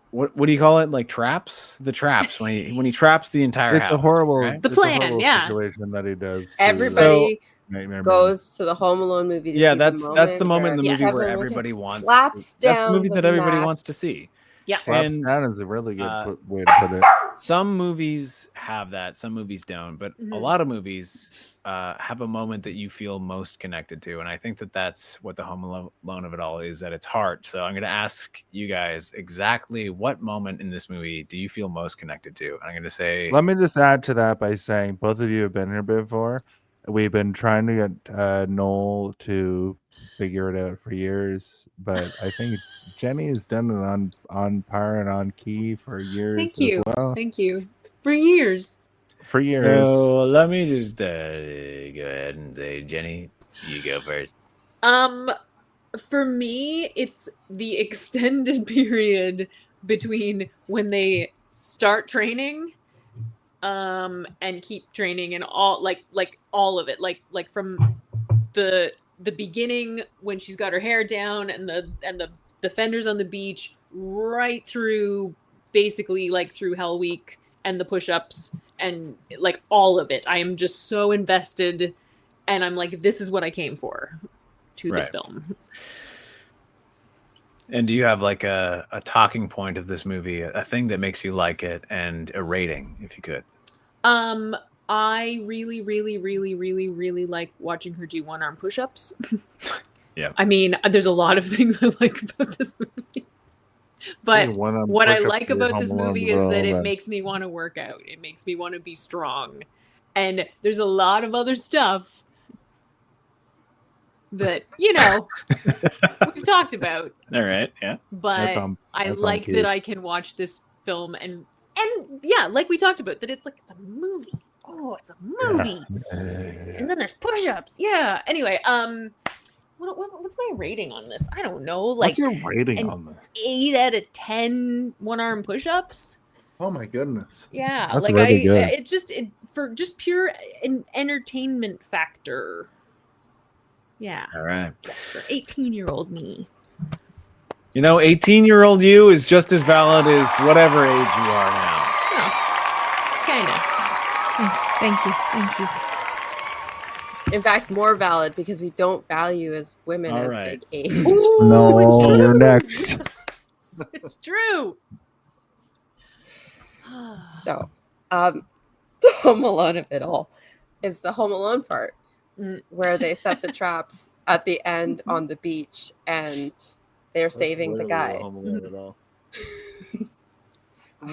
what do you call it? Like traps? The traps when he traps the entire house. It's a horrible, right? The it's a plan, horrible yeah. situation that he does. to Everybody Nightmare goes to the Home Alone movie to Yeah, see that's the moment in the where movie Kevin where Winter everybody wants. slaps That's the down movie the that everybody Mac wants to see. Yeah. Slaps And, down is a really good way to put it. Some movies have that, some movies don't, but a Mhm. lot of movies have a moment that you feel most connected to, and I think that that's what the Home Alone of it all is at its heart. So I'm going to ask you guys exactly what moment in this movie do you feel most connected to? I'm going to say, Let me just add to that by saying both of you have been here before. We've been trying to get Noel to figure it out for years, but I think Jenny has done it on par and on key for years Thank as you. well. Thank you. For years. For years. so let me just go ahead and say, Jenny, you go first. For me, it's the extended period between when they start training and keep training and all like all of it. Like from the beginning when she's got her hair down and the defenders on the beach right through basically like through Hell Week and the push-ups and like all of it. I am just so invested and I'm like, this is what I came for to this Right. film. And do you have like a talking point of this movie, a thing that makes you like it, and a rating, if you could? I really, really, really, really, really like watching her do one-arm push-ups. Yeah. I mean, there's a lot of things I like about this movie. But One-arm what I push-ups like for your about this Home Alone movie is that it role, makes me want to work out. It makes me want to be strong. And there's a lot of other stuff that, you know, we've talked about. All right, yeah. But I that's on like cue. that I can watch this film and yeah, like we talked about, that it's like it's a movie. Oh, it's a movie. And then there's push-ups. Yeah. Anyway, what's my rating on this? I don't know. Like What's your rating an on this? 8 out of 10 one-arm push-ups. Oh my goodness. Yeah, That's like really good. it's just for just pure entertainment factor. Yeah, All right. for 18-year-old me. You know, 18-year-old you is just as valid as whatever age you are now. Kinda. Thank you. Thank you. In fact, more valid because we don't value as women All as right. big age. No, you're next. It's true. So, the Home Alone of it all is the Home Alone part where they set the traps at the end on the beach and they're saving the guy.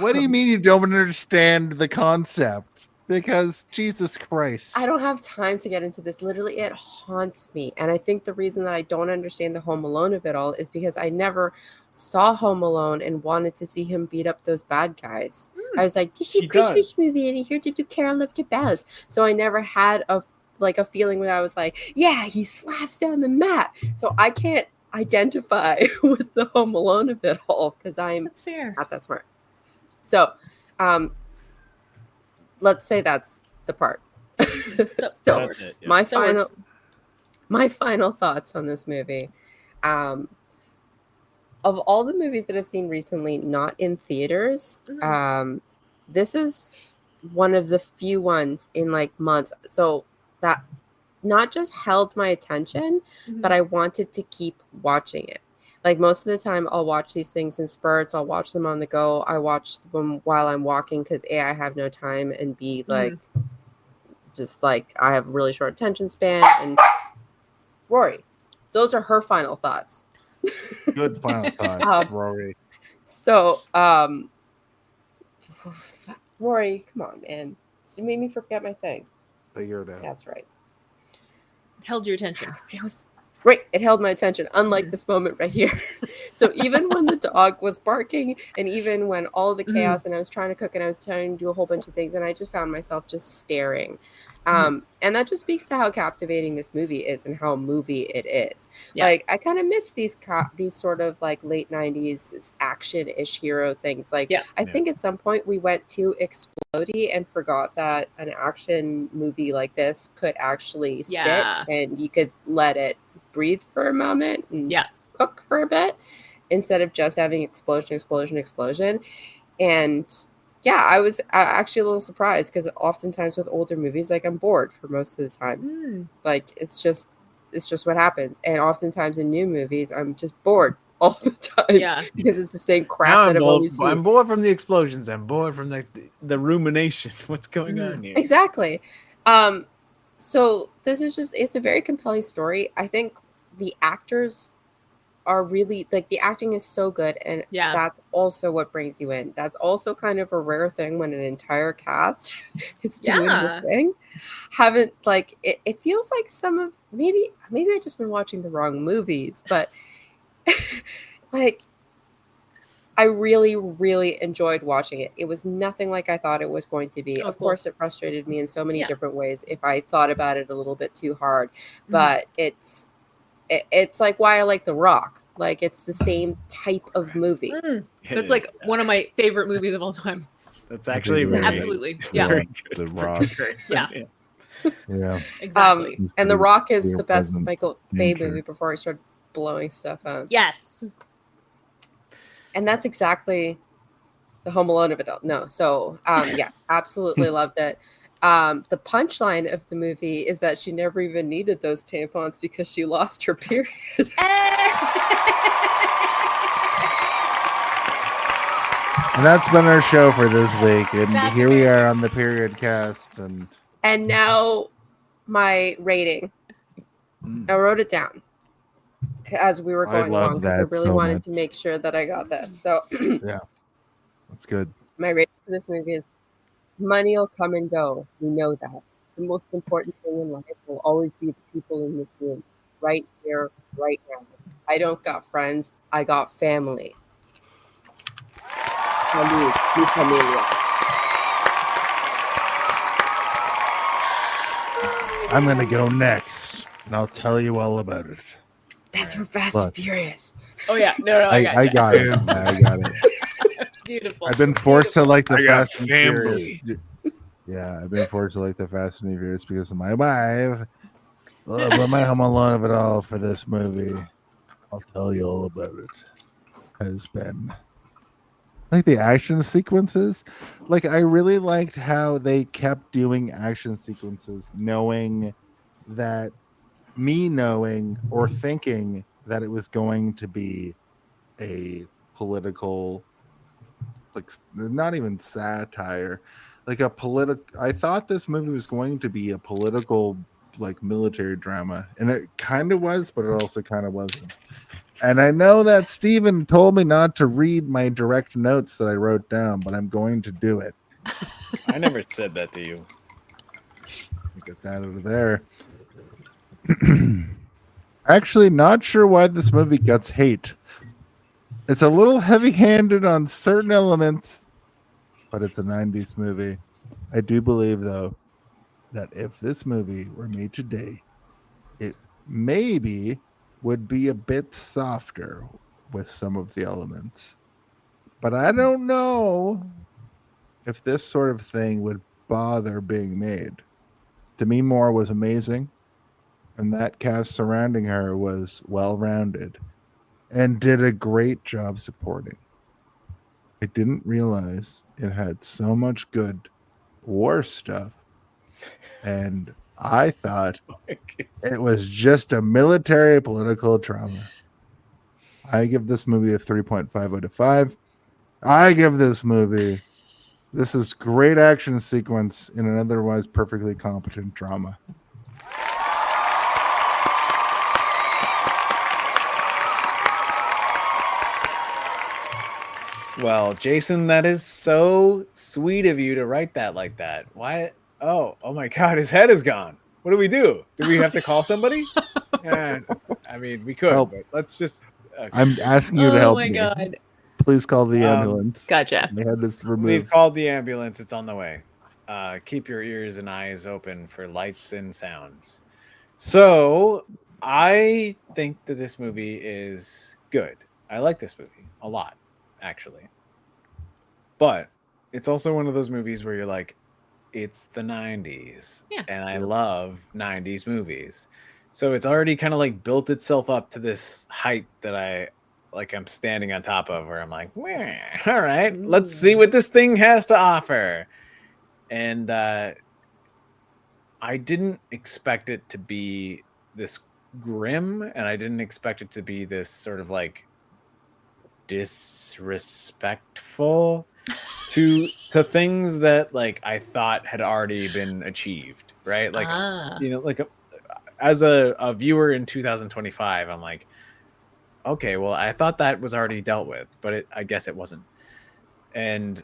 What do you mean you don't understand the concept? Because Jesus Christ. I don't have time to get into this. Literally, it haunts me. And I think the reason that I don't understand the Home Alone of it all is because I never saw Home Alone and wanted to see him beat up those bad guys. I was like, this is a Christmas movie and here to do Carol of the Bells. So I never had a feeling when I was like, yeah, he slaps down the mat. So I can't identify with the Home Alone of it all because That's fair. not that smart. So, let's say that's the part. So works. it, yeah. my That final works. my final thoughts on this movie. Of all the movies that I've seen recently, not in theaters, this is one of the few ones in like months. So that not just held my attention, but I wanted to keep watching it. Like most of the time, I'll watch these things in spurts. I'll watch them on the go. I watch them while I'm walking because A, I have no time, and B, like, just like I have a really short attention span. And Rory, those are her final thoughts. Good final thoughts, Rory. So, Rory, come on, man. You made me forget my thing. Figure it out. That's right. Held your attention. It was great. It held my attention, unlike this moment right here. So even when the dog was barking and even when all the chaos and I was trying to cook and I was trying to do a whole bunch of things and I just found myself just staring. And that just speaks to how captivating this movie is and how movie it is. Yeah. Like I kind of miss these sort of like late 90s action-ish hero things. Like I think at some point we went too explodey and forgot that an action movie like this could actually sit and you could let it breathe for a moment and cook for a bit instead of just having explosion. And yeah, I was actually a little surprised because oftentimes with older movies, like I'm bored for most of the time. Like it's just what happens. And oftentimes in new movies, I'm just bored all the time. Yeah. Because it's the same Now crap that I've always seen. I'm bored from the explosions. I'm bored from the rumination. What's going on here? Exactly. So this is just, it's a very compelling story. I think the actors are really, like, the acting is so good, and that's also what brings you in. That's also kind of a rare thing when an entire cast is doing the thing. Haven't, like, it feels like some of, maybe I just been watching the wrong movies, but like, I really, really enjoyed watching it. It was nothing like I thought it was going to be. Of course, it frustrated me in so many different ways if I thought about it a little bit too hard. But it's like why I like The Rock. Like, it's the same type of movie. That's like one of my favorite movies of all time. That's actually absolutely yeah. The Rock. Yeah. Yeah. Exactly. And The Rock is the best present Michael Bay future. movie before he started blowing stuff up. Yes. And that's exactly the Home Alone of it all. No. So, yes, absolutely loved it. The punchline of the movie is that she never even needed those tampons because she lost her period. And that's been our show for this week. And here we are on the period cast. And now my rating. I wrote it down as we were going along because I really wanted to make sure that I got this. So yeah, that's good. My rating for this movie is money will come and go. We know that. The most important thing in life will always be the people in this room, right here, right now. I don't got friends. I got family. Salud, mi familia. I'm going to go next, and I'll tell you all about it. That's for Fast and Furious. Oh, yeah. No, I got it. I got it. That's beautiful. I've been forced to like the I got Fast and family. Furious. Yeah, I've been forced to like the Fast and Furious because of my wife. But my Home Alone of it all for this movie, I'll tell you all about it, has been like the action sequences. Like, I really liked how they kept doing action sequences, knowing or thinking that it was going to be a political, like, not even satire, like a political. I thought this movie was going to be a political, like, military drama, and it kind of was, but it also kind of wasn't. And I know that Steven told me not to read my direct notes that I wrote down, but I'm going to do it. I never said that to you. Get that out of there. Actually, not sure why this movie gets hate. It's a little heavy-handed on certain elements, but it's a 90s movie. I do believe, though, that if this movie were made today, it maybe would be a bit softer with some of the elements. But I don't know if this sort of thing would bother being made. Demi Moore was amazing, and that cast surrounding her was well-rounded and did a great job supporting. I didn't realize it had so much good war stuff, and I thought it was just a military political drama. I give this movie a 3.5 out of 5. I give this movie, this is great action sequence in an otherwise perfectly competent drama. Well, Jason, that is so sweet of you to write that like that. Why? Oh my God, his head is gone. What do we do? Do we have to call somebody? I mean, we could, but let's just. I'm asking you to help me. Oh my God. Please call the ambulance. Gotcha. They had this removed. We've called the ambulance. It's on the way. Keep your ears and eyes open for lights and sounds. So I think that this movie is good. I like this movie a lot, actually. But it's also one of those movies where you're like, it's the 90s. Yeah. And I love 90s movies. So it's already kind of like built itself up to this height that I'm standing on top of, where I'm like, all right, let's see what this thing has to offer. And I didn't expect it to be this grim, and I didn't expect it to be this sort of like disrespectful to things that like I thought had already been achieved, right? Like like as a viewer in 2025, I'm like, okay, well, I thought that was already dealt with, but I guess it wasn't. And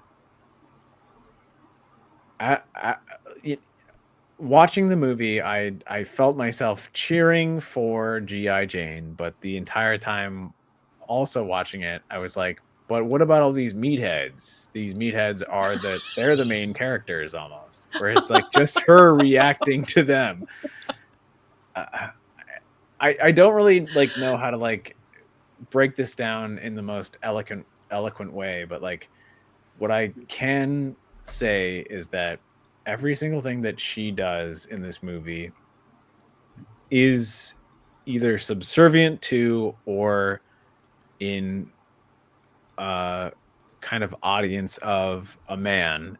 watching the movie, I felt myself cheering for G.I. Jane, but the entire time also watching it, I was like, but what about all these meatheads? These meatheads they're the main characters almost, where it's like just her reacting to them. I don't really like know how to like break this down in the most eloquent way, but like what I can say is that every single thing that she does in this movie is either subservient to or in kind of audience of a man,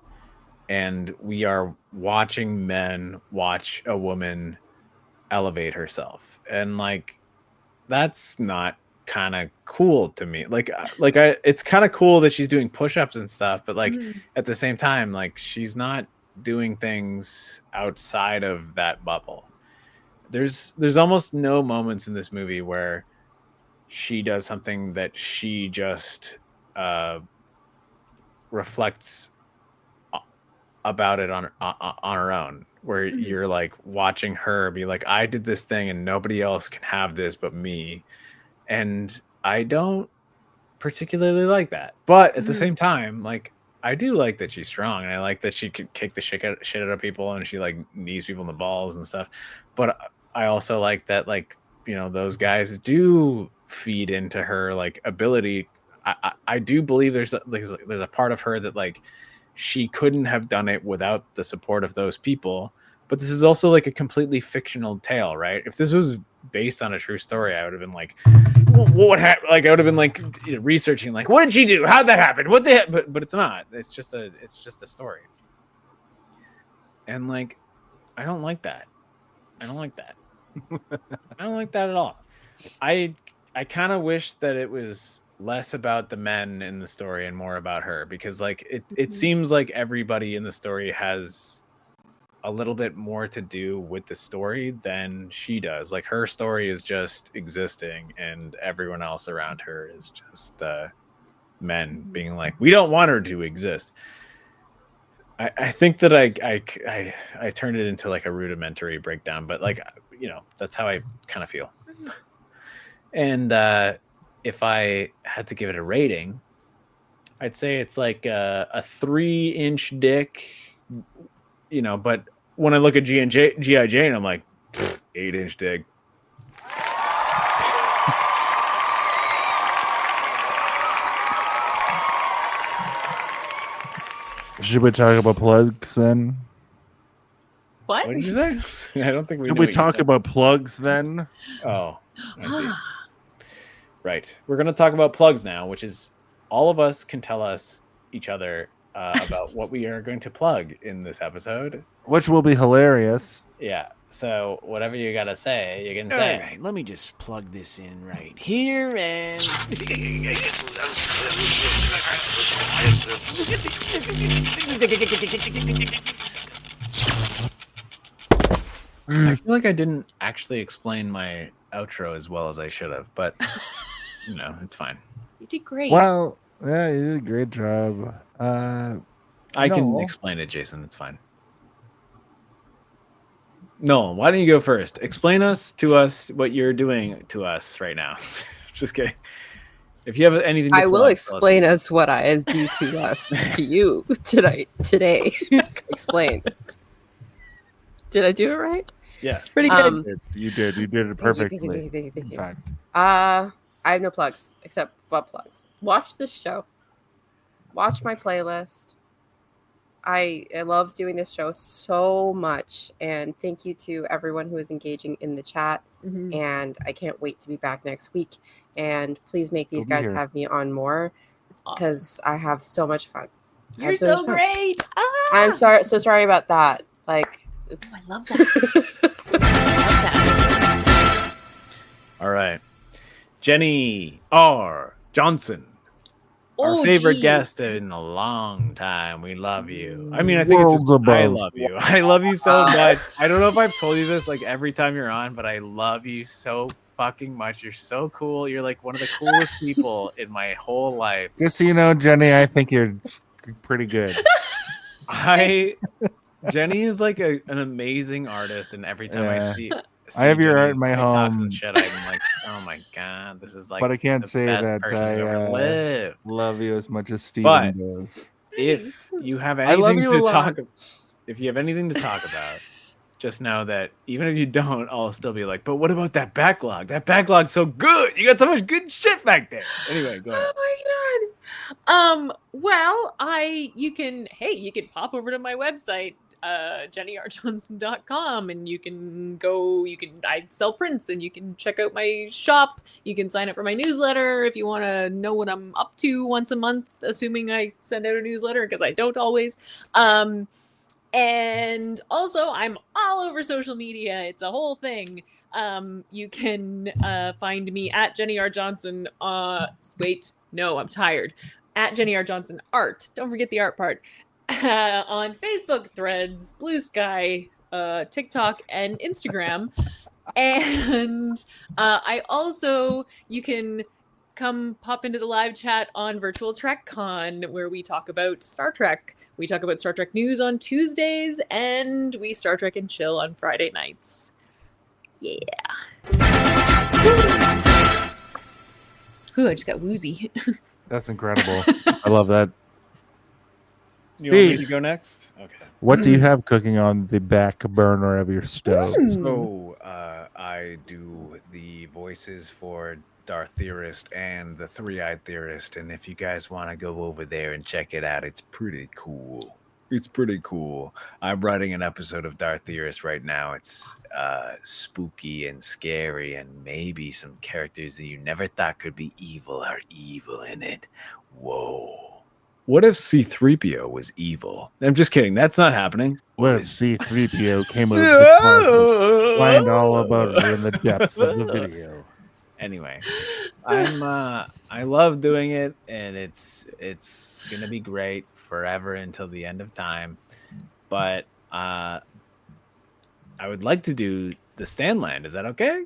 and we are watching men watch a woman elevate herself, and like that's not kind of cool to me. It's kind of cool that she's doing push-ups and stuff, but like at the same time, like she's not doing things outside of that bubble. There's almost no moments in this movie where she does something that she just reflects about it on her own, where you're like watching her be like, I did this thing and nobody else can have this but me. And I don't particularly like that, but at the same time, like I do like that she's strong, and I like that she could kick the shit out of people, and she like knees people in the balls and stuff. But I also like that, like, you know, those guys do feed into her like ability. I do believe there's a part of her that like she couldn't have done it without the support of those people. But this is also like a completely fictional tale, right? If this was based on a true story, I would have been like, what happened? Like I would have been like researching, like, what did she do? How'd that happen? What the? But it's not. It's just a story. And like, I don't like that. I don't like that. I don't like that at all. I kind of wish that it was less about the men in the story and more about her, because like it seems like everybody in the story has a little bit more to do with the story than she does. Like her story is just existing, and everyone else around her is just men being like, we don't want her to exist. I think that I turned it into like a rudimentary breakdown, but like, you know, that's how I kind of feel. And if I had to give it a rating, I'd say it's like a 3-inch dick, you know, but when I look at G.I. Jane, I'm like, 8-inch dick. Should we talk about plugs then? What did you say? I don't think we. Should we talk about plugs then? Oh, I see. Right. We're going to talk about plugs now, which is all of us can tell us each other about what we are going to plug in this episode, which will be hilarious. Yeah. So whatever you got to say, you can say. All right. Let me just plug this in right here and. I feel like I didn't actually explain my outro as well as I should have, but you know, it's fine. You did great. Well, yeah, you did a great job. I can explain it, Jason. It's fine. Noel, why don't you go first? Explain to us what you're doing to us right now. Just kidding. If you have anything to I will explain us what I do to us to you today. Explain. Did I do it right? Yeah. Pretty good. You did it perfectly. Thank you. In fact. I have no plugs except butt plugs. Watch this show. Watch my playlist. I love doing this show so much, and thank you to everyone who is engaging in the chat. And I can't wait to be back next week. And please make these guys have me on more, because I have so much fun. You're so great. I'm sorry about that. Like, it's. I love that. All right. Jenny R. Johnson, Our favorite geez. guest in a long time. We love you. I mean, I think Worlds it's just, I above. love you. I love you so much. I don't know if I've told you this like every time you're on, but I love you so fucking much. You're so cool. You're like one of the coolest people in my whole life. Just so you know, Jenny, I think you're pretty good. Jenny is like an amazing artist, and every time I see have your art Jenny's in my TikToks home. and shit, I'm like, oh my god, this is like. But I can't the say best that person who's ever lived. love you as much as Steven But does. if you have I love anything you a to lot. if you have anything to talk about, just know that even if you don't, I'll still be like, but what about that backlog? That backlog's so good. You got so much good shit back there. Anyway, go ahead. Oh my god. Well, you can pop over to my website, jennyrjohnson.com, and I sell prints, and you can check out my shop. You can sign up for my newsletter if you want to know what I'm up to once a month, assuming I send out a newsletter, because I don't always. And also, I'm all over social media. It's a whole thing. You can find me at Jenny R. Johnson. Wait, no, I'm tired. At Jenny R. Johnson Art. Don't forget the art part. On Facebook, Threads, Blue Sky, TikTok, and Instagram. And you can come pop into the live chat on Virtual Trek Con, where we talk about Star Trek. We talk about Star Trek news on Tuesdays, and we Star Trek and chill on Friday nights. Yeah. Ooh, I just got woozy. That's incredible. I love that. You want me to go next? Okay. What do you have cooking on the back burner of your stove? So I do the voices for Darth Theorist and the Three-Eyed Theorist, and if you guys want to go over there and check it out, it's pretty cool. It's pretty cool. I'm writing an episode of Darth Theorist right now. It's spooky and scary, and maybe some characters that you never thought could be evil are evil in it. Whoa. What if C-3PO was evil? I'm just kidding. That's not happening. What if C-3PO came out of the closet? Find all about it in the depths of the video. Anyway, I love doing it, and it's gonna be great forever until the end of time. But I would like to do the Stanland. Is that okay?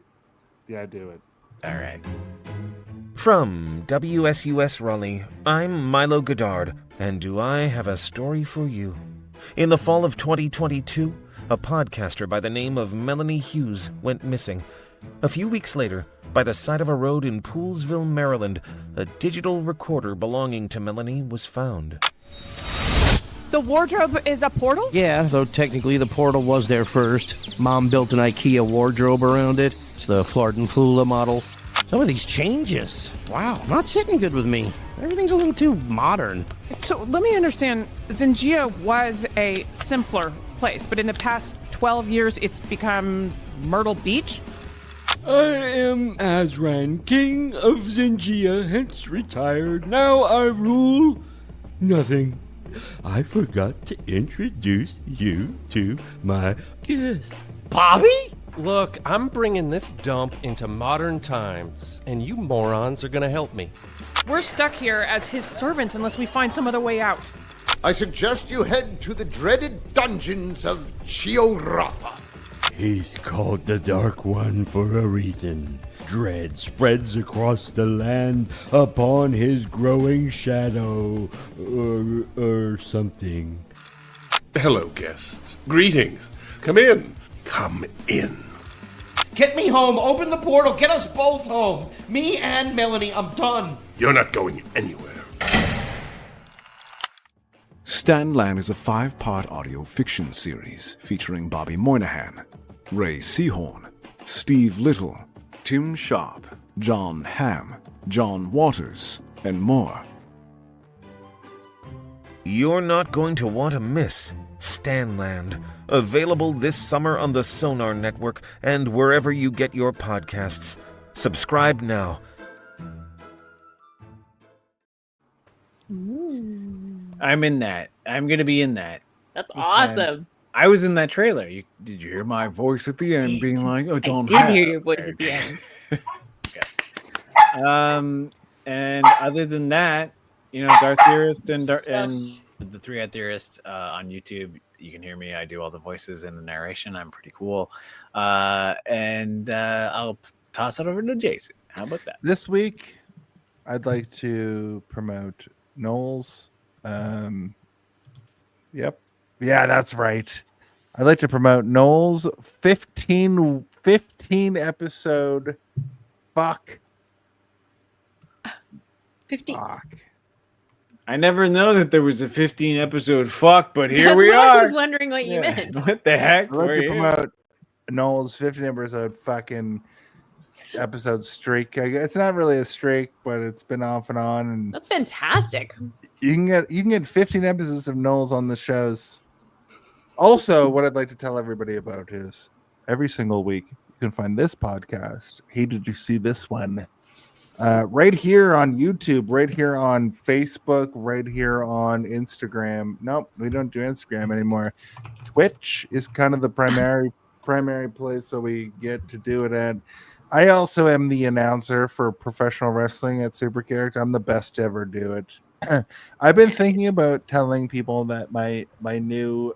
Yeah, do it. All right. From WSUS Raleigh, I'm Milo Goddard, and do I have a story for you? In the fall of 2022, a podcaster by the name of Melanie Hughes went missing. A few weeks later, by the side of a road in Poolesville, Maryland, a digital recorder belonging to Melanie was found. The wardrobe is a portal? Yeah, though technically the portal was there first. Mom built an IKEA wardrobe around it. It's the Flordan Flula model. Some of these changes, wow, not sitting good with me. Everything's a little too modern. So let me understand, Zingia was a simpler place, but in the past 12 years it's become Myrtle Beach? I am Azran, king of Zingia, hence retired. Now I rule nothing. I forgot to introduce you to my guest. Bobby? Look, I'm bringing this dump into modern times, and you morons are gonna help me. We're stuck here as his servants unless we find some other way out. I suggest you head to the dreaded dungeons of Chiorotha. He's called the Dark One for a reason. Dread spreads across the land upon his growing shadow, or something. Hello, guests. Greetings. Come in. Come in. Get me home, open the portal, get us both home. Me and Melanie, I'm done. You're not going anywhere. Stanland is a 5-part audio fiction series featuring Bobby Moynihan, Ray Seahorn, Steve Little, Tim Sharp, John Hamm, John Waters, and more. You're not going to want to miss Stanland. Available this summer on the Sonar Network and wherever you get your podcasts. Subscribe now. I'm in that. I'm going to be in that. That's awesome. I was in that trailer. Did you hear my voice at the end being like, oh, John? I did hear your voice at the end. Okay. And other than that, you know, Darth Theorist and the Three-Eyed Theorist on YouTube. You can hear me. I do all the voices and the narration. I'm pretty cool. And I'll toss it over to Jason. How about that? This week, I'd like to promote Knowles. Yep. Yeah, that's right. I'd like to promote Knowles' 15 episode. Fuck. 15. Fuck. I never know that there was a 15 episode fuck, but here That's we what are. I was wondering what you meant. What the heck? I'd like We're to here. promote Knowles' 15 episode fucking episode streak. It's not really a streak, but it's been off and on. And That's fantastic. you can get 15 episodes of Knowles on the shows. Also, what I'd like to tell everybody about is every single week you can find this podcast. Hey, did you see this one? Right here on YouTube, right here on Facebook, right here on Instagram. Nope, we don't do Instagram anymore. Twitch is kind of the primary place so we get to do it at. I also am the announcer for professional wrestling at Super Character. I'm the best to ever do it. I've been thinking about telling people that my new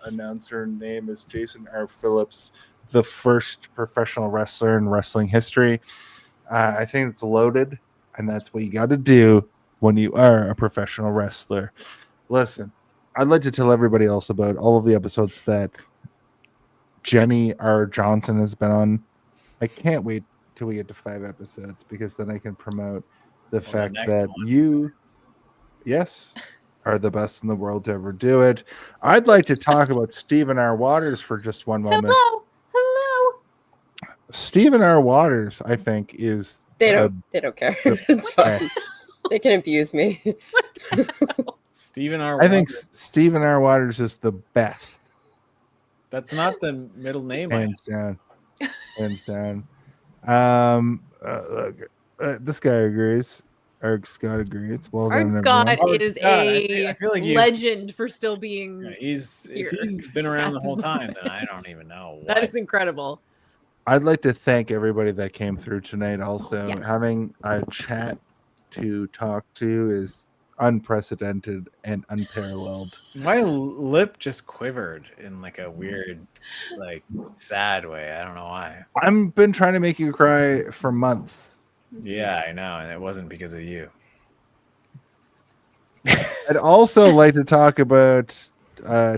announcer name is Jason R. Phillips, the first professional wrestler in wrestling history. I think it's loaded, and that's what you got to do when you are a professional wrestler. Listen, I'd like to tell everybody else about all of the episodes that Jenny R. Johnson has been on. I can't wait till we get to 5 episodes because then I can promote the fact that you, yes, are the best in the world to ever do it. I'd like to talk about Stephen R. Waters for just one moment. Hello. Stephen R. Waters, I think, is They don't care. It's fine. Okay. They can abuse me. Stephen R. I think Waters. Stephen R. Waters is the best. That's not the middle name. Hands down. Hands down. This guy agrees. Eric Scott agrees. Well done, Art Scott everyone. is I feel like legend for still being if here. he's been around the At whole this time, moment. then I don't even know. That is incredible. I'd like to thank everybody that came through tonight. Also, Yeah. having a chat to talk to is unprecedented and unparalleled. My lip just quivered in like a weird, like sad way. I don't know why. I've been trying to make you cry for months. Yeah, I know, and it wasn't because of you. I'd also like to talk about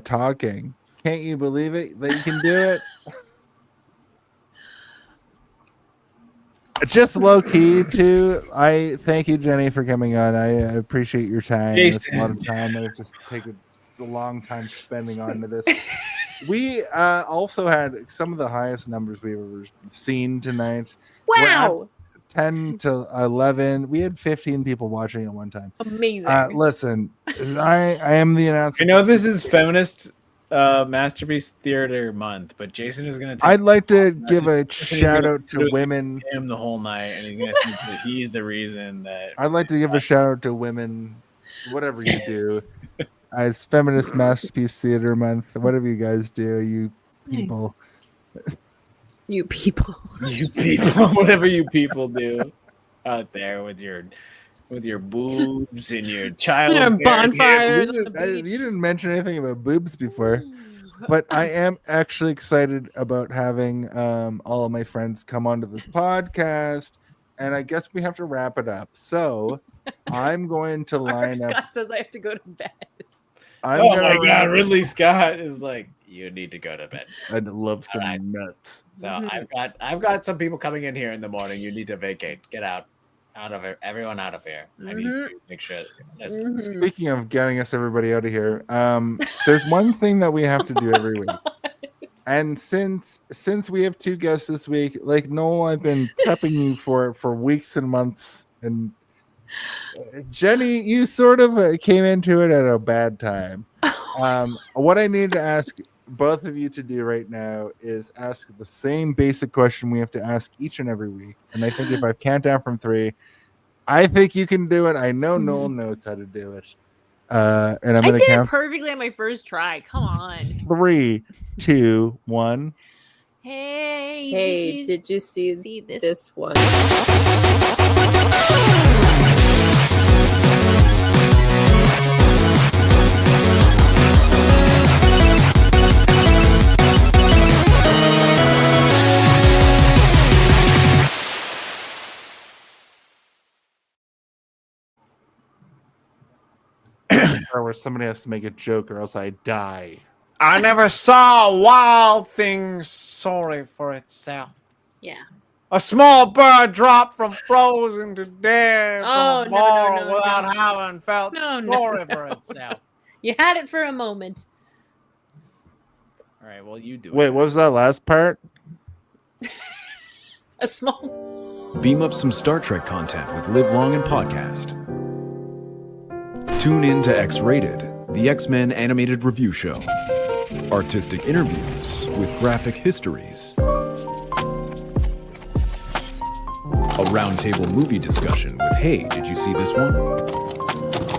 talking. Can't you believe it that you can do it? Just low key too. I thank you, Jenny, for coming on. I appreciate your time. It's a lot of time. I've just taken a long time spending on this. We also had some of the highest numbers we've ever seen tonight. Wow. 10 to 11. We had 15 people watching at one time. Amazing. Listen, I am the announcer. I know this is feminist masterpiece theater month, but Jason is going to. I'd like to give a shout out to women. Him the whole night, and he's going to think that he's the reason that. I'd like to give a shout out to women, whatever you do. It's Feminist Masterpiece Theater Month. Whatever you guys do, you people. You people. You people, whatever you people do out there with your boobs and your child And bonfires. You didn't mention anything about boobs before, but I am actually excited about having all of my friends come onto this podcast, and I guess we have to wrap it up. So I'm going to line up. Scott says I have to go to bed. Oh my God, Ridley Scott is like, you need to go to bed. I'd love some nuts. So I've got some people coming in here in the morning. You need to vacate. Get out of here. Everyone out of here. I need to make sure. Speaking of getting us everybody out of here, there's one thing that we have to do every week. And since we have 2 guests this week, like Noel, I've been prepping you for weeks and months. And Jenny, you sort of came into it at a bad time. What I need to ask both of you to do right now is ask the same basic question we have to ask each and every week. And I think if I count down from 3, I think you can do it. I know Noel knows how to do it. And I'm I going to did count it perfectly on my first try. Come on. 3, 2, 1. Hey, Did you see this one? part where somebody has to make a joke or else I die. I never saw a wild thing sorry for itself. Yeah. A small bird dropped from frozen to dead Oh, from a no, ball no, without no. having felt No, sorry no. for itself. You had it for a moment. All right, well, you do Wait, what was that last part? A small. Beam up some Star Trek content with Live Long and Podcast. Tune in to X-Rated, the X-Men animated review show. Artistic interviews with graphic histories. A roundtable movie discussion with Hey, did you see this one?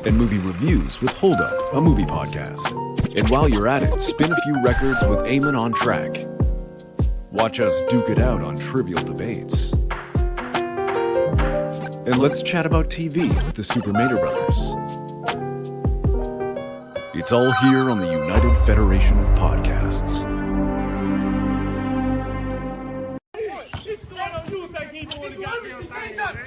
And movie reviews with Hold Up, a movie podcast. And while you're at it, spin a few records with Eamon on Track. Watch us duke it out on trivial debates. And let's chat about TV with the Super Mater Brothers. It's all here on the United Federation of Podcasts. This going on you think he doing the goddamn thing, man?